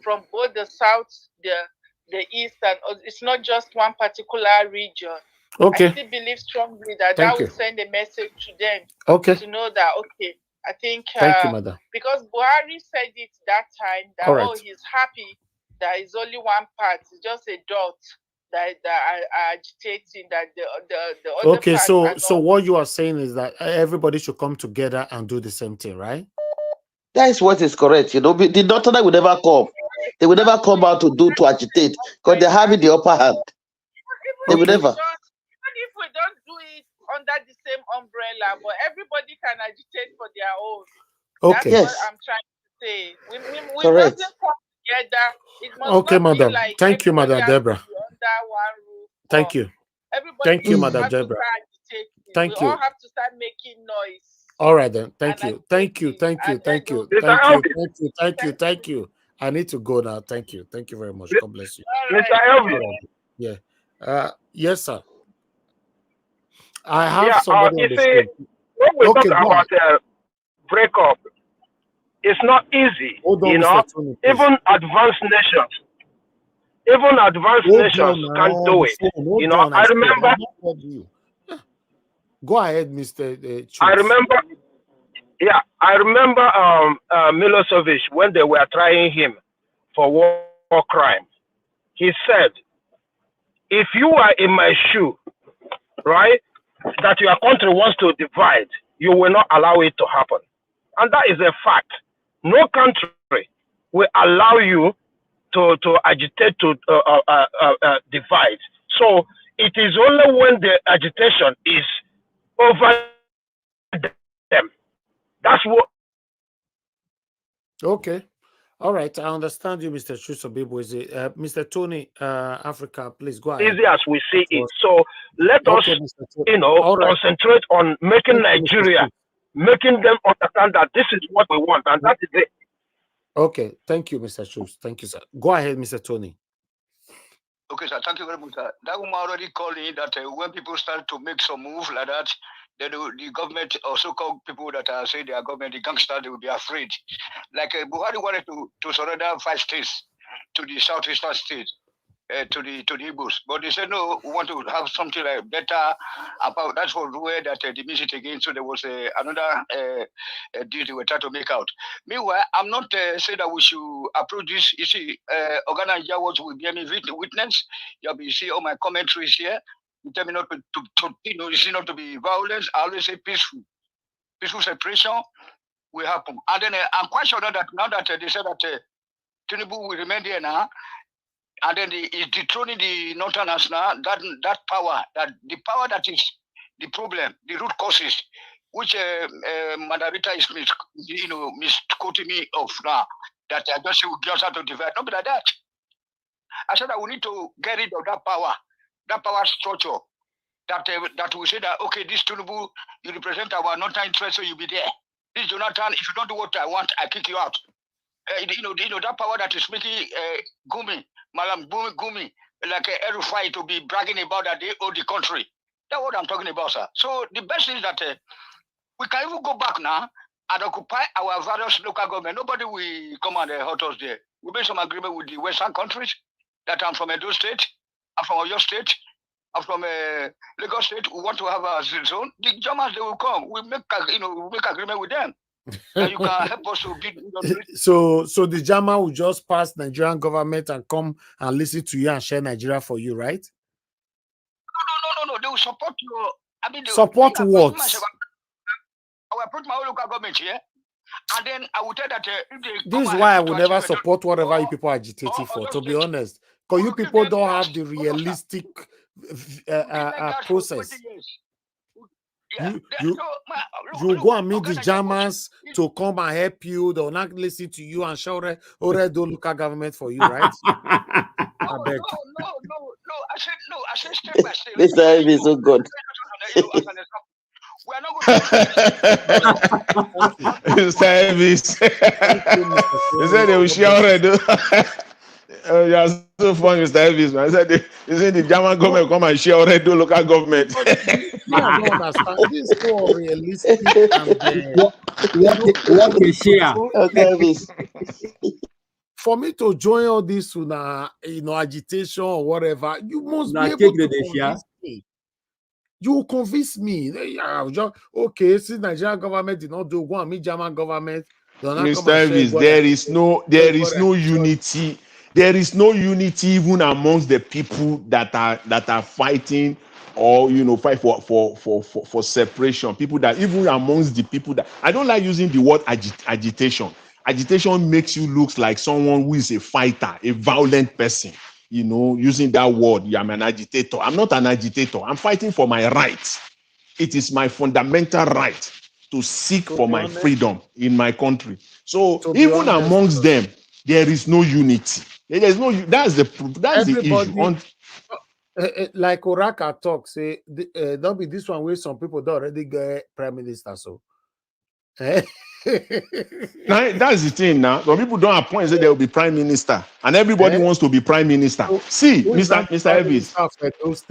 from both the South, the East, and it's not just one particular region. Okay. I still believe strongly that Thank will you. send a message to them. Okay. To know that, okay, I think Thank you, madam. because Buhari said it that time that All right. oh, he's happy that it's only one part, it's just a dot that are agitating, that the other Okay, parts so are not. so what you are saying is that everybody should come together and do the same thing, right? That is what is correct. You know, the doctor will never come. They will never come out to agitate because they're having the upper hand. They will never. Even if we don't do it under the same umbrella, but everybody can agitate for their own. Okay. That's what I'm trying to say. We Correct. mustn't come together. It must Okay, not be madam. like Thank you, everybody madam has to Deborah. be under one roof. Thank you. Everybody Thank you, has madam to Deborah. start agitating. Thank We all you. have to start making noise. All right then. Thank and you. Thank you. Thank you. and Thank then you. they'll- Thank you. Thank you. Thank you. Thank you. I need to go now. Thank you. Thank you very much. God bless you. All right. All right. Yeah. Yes, sir. I have somebody you on the see, screen. when we Okay, talk go about ahead. breakup, it's not easy. Hold on, You Mr. know, Tony, please. even advanced nations can't do it. Hold You know, on, I said, remember. I've not heard you. Go ahead, Mr. I Chooks. remember Milosevic when they were trying him for war crime. He said, if you are in my shoe, right, that your country wants to divide, you will not allow it to happen. And that is a fact. No country will allow you to agitate to divide. So it is only when the agitation is over them. That's what. Okay. All right. I understand you, Mr. Chusobibu. Mr. Tony, Africa, please go ahead. Easy as we see it. So let us, concentrate on making Nigeria, making them understand that this is what we want, and that is it. Okay. Thank you, Mr. Chooks. Thank you, sir. Go ahead, Mr. Tony. Okay, sir. Thank you very much, sir. That woman already called in that when people start to make some move like that, then the government also call people that are saying their government, the gangsters, they will be afraid. Like Buhari wanted to surrender 5 states to the southeastern states, to the Igbos, but they said no, we want to have something like better. About that's what where that they missed it again. So there was another deal they were trying to make out. Meanwhile, I'm not saying that we should approach this. You see, Organa what will be any witness. You see all my commentaries here. You tell me not to you see not to be violent. I always say peaceful separation will happen. And then I'm quite sure that now that they said that Tinubu will remain there now, and then he's dethroning the Northerners now, that power, the power that is the problem, the root causes, which Madarita is misquoting me of now, that I just have to divide. Not like that. I said that we need to get rid of that power structure, that we say that, okay, this Tinubu, you represent our northern interest, so you'll be there. This Jonathan, if you don't do what I want, I kick you out. That power that is making Gumi, like Erufai to be bragging about that they owe the country. That's what I'm talking about, sir. So the best thing is that we can even go back now and occupy our various local government. Nobody will come and hurt us there. We made some agreement with the Western countries that I'm from Edo State, I'm from Oyo State, from Lagos State who want to have a zone, the Germans they will come. We make we make agreement with them. And you can help us to build. So the German will just pass Nigerian government and come and listen to you and share Nigeria for you, right? No. They will support you. I mean, Support what? I will approach my own local government here, and then I will tell that this is why I will never support whatever you people are agitating for, to be honest. Because you people don't have the realistic process. You go and meet the Germans to come and help you. They'll not listen to you and show do local government for you, right? No. I said step by step. Mr. Ivy is so good. We are not going to Mr. Elvis. He said they will share already. You are so funny, Mr. Elvis. Man. He said the German government come and share already local government. I don't understand. This is so realistic what they share. For me to join all this agitation or whatever, you must be able to convince me. You convince me. Okay, since Nigerian government did not do, go and meet German government. Mr. Elvis, there is no unity. There is no unity even amongst the people that are fighting or fight for separation. People that even amongst the people that I don't like using the word agitation. Agitation makes you look like someone who is a fighter, a violent person. Using that word, I'm an agitator. I'm not an agitator. I'm fighting for my rights. It is my fundamental right to seek for my freedom in my country. So even amongst them, there is no unity. There is no. That's the issue. Like Oraka talk, say don't be this one where some people don't already get prime minister. So now, that's the thing now. Some people don't appoint, say they will be prime minister, and everybody wants to be prime minister. See, Mr. Elvis.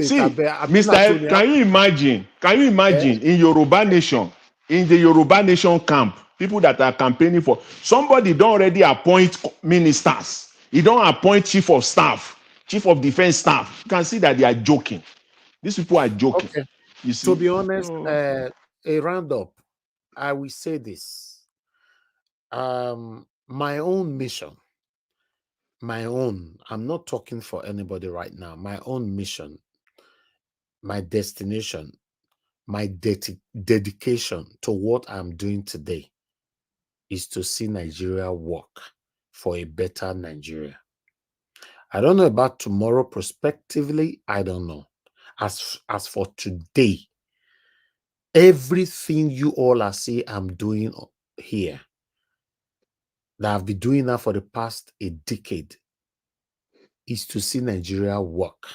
See, Mr. Can you imagine? In Yoruba nation, in the Yoruba nation camp, people that are campaigning for somebody don't already appoint ministers. He don't appoint chief of staff, chief of defense staff. You can see that they are joking. These people are joking. Okay. You see? To be honest, a roundup, I will say this. My own mission, I'm not talking for anybody right now. My own mission, my destination, my dedication to what I'm doing today is to see Nigeria work for a better Nigeria. I don't know about tomorrow prospectively. I don't know. As for today, everything you all are seeing I'm doing here, that I've been doing that for the past a decade, is to see Nigeria work.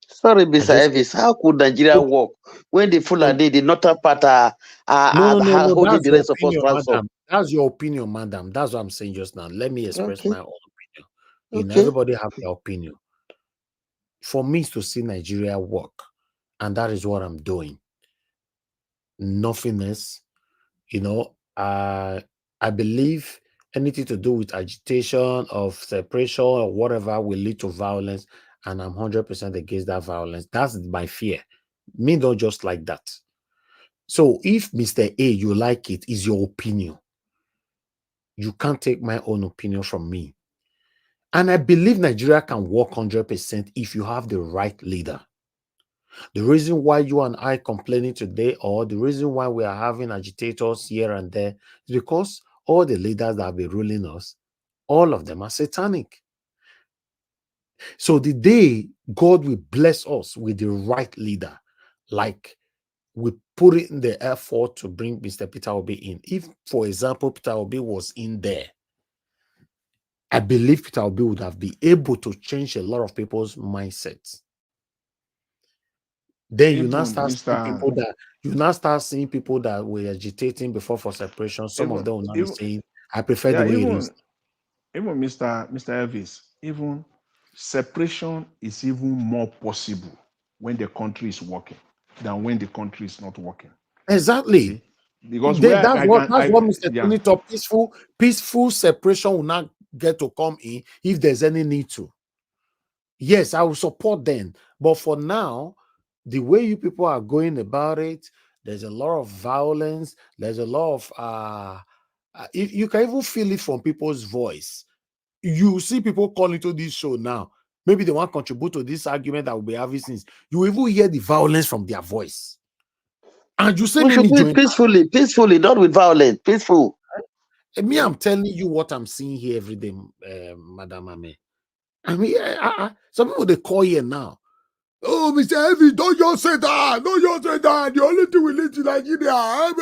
Sorry, Mr. Elvis, how could Nigeria work when the Fulani, the northern part are holding the rest of us ransom? That's your opinion, madam. That's what I'm saying just now. Let me express my own opinion. Everybody have their opinion. For me, it's to see Nigeria work, and that is what I'm doing. Nothing else. I believe anything to do with agitation of separation or whatever will lead to violence, and I'm 100% against that violence. That's my fear. Me don't just like that. So if Mr. A, you like it, is your opinion. You can't take my own opinion from me. And I believe Nigeria can work 100% if you have the right leader. The reason why you and I complaining today, or the reason why we are having agitators here and there, is because all the leaders that have been ruling us, all of them are satanic. So the day God will bless us with the right leader, like we put it in the effort to bring Mr. Peter Obi in. If, for example, Peter Obi was in there, I believe Peter Obi would have been able to change a lot of people's mindsets. Then you now start seeing people that were agitating before for separation. Some of them will now be saying, I prefer the way it is. Even Mr. Elvis, even separation is even more possible when the country is working than when the country is not working. Exactly. Because that's what Mr. Tony thought. Peaceful separation will not get to come in if there's any need to. yes, I will support them. But for now, the way you people are going about it, there's a lot of violence. There's a lot of you can even feel it from people's voice. You see people calling to this show now. Maybe they want to contribute to this argument that will be having since. You even hear the violence from their voice. And you say, We should do it peacefully, not with violence. Peaceful. Me, I'm telling you what I'm seeing here every day, Madam Ame. I mean, some people they call here now. Oh, Mr. Evie, don't just say that. Don't just say that. The only thing we need to Nigeria.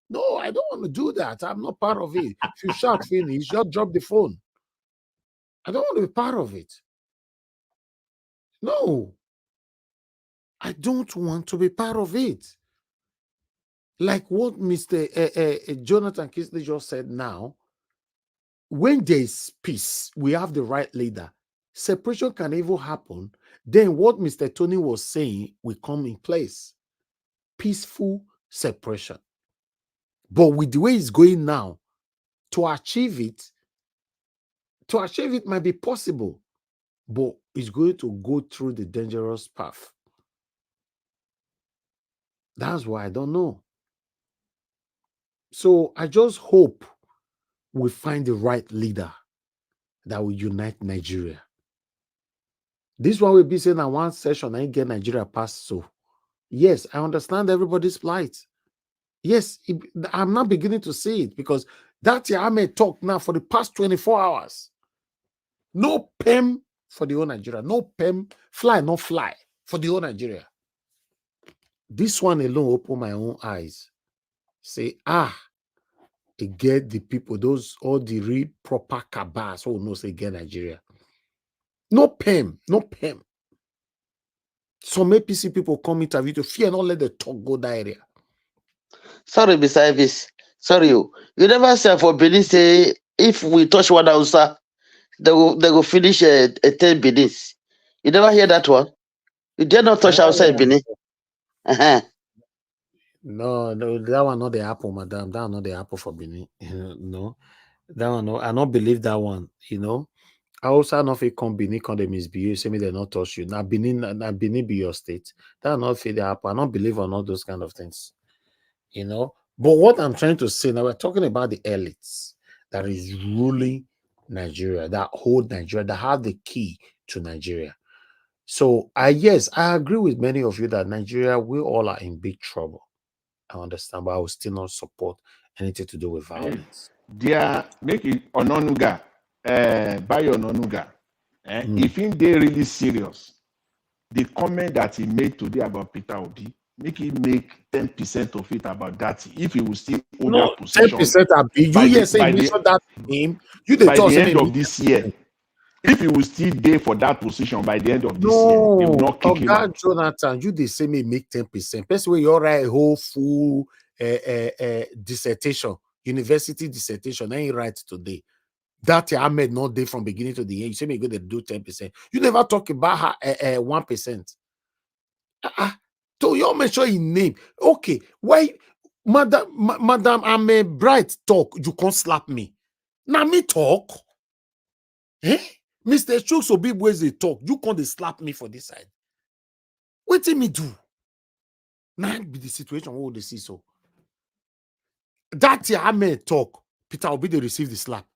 No, I don't want to do that. I'm not part of it. If you shout finish, just drop the phone. I don't want to be part of it. No. I don't want to be part of it. Like what Mr. Jonathan Kisley just said now, when there is peace, we have the right leader. Separation can even happen. Then what Mr. Tony was saying will come in place. Peaceful separation. But with the way it's going now, to achieve it might be possible, but it's going to go through the dangerous path. That's why I don't know. So I just hope we find the right leader that will unite Nigeria. This one will be saying at one session, I get Nigeria passed. So, yes, I understand everybody's plight. Yes, I'm not beginning to see it because Datti Ahmed talk now for the past 24 hours. No PEM for the whole Nigeria. No PEM, fly, no fly for the whole Nigeria. This one alone opened my own eyes. Say, it get the people, those all the real proper cabas who knows they get Nigeria. No PEM, no PEM. Some APC people come interview to fear not let the talk go that area. Sorry, Mr. Evis. Sorry, you never said for Benin say if we touch one Hausa, they will finish a 10 Benis. You never hear that one? You dare not touch Hausa in Benin. No, that one not the apple, madam. That one not the apple for Benin. No, that one no. I don't believe that one. I also not feel come Benin come they misbehave. Say me they not touch you. Now Benin be your state. That not feel the apple. I don't believe on all those kind of things. But what I'm trying to say now, we're talking about the elites that is ruling Nigeria, that hold Nigeria, that have the key to Nigeria. So yes, I agree with many of you that Nigeria, we all are in big trouble. I understand, but I will still not support anything to do with violence. Dear, make it ononuga, buy ononuga. If they're really serious, the comment that he made today about Peter Obi, make him make 10% of it about that. If he will still hold that position, 10% Abi. You say mention that name. You by the end of this year. If he will still there for that position by the end of this year, they will not kick him out. Jonathan, you they say me make 10%. Best way you write a whole full dissertation, university dissertation, ain't right today. Datti Ahmed not there from beginning to the end. You say me go to do 10%. You never talk about 1%. So you make sure you name. Okay, why Madam Ahmed Bright talk, you can't slap me. Now me talk. Mr. Chooks or big ways they talk. You can't slap me for this side. What did me do? Now be the situation what they see so. Datti Ahmed talk. Peter Obi they receive the slap.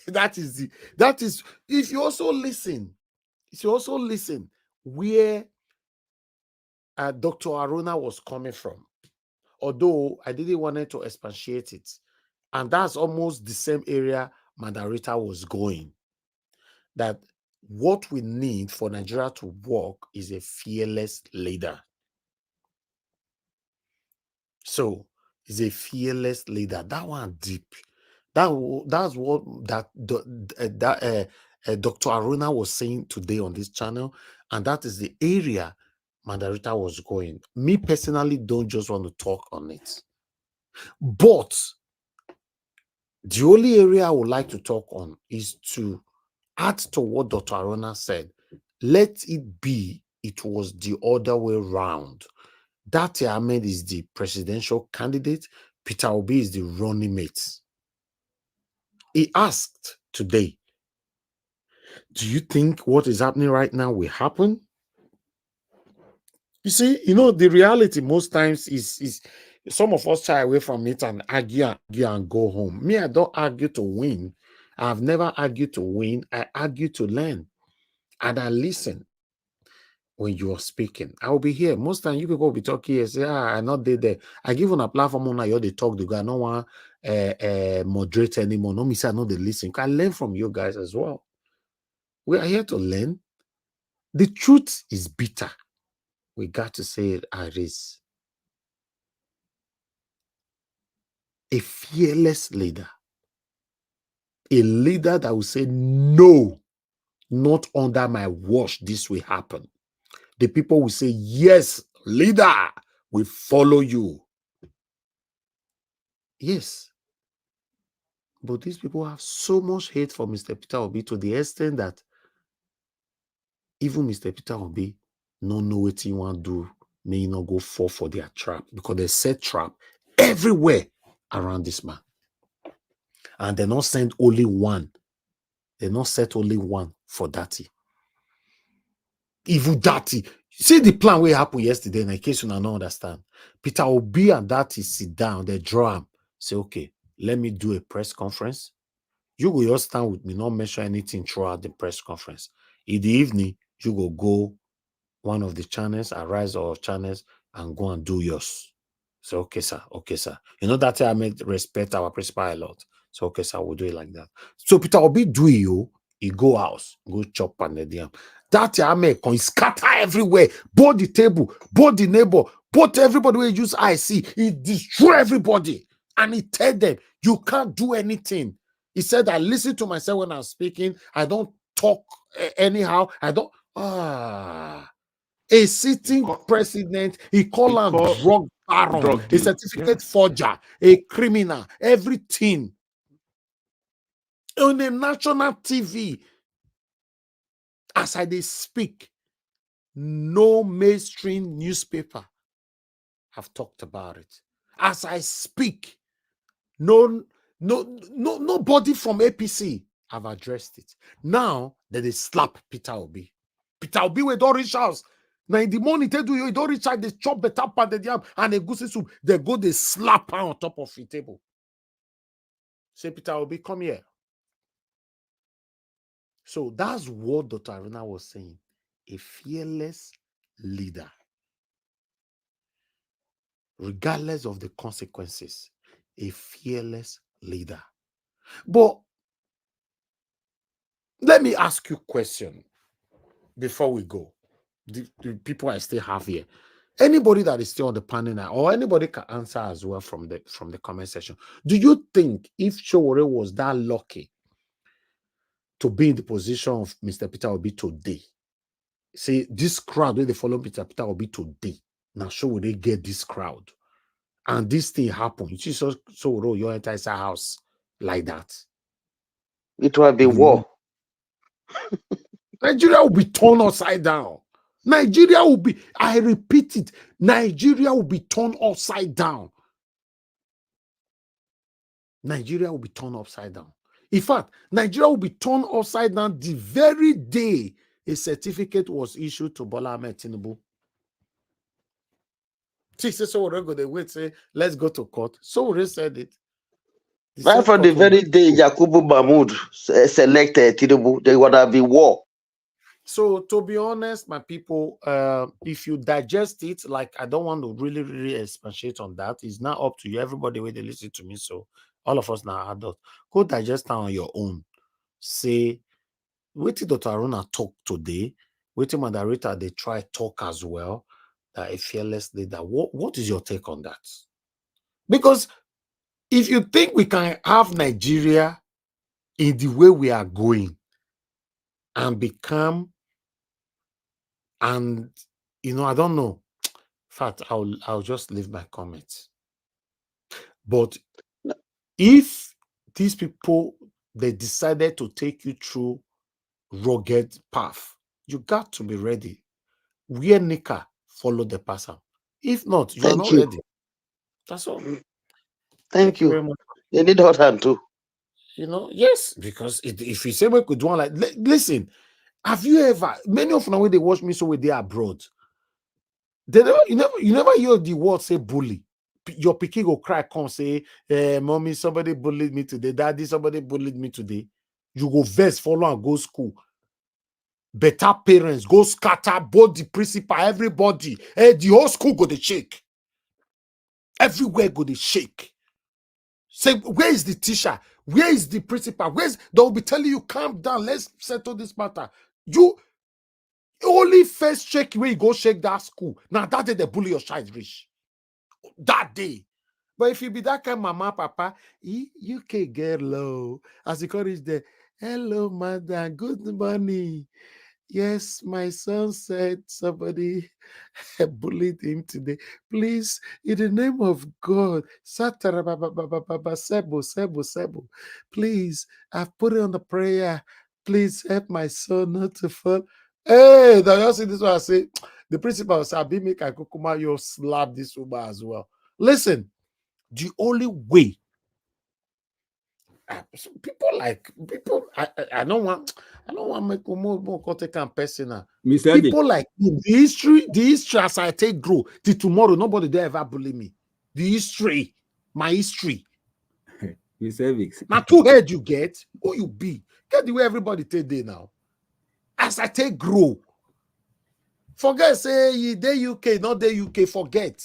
That is if you also listen where Dr. Aruna was coming from, although I didn't want to expatiate it, and that's almost the same area Mandarita was going. That what we need for Nigeria to work is a fearless leader. So it's a fearless leader. That one deep. That's what Dr. Aruna was saying today on this channel, and that is the area Mandarita was going. Me personally don't just want to talk on it, but the only area I would like to talk on is to add to what Dr. Aruna said. Let it be it was the other way round. Datti Ahmed is the presidential candidate. Peter Obi is the running mate. He asked today, do you think what is happening right now will happen? You see, the reality most times is some of us shy away from it and argue and go home. Me, I don't argue to win. I've never argued to win. I argue to learn. And I listen when you are speaking. I will be here. Most time you people will be talking here, say, I not there. I give on a platform now, you they talk to guy. I don't want moderate anymore. No, me say I know they listen. I learn from you guys as well. We are here to learn. The truth is bitter. We got to say it as it is. A fearless leader. A leader that will say, no, not under my watch, this will happen. The people will say, yes, leader, we follow you. Yes. But these people have so much hate for Mr. Peter Obi to the extent that even Mr. Peter Obi no know what he want to do, may not go fall for their trap, because they set trap everywhere around this man. And they not send only one. They not set only one for Datti. Even Datti. See the plan where happened yesterday, in case you don't understand. Peter Obi and Datti sit down, they draw him. Say, okay, let me do a press conference. You will just stand with me, not mention anything throughout the press conference. In the evening, you will go one of the channels, Arise or channels, and go and do yours. So, okay, sir. Okay, sir. You know that I make respect our principal a lot. So, okay, sir, we'll do it like that. So, Peter Obi do you, he go house, go chop and the damn. That I make can scatter everywhere, both the table, both the neighbor, both everybody will use IC. He destroy everybody. And he tell them, you can't do anything. He said, I listen to myself when I'm speaking. I don't talk anyhow. I don't. A sitting president, he call him drug baron, a certificate forger, a criminal, everything. On a national TV, as I dey speak, no mainstream newspaper have talked about it. As I speak, nobody from APC have addressed it. Now that they slap Peter Obi. Peter Obi we don't reach house. Now in the morning they do you don't reach out, they chop better part of the yam and a goosey soup. They go, they slap her on top of the table. Say, Peter Obi, come here. So that's what Dr. Aruna was saying. A fearless leader. Regardless of the consequences. A fearless leader. But let me ask you a question before we go. The people I still have here. Anybody that is still on the panel now, or anybody can answer as well from the comment section. Do you think if Showore was that lucky to be in the position of Mr. Peter Obi today, see this crowd where they follow Peter Obi today, now Showore get this crowd, and this thing happen? You see, Showore your entire house like that. It will be war. Nigeria will be turned upside down. Nigeria will be, I repeat it, Nigeria will be turned upside down. Nigeria will be turned upside down. In fact, Nigeria will be turned upside down the very day a certificate was issued to Baba-Ahmed Tinubu. So we're they wait, say, let's go to court. So we said it. Right from the very day Yakubu Mahmoud selected Tinubu, there would have been war. So to be honest, my people, if you digest it, like I don't want to really expatiate on that. It's not up to you. Everybody where they listen to me. So all of us now adults, go digest that on your own. Say, wait till Dr. Aruna talk today. Wait till moderator they try talk as well. That a fearless leader. What is your take on that? Because if you think we can have Nigeria in the way we are going and become, and I don't know. In fact, I'll just leave my comments. But if these people they decided to take you through rugged path, you got to be ready. Wear Nika, follow the person. If not, you're not ready. That's all. Thank you very much. They need hot hand too. You know, yes, because if you say we could do one like, listen, have you ever, many of them when they watch me so when they are abroad, they never, you never hear the word say bully. Your pikin go cry, come say, mommy, somebody bullied me today, daddy, somebody bullied me today. You go vex, follow and go school. Better parents go scatter both the principal, everybody. The whole school go to shake. Everywhere go to shake. Say, where is the teacher? Where is the principal? They'll be telling you, calm down, let's settle this matter. You only first shake where you go shake that school. Now that day they bully your child rich. That day. But if you be that kind of mama, papa, you can get low. As you call it there, hello, madam, good morning. Yes, my son said somebody bullied him today. Please, in the name of God, Sebo. Please, I've put it on the prayer. Please help my son not to fall. Hey, now you see this one? I say the principal said, "Abi make I kukuma you slap this woman as well." Listen, the only way. I don't want to make more content personal. People like me, the history as I take grow till tomorrow, nobody there ever bully me. The history, my history. Now, two head you get, who you be? Get the way everybody take day now. As I take grow, forget say you dey UK, not dey UK, forget.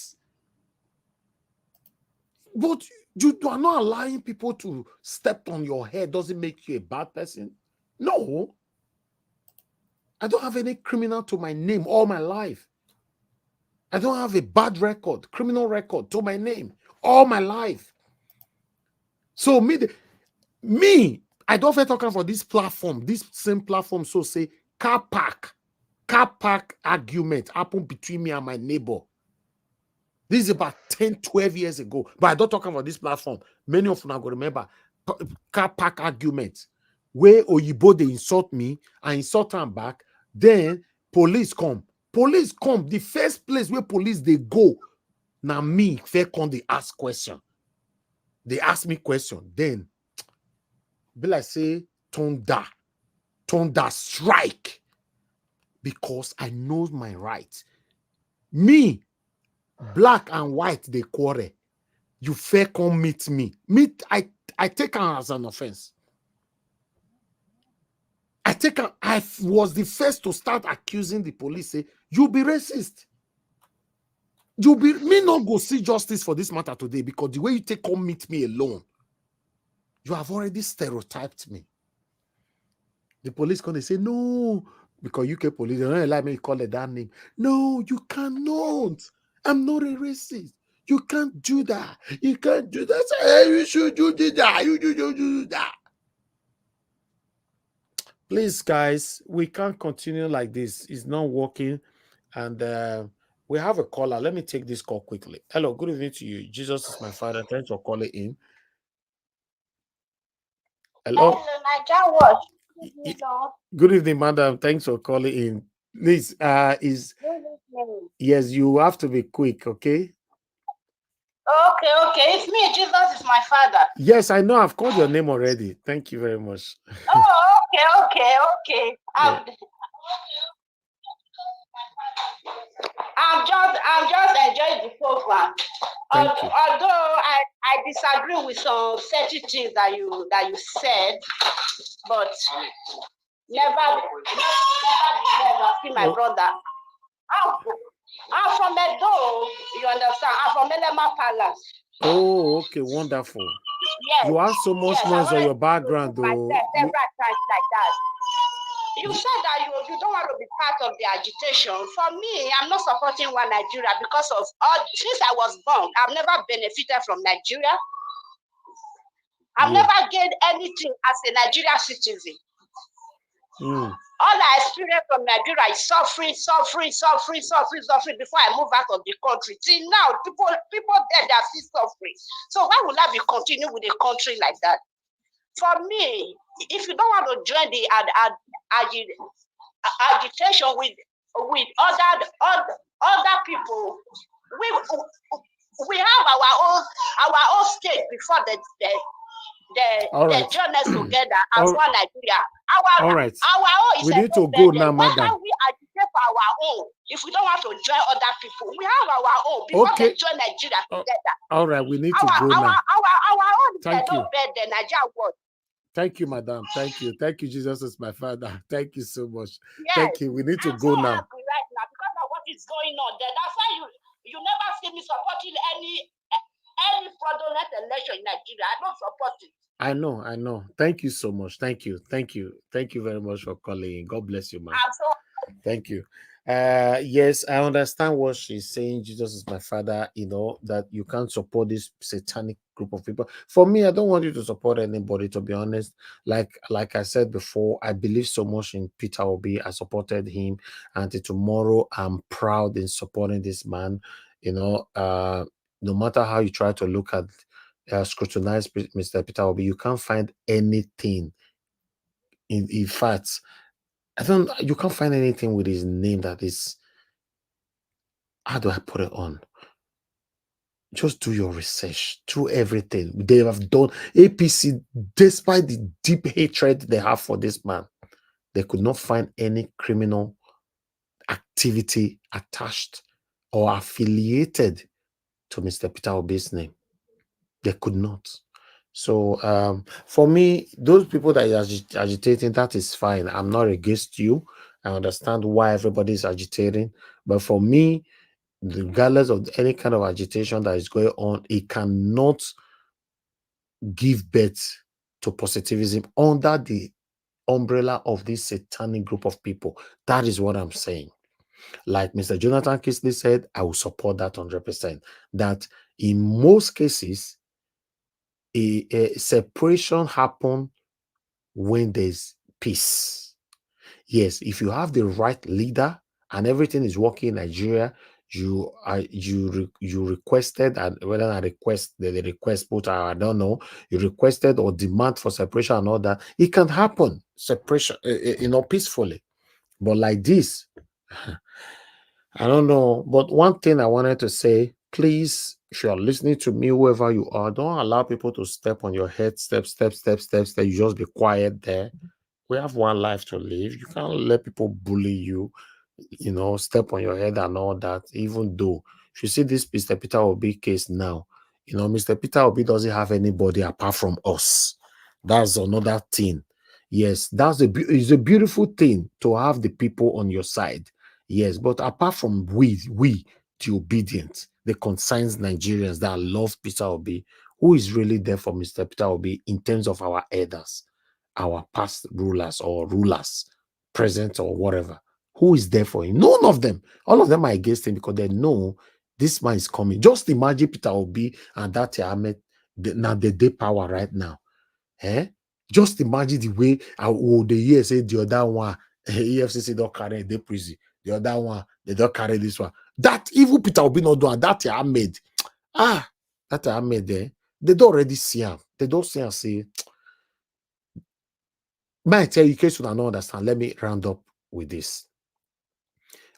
But you are not allowing people to step on your head. Doesn't make you a bad person. No. I don't have any criminal to my name all my life. I don't have a bad record, criminal record to my name all my life. So me, I don't feel talking for this platform, this same platform. So say car park argument happened between me and my neighbor. This is about 10, 12 years ago. But I don't talk about this platform. Many of you are going to remember car park argument where Oyibo they insult me, I insult them back. Then police come. The first place where police they go. Now me, fair come they ask question. They ask me question. Then be like say thunder strike. Because I know my rights. Me, black and white, they quarrel. You fair come meet me. I take her as an offense. I was the first to start accusing the police. Say, you be racist. Me not go see justice for this matter today because the way you come meet me alone, you have already stereotyped me. The police gonna say, no, because UK police, they don't like me to call it that name. No, you cannot. I'm not a racist. You can't do that. You can't do that. Hey, you should do that. You do that. Please, guys, we can't continue like this. It's not working. And we have a caller. Let me take this call quickly. Hello, good evening to you. Jesus is my father. Thanks for calling in. Hello. Good evening, madam. Thanks for calling in. Please, yes, you have to be quick, okay? Okay. It's me. Jesus is my father. Yes, I know. I've called your name already. Thank you very much. Oh, okay. I'm just enjoying the program. Although I disagree with some certain things that you said, but never see my brother. I'm from Edo, you understand? I'm from Elema Palace. Oh, okay, wonderful. Yes. You have so much noise on your background, though. Several times like that. You said that you don't want to be part of the agitation. For me, I'm not supporting one Nigeria because of since I was born, I've never benefited from Nigeria. I've never gained anything as a Nigerian citizen. All I experienced from Nigeria is suffering before I move out of the country. Till now, people there, they are still suffering. So why would I be continue with a country like that? For me, if you don't want to join the agitation with other people, we have our own state before All they right. join us together as All, one Nigeria. all Our right. own is We a need to no go burden. now, Why madam. can't we agitate for our own if we don't want to join other people? We have our own before they Okay. join Nigeria Oh, together. all right. We need to Our go our now. our own is a Thank no you. burden. Nigeria word. Thank you, madam. Thank you. Thank you, Jesus is my father. Thank you so much. Yes, Thank you. We need to I'm go so now. angry right now because of what is going on there. That's why you never see me supporting any fraudulent election in Nigeria. I don't support it. I know. Thank you so much. Thank you. Thank you very much for calling. God bless you, man. I'm so Thank you. Yes, I understand what she's saying. Jesus is my father, that you can't support this satanic group of people. For me, I don't want you to support anybody, to be honest. Like I said before, I believe so much in Peter Obi. I supported him, and tomorrow I'm proud in supporting this man. No matter how you try to look at scrutinize Mr. Peter Obi, you can't find anything. In fact, you can't find anything with his name that is, how do I put it on? Just do your research, do everything. They have done. APC, despite the deep hatred they have for this man, they could not find any criminal activity attached or affiliated to Mr. Peter Obi's name. They could not. So for me, those people that are agitating, that is fine. I'm not against you. I understand why everybody is agitating. But for me, regardless of any kind of agitation that is going on, it cannot give birth to positivism under the umbrella of this satanic group of people. That is what I'm saying. Like Mr. Jonathan Kisley said, I will support that 100%. That in most cases, a separation happens when there's peace. Yes, if you have the right leader and everything is working in Nigeria, you requested, and whether I request the request put, I don't know, you requested or demand for separation and all that, it can happen, separation, peacefully. But like this, I don't know. But one thing I wanted to say, please, if you're listening to me, whoever you are, don't allow people to step on your head, step. You just be quiet there. We have one life to live. You can't let people bully you, step on your head and all that. Even though, if you see this Mr. Peter Obi case now, Mr. Peter Obi doesn't have anybody apart from us. That's another thing. Yes, it's a beautiful thing to have the people on your side. Yes, but apart from we, the obedient, the concerned Nigerians that love Peter Obi, who is really there for Mr. Peter Obi in terms of our elders, our past rulers or rulers, present or whatever? Who is there for him? None of them. All of them are against him because they know this man is coming. Just imagine Peter Obi and Datti Ahmed, now they power right now. Just imagine the way the year say the other one, EFCC don't carry the prison. The other one, they don't carry this one. That even Peter Obi not do, and Datti Ahmed, Datti Ahmed, they don't already see him. They don't see him say, may I tell you, in case you don't understand, let me round up with this.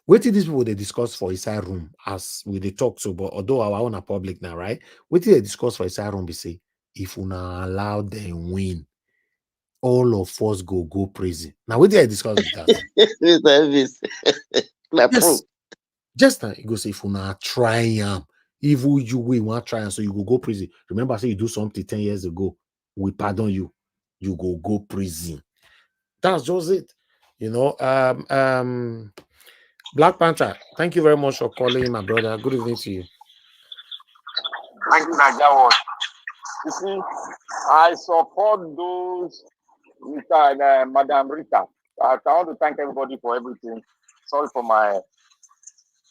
What did these people they discuss for inside room as we they talk to, but although our own are public now, right? What did they discuss for inside room? They say, if we not allow them win, all of us go prison. Now, what did I discuss with that? Yes, just now, it goes, if you not try if you want try, so you go prison. Remember, I said you do something 10 years ago, we pardon you, you go prison. That's just it. Black Panther, thank you very much for calling, my brother. Good evening to you. Thank you, Nigeria. You see, I support those Mr. and Madam Rita. I want to thank everybody for everything. Sorry for my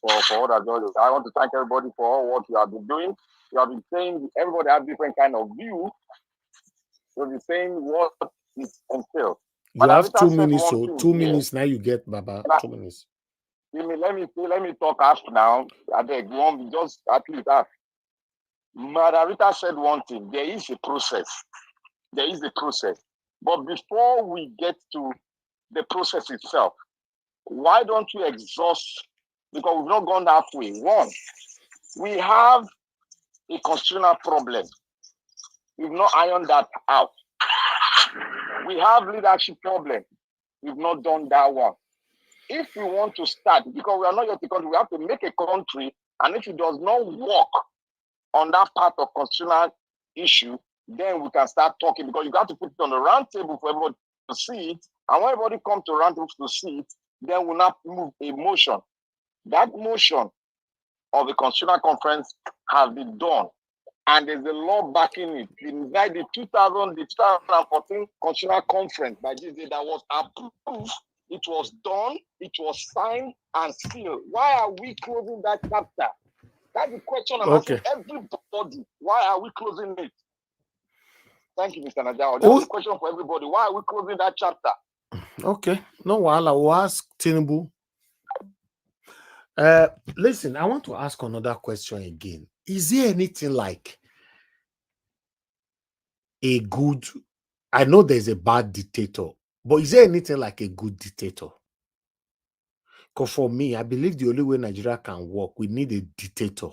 for what I've done. I want to thank everybody for all what you have been doing. You have been saying everybody have different kind of view. You'll be saying what it entails. You have 2 minutes, so 2 minutes now you get, Baba. 2 minutes. Let me talk after now. I beg, just at least ask. Madam Rita said one thing. There is a process. There is a process. But before we get to the process itself, why don't you exhaust? Because we've not gone halfway. One, we have a constitutional problem. We've not ironed that out. We have leadership problem. We've not done that one. If we want to start, because we are not yet a country, we have to make a country, and if it does not work on that part of constitutional issue, then we can start talking, because you got to put it on the round table for everybody to see it. And when everybody comes to round table to see it, then we'll not move a motion. That motion of the constitutional conference has been done, and there's a law backing it. Inside the 2014 constitutional conference by this day that was approved, it was done, it was signed and sealed. Why are we closing that chapter? That's the question I'm asking everybody. Why are we closing it? Thank you, Mr. Najao. That's the question for everybody. Why are we closing that chapter? Okay, no while I will ask Tinubu. Listen, I want to ask another question again. Is there anything like a good, I know there's a bad dictator, but is there anything like a good dictator? Because for me, I believe the only way Nigeria can work, we need a dictator,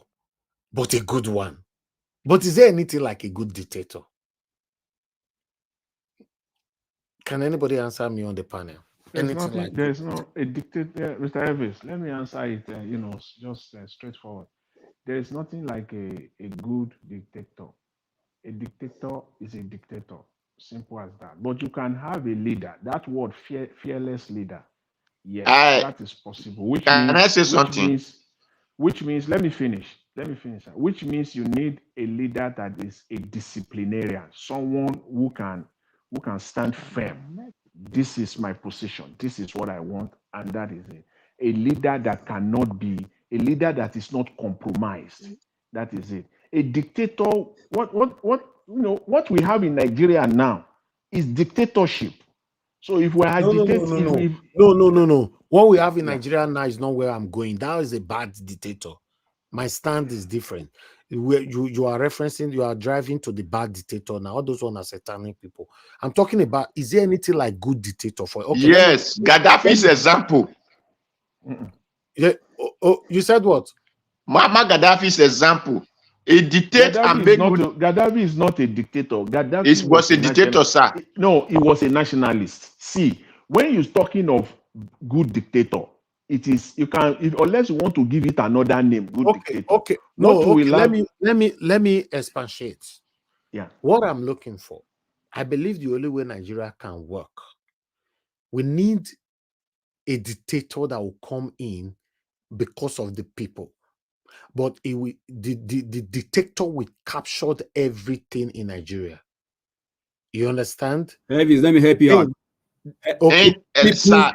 but a good one. But is there anything like a good dictator? Can anybody answer me on the panel? There's no a dictator, Mr. Elvis. Let me answer it, just straightforward. There is nothing like a good dictator. A dictator is a dictator. Simple as that. But you can have a leader. That word, fearless leader. Yes, that is possible. Which means, let me finish. Which means you need a leader that is a disciplinarian, someone who can stand firm. This is my position. This is what I want, and that is it. A leader that cannot be, a leader that is not compromised. That is it. A dictator. What we have in Nigeria now is dictatorship. So if we are no. What we have in Nigeria now is not where I'm going. That is a bad dictator. My stand is different. Where you are referencing, you are driving to the bad dictator now. All those ones are satanic people. I'm talking about, is there anything like good dictator for? Okay, yes, Gaddafi's example. Yeah. You said what? Muammar Gaddafi's example. A dictator Gaddafi is not a dictator. Gaddafi was a dictator, sir. No, he was a nationalist. See, when you're talking of good dictator, it is unless you want to give it another name, good dictator. Okay. Let me expatiate. Yeah. What I'm looking for, I believe the only way Nigeria can work, we need a dictator that will come in because of the people. But the dictator will capture everything in Nigeria. You understand? Elvis, let me help you out. Okay. Sir,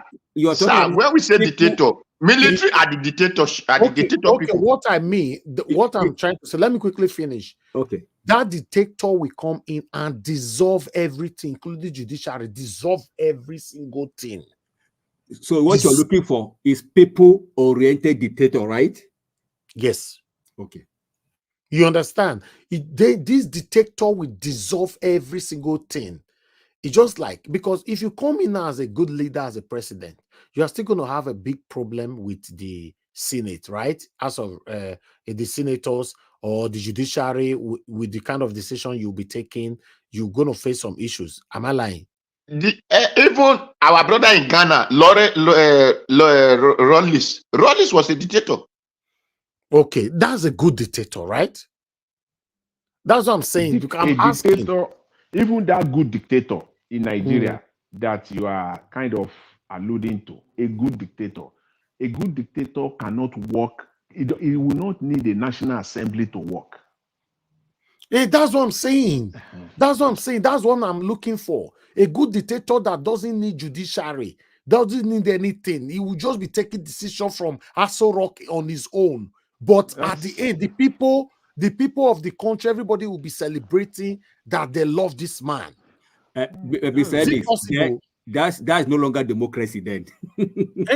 when we say dictator, military are the dictators. Okay, what I mean, what I'm trying to say, let me quickly finish. Okay. That dictator will come in and dissolve everything, including judiciary, dissolve every single thing. So what you're looking for is people-oriented dictator, right? Yes. Okay. You understand? This dictator will dissolve every single thing. It's just like, because if you come in as a good leader, as a president, you are still going to have a big problem with the Senate, right? As of the senators or the judiciary, with the kind of decision you'll be taking, you're going to face some issues. Am I lying? Even our brother in Ghana, Rawlings was a dictator. Okay, that's a good dictator, right? That's what I'm saying. Even that good dictator in Nigeria that you are kind of alluding to, a good dictator cannot work. It will not need a National Assembly to work. Hey, that's what I'm saying. That's what I'm saying. That's what I'm looking for. A good dictator that doesn't need judiciary, doesn't need anything. He will just be taking decision from Aso Rock on his own. But at the end, the people of the country, everybody will be celebrating that they love this man. That's no longer democracy then.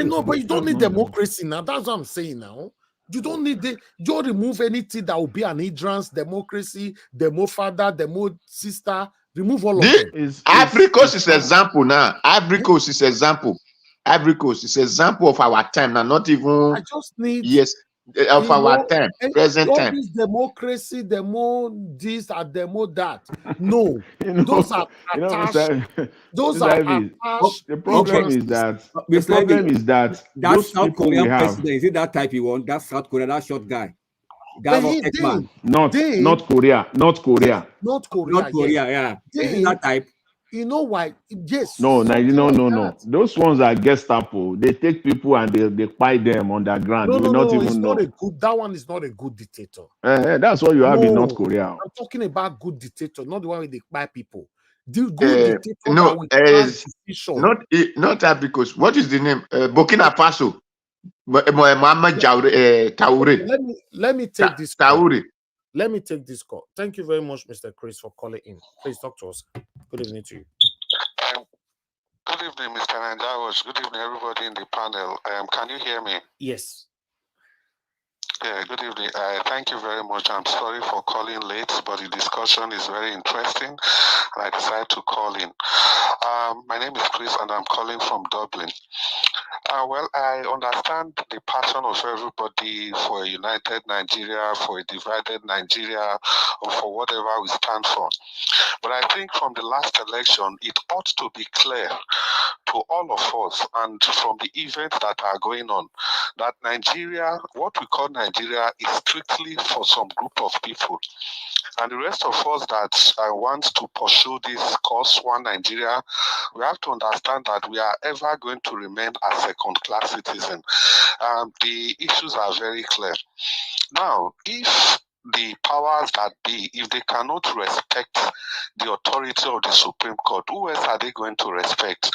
No, but you don't need democracy now. That's what I'm saying now. You don't need you don't remove anything that will be an hindrance, democracy, demo father, demo sister, remove all of them. Ivory Coast is example now. Ivory Coast is example. Ivory Coast is example of our time now. Not even. I just need. Yes. of You our know, time, and present all time. this democracy, demo this and demo that. No, You know, those are you know, attached. Those Mr. are Evans, attached the problem Okay, is differences. that Mr. Ivy, that those South people we Korean have, president, is it that type you want? That South Korea, that short guy, But Gavin he Ekman, North Korea, North Korea, North yes. Korea, yeah. Is it Then that type? you know why? Yes, no, something like no. that. Those ones are Gestapo. They take people and they buy them underground. No, You will no, not no. It's even not know. a good. That one is not a good dictator. That's what you have in North No, Korea. I'm talking about good dictator, not the one with the bad people. The good dictator that No, will pass decision. not that, because what is the name? Burkina Faso. Muhammad Traore. Let me take this call. Traore. Let me take this call. Thank you very much, Mr. Chris, for calling in. Please talk to us. Good evening to you. Good evening, Mr. Nanjawas. Good evening, everybody in the panel. Can you hear me? Yes. Yeah, good evening. Thank you very much. I'm sorry for calling late, but the discussion is very interesting, and I decided to call in. My name is Chris, and I'm calling from Dublin. Well, I understand the passion of everybody for a united Nigeria, for a divided Nigeria, or for whatever we stand for. But I think from the last election, it ought to be clear to all of us and from the events that are going on that Nigeria, what we call Nigeria, is strictly for some group of people. And the rest of us that want to pursue this cause, one Nigeria, we have to understand that we are ever going to remain a second-class citizen. The issues are very clear. Now, if the powers that be, if they cannot respect the authority of the Supreme Court, who else are they going to respect?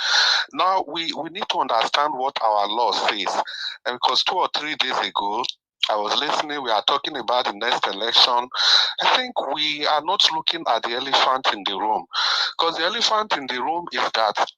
Now, we need to understand what our law says. And because 2 or 3 days ago, I was listening, we are talking about the next election. I think we are not looking at the elephant in the room. Because the elephant in the room is that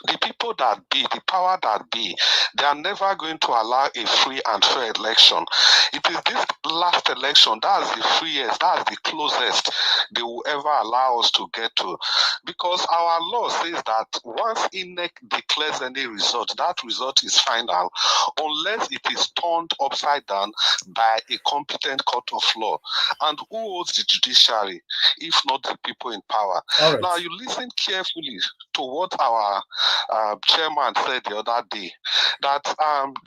the people that be, the power that be, they are never going to allow a free and fair election. It is this last election, that's the freest, that's the closest they will ever allow us to get to. Because our law says that once INEC declares any result, that result is final, unless it is turned upside down by a competent court of law. And who holds the judiciary, if not the people in power? All right. Now, you listen carefully to what our chairman said the other day, that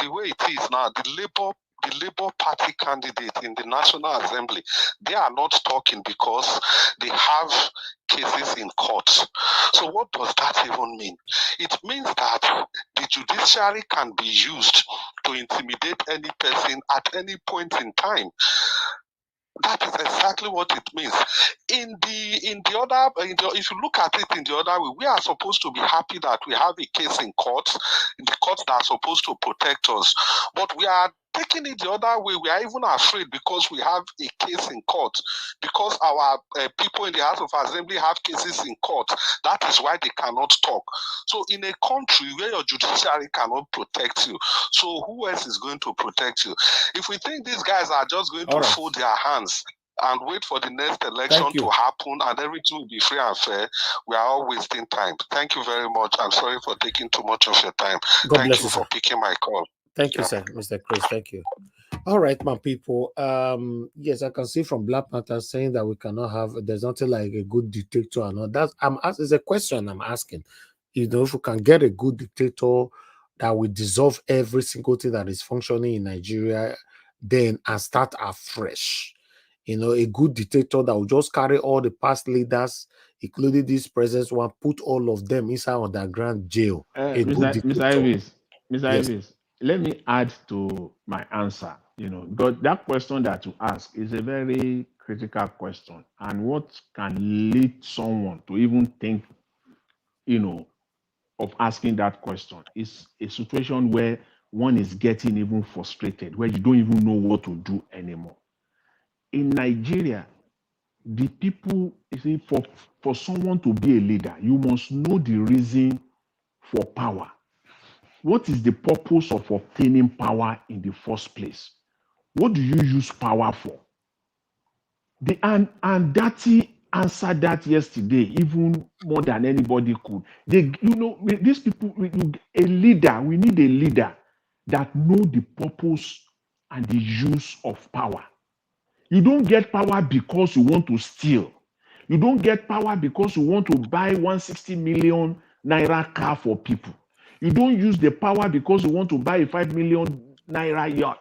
the way it is now, the Labour Party candidate in the National Assembly, they are not talking because they have cases in court. So what does that even mean? It means that the judiciary can be used to intimidate any person at any point in time. That is exactly what it means. If you look at it in the other way, we are supposed to be happy that we have a case in court, the courts that are supposed to protect us. But we are taking it the other way. We are even afraid because we have a case in court, because our people in the House of Assembly have cases in court. That is why they cannot talk. So in a country where your judiciary cannot protect you, so who else is going to protect you? If we think these guys are just going to fold their hands and wait for the next election to happen and everything will be free and fair, we are all wasting time. Thank you very much. I'm sorry for taking too much of your time. God Thank bless you you, for sir. picking my call. Thank you, sir, Mr. Chris. Thank you. All right, my people. Yes, I can see from Black Panther saying that we cannot have. There's nothing like a good dictator and all that. It's a question I'm asking. You know, if we can get a good dictator that will dissolve every single thing that is functioning in Nigeria, then and start afresh. You know, a good dictator that will just carry all the past leaders, including this present one, put all of them inside underground jail. A good dictator. Mr. Ivis, let me add to my answer. You know, but that question that you ask is a very critical question, and what can lead someone to even think, you know, of asking that question is a situation where one is getting even frustrated, where you don't even know what to do anymore. In Nigeria, the people, you see, for someone to be a leader, you must know the reason for power. What is the purpose of obtaining power in the first place? What do you use power for? And Datti answered that yesterday, even more than anybody could. These people, a leader, we need a leader that know the purpose and the use of power. You don't get power because you want to steal. You don't get power because you want to buy 160 million naira car for people. You don't use the power because you want to buy a 5 million naira yacht.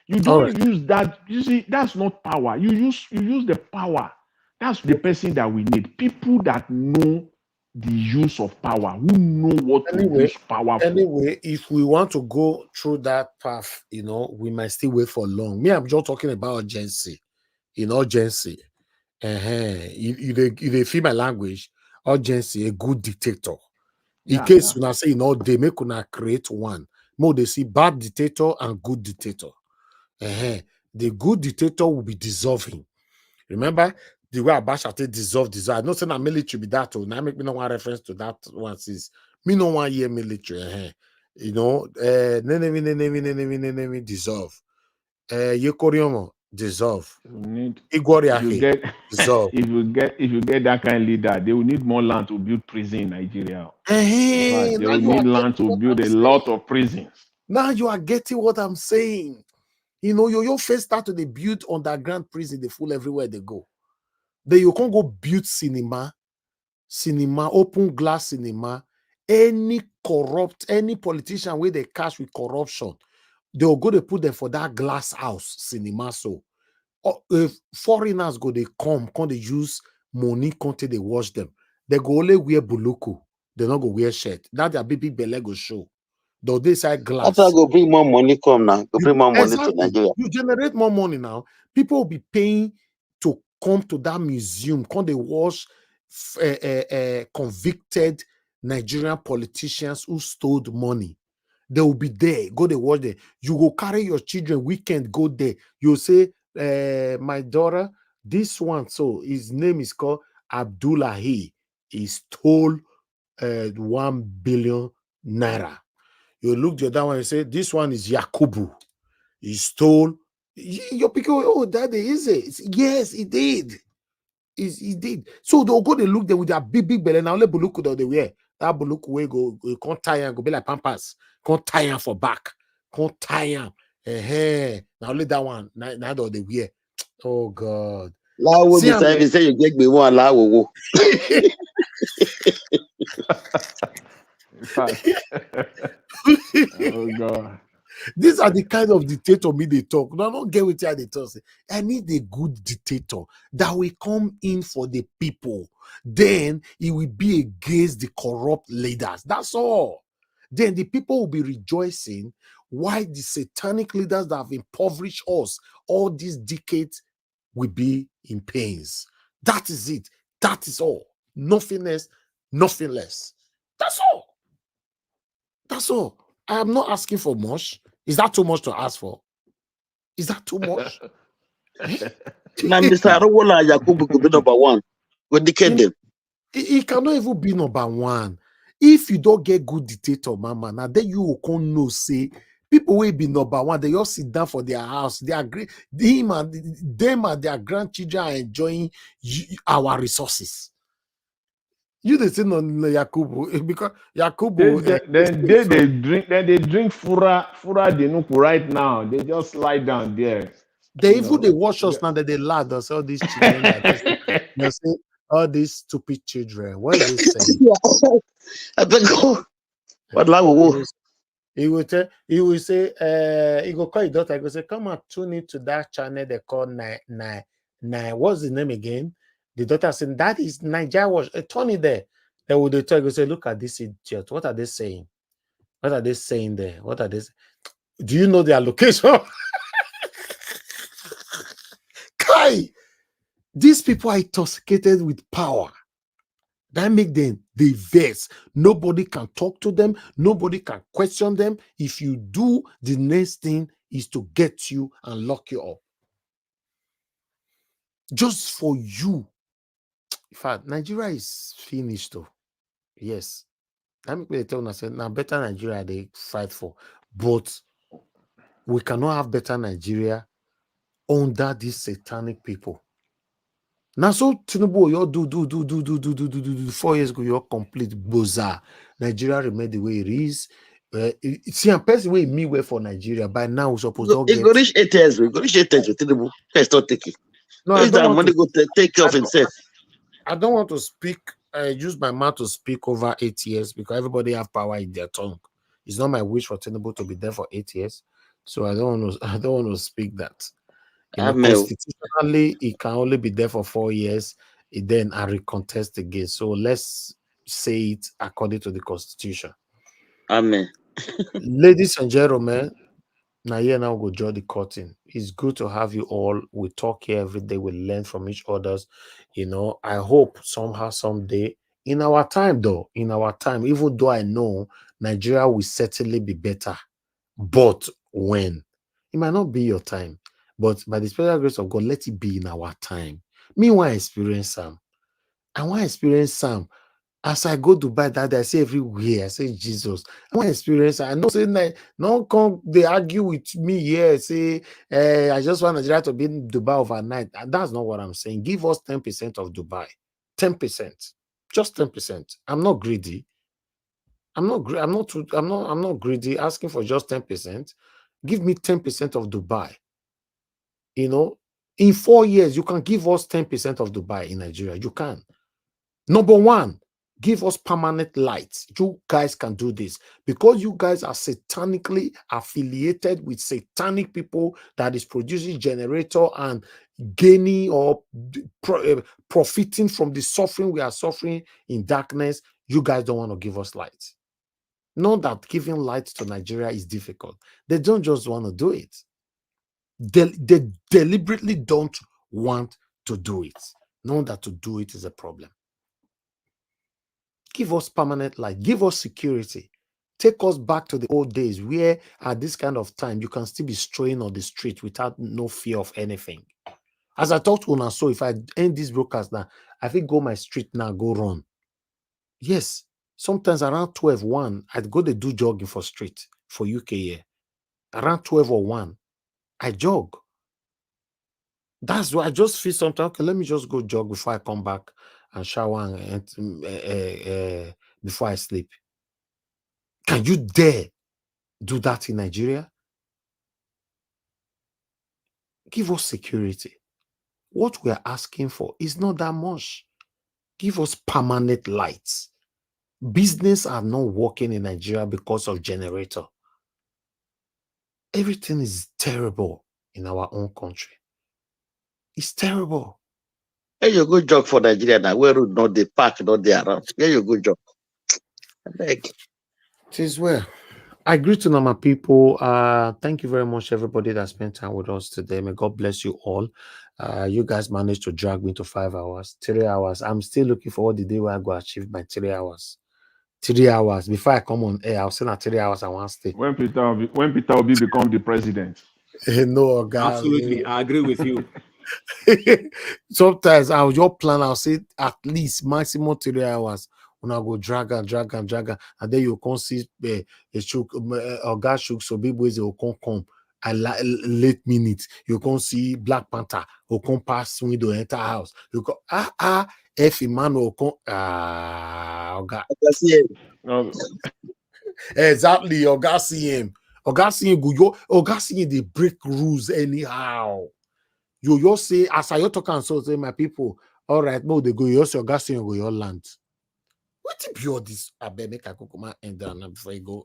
You All don't right. use that. You see, that's not power. You use the power. That's the person that we need. People that know the use of power, who know what to use power for. Anyway, if we want to go through that path, you know, we might still wait for long. Me, I'm just talking about urgency. In urgency. If they feel my language, urgency, a good dictator. In case when I say, you know, they make una create one. More they see bad dictator and good dictator. The good dictator will be dissolving. Remember the way Abacha dissolve. I know saying military be that. Now make me no one reference to that one. Is me no 1 year military. You know, dissolve. Yekoriomo dissolve. If you get dissolve. if you get that kind of leader, they will need more land to build prison in Nigeria. In fact, they will need land to build a lot of prisons. Now you are getting what I'm saying. You know, your face start to build underground prison, they full everywhere they go. Then you can't go build cinema, open glass cinema, any politician where they catch with corruption, they'll go to put them for that glass house cinema. So if foreigners go, they come they use money, they watch them. They go only wear buluku, they not go wear shirt. That their big belly go show. Though they side glass. After go bring more money come now. Go bring more money to Nigeria. You generate more money now. People will be paying to come to that museum. Come they watch convicted Nigerian politicians who stole money. They will be there. Go they watch there. You go carry your children weekend. Go there. You say, my daughter, this one. So his name is called Abdullahi. He stole 1 billion naira. You look the other one and say, this one is Yakubu. He stole. Your people, oh, daddy, is it? Yes, he did. He did. So they'll go, they look there with their big belly. Now let Buluku that they wear. That Buluku way go can't tie and go be like Pampas. Can't tie him for back. Can't tie him. Now let that one. Now they wear. Oh God. See, say you get me one lawo. Oh God. These are the kind of dictator me they talk. No, I don't get with you they talk. I need a good dictator that will come in for the people. Then it will be against the corrupt leaders. That's all. Then the people will be rejoicing why the satanic leaders that have impoverished us all these decades will be in pains. That is it. That is all. Nothing less, nothing less. That's all. That's all. I am not asking for much. Is that too much to ask for? Is that too much? Now, Mr. Arowola Yakubu could be number one. With the kingdom. He cannot even be number one. If you don't get good dictator, mama, now then you will come know, say, people will be number one. They all sit down for their house. They agree. Them and their grandchildren are enjoying our resources. You the thing on Yakubu because Yakubu. They drink fura they know right now. They just lie down there. They even they watch us now that they laugh. They say all these children they say all these stupid children. What is this saying? I think what he will say, he go call your daughter, he go say, come and tune into that channel they call nine. What's the name again? The daughter said, that is Nigeria Watch. Turn it there. They will tell you, say, look at this idiot. What are they saying? What are they saying there? What are they? Do you know their location? Kai, these people are intoxicated with power. That make them the vex. Nobody can talk to them. Nobody can question them. If you do, the next thing is to get you and lock you up. Just for you. In fact, Nigeria is finished though. Yes. I make me tell you, now better Nigeria they fight for. But we cannot have better Nigeria under these satanic people. Now, so Tinubu, you do 4 years ago, you're complete boza. Nigeria remain the way it is. See, a person way me way for Nigeria by now we supposed to It get. go reach 8 years. We go reach 8 years with Tinubu. Let's not take it. No, I Use don't that want money to. go take care of himself. I don't want to speak. Use my mouth to speak over 8 years because everybody have power in their tongue. It's not my wish for Tinubu to be there for 8 years, so I don't want to. I don't want to speak that. You know, constitutionally, he can only be there for 4 years. Then I recontest again. So let's say it according to the Constitution. Amen. Ladies and gentlemen, now here now go draw the curtain. It's good to have you all. We talk here every day. We learn from each other's. You know, I hope somehow, someday, in our time though, in our time, even though I know Nigeria will certainly be better, but when? It might not be your time, but by the special grace of God, let it be in our time. Meanwhile, experience Sam. I want to experience Sam. As I go to Dubai that day, I say everywhere, I say Jesus. I want to experience. I know say no come they argue with me here. Say I just want Nigeria to be in Dubai overnight. That's not what I'm saying. Give us 10% of Dubai, 10%, just 10%. I'm not greedy. I'm not greedy. Asking for just 10%. Give me 10% of Dubai. You know, in 4 years you can give us 10% of Dubai in Nigeria. You can. Number one, give us permanent lights. You guys can do this because you guys are satanically affiliated with satanic people that is producing generator and gaining or profiting from the suffering we are suffering in darkness. You guys don't want to give us lights. Not that giving light to Nigeria is difficult. They don't just want to do it. They deliberately don't want to do it. Not that to do it is a problem. Give us permanent light. Give us security. Take us back to the old days where at this kind of time, you can still be strolling on the street without no fear of anything. As I talked to Una, so if I end this broadcast now, I think go my street now, go run. Yes, sometimes around 12, 1, I'd go to do jogging for street for UK here. Around 12 or 1, I jog. That's why I just feel sometimes, okay, let me just go jog before I come back and shower and before I sleep. Can you dare do that in Nigeria? Give us security. What we are asking for is not that much. Give us permanent lights. Business are not working in Nigeria because of generator. Everything is terrible in our own country. It's terrible. Where you go jog for Nigeria now? Where road not the park, not the around. Where you go jog? I beg. It is well. I greet to my people. Thank you very much, everybody that spent time with us today. May God bless you all. You guys managed to drag me to 5 hours, 3 hours. I'm still looking for what the day where I go achieve my 3 hours. 3 hours. Before I come on air, I'll say that 3 hours I want to stay. When Peter Obi become the president. No, guys. Absolutely, I agree with you. Sometimes I'll just plan, I'll say at least maximum 3 hours. When I go drag, and then you can see a shook or God shook so big boys will come at late minute. You can see Black Panther who come pass window enter house. You go if Emmanuel come God. Exactly, or God see him. Or God see him go or God see him they break rules anyhow. You say as I talk and so say my people, all right, no, they go your gas and go your land. What be all this? I bet make I go come and down before you go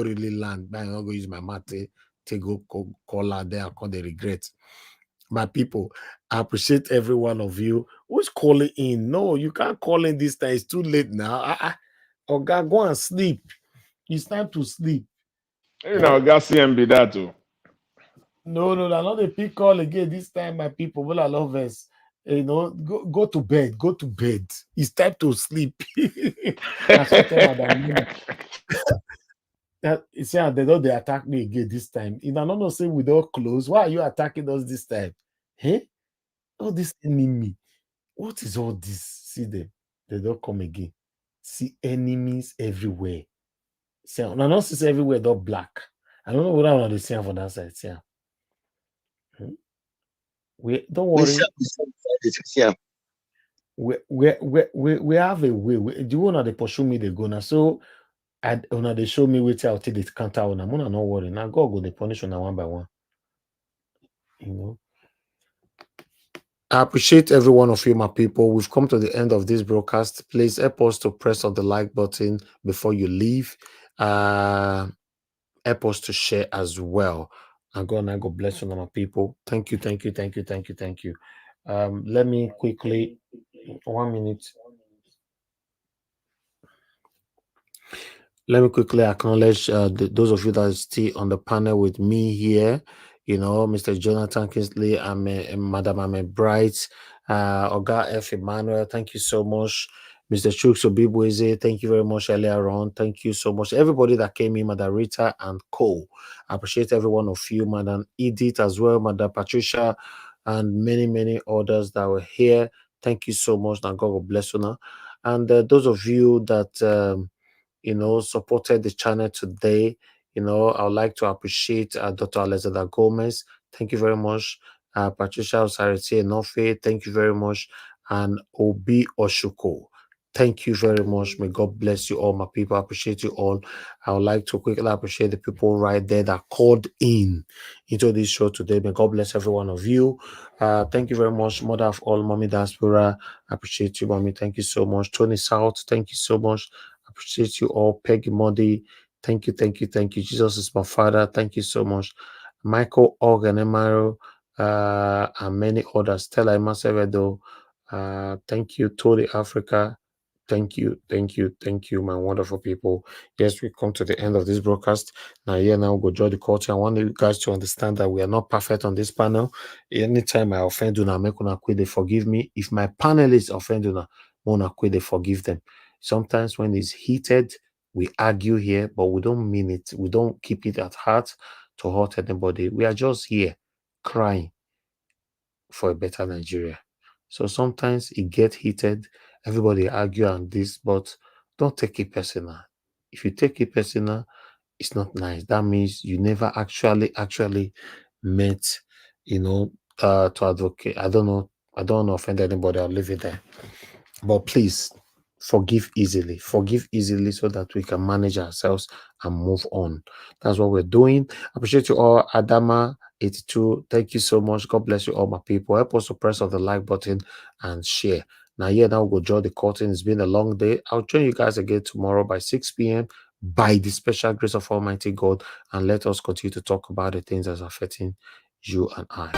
really land. But I'm not go use my mouth to go call out there and call the regret. My people, I appreciate every one of you who's calling in. No, you can't call in this time. It's too late now. Oh God, go and sleep. It's time to sleep. You know, Gassian be that too. No, not a pick call again this time, my people. Well, I love us. You know, go to bed. Go to bed. It's time to sleep. That's what Madam. You see, they know they attack me again this time. If I don't say we don't close, why are you attacking us this time? Hey, all this enemy. What is all this? See them. They don't come again. See enemies everywhere. See, I don't see everywhere. They're black. I don't know what I want to see for that side. See. Don't worry. We have a way. Do you want to pursue me? They go now. So Una they show me which I'll take it counter on. I'm not worry. Now God go the punish on one by one. You know. I appreciate every one of you, my people. We've come to the end of this broadcast. Please help us to press on the like button before you leave. Help us to share as well. And God bless you, my people. Thank you. Let me quickly, 1 minute. Let me quickly acknowledge those of you that are still on the panel with me here. You know, Mr. Jonathan Kingsley, Madam Ahmed Bright, Oga F. Emmanuel, thank you so much. Mr. Chooks Obibweze, thank you very much earlier on. Thank you so much. Everybody that came in, Madam Rita and Co. I appreciate every one of you, Madam Edith as well, Madam Patricia, and many others that were here. Thank you so much. Now God will bless you now. And those of you that supported the channel today. I would like to appreciate Dr. Alexander Gomez. Thank you very much. Patricia Osarete Enofe, thank you very much. And Obi Oshuko, thank you very much. May God bless you all, my people. I appreciate you all. I would like to quickly appreciate the people right there that called into this show today. May God bless every one of you. Thank you very much, Mother of all, Mommy Diaspora. I appreciate you, Mommy. Thank you so much. Tony South, thank you so much. Appreciate you all. Peggy Modi, thank you. Jesus is my Father. Thank you so much. Michael Organ Emaro, and many others. Stella Masevedo, thank you. Tony Africa, thank you, my wonderful people. Yes, we come to the end of this broadcast. Now go join the culture. I want you guys to understand that we are not perfect on this panel. Anytime I offend you, make una quit, they forgive me. If my panelists offend you, una quit, they forgive them. Sometimes when it's heated, we argue here, but we don't mean it. We don't keep it at heart to hurt anybody. We are just here crying for a better Nigeria. So sometimes it gets heated. Everybody argue on this, but don't take it personal. If you take it personal, it's not nice. That means you never actually met, to advocate. I don't want to offend anybody. I'll leave it there. But please, forgive easily so that we can manage ourselves and move on. That's what we're doing. I appreciate you all. Adama 82, thank you so much. God bless you all, my people. Help us to press on the like button and share. Now we'll draw the curtain. It's been a long day. I'll join you guys again tomorrow by 6 p.m. by the special grace of Almighty God, and let us continue to talk about the things that's affecting you and I.